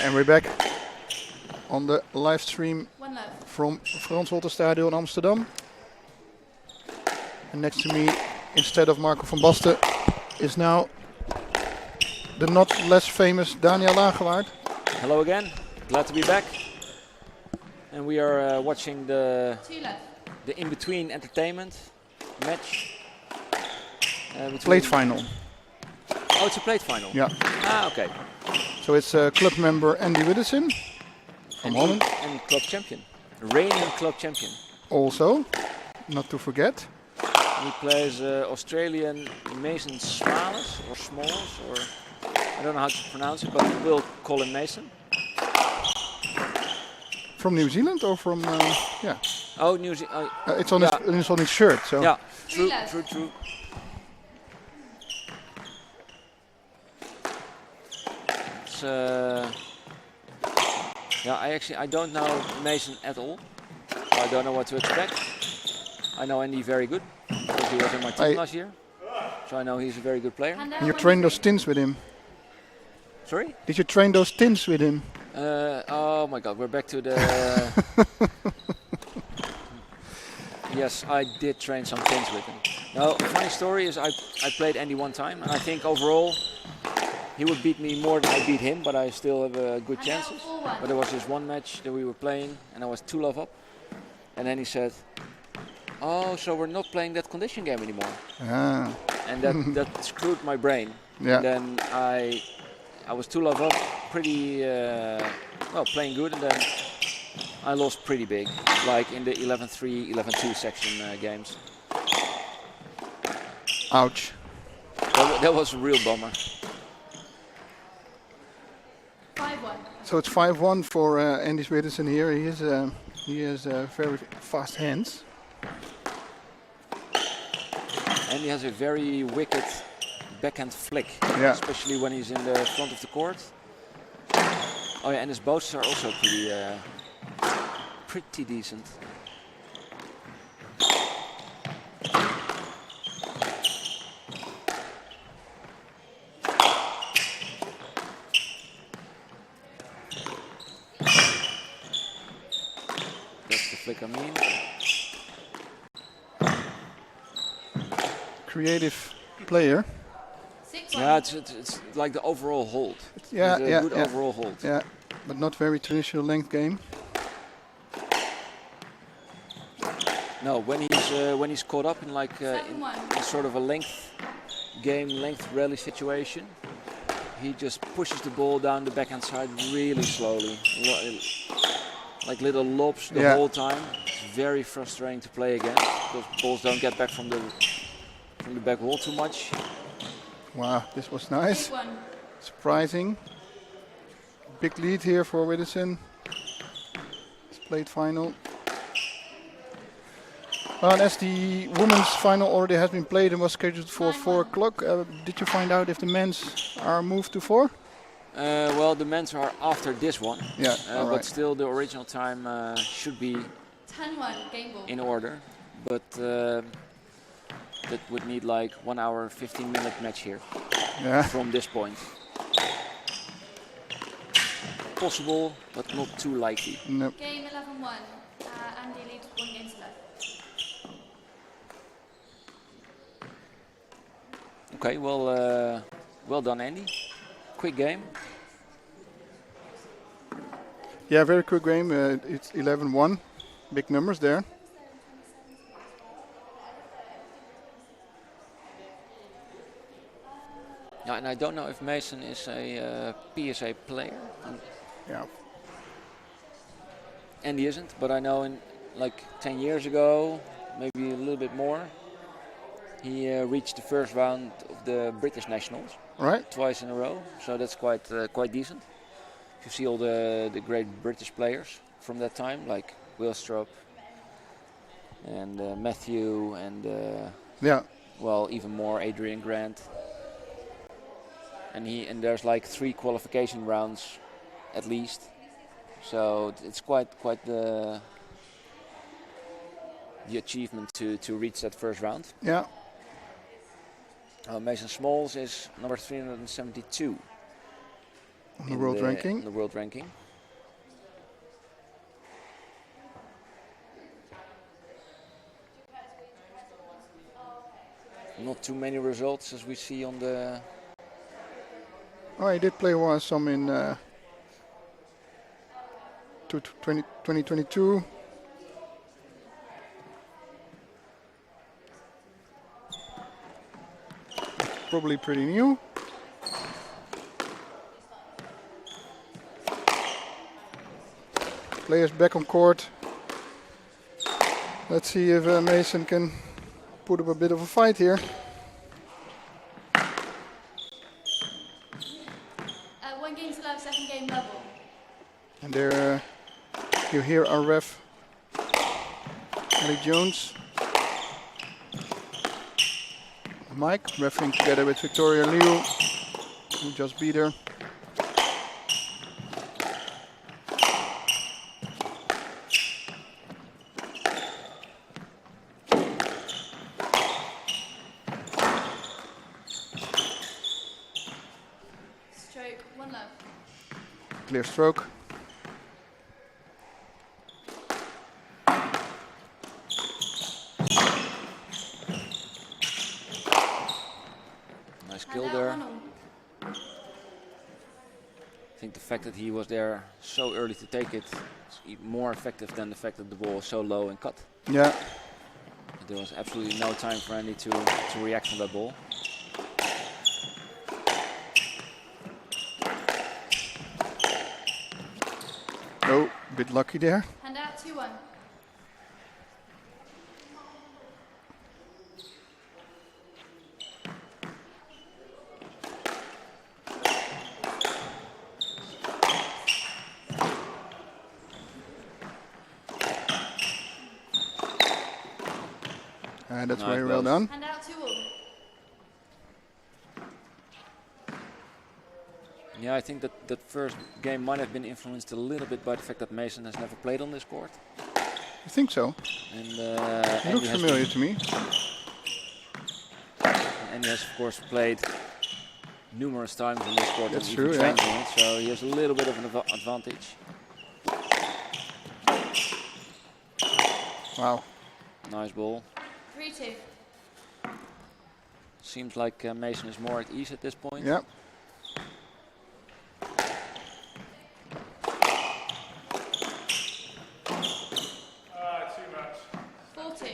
S6: And we're back on the live stream
S11: One left.
S6: from Frans Hottenstadion in Amsterdam. And next to me, instead of Marco van Basten, is now the not less famous Daniel Lagerwaard.
S1: Hello again, glad to be back. And we are watching the in-between entertainment match.
S6: Plate final.
S1: Oh, it's a plate final?
S6: Yeah.
S1: Ah, okay.
S6: So it's club member Andy Widdowson from Holland.
S1: And club champion. Reigning club champion.
S6: Also, not to forget.
S1: He plays Australian Mason Smales or Smalls, or I don't know how to pronounce it, but we'll call him Mason.
S6: From New Zealand or from, yeah.
S1: Oh, New Zealand.
S6: It's on his shirt. So.
S1: Yeah, true. It's, I don't know Mason at all. So I don't know what to expect. I know Andy very good because he was in my team last year. So I know he's a very good player.
S6: And you trained those tins with him?
S1: Sorry?
S6: Did you train those tins with him?
S1: Oh my God, we're back to the... Yes, I did train some tins with him. Now, funny story is I played Andy one time, and I think overall he would beat me more than I beat him, but I still have good chances. But there was this one match that we were playing, and I was 2-love up. And then he said, oh, so we're not playing that condition game anymore.
S6: Ah.
S1: And that screwed my brain.
S6: Yeah.
S1: And then I was 2-love up, pretty, playing good, and then I lost pretty big, like in the 11-3, 11-2 section games.
S6: Ouch.
S1: That was a real bummer.
S11: 5-1.
S6: So it's 5-1 for Andy Widdowson here. He has very fast hands.
S1: And he has a very wicked backhand flick, especially when he's in the front of the court. Oh yeah, and his boasts are also pretty decent. That's the flick I mean.
S6: Creative player.
S1: Yeah, it's like the overall hold. Good overall hold.
S6: Yeah, but not very traditional length game.
S1: No, when he's caught up in like in sort of a length rally situation, he just pushes the ball down the backhand side really slowly, like little lobs the whole time. It's very frustrating to play against because balls don't get back from the back wall too much.
S6: Wow, this was nice. Surprising. Big lead here for Widdowson. It's plate final. And as the women's final already has been played and was scheduled for 4 o'clock, did you find out if the men's are moved to 4?
S1: Well, the men's are after this one.
S6: Yeah,
S1: but still the original time should be
S11: 10-1 game ball.
S1: In order. But that would need like 1 hour, 15-minute match here from this point. Possible, but not too likely.
S6: Nope.
S11: Game 11-1. Andy leads 1 game to left.
S1: Okay, well done, Andy. Quick game.
S6: Yeah, very quick game. It's 11-1. Big numbers there.
S1: Yeah, and I don't know if Mason is a PSA player.
S6: Yeah.
S1: And he isn't, but I know in like 10 years ago, maybe a little bit more, he reached the first round of the British Nationals.
S6: Right.
S1: Twice in a row, so that's quite decent. If you see all the great British players from that time, like Wilstrop and Matthew and well, even more Adrian Grant. And there's like 3 qualification rounds at least, so it's quite the achievement to reach that first round.
S6: Yeah.
S1: Mason Smalls is number 372.
S6: on the world ranking.
S1: The world ranking. Not too many results as we see on the.
S6: Oh, he did play some in 2022. Probably pretty new. Players back on court. Let's see if Mason can put up a bit of a fight here.
S11: 1 game to love, second game level.
S6: And there you hear our ref, Ellie Jones. Mike, refereeing together with Victoria Liu, who just beat her.
S11: Stroke, 1 love.
S6: Clear stroke.
S1: Nice kill there. I think the fact that he was there so early to take it is even more effective than the fact that the ball was so low and cut.
S6: Yeah.
S1: There was absolutely no time for Andy to react on that ball.
S6: Oh, a bit lucky there.
S11: Hand out 2-1.
S6: That's very well done.
S11: Hand out 2-all.
S1: Yeah, I think that first game might have been influenced a little bit by the fact that Mason has never played on this court.
S6: I think so.
S1: And
S6: it looks familiar to me.
S1: And he has, of course, played numerous times on this court.
S6: That's
S1: and
S6: true,
S1: even
S6: yeah.
S1: trained on it, so he has a little bit of an advantage.
S6: Wow.
S1: Nice ball.
S11: 3-2.
S1: Seems like Mason is more at ease at this point.
S6: Yeah.
S4: Too much.
S11: 4-2.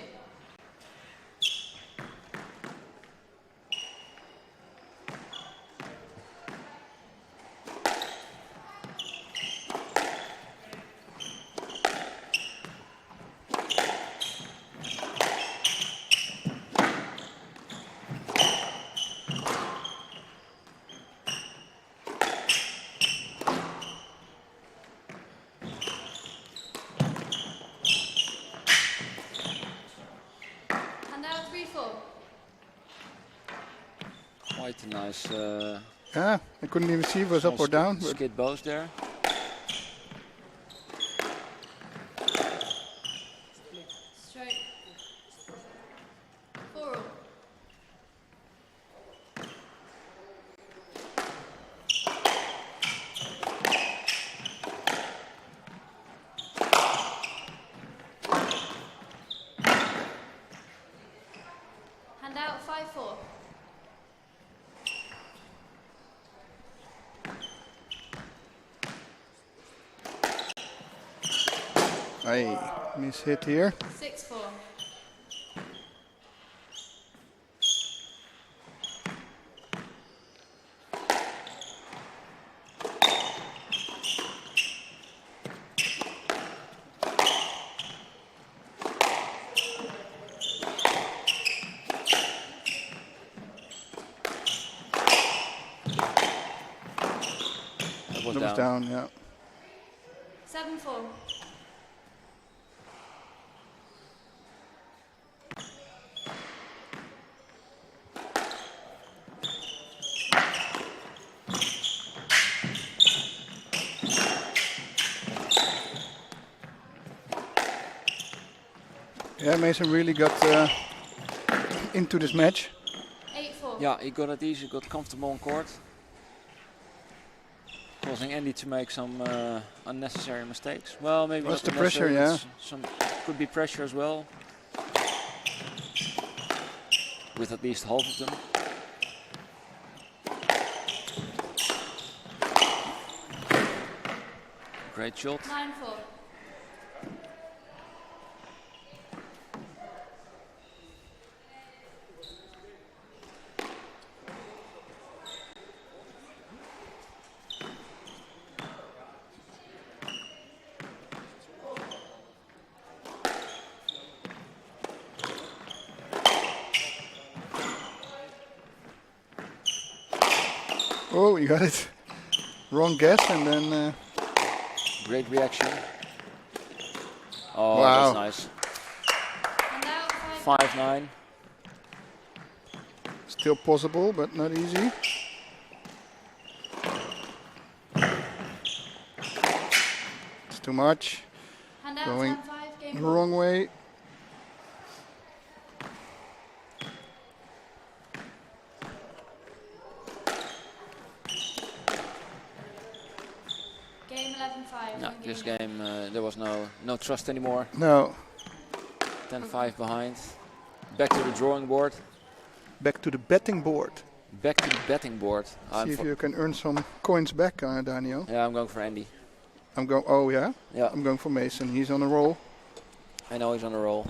S11: Hand out 3-4.
S1: Quite a nice.
S6: Yeah, I couldn't even see if it was up or down. But
S1: Skid bows there.
S11: Stroke. 4-all. Hand out 5-4.
S6: I miss hit here.
S11: 6-4.
S1: That
S6: was down, yeah.
S11: 7-4.
S6: Yeah, Mason really got into this match.
S11: 8-4.
S1: Yeah, he got it easy, got comfortable on court. causing Andy to make some unnecessary mistakes. Well, maybe
S6: What's
S1: not
S6: the pressure,
S1: unnecessary,
S6: yeah?
S1: Some could be pressure as well, with at least half of them. Great shot.
S11: 9-4.
S6: Oh, you got it. Wrong guess and then...
S1: Great reaction. Oh,
S6: wow.
S1: that's nice.
S11: And now
S1: 5-9.
S6: Still possible, but not easy. It's too much.
S11: and now
S6: Going
S11: 10-5 game
S6: the
S11: ball.
S6: wrong way.
S11: Game 11-5.
S1: No,
S11: one
S1: this
S11: game.
S1: game there was no trust anymore.
S6: No.
S1: 10-5 behind. Back to the drawing board.
S6: Back to the betting board.
S1: Back to the betting board.
S6: See if you can earn some coins back, Daniel.
S1: Yeah, I'm going for Andy.
S6: I'm going. Oh yeah.
S1: Yeah.
S6: I'm going for Mason. He's on a roll.
S1: I know he's on a roll.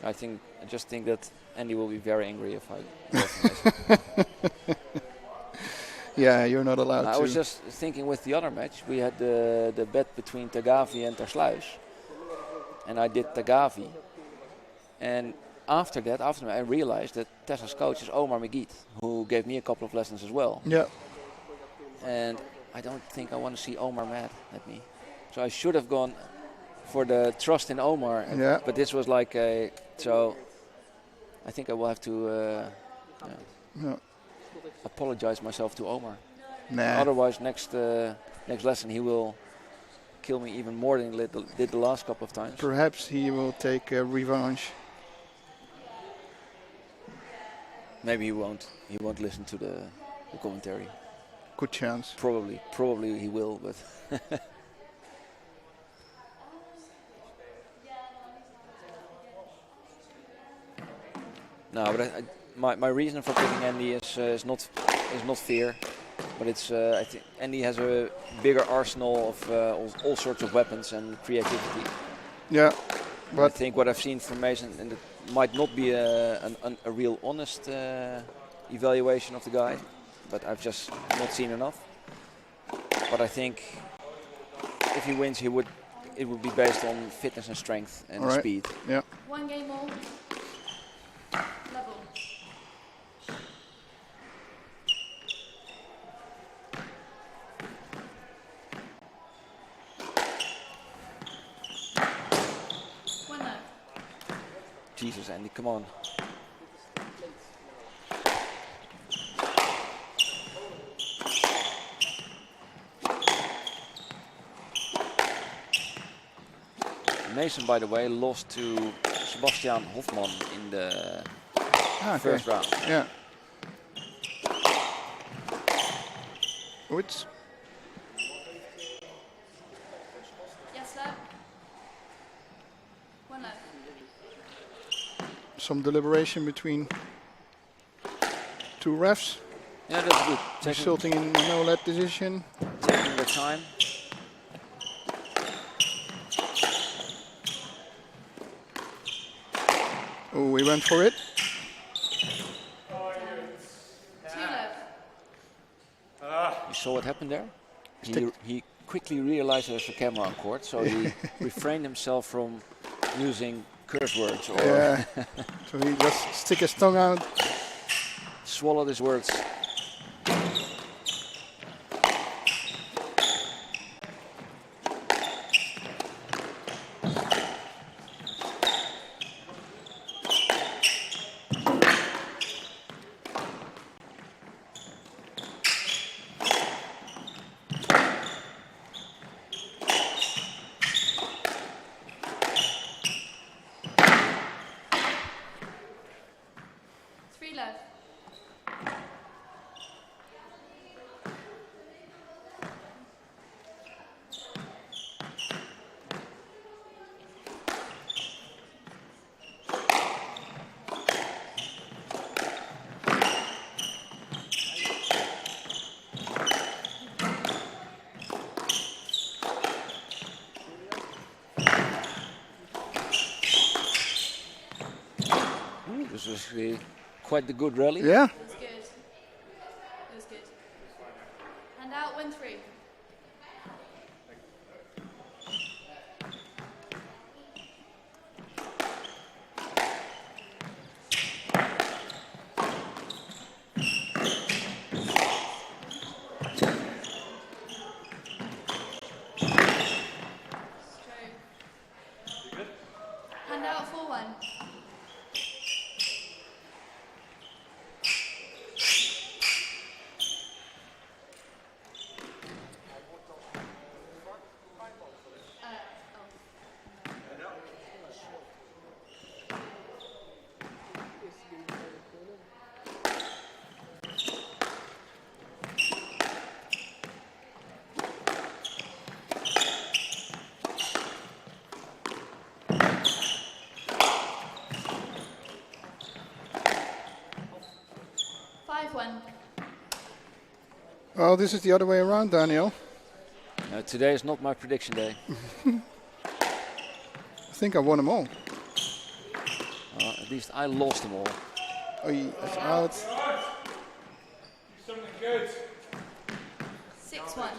S1: I just think that Andy will be very angry if I go for Mason.
S6: Yeah, you're not allowed to.
S1: I was just thinking with the other match, we had the bet between Tagavi and Tersluis. And I did Tagavi. And after that, I realized that Tessa's coach is Omar Megiet, who gave me a couple of lessons as well.
S6: Yeah.
S1: And I don't think I want to see Omar mad at me. So I should have gone for the trust in Omar.
S6: Yeah.
S1: But this was like a... So I think I will have to apologize myself to Omar.
S6: Nah.
S1: Otherwise, next lesson he will kill me even more than he did the last couple of times.
S6: Perhaps he will take revenge.
S1: Maybe he won't. He won't listen to the commentary.
S6: Good chance.
S1: Probably he will, but. No, but my reason for picking Andy is not fear, but it's I think Andy has a bigger arsenal of all sorts of weapons and creativity.
S6: Yeah, but
S1: I think what I've seen from Mason, and it might not be a real honest evaluation of the guy, but I've just not seen enough. But I think if he wins, it would be based on fitness and strength and speed.
S6: Yeah.
S11: One game all. Level. One left.
S1: Jesus, Andy, come on. Mason, by the way, lost to Sebastian Hoffman in the first round.
S6: Yeah. Which?
S11: Yes, sir. One left.
S6: Some deliberation between two refs.
S1: Yeah, that's good.
S6: Resulting in no let decision.
S1: Taking the time.
S6: Oh, we went for it.
S11: Two left.
S1: You saw what happened there? He quickly realized there's a camera on court, so he refrained himself from using curse words. Or
S6: Yeah. So he just stick his tongue out.
S1: Swallowed his words.
S11: Three left.
S1: actually quite the good rally.
S6: Yeah.
S11: It was good. It was good. Hand out, win 3. Hand out 4-1.
S6: Well, this is the other way around, Daniel.
S1: Today is not my prediction day.
S6: I think I won them all.
S1: At least I lost them all.
S6: Oh, that's out.
S4: Something good.
S11: 6-1.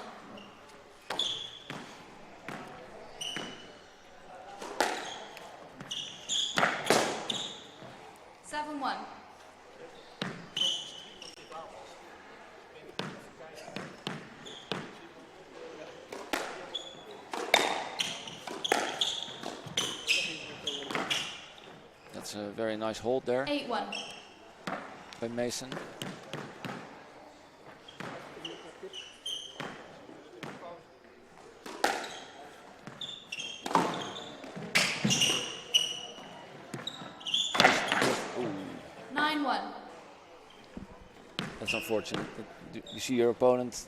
S1: That's a very nice hold there
S11: 8-1.
S1: by Mason. Ooh,
S11: 9-1.
S1: that's unfortunate. You see your opponent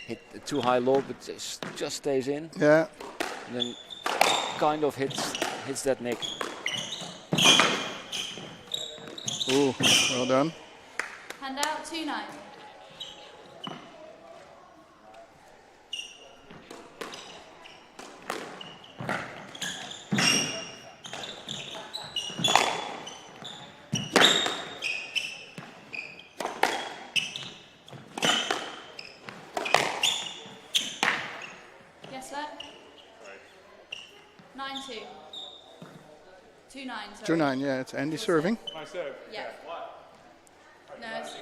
S1: hit a too high lob, but just stays in.
S6: Yeah.
S1: And then kind of hits that nick.
S6: Ooh, well done.
S11: Hand out 2-9. Guess that? 9-2. 2-9, sorry.
S6: 2-9, yeah, it's Andy serving.
S4: My serve.
S11: Yeah. No, it's,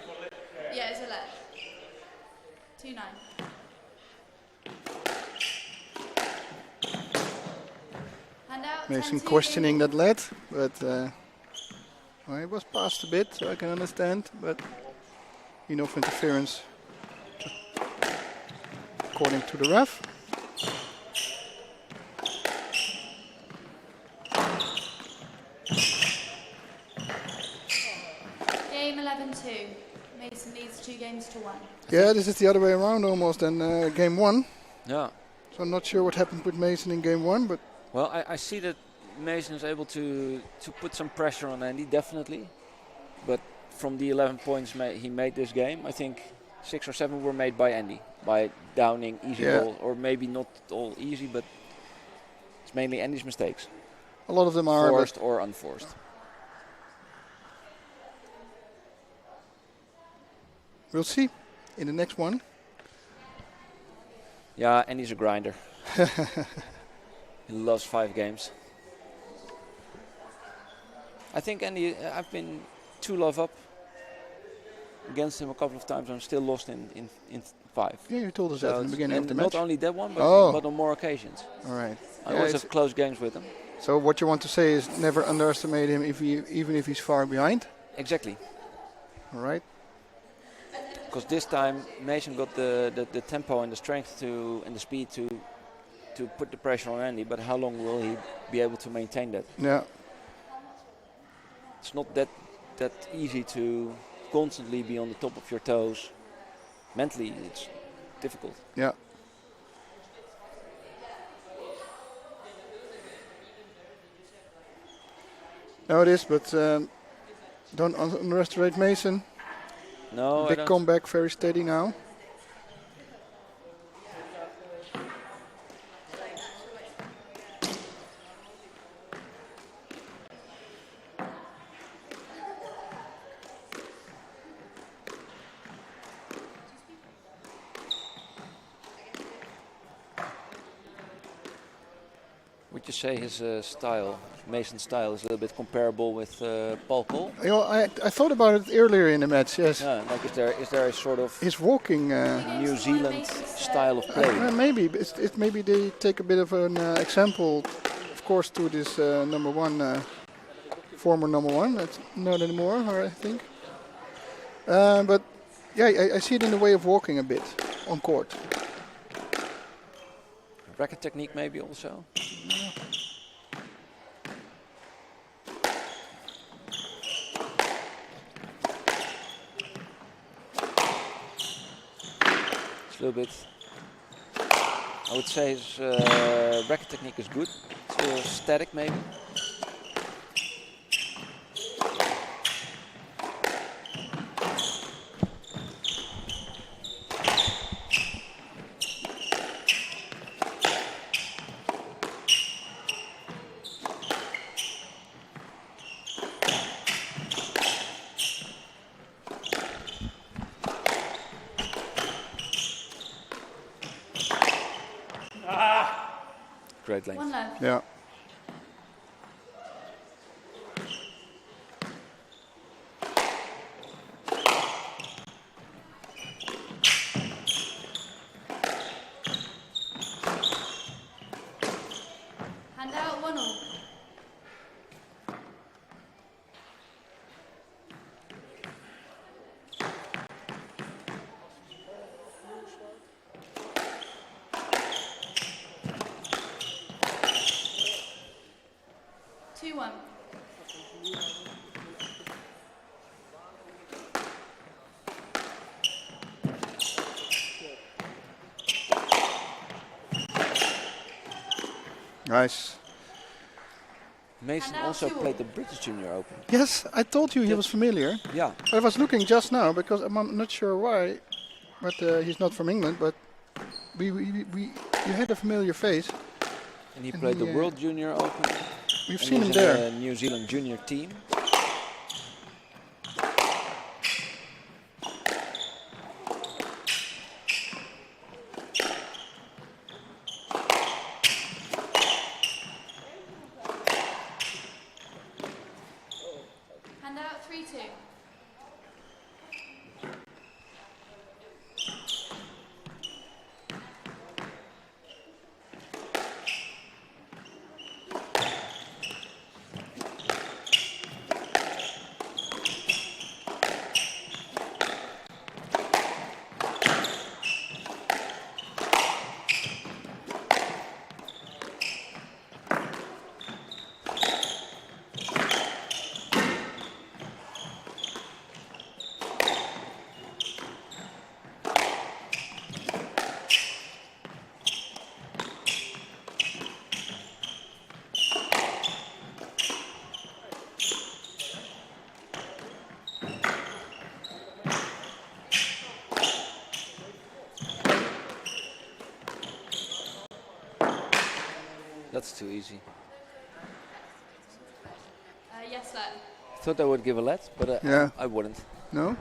S11: yeah, it's a let. 2-9. Hand out.
S6: Mason
S11: 10-2
S6: questioning that lead, but well, it was passed a bit, so I can understand, but enough interference according to the ref.
S11: Game 11-2. Mason leads 2 games to 1.
S6: Yeah, this is the other way around almost than game 1.
S1: Yeah.
S6: So I'm not sure what happened with Mason in game 1, but
S1: Well, I see that Mason is able to put some pressure on Andy, definitely. But from the 11 points he made this game, I think 6 or 7 were made by Andy, by downing easy ball, or maybe not all easy, but it's mainly Andy's mistakes.
S6: a lot of them are.
S1: Forced or unforced.
S6: We'll see in the next one.
S1: Yeah, Andy's a grinder. He loves 5 games. I think Andy, I've been 2-love up against him a couple of times. I'm still lost in 5.
S6: Yeah, you told us that in the beginning of the match.
S1: Not only that one, but, but on more occasions.
S6: All right.
S1: I always have close games with him.
S6: So what you want to say is never underestimate him even if he's far behind?
S1: Exactly.
S6: All right.
S1: Because this time Mason got the tempo and the strength and the speed to put the pressure on Andy, but how long will he be able to maintain that?
S6: Yeah.
S1: It's not that easy to constantly be on the top of your toes. Mentally, it's difficult.
S6: Yeah. No, it is, but don't underestimate Mason.
S1: No,
S6: big comeback, very steady now.
S1: would you say his style, Mason's style, is a little bit comparable with Paul Cole?
S6: You know, I thought about it earlier in the match. Yes.
S1: Yeah, like is there a sort of
S6: his walking
S1: New Zealand style of play?
S6: Maybe maybe they take a bit of an example, of course, to this number one, former number one. That's not anymore, I think. But yeah, I see it in the way of walking a bit on court.
S1: Racket technique maybe also?
S6: Yeah.
S1: It's a little bit, I would say his racket technique is good. It's a little static maybe. Great length.
S11: One left.
S6: Yeah.
S11: Hand out 1-all.
S6: Nice.
S1: Mason also played the British Junior Open.
S6: Yes, I told you he was familiar.
S1: Yeah.
S6: I was looking just now because I'm not sure why, but he's not from England. But you had a familiar face.
S1: And he played the World Junior Open.
S6: We've seen him there.
S1: The New Zealand junior team.
S11: Hand out 3-2.
S1: That's too easy.
S11: Yes, sir.
S1: I thought I would give a let, but
S6: yeah.
S1: I wouldn't.
S6: No?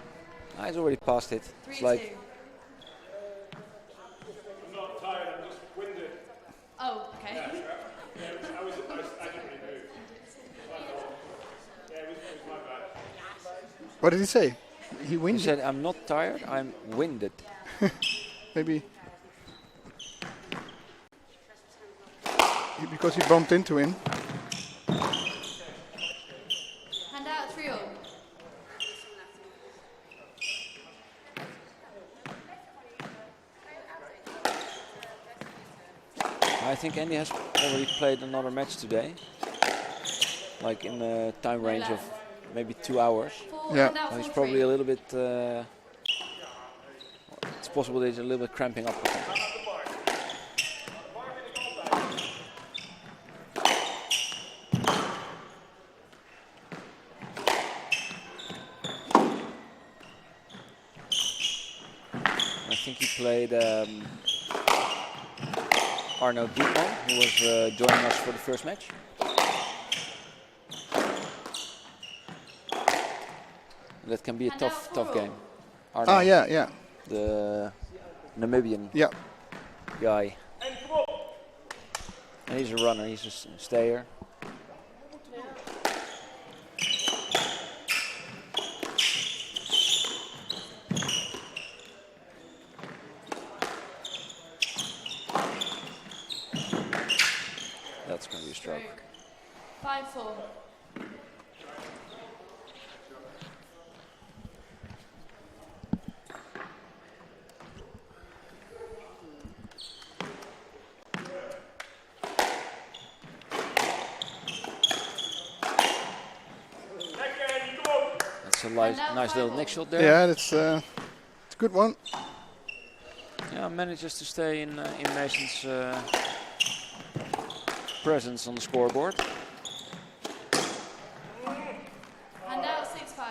S1: He's already passed it.
S11: 3-2.
S1: It's like
S4: I'm not tired, I'm just winded.
S11: Oh, okay.
S4: Yeah, I didn't really move. Yeah, it was my bad.
S6: What did he say? He wins.
S1: He said, "I'm not tired. I'm winded."
S6: Maybe because he bumped into him.
S11: Hand out 3-all.
S1: I think Andy has already played another match today, like in a time range of maybe 2 hours.
S6: Yeah.
S1: So he's probably a little bit. It's possible that he's a little bit cramping up. I think he played Arno Diekman, who was joining us for the first match. That can be a tough game. Arno,
S6: yeah.
S1: The Namibian
S6: yeah.
S1: guy. And he's a runner, he's a stayer. That's going to be a stroke.
S11: 5-4.
S1: That's a nice little neck shot there.
S6: Yeah, it's a good one.
S1: Yeah, manages to stay in Mason's presence on the scoreboard.
S11: And out 6-5.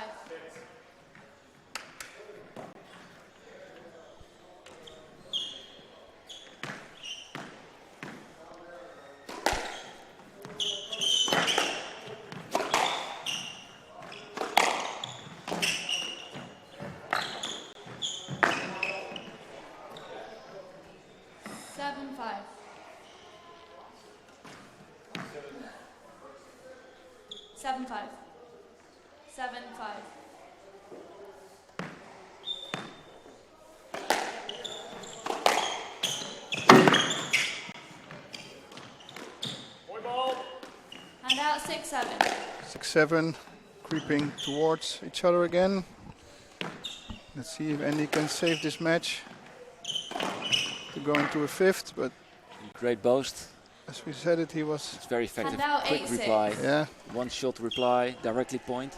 S11: Seven five. 7-5. And out 6-7.
S6: 6-7, creeping towards each other again. Let's see if Andy can save this match to go into a fifth, but
S1: great boast.
S6: As we said it, he was...
S1: It's very effective.
S11: And now
S1: quick
S11: 8-6.
S1: reply.
S6: Yeah.
S1: One shot reply, directly point.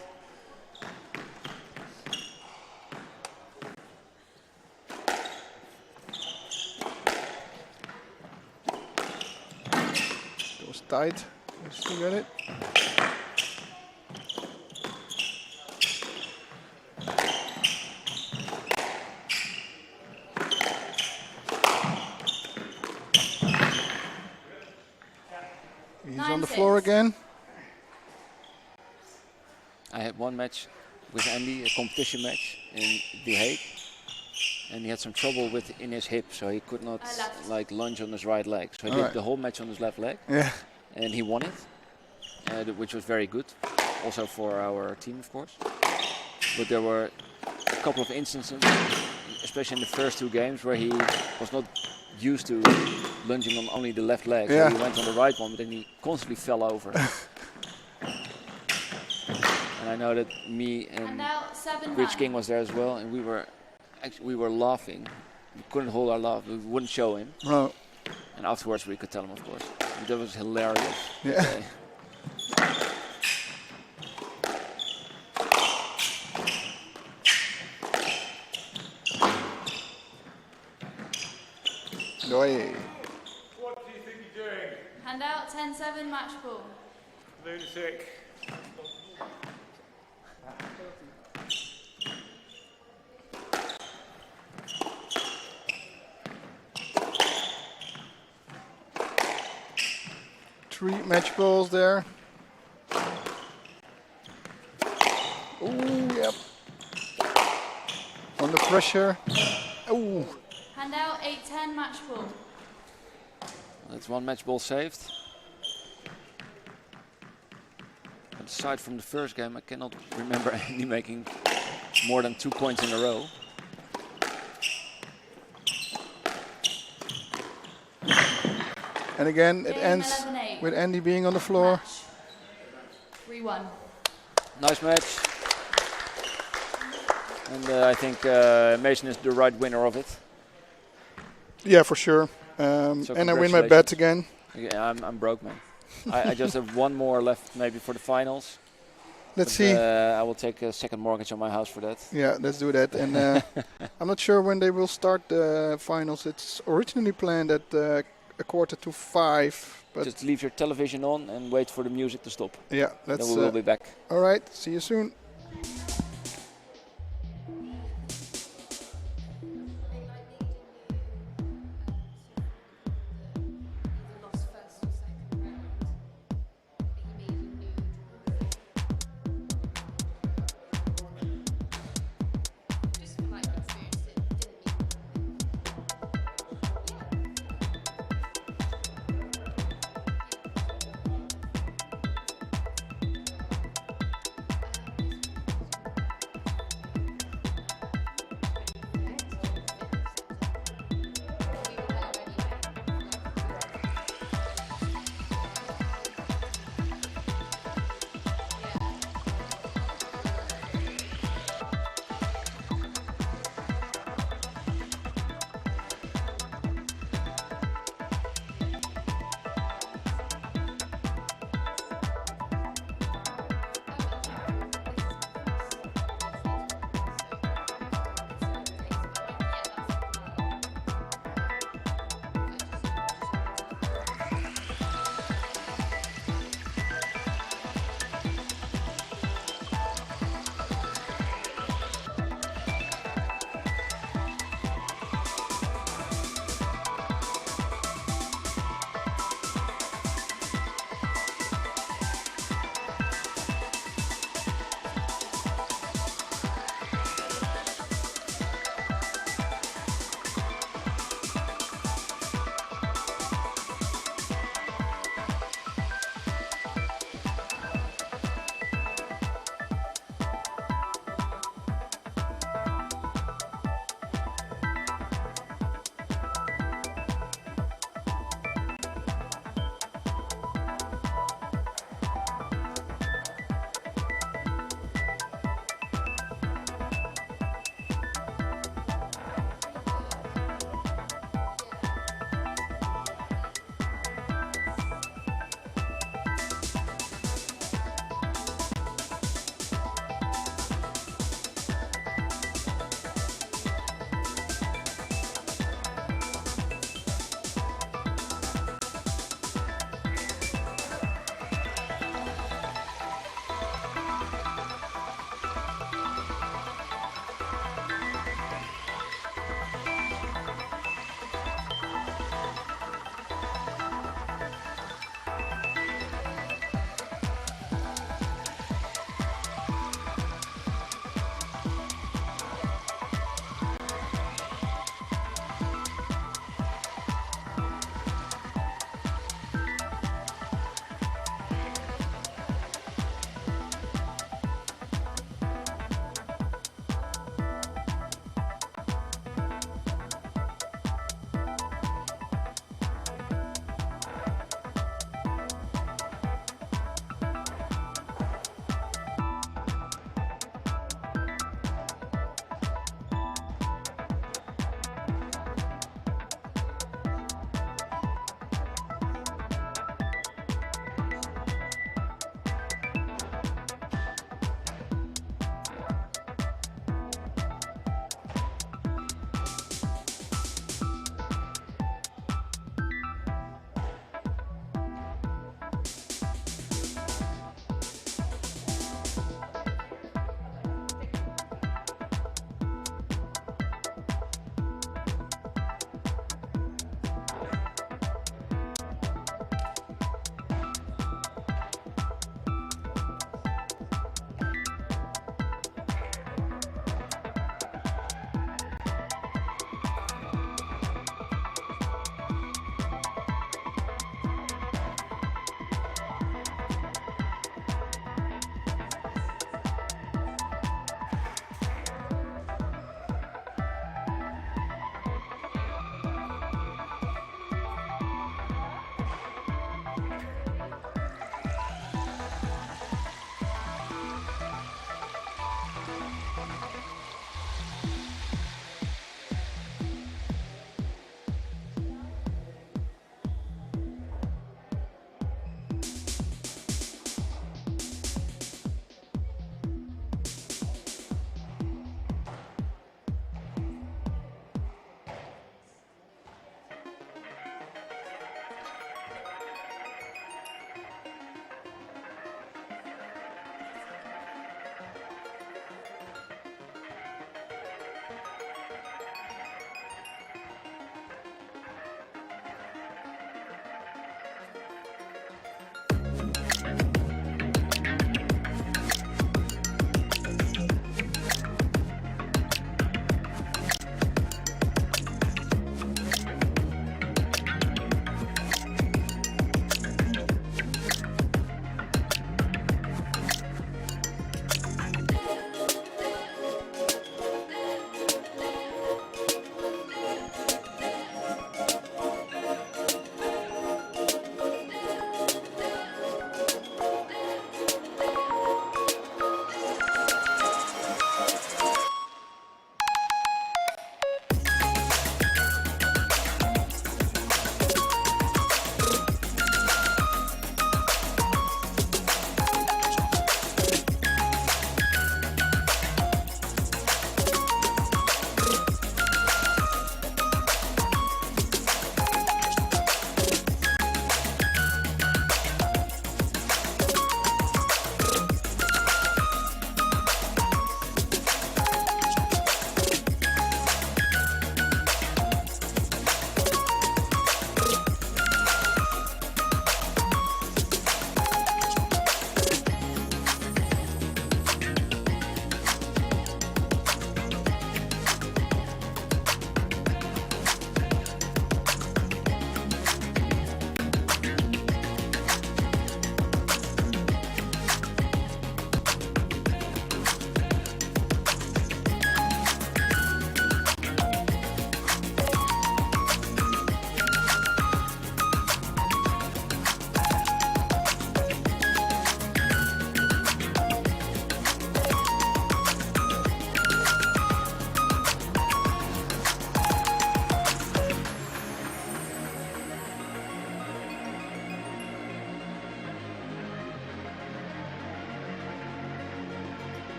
S6: It was tight. You still got it. He's on the floor again.
S1: I had one match with Andy, a competition match in The Hague, and he had some trouble in his hip, so he could not like lunge on his right leg. So he did the whole match on his left leg, and he won it, which was very good, also for our team, of course. But there were a couple of instances, especially in the first two games, where he was not used to lunging on only the left leg. So he went on the right one, but then he constantly fell over. And I know that me and Rich King was there as well, and we were laughing. We couldn't hold our laugh. We wouldn't show him.
S6: No.
S1: And afterwards we could tell him, of course. But that was hilarious.
S6: Yeah.
S4: What do you think you're doing?
S11: Hand out 10-7 match ball.
S4: Lunatic.
S6: Three match balls there. Oh, yep. Under pressure. Oh.
S11: Hand out 8-10 match ball.
S1: That's one match ball saved. But aside from the first game, I cannot remember Andy making more than 2 points in a row.
S6: And again, it
S11: Game
S6: ends
S11: 11-8.
S6: with Andy being on the floor.
S11: 3-1.
S1: Nice match. And I think Mason is the right winner of it.
S6: Yeah, for sure.
S1: So
S6: and I win my bet again.
S1: Yeah, I'm broke, man. I just have one more left, maybe for the finals.
S6: Let's see.
S1: I will take a second mortgage on my house for that.
S6: Yeah, let's do that. And I'm not sure when they will start the finals. It's originally planned at 4:45. But
S1: just leave your television on and wait for the music to stop.
S6: Yeah, that's.
S1: Then we will be back.
S6: All right. See you soon.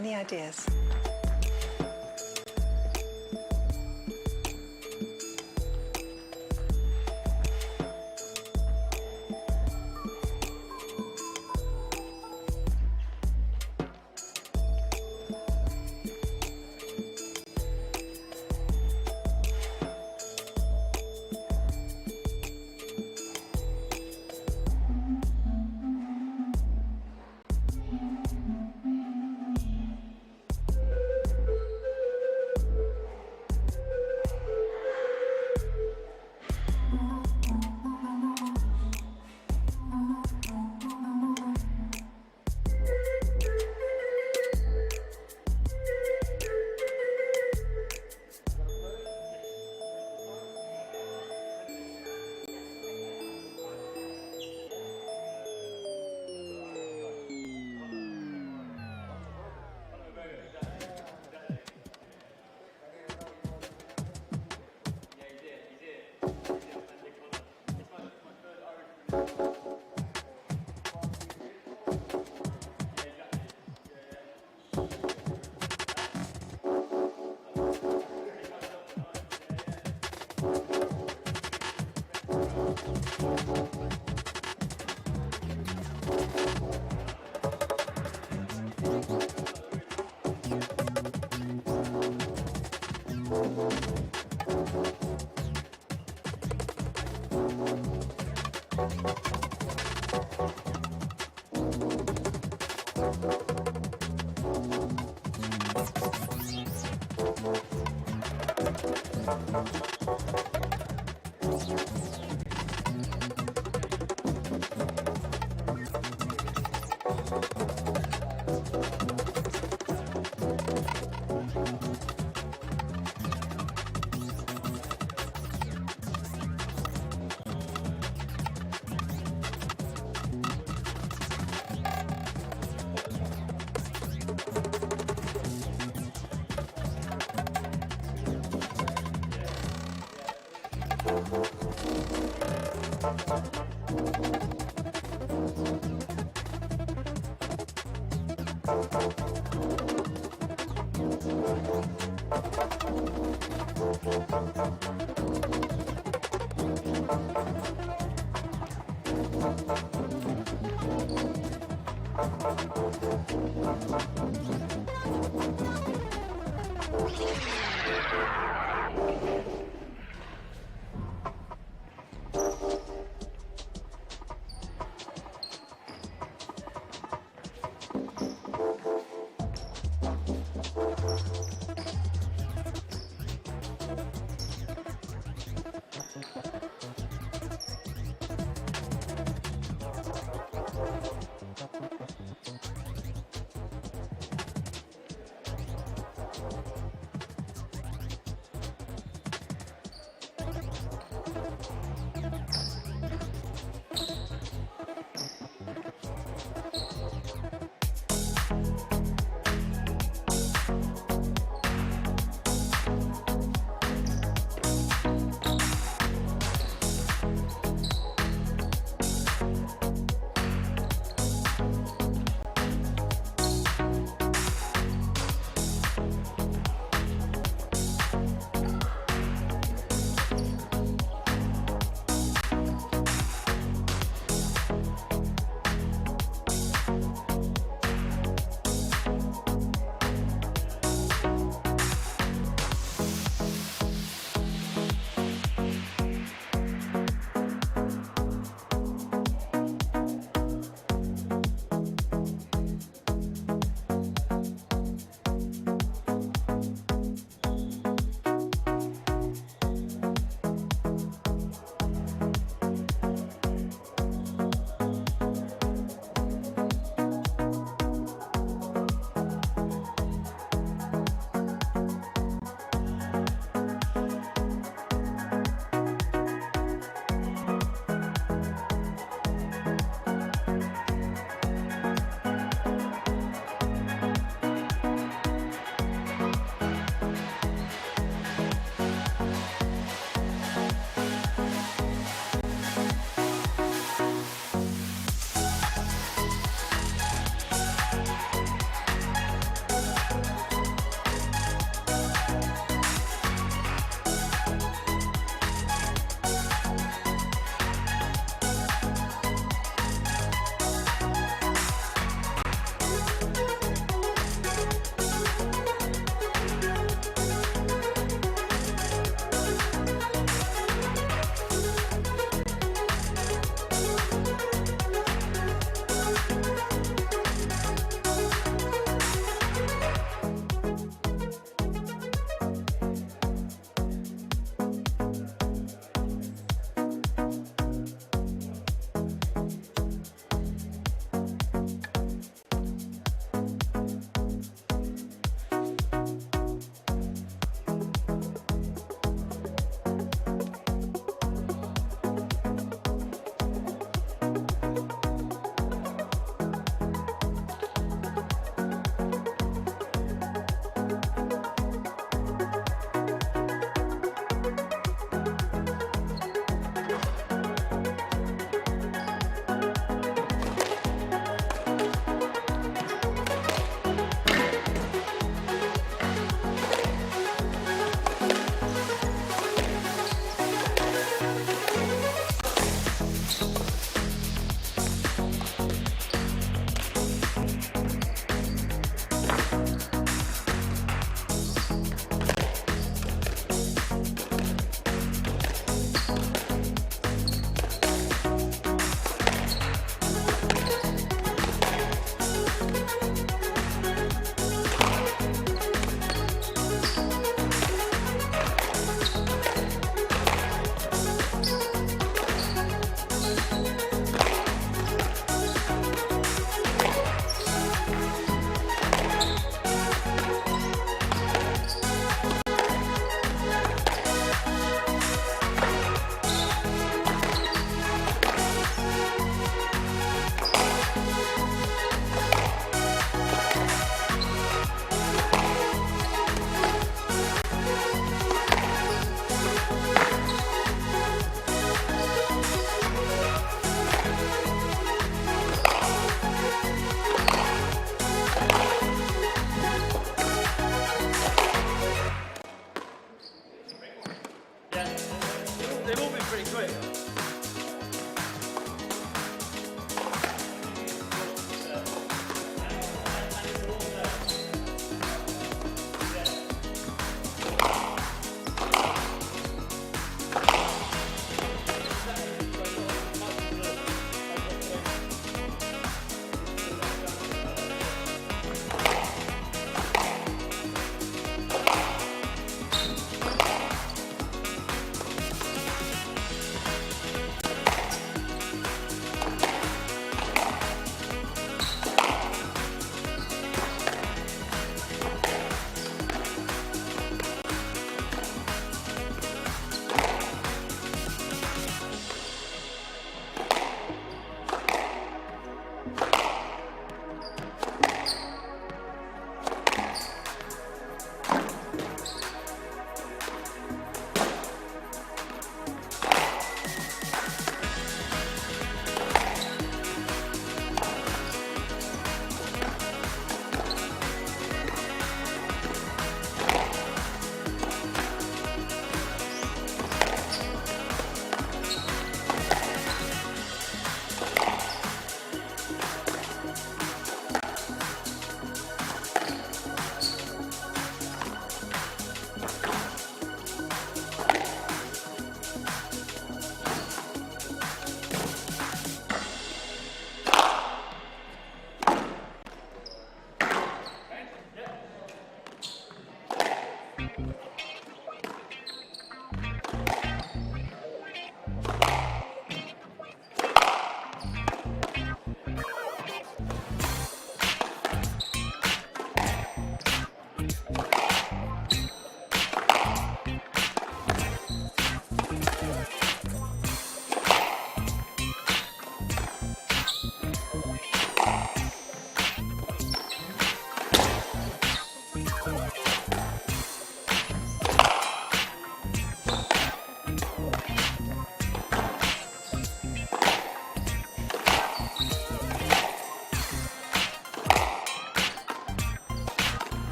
S14: Any ideas?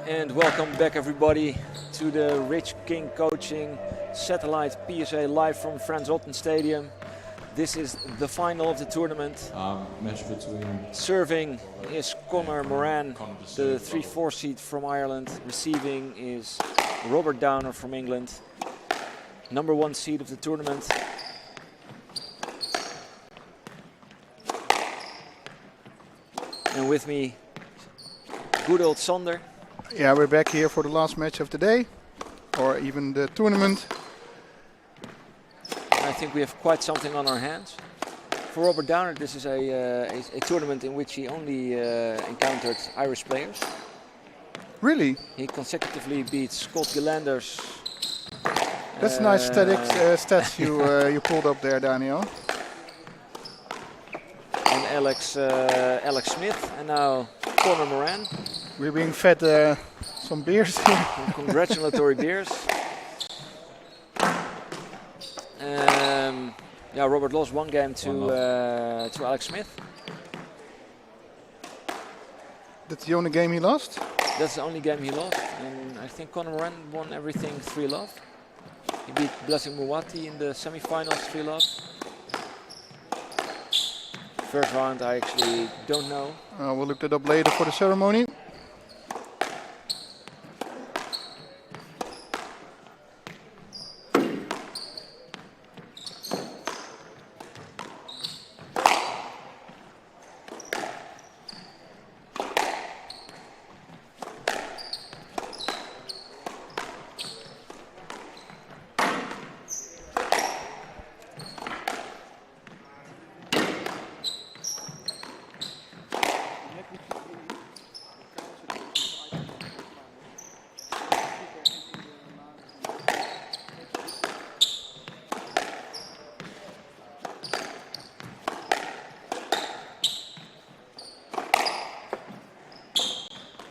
S1: And welcome back everybody to the Rich King Coaching Satellite PSA live from Frans Otten Stadium. This is the final of the tournament.
S14: Match between
S1: serving is Conor Moran, the 3-4 seed from Ireland. Receiving is Robert Downer from England, number 1 seed of the tournament. And with me, good old Sander.
S6: Yeah, we're back here for the last match of the day, or even the tournament.
S1: I think we have quite something on our hands. For Robert Downer, this is a tournament in which he only encountered Irish players.
S6: Really?
S1: He consecutively beat Scott Gillanders.
S6: That's nice stats you pulled up there, Daniel.
S1: And Alex Smith, and now Conor Moran.
S6: We're being fed some beers here.
S1: Congratulatory beers. Yeah, Robert lost 1 game to Alex Smith.
S6: That's the only game he lost?
S1: That's the only game he lost. And I think Conor Moran won everything 3-love. He beat Blessing Muwati in the semi-finals 3-love. First round I actually don't know.
S6: We'll look that up later for the ceremony.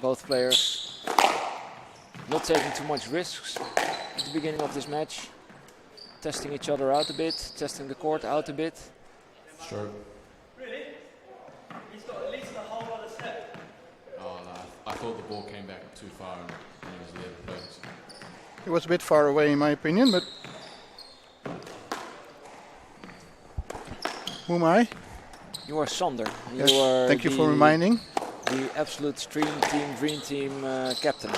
S1: Both players not taking too much risks at the beginning of this match. Testing each other out a bit, testing the court out a bit.
S14: Sure.
S5: Really? He's got at least a whole other step.
S14: Oh, no, I thought the ball came back too far and he was the other place.
S6: It was a bit far away in my opinion, but who am I?
S1: You are Sander.
S6: Yes,
S1: you are
S6: thank you for reminding.
S1: The absolute dream team captain.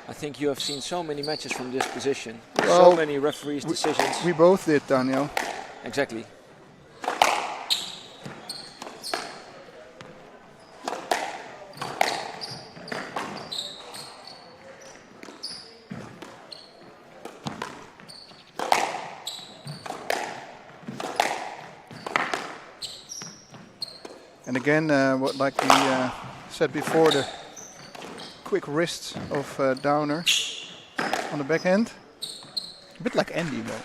S1: I think you have seen so many matches from this position.
S6: Well,
S1: so many referees' decisions.
S6: We both did, Daniel.
S1: Exactly.
S6: And again, like we said before, the quick wrists of Downer on the backhand. A bit like Andy, though.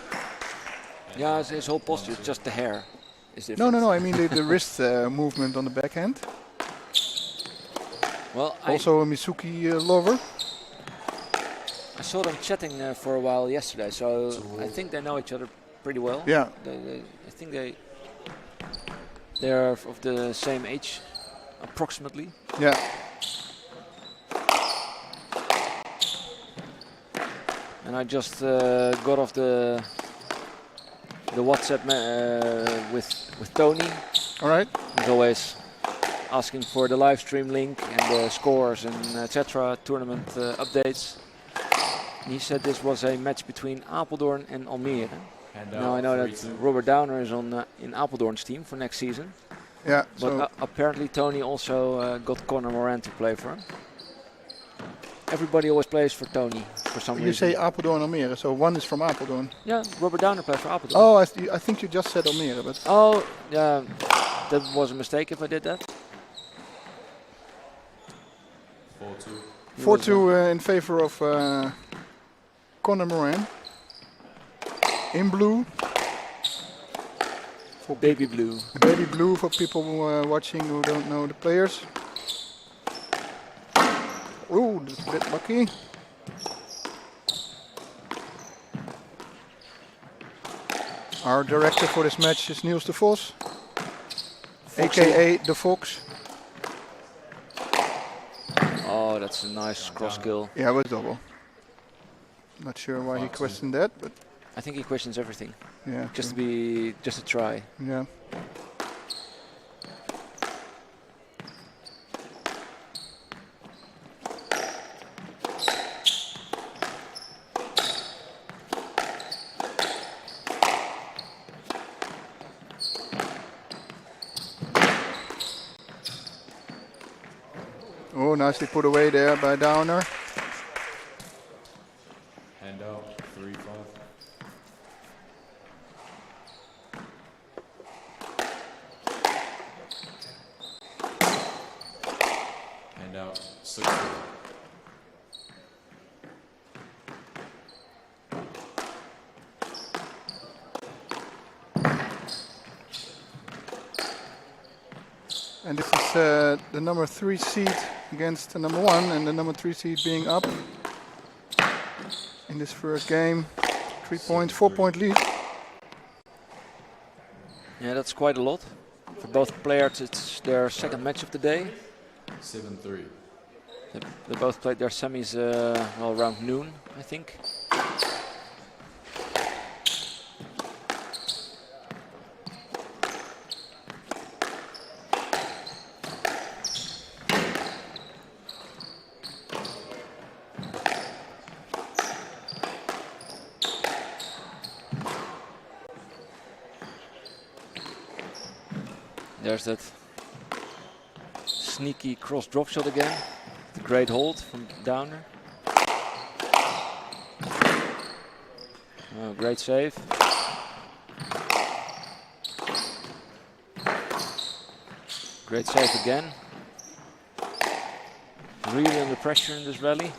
S1: Yeah, his whole posture, just the hair is different.
S6: No, I mean the wrist movement on the backhand.
S1: Well,
S6: also a Mizuki lover.
S1: I saw them chatting for a while yesterday, so I think they know each other pretty well.
S6: Yeah.
S1: I think they are of the same age, approximately.
S6: Yeah.
S1: And I just got off the WhatsApp with Tony.
S6: All right.
S1: He's always asking for the live stream link and the scores and etc. Tournament updates. And he said this was a match between Apeldoorn and Almere. And now I know that Robert Downer is on in Apeldoorn's team for next season.
S6: Yeah.
S1: But
S6: So
S1: apparently Tony also got Conor Moran to play for him. Everybody always plays for Tony for some reason.
S6: you say Apeldoorn Almere, so one is from Apeldoorn.
S1: Yeah, Robert Downer plays for Apeldoorn.
S6: Oh, I think you just said Almere, but.
S1: Oh, yeah, that was a mistake if I did that.
S14: 4-2.
S6: 4-2 in favor of Conor Moran. In blue.
S1: For baby blue.
S6: Baby blue for people watching who don't know the players. Ooh, that's a bit lucky. Our director for this match is Niels de Vos, aka The Fox.
S1: Oh, that's a nice cross kill.
S6: Yeah, it was double. Not sure why he questioned that, but
S1: I think he questions everything.
S6: Yeah.
S1: Just to try.
S6: Yeah. Oh, nicely put away there by Downer.
S14: Hand out, 3-5. Hand out, 6-4.
S6: And this is the number 3 seed against the number 1, and the number 3 seed being up in this first game. 4-point lead.
S1: Yeah, that's quite a lot. For both players, it's their second match of the day.
S14: 7-3.
S1: They both played their semis around noon, I think. There's that sneaky cross drop shot again. The great hold from Downer. Oh, great save. Great save again. Really under pressure in this rally.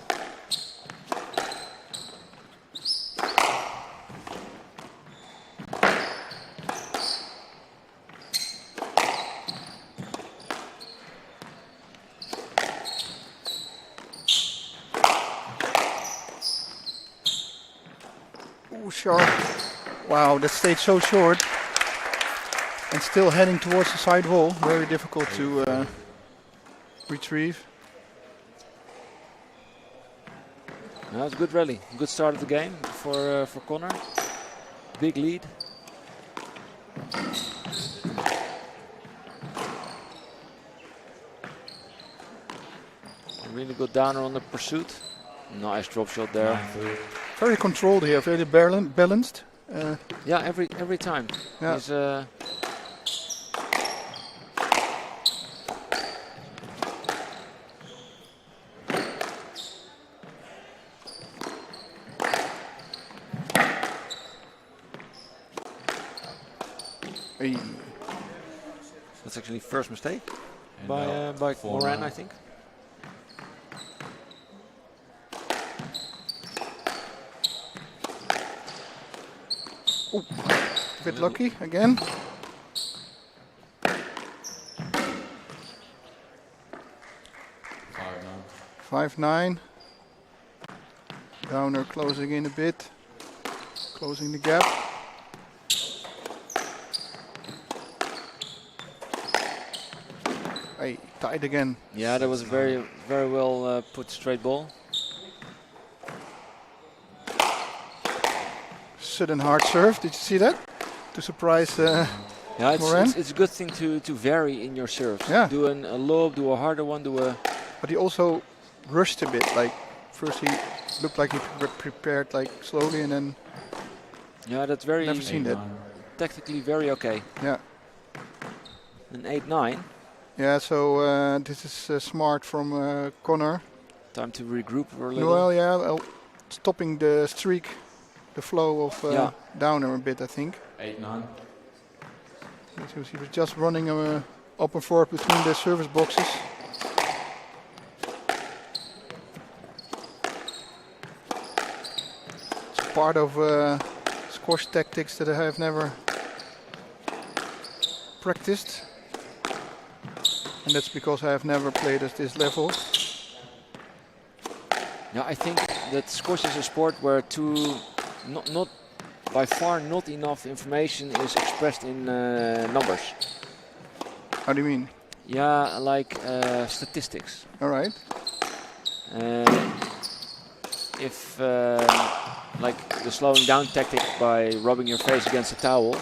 S6: Sharp. Wow, that stayed so short. And still heading towards the side wall. Very difficult to retrieve.
S1: No, it's a good rally. Good start of the game for Connor. Big lead. Really good Downer on the pursuit. Nice drop shot there.
S6: Very controlled here, very balanced.
S1: Yeah, every time.
S6: Yeah.
S1: He's,
S6: Hey.
S1: That's actually first mistake
S14: And
S1: by
S14: four
S1: Moran,
S14: nine.
S1: I think.
S6: Ooh, a bit lucky again.
S14: Five
S6: 5-9. Downer closing in a bit. Closing the gap. Hey, tied again.
S1: Yeah, that was very well put straight ball.
S6: Sudden hard serve. Did you see that? To surprise
S1: Yeah,
S6: Moran.
S1: it's a good thing to vary in your serves.
S6: Yeah.
S1: Do a lob, do a harder one, do a...
S6: But he also rushed a bit. Like first he looked like he prepared like slowly, and then
S1: Yeah, that's very...
S6: never seen that.
S1: Tactically very okay.
S6: Yeah.
S1: An 8-9.
S6: Yeah. So this is smart from Connor.
S1: Time to regroup a little.
S6: Well, yeah, stopping the streak, the flow of
S1: Yeah.
S6: Downer a bit, I think.
S14: 8-9.
S6: He was just running up and forth between the service boxes. It's part of squash tactics that I have never practiced. And that's because I have never played at this level.
S1: Yeah, I think that squash is a sport where not by far not enough information is expressed in numbers.
S6: How do you mean?
S1: Yeah, like statistics.
S6: All right.
S1: if like the slowing down tactic by rubbing your face against a towel,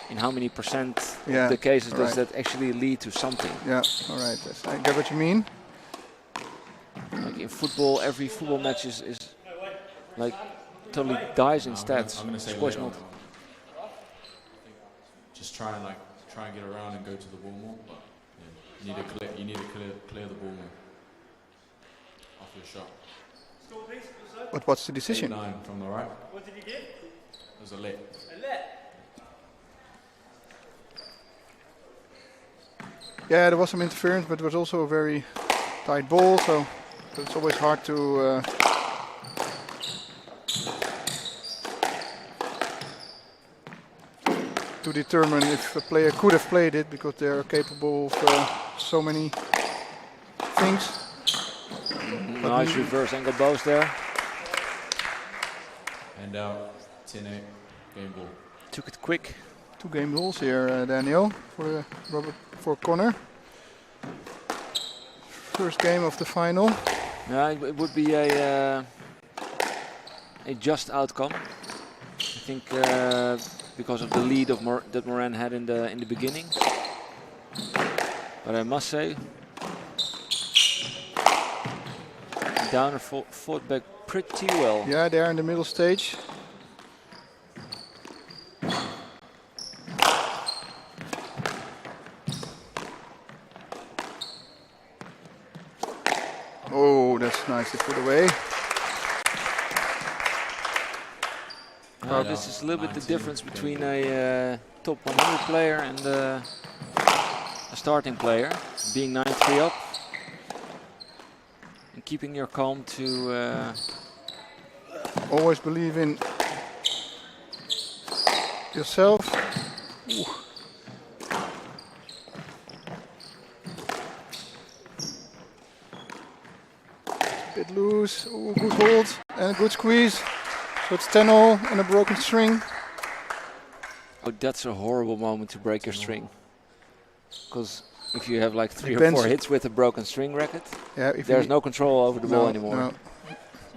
S1: in how many percent of the cases does that actually lead to something?
S6: Yeah, all right. Yes, I get what you mean.
S1: Like in football, every football match is like totally dies in stats.
S14: I'm gonna say
S1: Of course
S14: later
S1: not.
S14: on. Just try and get around and go to the ball more. But yeah, you need to clear the ball more off your shot.
S6: But what's the decision?
S14: 8-9 from the right.
S5: What did he give?
S14: It was a let.
S5: A let.
S6: Yeah, there was some interference, but it was also a very tight ball, so it's always hard to determine if a player could have played it, because they are capable of so many things.
S1: Nice reverse angle bows there.
S14: And out 10-8 game ball.
S1: Took it quick.
S6: 2 game balls here, Daniel, for for Connor. First game of the final.
S1: Yeah, it would be a just outcome. I think because of the lead of that Moran had in the beginning. But I must say, Downer fought back pretty well.
S6: Yeah, they're in the middle stage. Oh, that's nicely put away.
S1: This is a little bit the difference between a top 100 player and a starting player. Being 9-3 up and keeping your calm to...
S6: Always believe in yourself. Ooh. Bit loose. Ooh, good hold and a good squeeze. So it's 10-all and a broken string.
S1: Oh, that's a horrible moment to break your string. Because if you have like 3 or 4 hits with a broken string racket, there's no control over the ball anymore.
S6: No.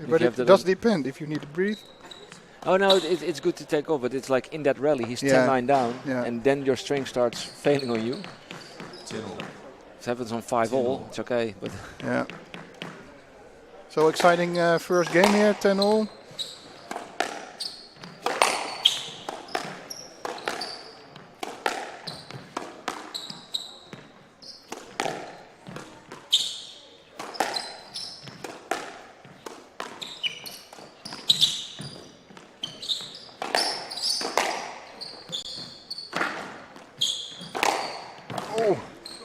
S6: But it does depend if you need to breathe.
S1: Oh no, it's good to take off, but it's like in that rally, he's 10-9 down, and then your string starts failing on you.
S14: 10-all.
S1: If it happens on 5-all, it's okay. But
S6: yeah. So exciting first game here, 10-all.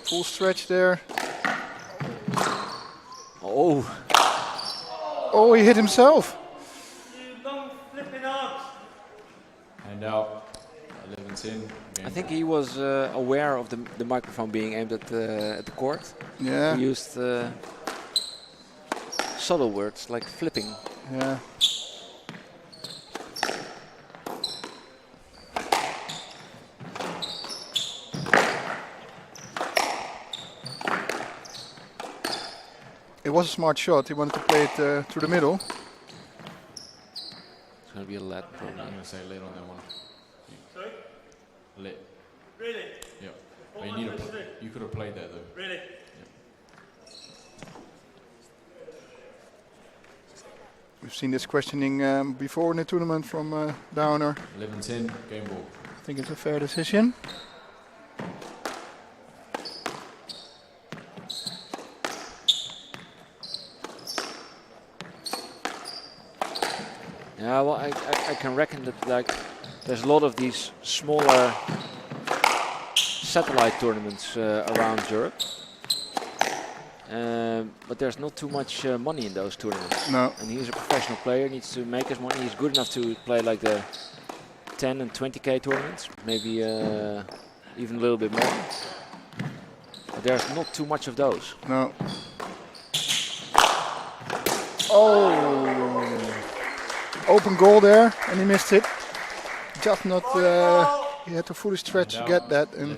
S6: Full stretch there.
S1: Oh.
S6: Oh, he hit himself.
S5: You long flipping arms.
S14: And out 11-10.
S1: I think he was aware of the microphone being aimed at the court.
S6: Yeah.
S1: He used subtle words like flipping.
S6: Yeah. It was a smart shot. He wanted to play it through the middle.
S1: It's going to be a let, probably.
S14: I'm going to say let on that one.
S5: Sorry?
S14: Let.
S5: Really?
S14: Yeah. But you could have played that though.
S5: Really?
S14: Yeah.
S6: We've seen this questioning before in the tournament from Downer.
S14: 11-10, game ball.
S6: I think it's a fair decision.
S1: Yeah, well, I can reckon that like there's a lot of these smaller satellite tournaments around Europe, but there's not too much money in those tournaments.
S6: No.
S1: And he's a professional player, needs to make his money. He's good enough to play like the 10 and 20k tournaments, maybe even a little bit more. But there's not too much of those.
S6: No. Oh. Open goal there, and he missed it. Just not. He had to fully stretch to get that. And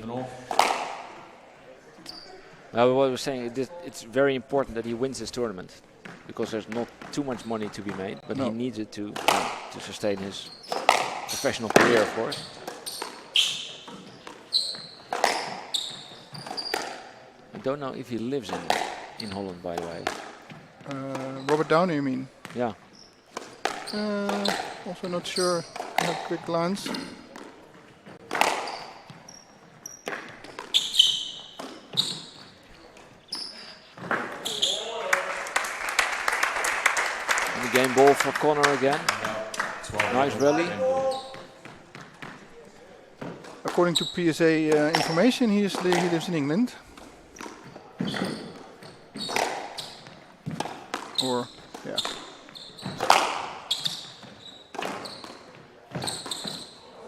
S1: What I was saying, it's very important that he wins this tournament because there's not too much money to be made, but he needs it to sustain his professional career, of course. I don't know if he lives in Holland, by the way.
S6: Robert Downer, you mean?
S1: Yeah.
S6: Also not sure. I have a quick glance.
S1: And the game ball for Connor again. Nice rally.
S6: According to PSA information, he lives in England. Or, yeah.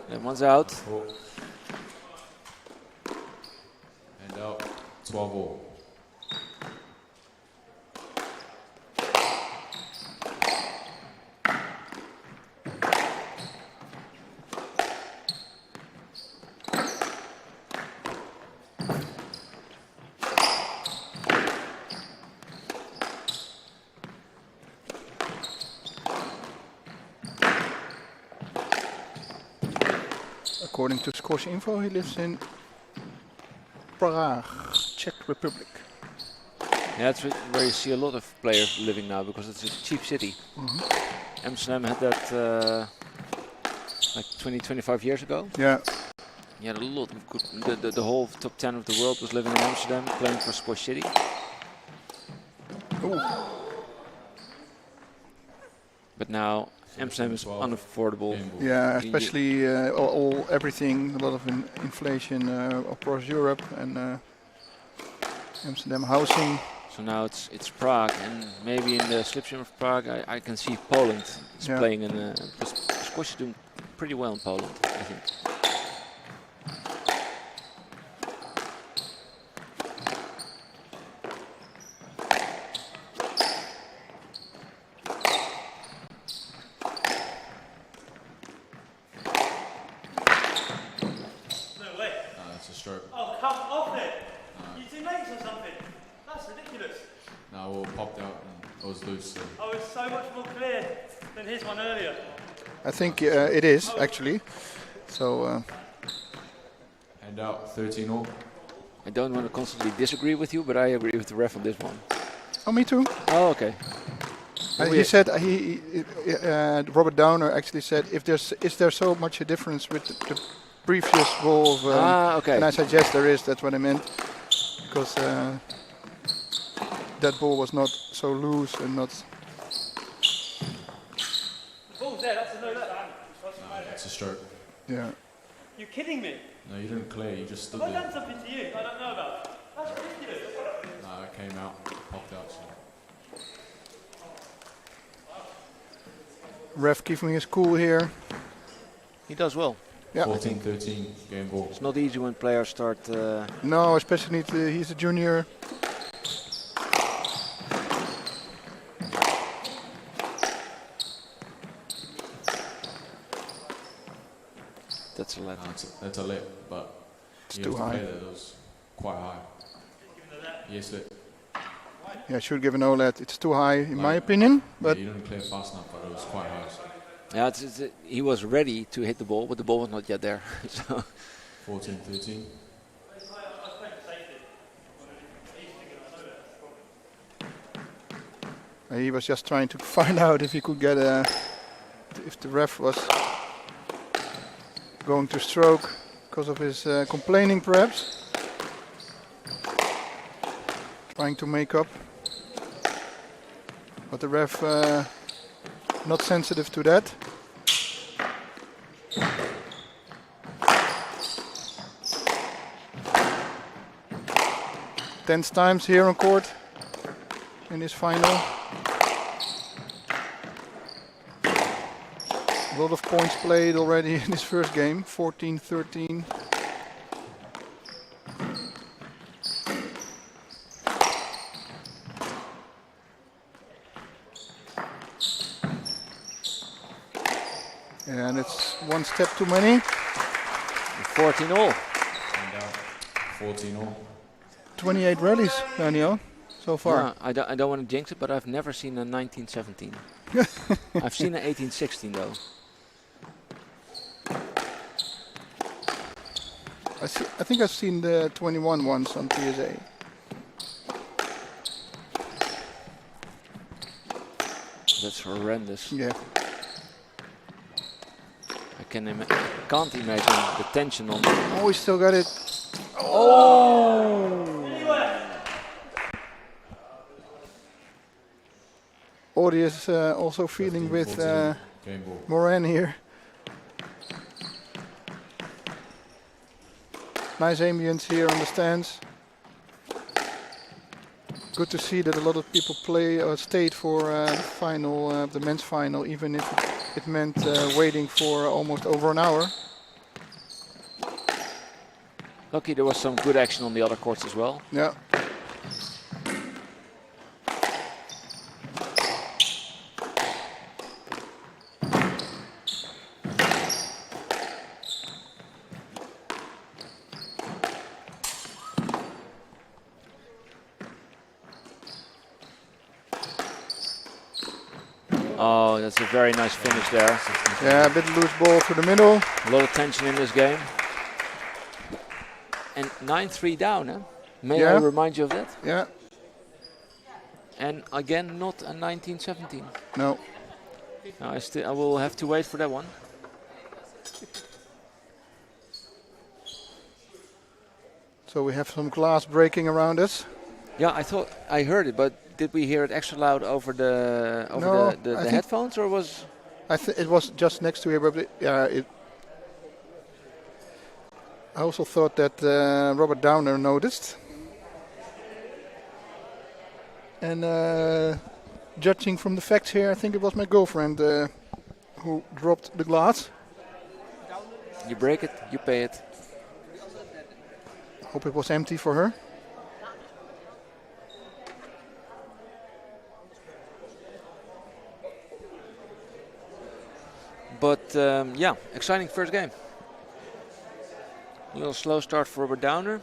S1: And one's out.
S14: And out. 12-all.
S6: According to Scorch Info, he lives in Prague, Czech Republic.
S1: Yeah, that's where you see a lot of players living now because it's a cheap city. Amsterdam had that like 20-25 years ago.
S6: Yeah.
S1: You had a lot of good. The whole top 10 of the world was living in Amsterdam, playing for Squash City.
S6: Ooh.
S1: But now Amsterdam is unaffordable.
S6: Yeah, especially everything, a lot of inflation across Europe and Amsterdam housing.
S1: So now it's Prague, and maybe in the slipstream of Prague, I can see Poland is playing in. Squash is doing pretty well in Poland, I think.
S6: I think it is actually. So.
S14: And out 13-all.
S1: I don't want to constantly disagree with you, but I agree with the ref on this one.
S6: Oh, me too.
S1: Oh, okay.
S6: He said Robert Downer actually said, is there so much a difference with the previous ball of,
S1: okay.
S6: And I said yes, there is. That's what I meant, because that ball was not so loose and not.
S5: That's a no let.
S14: It's a stroke.
S6: Yeah.
S5: You're kidding me?
S14: No, you didn't clear, you just stood
S5: Have I
S14: there.
S5: done something to you I don't know about? That's ridiculous.
S14: No, it came out, popped out. So.
S6: Ref keeping his cool here.
S1: He does well.
S6: Yeah.
S14: 14-13 game ball.
S1: It's not easy when players start.
S6: No, especially he's a junior.
S1: That's a let.
S14: That's a let, but
S6: it's too high.
S14: That was quite high. Yes, let.
S6: Yeah, should give an OLED. It's too high, in my opinion. But
S14: you didn't clear fast enough, but it was quite high. So.
S1: Yeah, he was ready to hit the ball, but the ball was not yet there. So
S14: 14-13.
S6: He was just trying to find out if he could get if the ref was going to stroke because of his complaining, perhaps. Trying to make up. But the ref not sensitive to that. Tenth times here on court in this final. A lot of points played already in this first game, 14-13. And it's one step too many.
S1: 14-all.
S14: 14-all.
S6: 28 rallies, Daniel, so far.
S1: Yeah, I don't want to jinx it, but I've never seen a 1917. I've seen an 1816 though.
S6: I think I've seen the 21 once on PSA.
S1: That's horrendous.
S6: Yeah.
S1: I can't imagine the tension on.
S6: Oh, he still got it. Oh! Audience also feeling with Moran here. Nice ambience here on the stands. Good to see that a lot of people stayed for the final, the men's final, even if it meant waiting for almost over an hour.
S1: Lucky there was some good action on the other courts as well.
S6: Yeah.
S1: Oh, that's a very nice finish there.
S6: Yeah, a bit loose ball to the middle.
S1: A lot of tension in this game. And 9-3 down, huh? May I remind you of that?
S6: Yeah.
S1: And again, not a 1917.
S6: No.
S1: No, I will have to wait for that one.
S6: So we have some glass breaking around us.
S1: Yeah, I thought I heard it, but did we hear it extra loud over the headphones, or was?
S6: It was just next to here, but I also thought that Robert Downer noticed. And judging from the facts here, I think it was my girlfriend who dropped the glass.
S1: You break it, you pay it.
S6: Hope it was empty for her.
S1: But yeah, exciting first game. A little slow start for Robert Downer.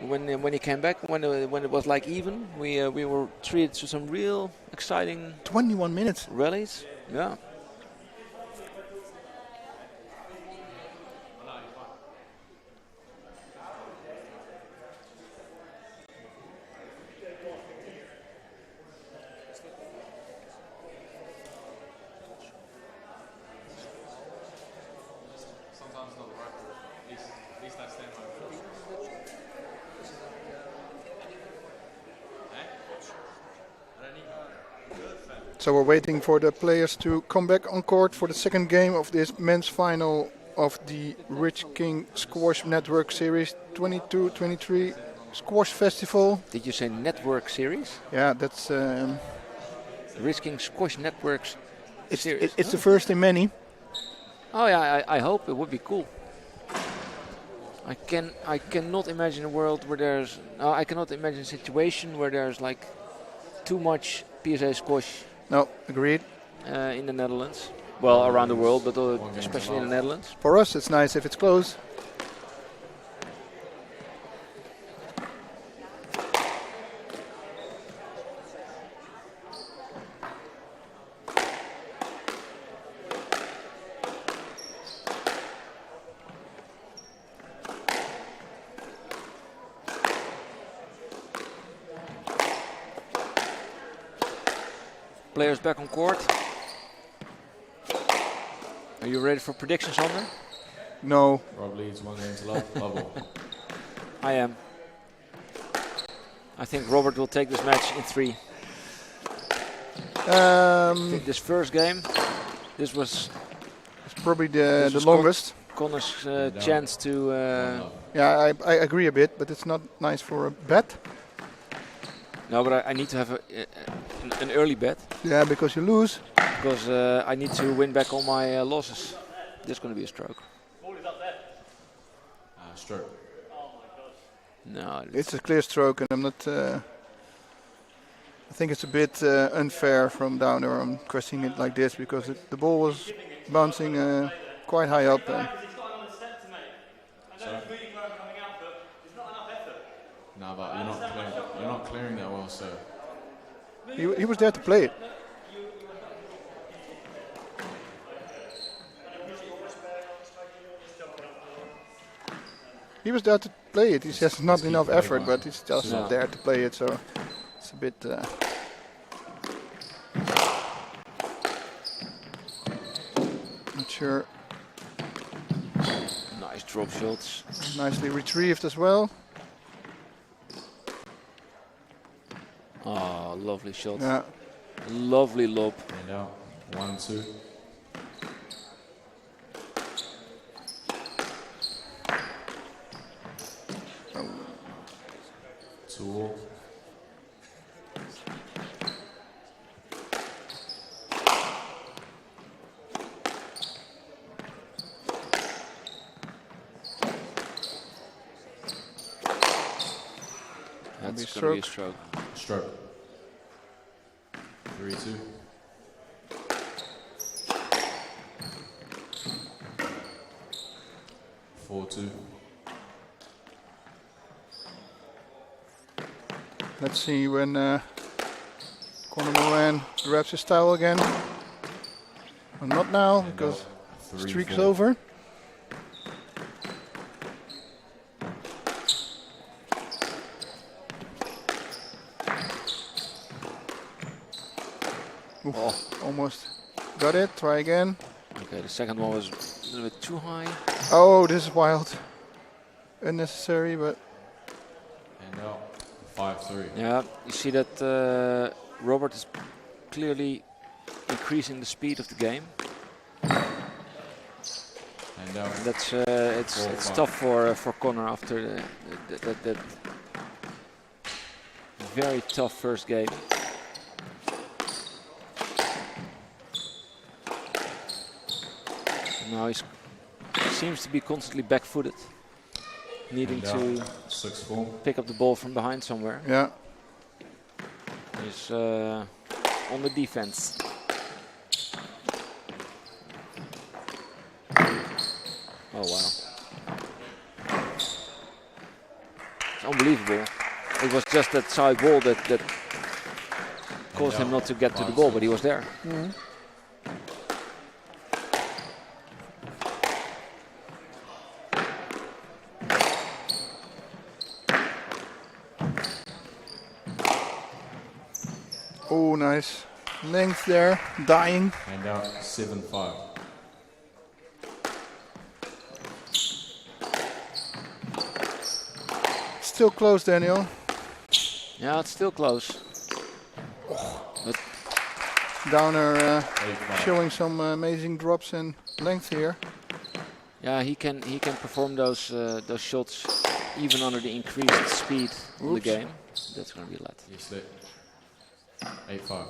S1: When he came back, when it was like even, we were treated to some real exciting
S6: 21 minutes
S1: rallies. Yeah.
S6: So we're waiting for the players to come back on court for the second game of this men's final of the Rich King Squash Network Series 22-23 Squash Festival.
S1: Did you say network series?
S6: Yeah, that's
S1: Rich King Squash Networks series.
S6: It's the first in many.
S1: Oh yeah, I hope it would be cool. I cannot imagine a world where there's I cannot imagine a situation where there's like too much PSA squash.
S6: No, agreed.
S1: In the Netherlands. Well, around the world, but especially in the Netherlands.
S6: For us, it's nice if it's close.
S1: Players back on court. Are you ready for predictions, Sander?
S6: No.
S14: Rob leads 1 game to love. Bubble.
S1: I am. I think Robert will take this match in 3. I think this first game, this was
S6: probably the longest.
S1: Connor's chance to.
S6: Yeah, I agree a bit, but it's not nice for a bet.
S1: No, but I need to have an early bet.
S6: Yeah, because you lose.
S1: Because I need to win back all my losses. This is going to be a stroke.
S14: Stroke.
S1: No,
S6: it's a clear stroke, and I'm not. I think it's a bit unfair from Downer on questioning it like this, because the ball was bouncing quite high up.
S14: Nah, but you're not clearing that well, so.
S6: He was there to play it. He was there to play it. He says not enough effort, but he's just not there to play it, so it's a bit. Not sure.
S1: Nice drop shots.
S6: Nicely retrieved as well.
S1: Oh, lovely shot.
S6: Yeah.
S1: Lovely lob.
S14: And out. 1-2. Two.
S1: That's going to be a stroke.
S14: Stroke. 3-2.
S6: Let's see when Conor Moran grabs his towel again. Well, not now, because streak's over. Oof, almost got it. Try again.
S1: Okay, the second one was a little bit too high.
S6: Oh, this is wild. Unnecessary, but.
S14: And out. 5-3.
S1: Yeah, you see that Robert is clearly increasing the speed of the game.
S14: And out.
S1: That's it's tough for Conor after that very tough first game. Now he seems to be constantly back-footed, needing to
S14: 6-4.
S1: pick up the ball from behind somewhere.
S6: Yeah.
S1: He's on the defense. Oh wow. It's unbelievable. It was just that side wall that caused him not to get to the ball, but he was there.
S6: Mm-hmm. Oh, nice. Length there, dying.
S14: And out 7-5.
S6: Still close, Daniel.
S1: Yeah, it's still close. But
S6: Downer showing some amazing drops and length here.
S1: yeah, he can perform those shots even under the increased speed of the game. That's going to be a lot.
S14: Yes, 8-5.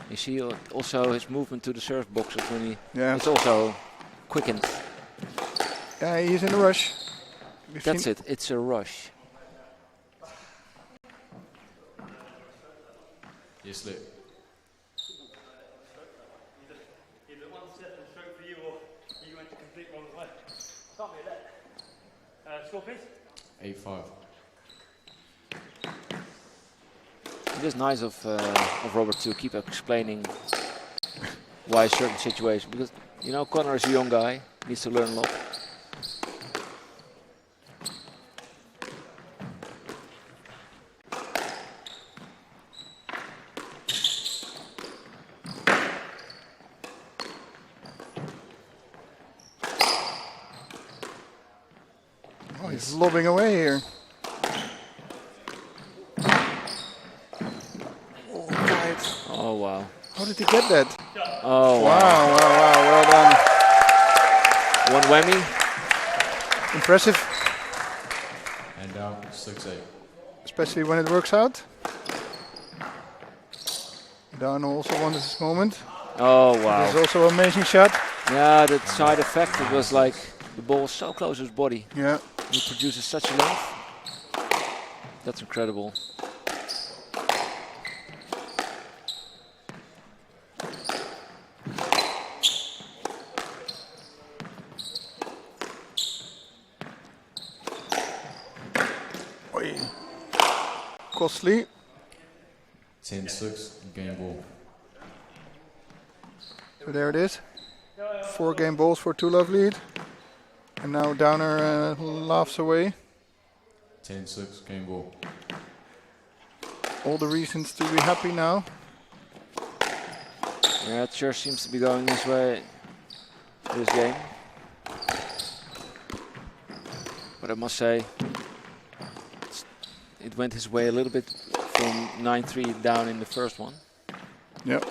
S1: You see also his movement to the serve boxes when he
S6: Yeah.
S1: it's also quickened.
S6: Yeah, he's in a rush.
S1: That's it. It's a rush.
S14: Yes, Lit.
S5: Either one set and stroke for you, or you went to complete wrong way. Can't be that. Score, please.
S14: 8-5.
S1: It is nice of Robert to keep explaining why a certain situation, because you know Conor is a young guy, needs to learn a lot.
S6: Oh, he's lobbing away here.
S1: Oh wow.
S6: How did he get that?
S1: Oh
S6: wow, well done.
S1: One whammy.
S6: Impressive.
S14: And down 6-8.
S6: Especially when it works out. Downer also wanted this moment.
S1: Oh wow.
S6: This is also an amazing shot.
S1: Yeah, the side effect, it was like the ball was so close to his body.
S6: Yeah.
S1: He produces such a length. That's incredible.
S6: costly.
S14: 10-6, game ball.
S6: So there it is. 4 game balls for 2-love lead. And now Downer laughs away.
S14: 10-6, game ball.
S6: All the reasons to be happy now.
S1: Yeah, it sure seems to be going this way, this game. But I must say, it went his way a little bit from 9-3 down in the first one.
S6: Yep.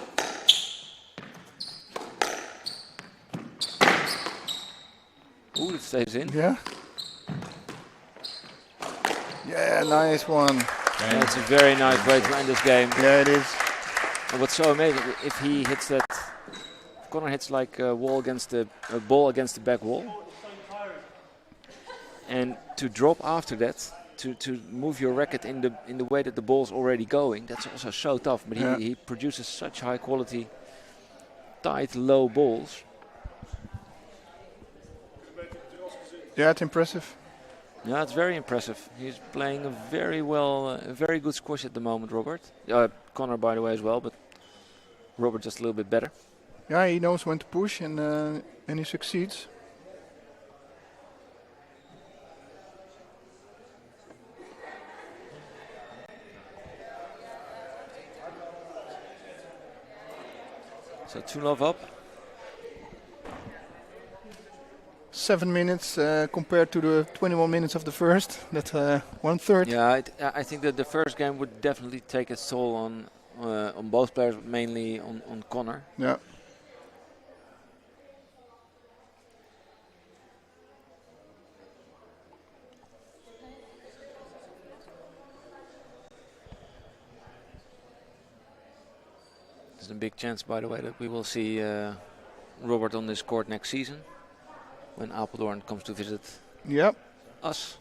S1: Ooh, it stays in.
S6: Yeah. Yeah, nice one.
S1: That's a very nice way to end this game.
S6: Yeah, it is.
S1: And what's so amazing, if he hits that, if Connor hits like a wall against the ball against the back wall, and to drop after that, to move your racket in the way that the ball's already going, that's also so tough. But
S6: yeah.
S1: he produces such high quality, tight, low balls.
S6: Yeah, it's impressive.
S1: Yeah, it's very impressive. He's playing a very good squash at the moment, Robert. Connor, by the way, as well, but Robert just a little bit better.
S6: Yeah, he knows when to push and he succeeds.
S1: So 2-love up.
S6: 7 minutes compared to the 21 minutes of the first. That's 1/3.
S1: Yeah, I think that the first game would definitely take its toll on both players, but mainly on Connor.
S6: Yeah.
S1: There's a big chance, by the way, that we will see Robert on this court next season when Apeldoorn comes to visit
S6: Yep.
S1: us.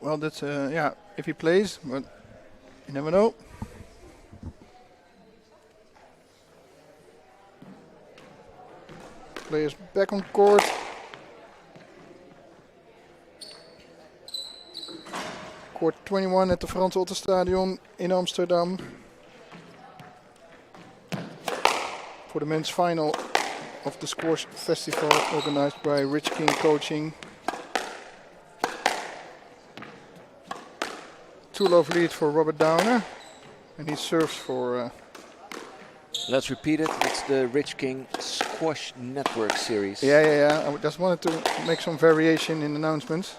S6: Well, that's yeah, if he plays, but you never know. Players back on court. Court 21 at the Frans Otter Stadion in Amsterdam. For the men's final of the Squash Festival organized by Rich King Coaching. 2-love lead for Robert Downer, and he serves for...
S1: Let's repeat it, it's the Rich King Squash Network series.
S6: Yeah. I just wanted to make some variation in announcements.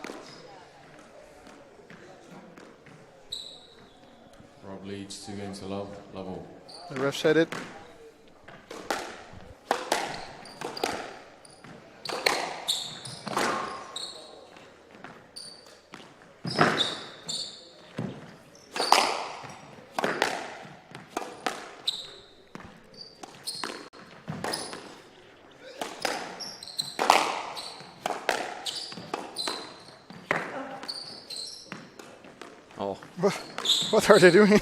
S14: Rob leads 2 games to love all.
S6: The ref said it. What are they doing?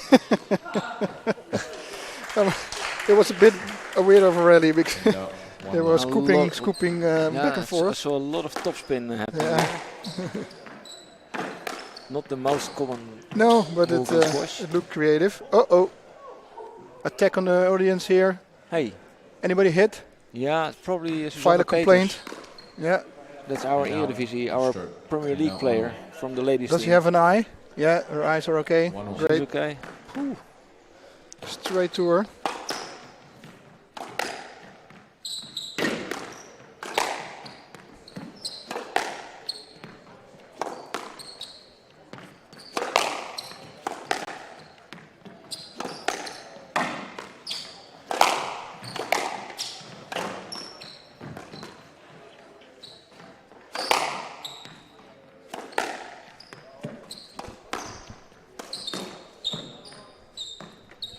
S6: It was a bit weird of a rally because they were scooping back and forth.
S1: I saw a lot of topspin happening.
S6: Yeah.
S1: Not the most common.
S6: No, but it looked creative. Uh-oh. Attack on the audience here.
S1: Hey.
S6: Anybody hit?
S1: Yeah, it's probably
S6: file a complaint. Yeah.
S1: That's our Eredivisie, our Premier League player from the ladies
S6: team. Does he have an eye? Yeah, her eyes are okay. Great.
S1: She's okay.
S6: Whew. Straight to her.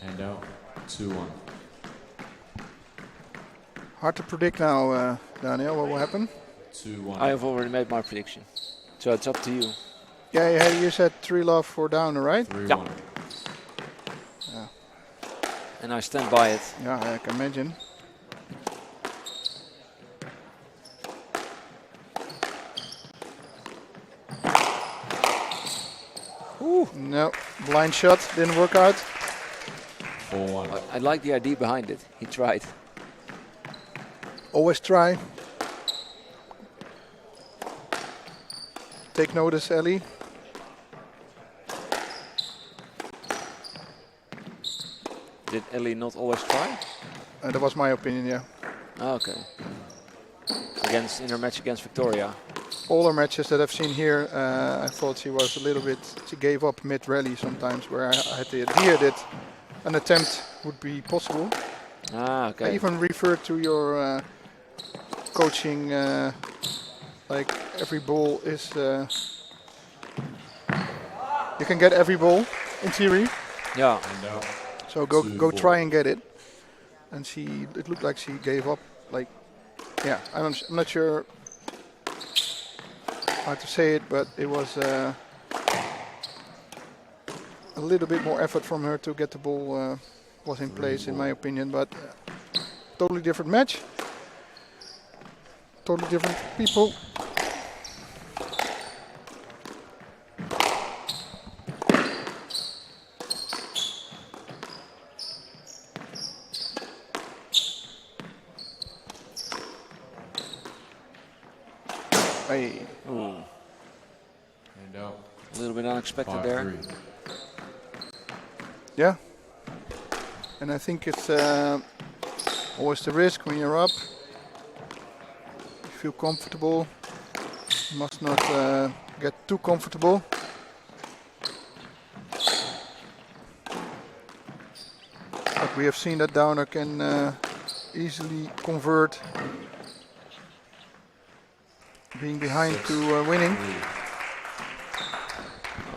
S14: And out 2-1.
S6: Hard to predict now, Daniel, what will happen?
S14: 2-1.
S1: I have already made my prediction, so it's up to you.
S6: Yeah, you said 3-love for Downer, right?
S14: 3-1.
S6: Yeah.
S1: And I stand by it.
S6: Yeah, I can imagine. Ooh. No, blind shot, didn't work out.
S14: 4-1.
S1: I like the idea behind it. He tried.
S6: Always try. Take notice, Ellie.
S1: Did Ellie not always try?
S6: That was my opinion, yeah.
S1: Okay. In her match against Victoria.
S6: All her matches that I've seen here, I thought she was a little bit, she gave up mid-rally sometimes, where I had the idea that an attempt would be possible.
S1: Ah, okay.
S6: I even referred to your coaching, like every ball is, you can get every ball in theory.
S1: Yeah.
S6: So go try and get it. And it looked like she gave up. Like, yeah, I'm not sure how to say it, but it was a little bit more effort from her to get the ball was in place, in my opinion. But totally different match, totally different people. Hey.
S1: Ooh.
S14: And out.
S1: A little bit unexpected there.
S14: 5-3.
S6: Yeah. And I think it's always the risk when you're up. You feel comfortable. You must not get too comfortable. But we have seen that Downer can easily convert being behind to winning.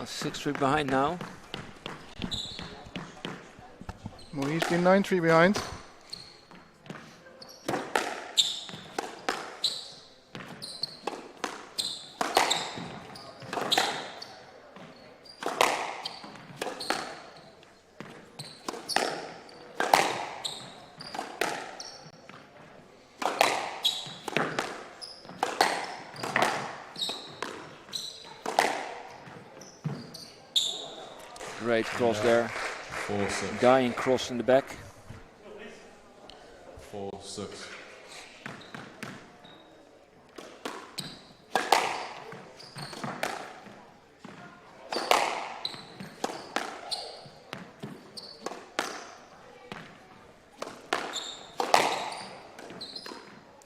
S1: 6-3 behind now.
S6: Well, he's been 9-3 behind.
S1: Great cross there.
S14: 4-6.
S1: Dying cross in the back.
S14: 4-6.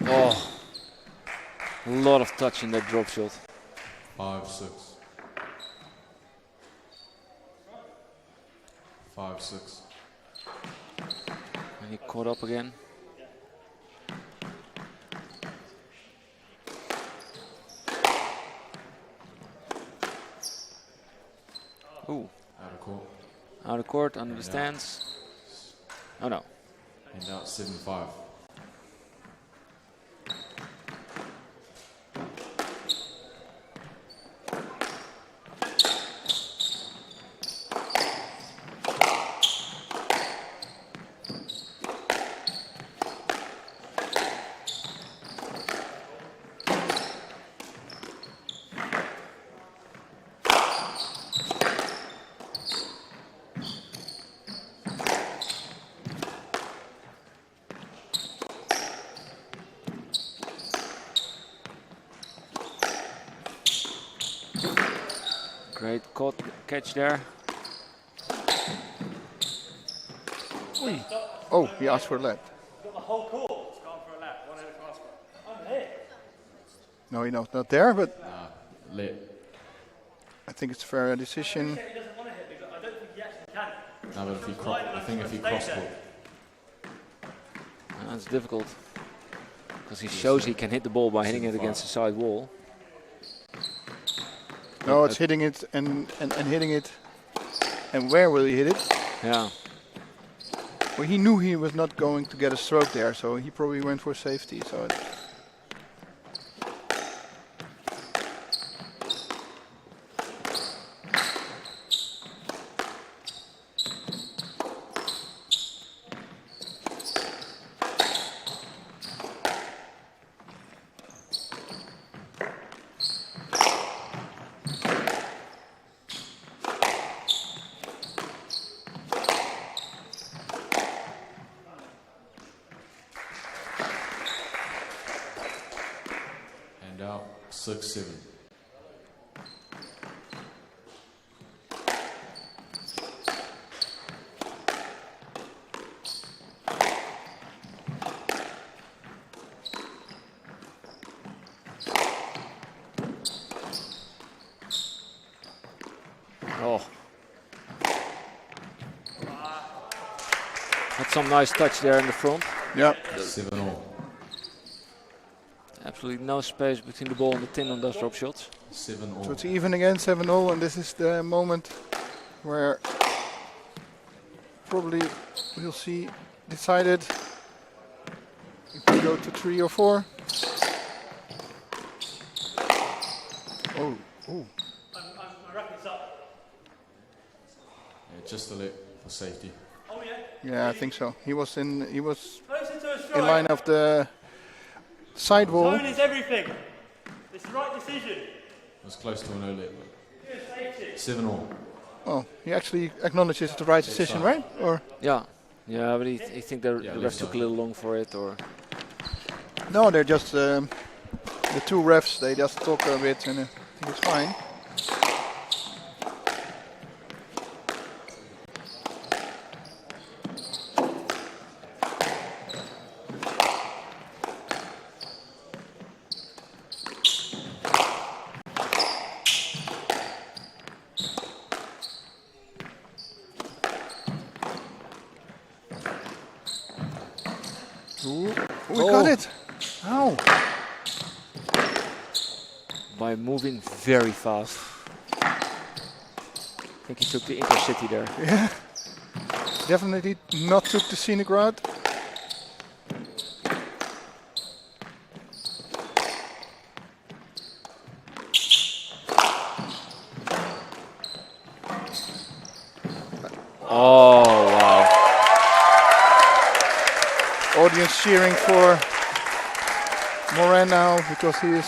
S1: Oh, a lot of touch in that drop shot.
S14: 5-6. 5-6.
S1: And he caught up again. Ooh.
S14: Out of court.
S1: Out of court, under the stands. Oh no.
S14: And out 7-5.
S1: Great catch there.
S6: Oy. Oh, he asked for a lap.
S5: Got the whole court gone for a lap. One over to ask for. I'm here.
S6: No, he's not there, but
S14: Lit.
S6: I think it's a fair decision.
S5: He doesn't want to hit me, but I don't think he actually can.
S14: No, but if he I think if he cross-court.
S1: That's difficult. Because he shows he can hit the ball by hitting it against the side wall.
S6: No, it's hitting it and hitting it. And where will he hit it?
S1: Yeah.
S6: Well, he knew he was not going to get a stroke there, so he probably went for safety. So
S14: 6-7.
S1: Oh. Had some nice touch there in the front.
S6: Yeah.
S14: 7-all.
S1: Absolutely no space between the ball and the tin on those drop shots.
S14: 7-all.
S6: So it's even again, 7-0, and this is the moment where probably we'll see decided if we go to 3 or 4. Oh, oh.
S5: I'm wrapping this up.
S14: Yeah, just a lit for safety.
S5: Oh yeah.
S6: Yeah, I think so. He was in
S5: Closer to a strike.
S6: in line of the side wall.
S5: Zone is everything. It's the right decision.
S14: It was close to a no lit.
S5: Good safety.
S14: 7-all.
S6: Oh, he actually acknowledges the right decision, right? Or
S1: yeah, but he think the refs took a little long for it, or
S6: no, they're just the 2 refs. They just talk a bit, and I think it's fine. We got it! How?
S1: by moving very fast. I think he took the intercity there.
S6: Yeah, definitely not took the scenic route.
S1: Oh, wow.
S6: Audience cheering for Moran now because he is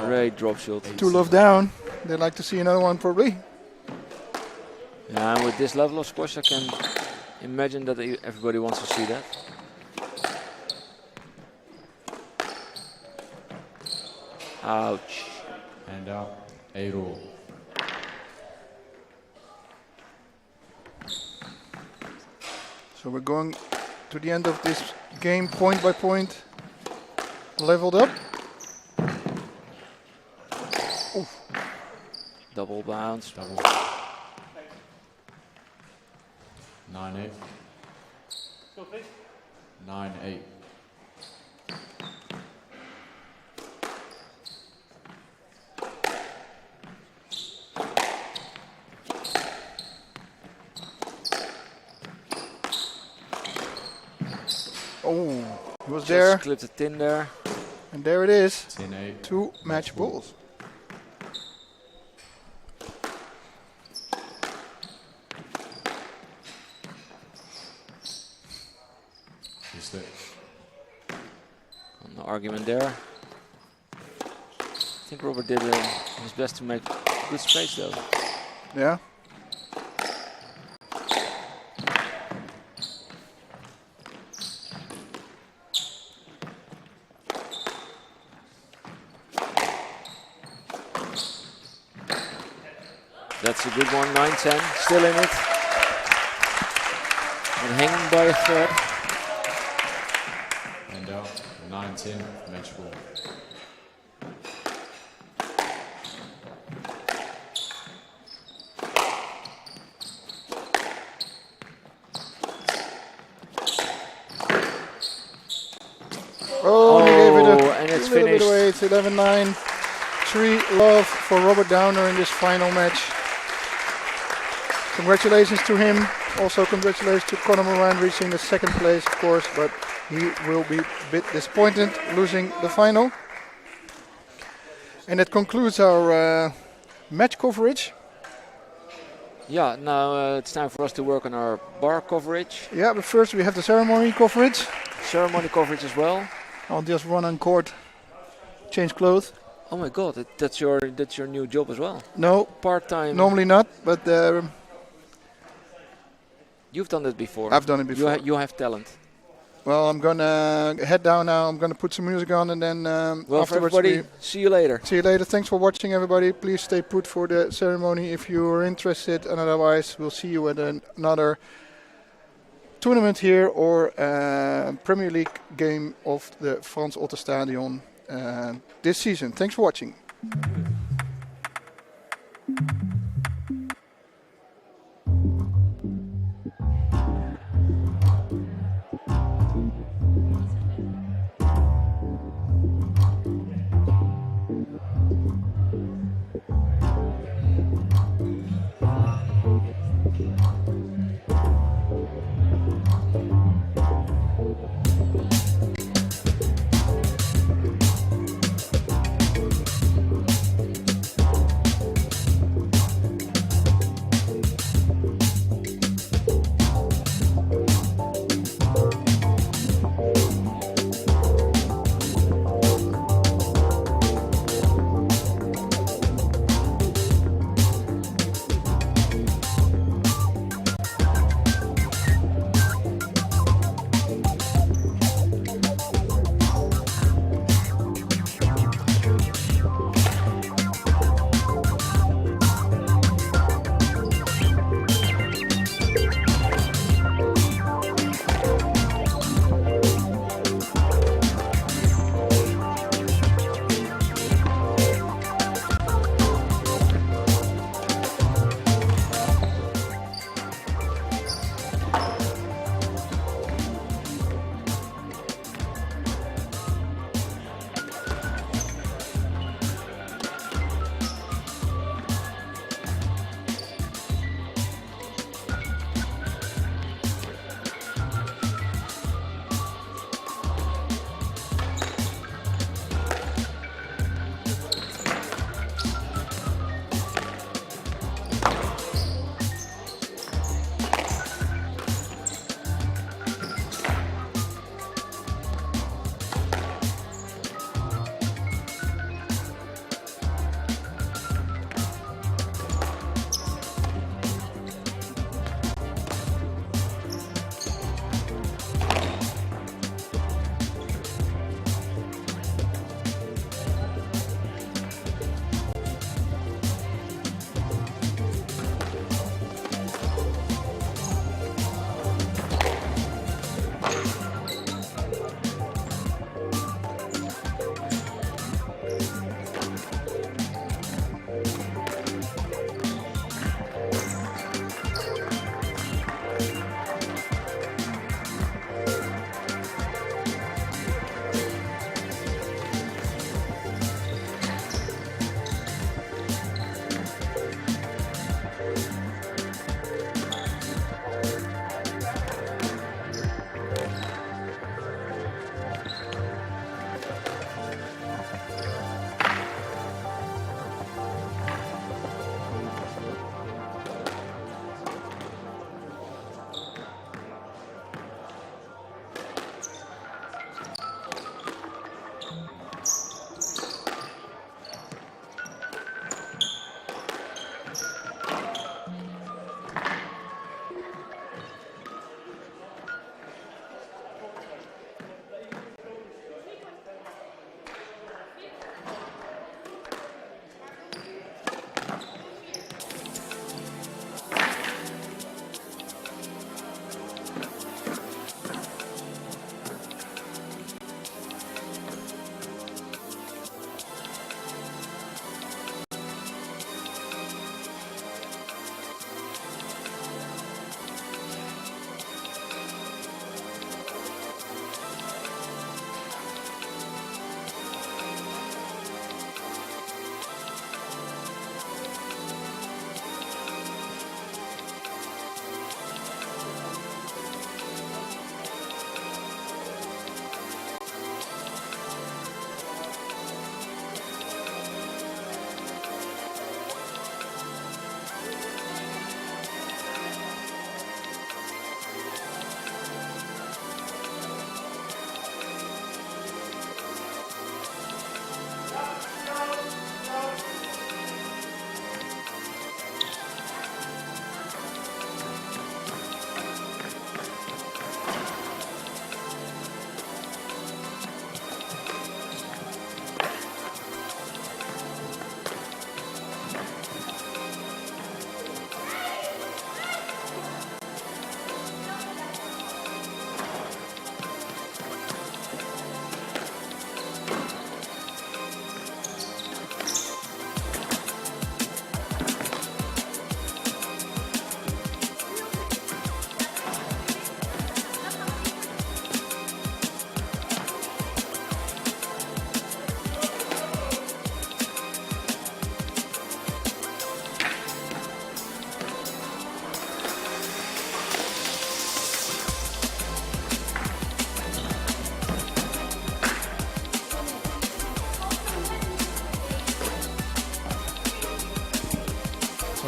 S1: great drop shot.
S6: 2 love down. They'd like to see another one probably.
S1: Yeah, and with this level of squash, I can imagine that everybody wants to see that. Ouch.
S14: And up, 8-all.
S6: So we're going to the end of this game point by point, leveled up. Oof.
S1: Double bounce.
S14: Double. 9-8.
S5: Go, please.
S14: 9-8.
S6: Oh, he was
S1: Just
S6: there.
S1: clipped the tin there.
S6: And there it is.
S14: 10-8.
S6: 2 match balls.
S1: No argument there. I think Robert did his best to make good space though.
S6: Yeah.
S1: That's a good one, 9-10, still in it. And hanging by a thread.
S14: And out, 9-10, match ball.
S6: Oh, he gave it
S1: and it's
S6: a little bit
S1: finished.
S6: away. It's 11-9. 3 love for Robert Downer in this final match. Congratulations to him. Also congratulations to Conor Moran reaching the 2nd place, of course, but he will be a bit disappointed losing the final. And that concludes our match coverage.
S1: Yeah, now it's time for us to work on our bar coverage.
S6: Yeah, but first we have the ceremony coverage.
S1: Ceremony coverage as well.
S6: I'll just run on court, change clothes.
S1: Oh my God, that's your new job as well.
S6: No,
S1: part-time.
S6: Normally not, but
S1: you've done that before.
S6: I've done it before.
S1: You have talent.
S6: Well, I'm gonna head down now. I'm gonna put some music on, and then
S1: Well, for
S6: afterwards
S1: everybody, see you later.
S6: See you later. Thanks for watching, everybody. Please stay put for the ceremony if you are interested, and otherwise we'll see you at another tournament here or Premier League game of the Frans Otter Stadion this season. Thanks for watching.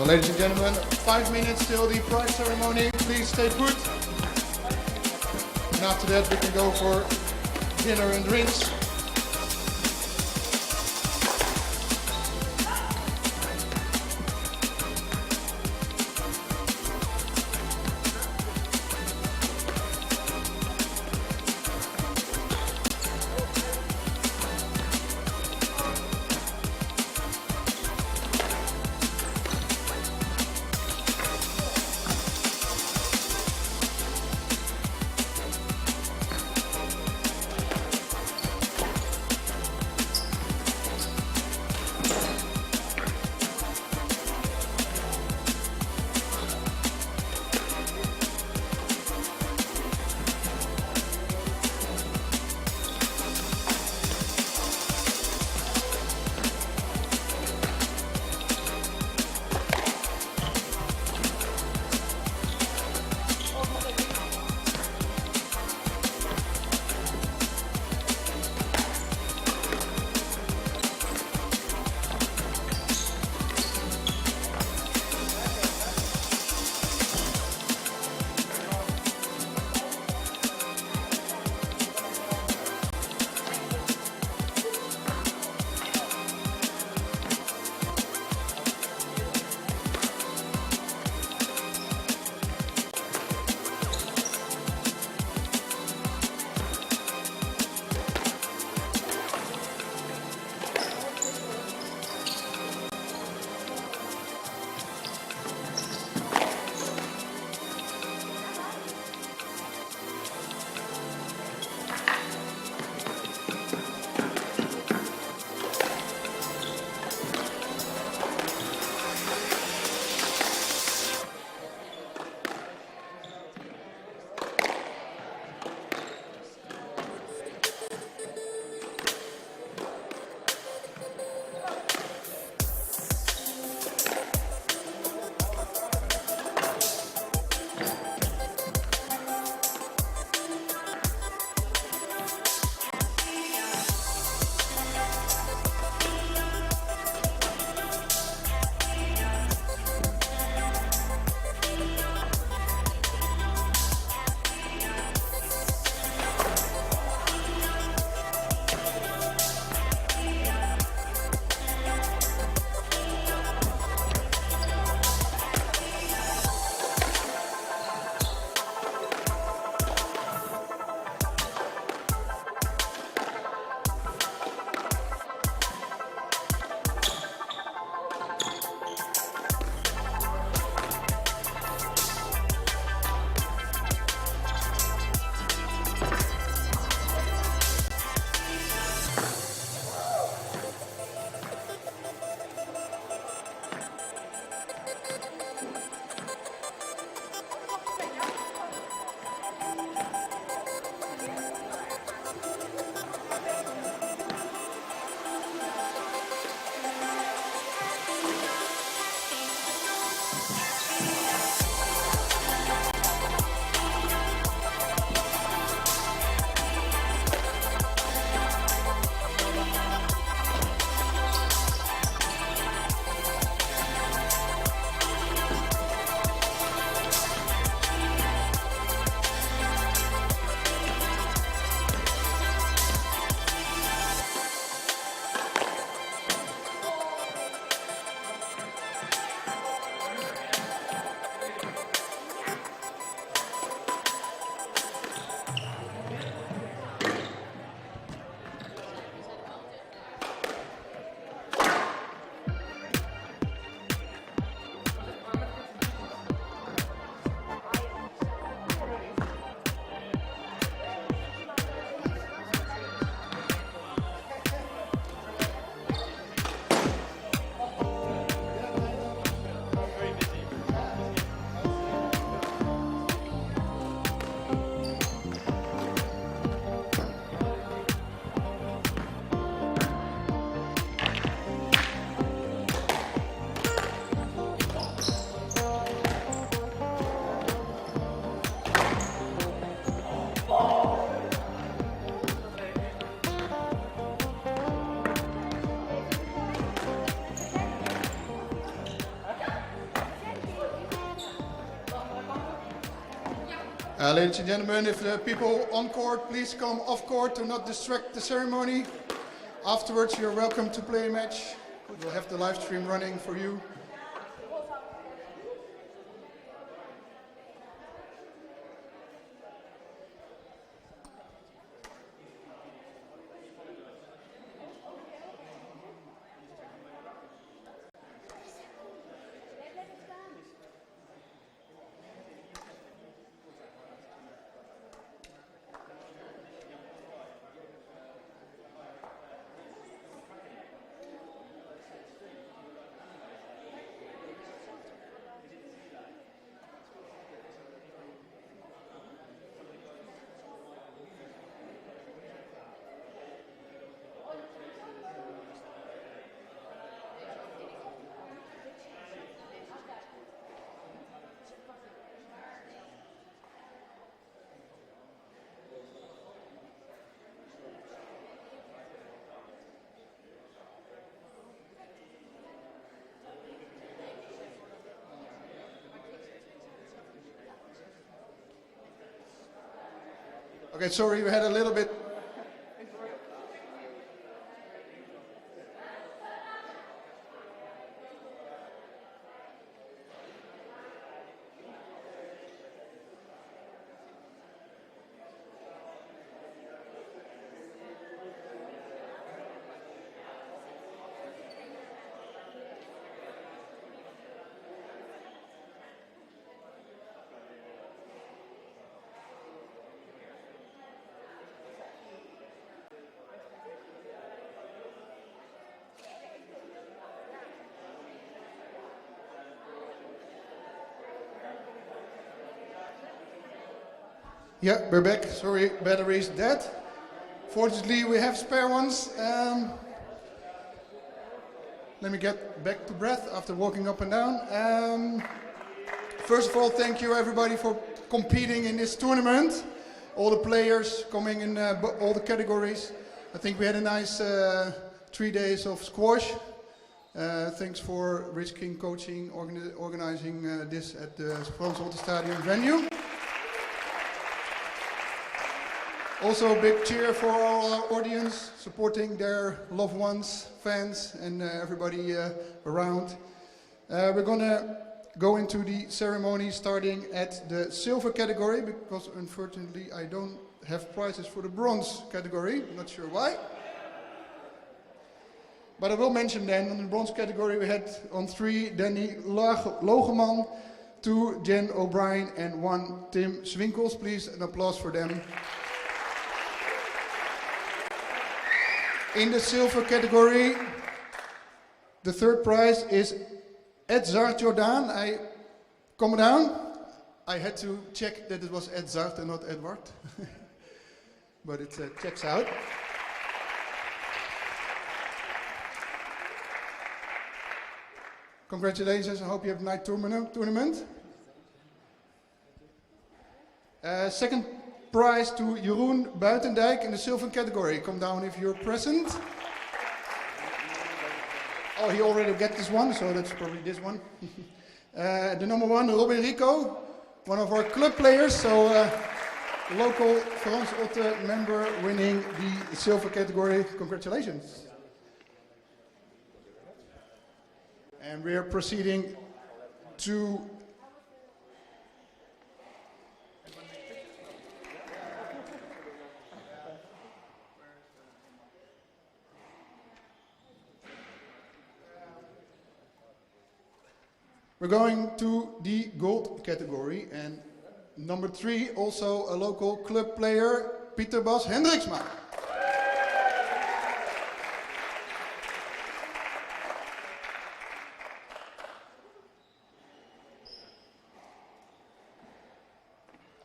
S6: So ladies and gentlemen, 5 minutes till the prize ceremony. Please stay put. And after that we can go for dinner and drinks. Ladies and gentlemen, if the people on court, please come off court to not distract the ceremony. Afterwards, you're welcome to play a match. We'll have the live stream running for you. Okay, sorry, we had a little bit. Yeah, we're back. Sorry, battery's dead. Fortunately, we have spare ones. Let me get back to breath after walking up and down. First of all, thank you everybody for competing in this tournament. All the players coming in all the categories. I think we had a nice 3 days of squash. Thanks for Rich King coaching, organizing this at the Frans Holte Stadium venue. Also a big cheer for our audience, supporting their loved ones, fans, and everybody around. We're gonna go into the ceremony starting at the silver category, because unfortunately I don't have prizes for the bronze category, I'm not sure why. But I will mention then, in the bronze category we had on 3 Danny Logeman, 2 Jen O'Brien and 1 Tim Swinkels. Please an applause for them. In the silver category, the third prize is Edzard Jordan. Come down. I had to check that it was Edzard and not Edward. But it checks out. Congratulations, I hope you have a nice tournament. Second prize to Jeroen Buitendijk in the silver category. Come down if you're present. Oh, he already got this one, so that's probably this one. The number 1, Robin Rico, one of our club players. So local Frans Holte member winning the silver category. Congratulations. And we are proceeding to we're going to the gold category, and number 3, also a local club player, Pieter Bas Hendriksma.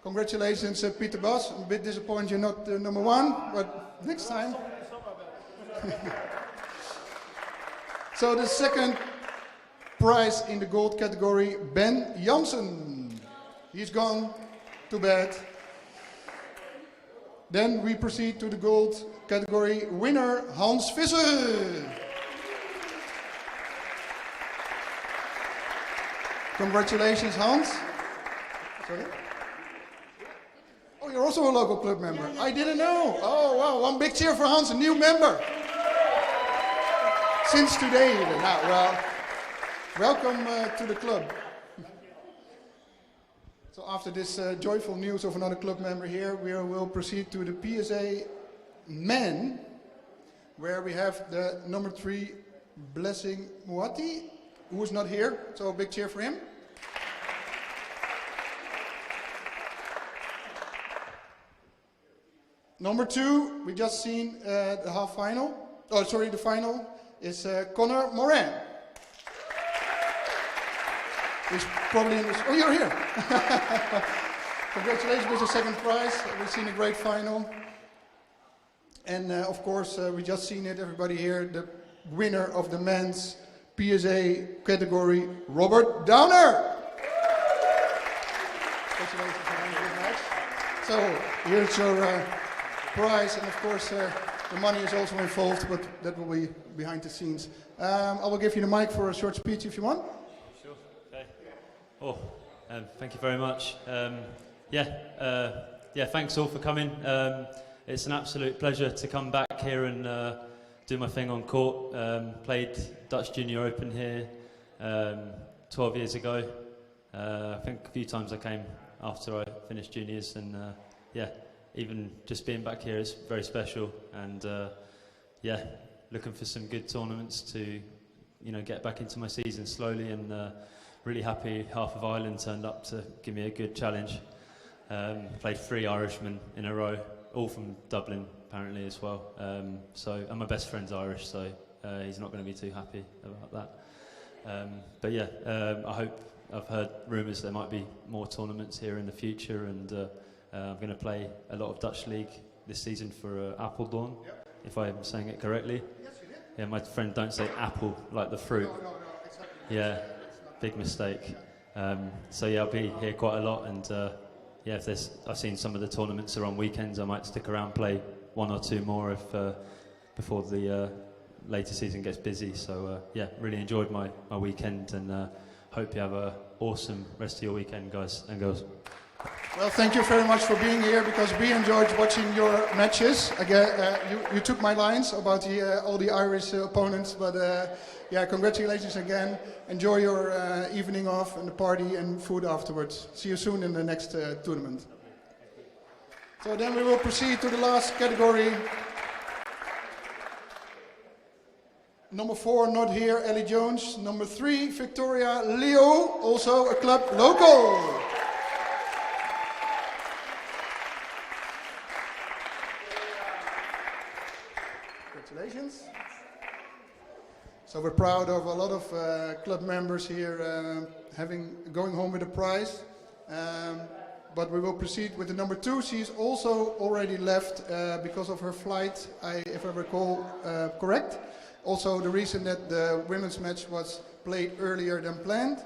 S6: Congratulations, Pieter Bas. I'm a bit disappointed you're not number 1, but next time. So the second prize in the gold category, Ben Jansen. He's gone to bed. Then we proceed to the gold category winner, Hans Visser. Congratulations, Hans. Sorry? Oh, you're also a local club member. I didn't know. Oh, wow. One big cheer for Hans, a new member. Since today even. Now, well, welcome to the club. So after this joyful news of another club member here, we will proceed to the PSA men, where we have the number 3 Blessing Muwati, who is not here. So a big cheer for him. Number 2, we just seen the half final. Oh, sorry, the final is Connor Moran. He's probably in this. Oh, you're here. Congratulations with the second prize. We've seen a great final. And of course, we just seen it, everybody here, the winner of the men's PSA category, Robert Downer. Congratulations on a good match. So here's your prize, and of course the money is also involved, but that will be behind the scenes. I will give you the mic for a short speech if you want.
S15: Sure. Okay. Oh, thank you very much. Thanks all for coming. It's an absolute pleasure to come back here and do my thing on court. Played Dutch Junior Open here 12 years ago. I think a few times I came after I finished juniors, and even just being back here is very special. And looking for some good tournaments to, get back into my season slowly. And really happy half of Ireland turned up to give me a good challenge. Played 3 Irishmen in a row, all from Dublin apparently as well. And my best friend's Irish, so he's not going to be too happy about that. I hope, I've heard rumours there might be more tournaments here in the future, and I'm going to play a lot of Dutch League this season for Apeldoorn, if I'm saying it correctly.
S6: Yes, you did.
S15: Yeah, my friend don't say apple like the fruit.
S6: No, exactly.
S15: Yeah, big mistake. I'll be here quite a lot, and I've seen some of the tournaments are on weekends. I might stick around, play 1 or 2 more before the later season gets busy. So really enjoyed my weekend, and hope you have an awesome rest of your weekend, guys and girls.
S6: Well, thank you very much for being here, because we enjoyed watching your matches. Again, you took my lines about all the Irish opponents, but congratulations again. Enjoy your evening off and the party and food afterwards. See you soon in the next tournament. So then we will proceed to the last category. Number 4, not here, Ellie Jones. Number 3, Victoria Leo, also a club local. Congratulations. So we're proud of a lot of club members here going home with a prize. But we will proceed with the number 2. She's also already left because of her flight, if I recall correct. Also the reason that the women's match was played earlier than planned.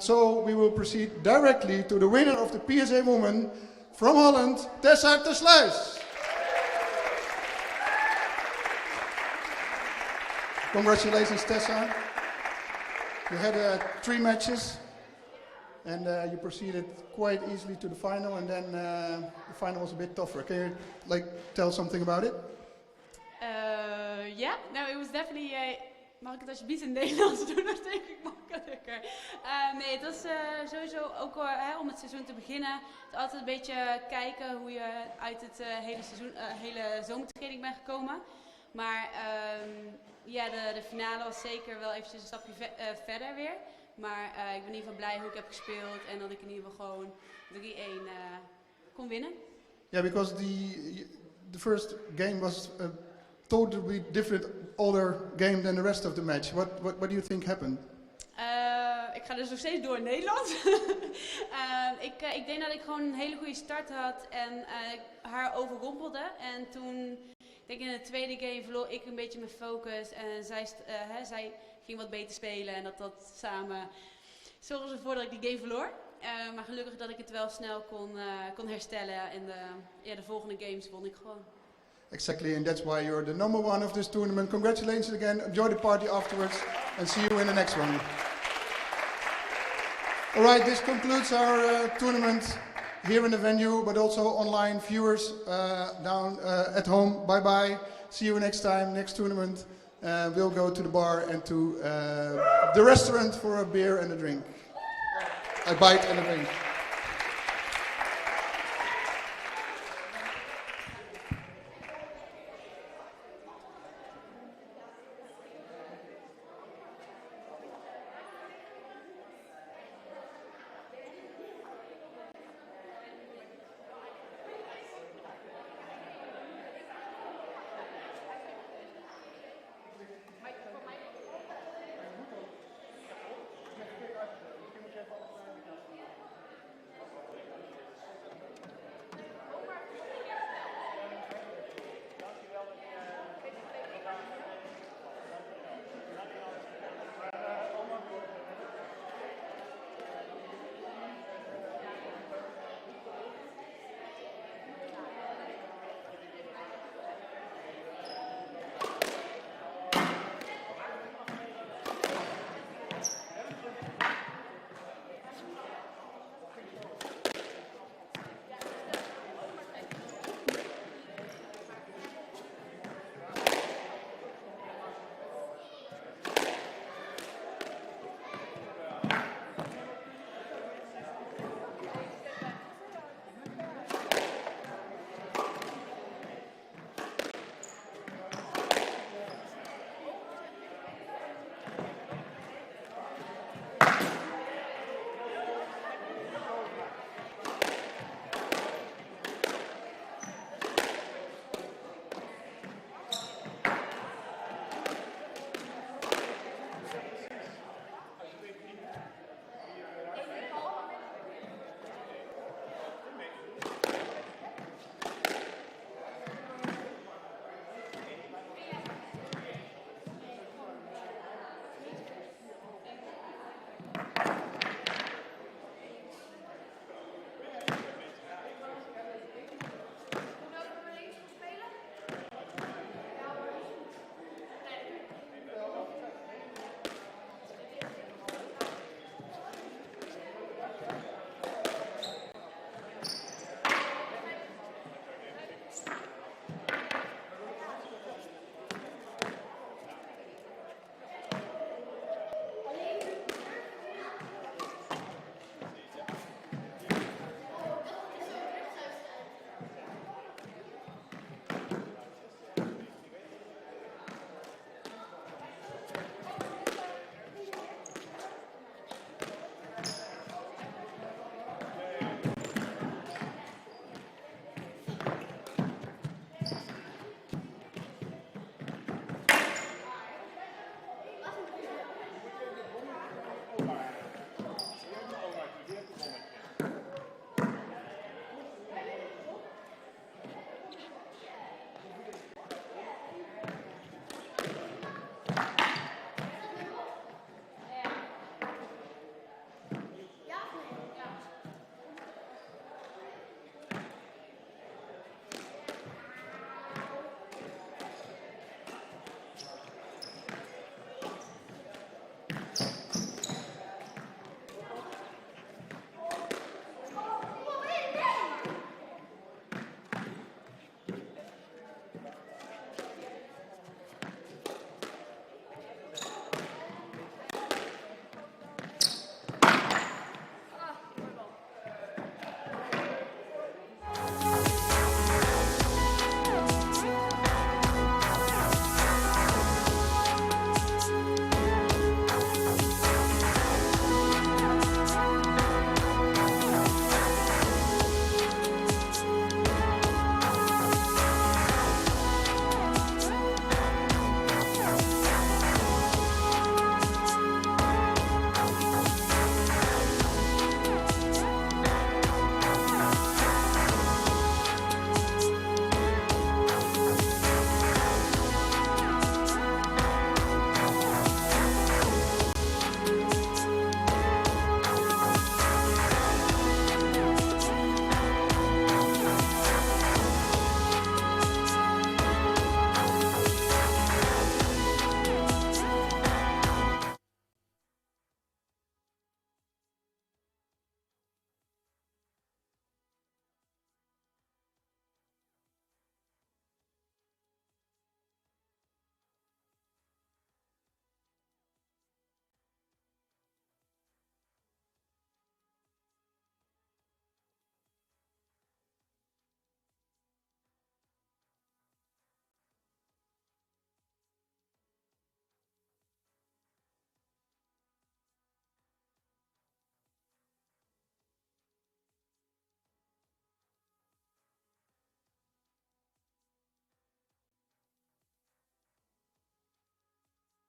S6: So we will proceed directly to the winner of the PSA Woman from Holland, Tessa de Sluis. Congratulations, Tessa. You had 3 matches, and you proceeded quite easily to the final, and then the final was a bit tougher. Can you tell something about it?
S16: It was definitely... mag ik het alsjeblieft in het Nederlands doen? Dat denk ik makkelijker. Nee, het was sowieso ook om het seizoen te beginnen. Het is altijd een beetje kijken hoe je uit het hele zomertraining bent gekomen. Maar de finale was zeker wel eventjes een stapje verder weer. Maar ik ben in ieder geval blij hoe ik heb gespeeld en dat ik in ieder geval gewoon 3-1 kon winnen.
S6: Yeah, because the first game was a totally different other game than the rest of the match. What do you think happened?
S16: Ik ga dus nog steeds door in Nederland. Ik denk dat ik gewoon een hele goede start had en haar overrompelde. En toen, ik denk in de tweede game verloor ik een beetje mijn focus. En zij ging wat beter spelen en dat samen zorgde ervoor dat ik die game verloor. Maar gelukkig dat ik het wel snel kon herstellen. En de volgende games won ik gewoon.
S6: Exactly, and that's why you're the number 1 of this tournament. Congratulations again. Enjoy the party afterwards, and see you in the next one. All right, this concludes our tournament here in the venue, but also online viewers down at home. Bye bye. See you next time, next tournament. We'll go to the bar and to the restaurant for a beer and a drink. A bite and a drink.